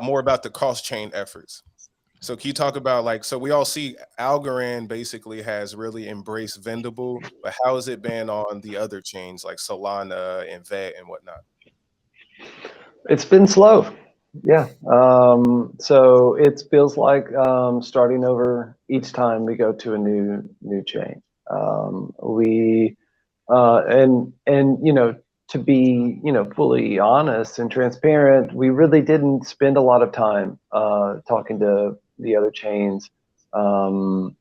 more about the cross-chain efforts. So can you talk about, so we all see Algorand basically has really embraced Vendible, but how has it been on the other chains like Solana and Vet and whatnot? It's been slow. Yeah. So it feels like starting over each time we go to a new chain. To be fully honest and transparent, we really didn't spend a lot of time talking to the other chains until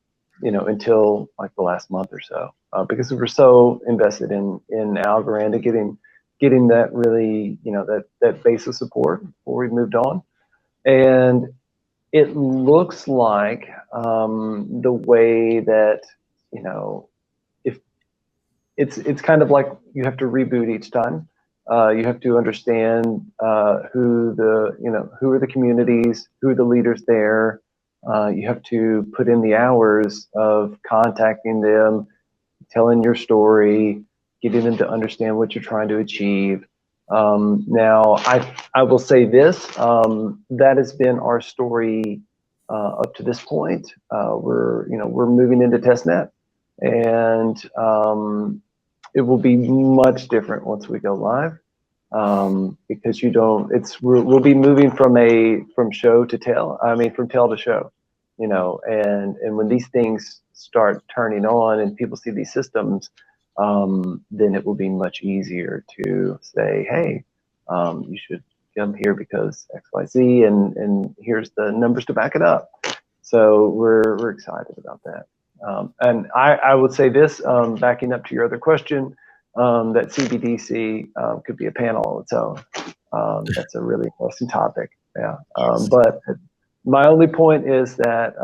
like the last month or so, because we were so invested in Algorand and getting that really that base of support before we moved on. And it looks like the way that if it's kind of like you have to reboot each time. You have to understand who are the communities, who are the leaders there. You have to put in the hours of contacting them, telling your story, getting them to understand what you're trying to achieve. Now, I will say this, that has been our story up to this point. We're moving into testnet, and it will be much different once we go live, because we'll be moving from show to tell. I mean, from tell to show, and when these things start turning on and people see these systems, then it will be much easier to say, hey, you should come here because XYZ, and here's the numbers to back it up. So we're excited about that. And I would say this, backing up to your other question, that CBDC could be a panel on its own. That's a really interesting topic. Yeah. But my only point is that,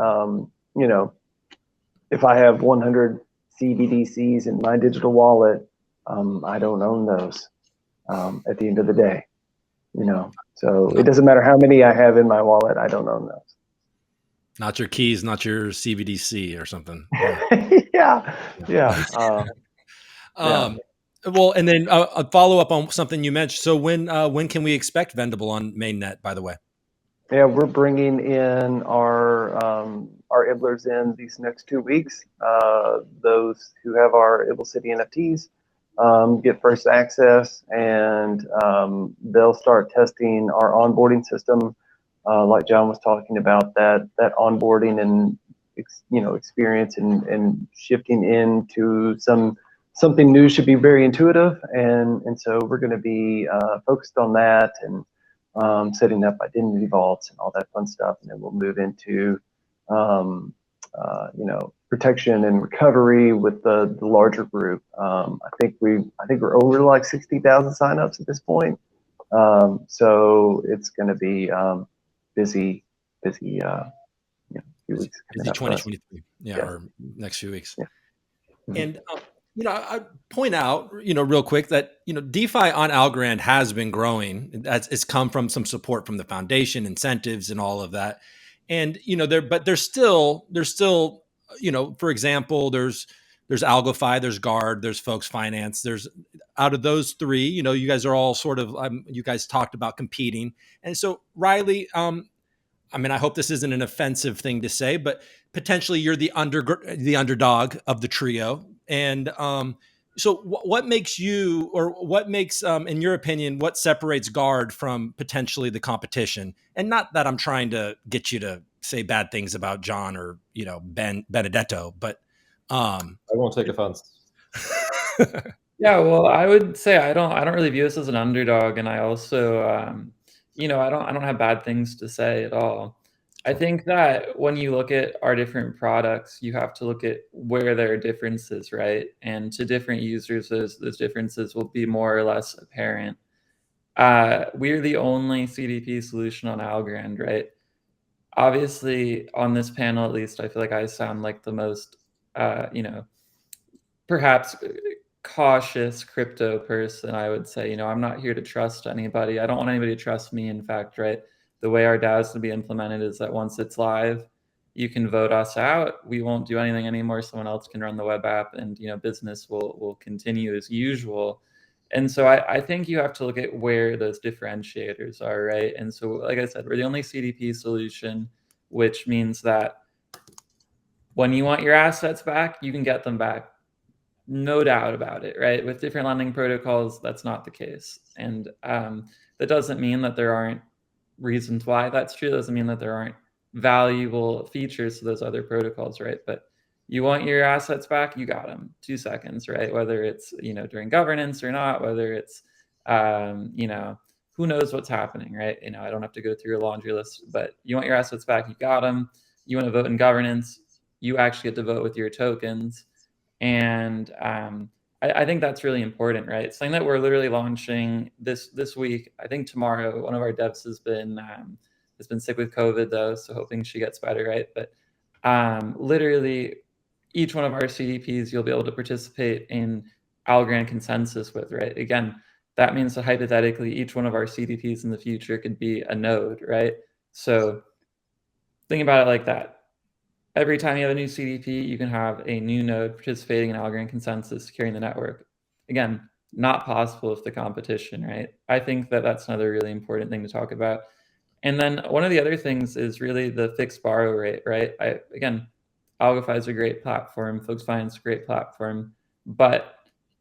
if I have 100 CBDCs in my digital wallet, I don't own those at the end of the day. So it doesn't matter how many I have in my wallet, I don't own those. Not your keys, not your CBDC or something. Yeah. Well, and then a follow up on something you mentioned. So when can we expect Vendible on mainnet, by the way? Yeah, we're bringing in our Iblers in these next 2 weeks. Those who have our Ibl City NFTs get first access, and they'll start testing our onboarding system, like John was talking about, that onboarding and experience and shifting into something new should be very intuitive, and so we're going to be focused on that, and setting up identity vaults and all that fun stuff, and then we'll move into protection and recovery with the larger group. I think we're over like 60,000 signups at this point, so it's going to be busy few weeks. Busy 2023, yeah, or next few weeks. Yeah. And I point out, real quick that, DeFi on Algorand has been growing. It's come from some support from the foundation, incentives, and all of that. And, there's still, for example, there's there's Algofi, there's GARD, there's Folks Finance. There's out of those three, you know, you guys are all sort of you guys talked about competing, and so Riley, I mean, I hope this isn't an offensive thing to say, but potentially you're the underdog of the trio. And so what makes you, or what makes, in your opinion, what separates GARD from potentially the competition? And not that I'm trying to get you to say bad things about John or, you know, Benedetto, but I won't take offense. Yeah, well, I would say I don't really view us as an underdog, and I also, you know, I don't have bad things to say at all. I think that when you look at our different products, you have to look at where there are differences, right? And to different users, those differences will be more or less apparent. We're the only CDP solution on Algorand, right? Obviously, on this panel, at least, I feel like I sound like the most, you know, perhaps cautious crypto person. I would say, you know, I'm not here to trust anybody. I don't want anybody to trust me. In fact, right, the way our DAO is to be implemented is that once it's live, you can vote us out. We won't do anything anymore. Someone else can run the web app, and you know, business will continue as usual. And so I think you have to look at where those differentiators are, right? And so, like I said, we're the only CDP solution, which means that when you want your assets back, you can get them back. No doubt about it, right? With different lending protocols, that's not the case. And that doesn't mean that there aren't reasons why that's true. It doesn't mean that there aren't valuable features to those other protocols, right? But you want your assets back, you got them. 2 seconds, right? Whether it's, you know, during governance or not, whether it's, you know, who knows what's happening, right? You know, I don't have to go through a laundry list, but you want your assets back, you got them. You want to vote in governance, you actually get to vote with your tokens. And I think that's really important, right? Something that we're literally launching this week. I think tomorrow. One of our devs has been sick with COVID though, so hoping she gets better, right? But literally, each one of our CDPs you'll be able to participate in Algorand consensus with, right? Again, that means that hypothetically, each one of our CDPs in the future could be a node, right? So think about it like that. Every time you have a new CDP, you can have a new node participating in Algorand consensus, securing the network. Again, not possible with the competition, right? I think that that's another really important thing to talk about. And then one of the other things is really the fixed borrow rate, right? Again, Algofi is a great platform, Folks Finance is a great platform, but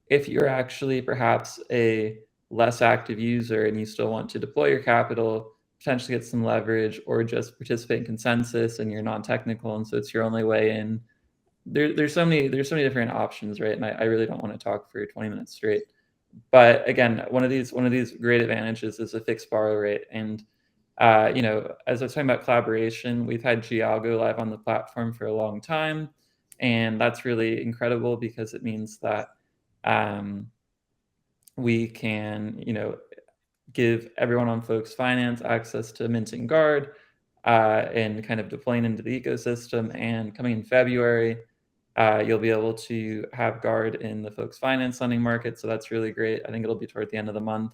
if you're actually perhaps a less active user and you still want to deploy your capital, potentially get some leverage, or just participate in consensus and you're non-technical and so it's your only way in, there's so many different options, right? And I really don't want to talk for 20 minutes straight. But again, one of these great advantages is a fixed borrow rate. And you know, as I was talking about collaboration, we've had GALGO live on the platform for a long time, and that's really incredible because it means that we can, you know, give everyone on Folks Finance access to minting GARD and kind of deploying into the ecosystem. And coming in February, you'll be able to have GARD in the Folks Finance lending market. So that's really great. I think it'll be toward the end of the month.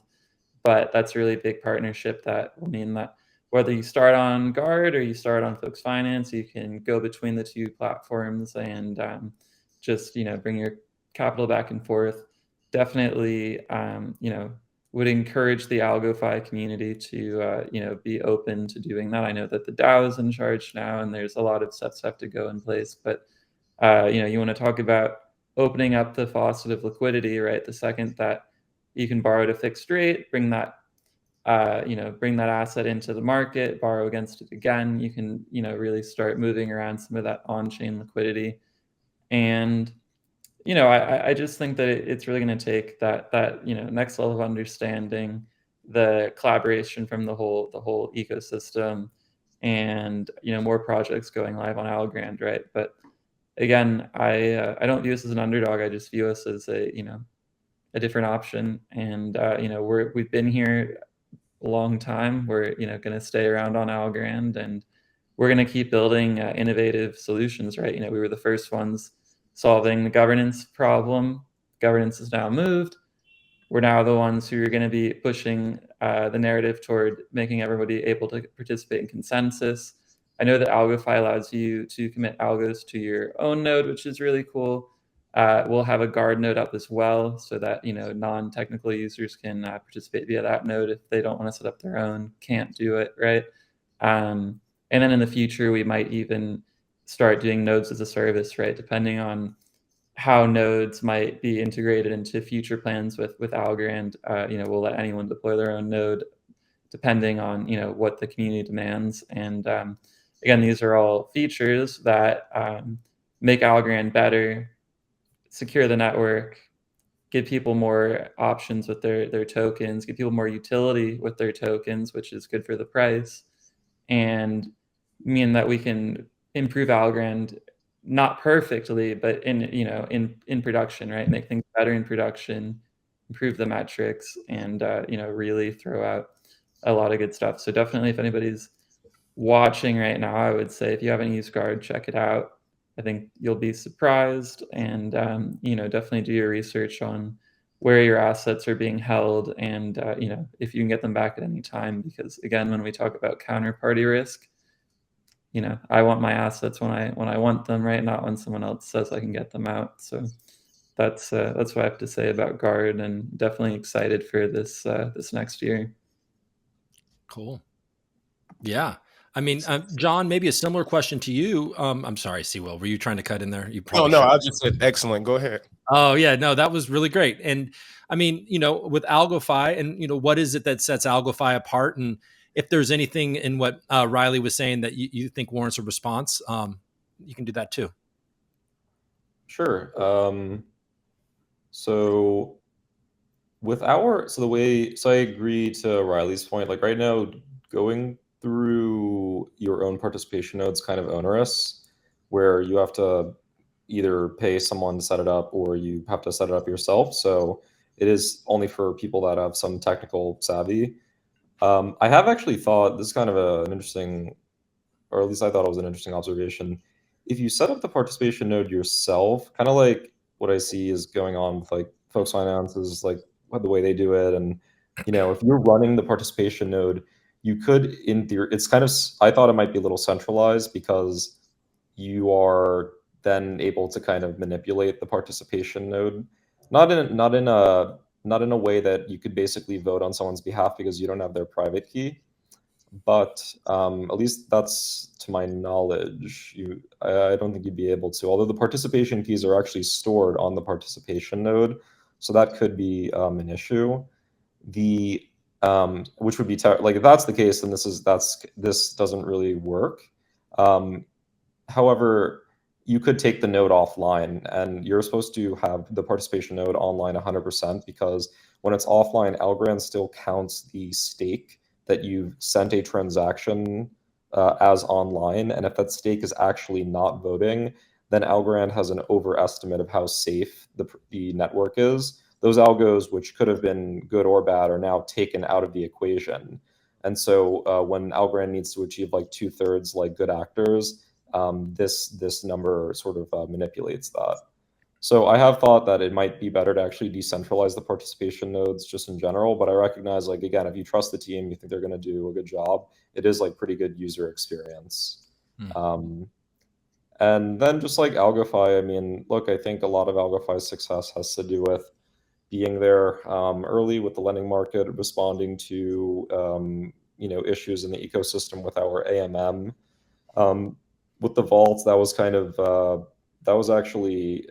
But that's a really big partnership that will mean that whether you start on GARD or you start on Folks Finance, you can go between the two platforms and just, you know, bring your capital back and forth. Definitely, you know, would encourage the Algofi community to, you know, be open to doing that. I know that the DAO is in charge now, and there's a lot of steps have to go in place. But, you know, you want to talk about opening up the faucet of liquidity, right? The second that you can borrow at a fixed rate, bring that, you know, bring that asset into the market, borrow against it again. You can, you know, really start moving around some of that on-chain liquidity. And you know, I just think that it's really going to take that you know, next level of understanding, the collaboration from the whole ecosystem, and you know, more projects going live on Algorand, right? But again, I don't view us as an underdog. I just view us as a, you know, a different option. And you know, we've been here a long time. We're, you know, going to stay around on Algorand, and we're going to keep building innovative solutions, right? You know, we were the first ones solving the governance problem. Governance is now moved. We're now the ones who are going to be pushing the narrative toward making everybody able to participate in consensus. I know that Algofi allows you to commit algos to your own node, which is really cool. We'll have a GARD node up as well, so that non-technical users can participate via that node if they don't want to set up their own, can't do it, right? And then in the future, we might even start doing nodes as a service, right? Depending on how nodes might be integrated into future plans with Algorand, we'll let anyone deploy their own node, depending on what the community demands. And again, these are all features that make Algorand better, secure the network, give people more options with their tokens, give people more utility with their tokens, which is good for the price, and mean that we can improve Algorand, not perfectly, but in production, right? Make things better in production, improve the metrics, and really throw out a lot of good stuff. So definitely, if anybody's watching right now, I would say if you haven't used GARD, check it out. I think you'll be surprised, and definitely do your research on where your assets are being held, and if you can get them back at any time. Because again, when we talk about counterparty risk, I want my assets when I want them, right? Not when someone else says I can get them out. So that's what I have to say about GARD, and definitely excited for this next year. Cool. Yeah. I mean, John, maybe a similar question to you. I'm sorry, Will. Were you trying to cut in there? You probably No, I just said excellent. Go ahead. Oh yeah, no, that was really great. And I mean, with Algofi, and what is it that sets Algofi apart? And if there's anything in what Riley was saying that you think warrants a response, you can do that too. Sure. So I agree to Riley's point. Like right now, going through your own participation nodes kind of onerous, where you have to either pay someone to set it up or you have to set it up yourself. So it is only for people that have some technical savvy. I have actually thought this is kind of an interesting, or at least I thought it was an interesting observation. If you set up the participation node yourself, kind of like what I see is going on with like Folks Finance is like the way they do it. And, if you're running the participation node, you could, in theory, it's kind of, I thought it might be a little centralized because you are then able to kind of manipulate the participation node, not in a way that you could basically vote on someone's behalf because you don't have their private key. But at least that's to my knowledge. I don't think you'd be able to, although the participation keys are actually stored on the participation node, so that could be an issue. Which would be like if that's the case, then this doesn't really work. However, you could take the node offline, and you're supposed to have the participation node online 100% because when it's offline, Algorand still counts the stake that you've sent a transaction as online. And if that stake is actually not voting, then Algorand has an overestimate of how safe the network is. Those algos, which could have been good or bad, are now taken out of the equation. And so when Algorand needs to achieve like 2/3 like good actors, this number sort of manipulates that. So I have thought that it might be better to actually decentralize the participation nodes just in general, but I recognize, like, again, if you trust the team, you think they're going to do a good job, it is like pretty good user experience. And then just like Algofi, I mean, look, I think a lot of Algofi's success has to do with being there early with the lending market, responding to issues in the ecosystem with our AMM. With the vaults, that was kind of that was actually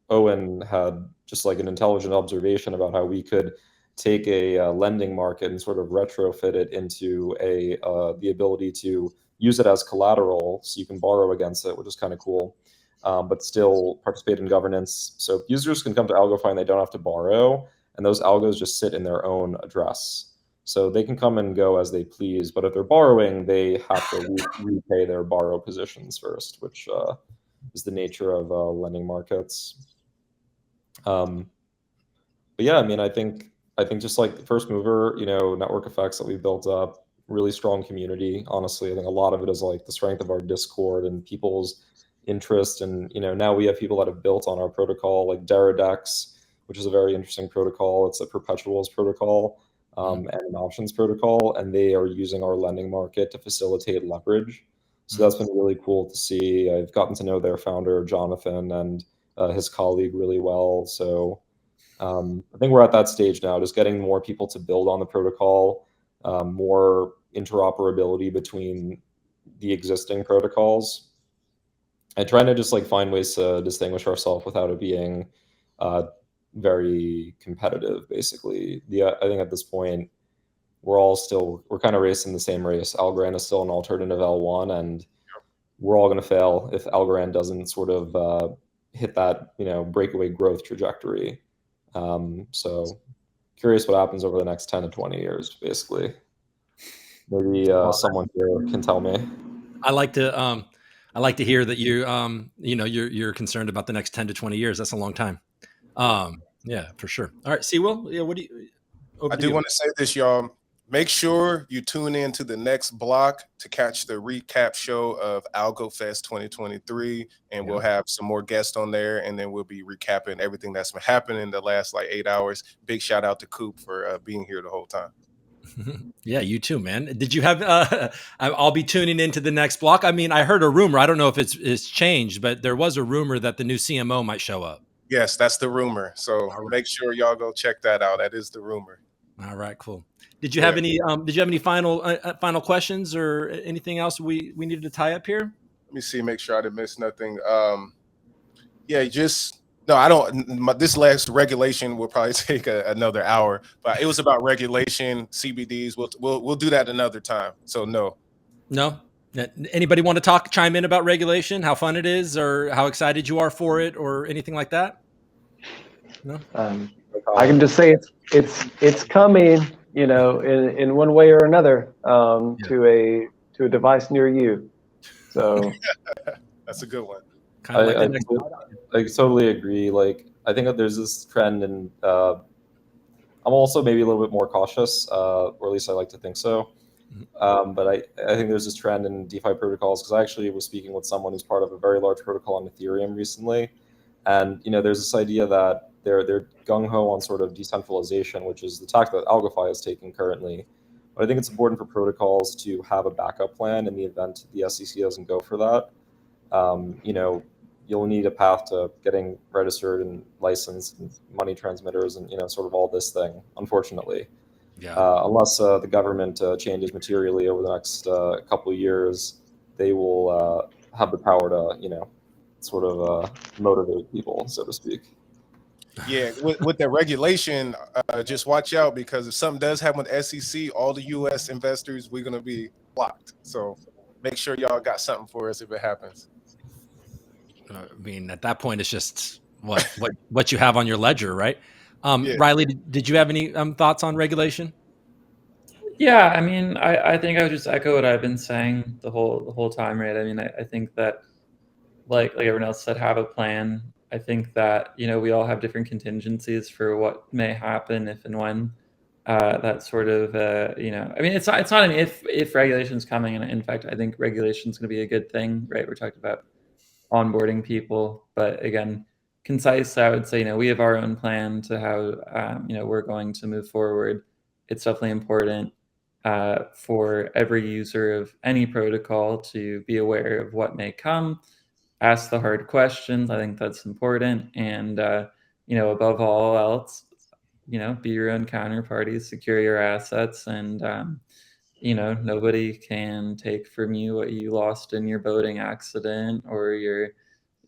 Owen had just like an intelligent observation about how we could take a lending market and sort of retrofit it into the ability to use it as collateral so you can borrow against it, which is kind of cool, but still participate in governance. So users can come to Algofi and they don't have to borrow, and those algos just sit in their own address. So they can come and go as they please, but if they're borrowing, they have to repay their borrow positions first, which is the nature of lending markets. But yeah, I mean, I think just like the first mover, network effects that we built up, really strong community. Honestly, I think a lot of it is like the strength of our Discord and people's interest. And now we have people that have built on our protocol, like Deradex, which is a very interesting protocol. It's a perpetuals protocol and an options protocol, and they are using our lending market to facilitate leverage. So that's been really cool to see. I've gotten to know their founder, Jonathan, and his colleague really well. So I think we're at that stage now, just getting more people to build on the protocol, more interoperability between the existing protocols, and trying to just like find ways to distinguish ourselves without it being very competitive. Basically, I think at this point we're kind of racing the same race. Algorand is still an alternative L1, and we're all going to fail if Algorand doesn't sort of hit that breakaway growth trajectory. So curious what happens over the next 10 to 20 years, basically. Maybe someone here can tell me. I like to hear that you're concerned about the next 10 to 20 years. That's a long time. Yeah, for sure. All right, Will. Yeah, what do you? I do want to say this, y'all. Make sure you tune in to the next block to catch the recap show of Algofest 2023, and we'll have some more guests on there, and then we'll be recapping everything that's been happening in the last like 8 hours. Big shout out to Coop for being here the whole time. Yeah, you too, man. Did you have? I'll be tuning into the next block. I mean, I heard a rumor. I don't know if it's changed, but there was a rumor that the new CMO might show up. Yes, that's the rumor. So make sure y'all go check that out. That is the rumor. All right, cool. Did you have any? Did you have any final questions or anything else we needed to tie up here? Let me see. Make sure I didn't miss nothing. Yeah, no. I don't. This last regulation will probably take another hour, but it was about regulation, CBDs. We'll do that another time. So no. Anybody want to chime in about regulation? How fun it is, or how excited you are for it, or anything like that? No. I can just say it's coming. In one way or another, to a device near you. So that's a good one. I totally agree. Like, I think that there's this trend, and I'm also maybe a little bit more cautious, or at least I like to think so. But I think there's this trend in DeFi protocols, because I actually was speaking with someone who's part of a very large protocol on Ethereum recently, and there's this idea that they're gung-ho on sort of decentralization, which is the tack that Algofi is taking currently. But I think it's important for protocols to have a backup plan in the event the SEC doesn't go for that. You'll need a path to getting registered and licensed and money transmitters and sort of all this thing, unfortunately. Unless the government changes materially over the next couple of years, they will have the power to sort of motivate people, so to speak. Yeah, with the regulation, just watch out, because if something does happen with SEC, all the U.S. investors, we're going to be blocked. So make sure y'all got something for us if it happens. I mean, at that point, it's just what you have on your ledger, right? Riley, did you have any thoughts on regulation? Yeah, I mean, I think I would just echo what I've been saying the whole time, right? I mean, I think that like everyone else said, have a plan. I think that we all have different contingencies for what may happen if and when that sort of I mean, it's not an if regulation's coming, and in fact I think regulation's going to be a good thing, right? We're talking about onboarding people, but again, concise, I would say we have our own plan to how we're going to move forward. It's definitely important for every user of any protocol to be aware of what may come. Ask the hard questions. I think that's important. And, above all else, be your own counterparty, secure your assets, and, nobody can take from you what you lost in your boating accident or your,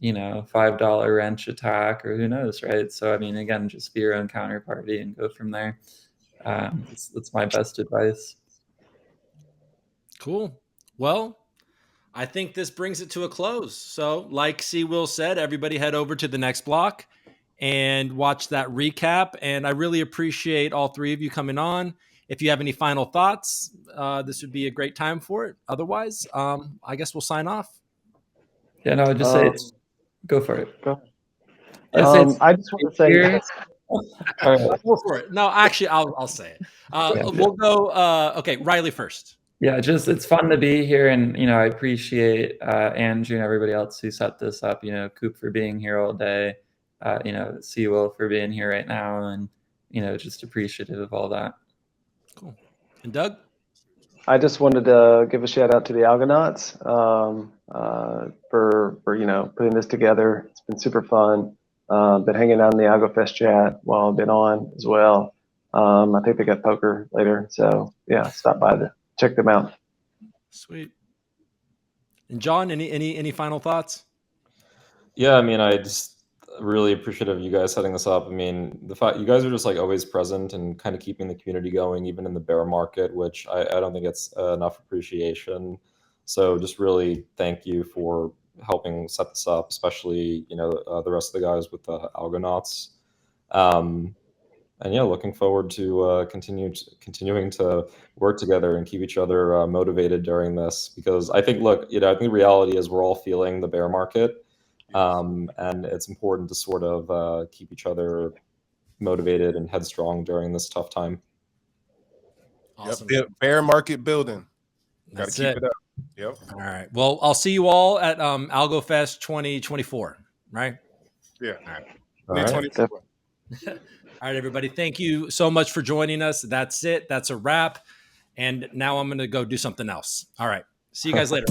$5 wrench attack, or who knows, right? So, I mean, again, just be your own counterparty and go from there. That's my best advice. Cool. Well, I think this brings it to a close. So like C. Will said, everybody head over to the next block and watch that recap. And I really appreciate all three of you coming on. If you have any final thoughts, this would be a great time for it. Otherwise, I guess we'll sign off. Yeah, no, just say it's go for it. Go. I just want to say all right. Go for it. No, actually, I'll say it. We'll go. Okay, Riley first. Yeah, it's fun to be here, and I appreciate Andrew and everybody else who set this up. Coop for being here all day. C. Will for being here right now, and just appreciative of all that. Cool. And Doug? I just wanted to give a shout out to the Algonauts for putting this together. It's been super fun. Been hanging out in the Algofest chat while I've been on as well. I think they got poker later, so yeah, stop by to check them out. Sweet. And John, any final thoughts? Yeah, I mean, I just really appreciative of you guys setting this up. I mean, the fact you guys are just like always present and kind of keeping the community going, even in the bear market, which I don't think it's enough appreciation. So just really thank you for helping set this up, especially, the rest of the guys with the Algonauts. And yeah, looking forward to continuing to work together and keep each other motivated during this, because I think, I think the reality is we're all feeling the bear market. And it's important to sort of keep each other motivated and headstrong during this tough time. Awesome. Yep. Bear market building. Got to That's keep it. it up. Yep. All right. Well, I'll see you all at Algofest 2024, right? Yeah. All right. All right. All right, everybody. Thank you so much for joining us. That's it. That's a wrap. And now I'm going to go do something else. All right. See you guys later.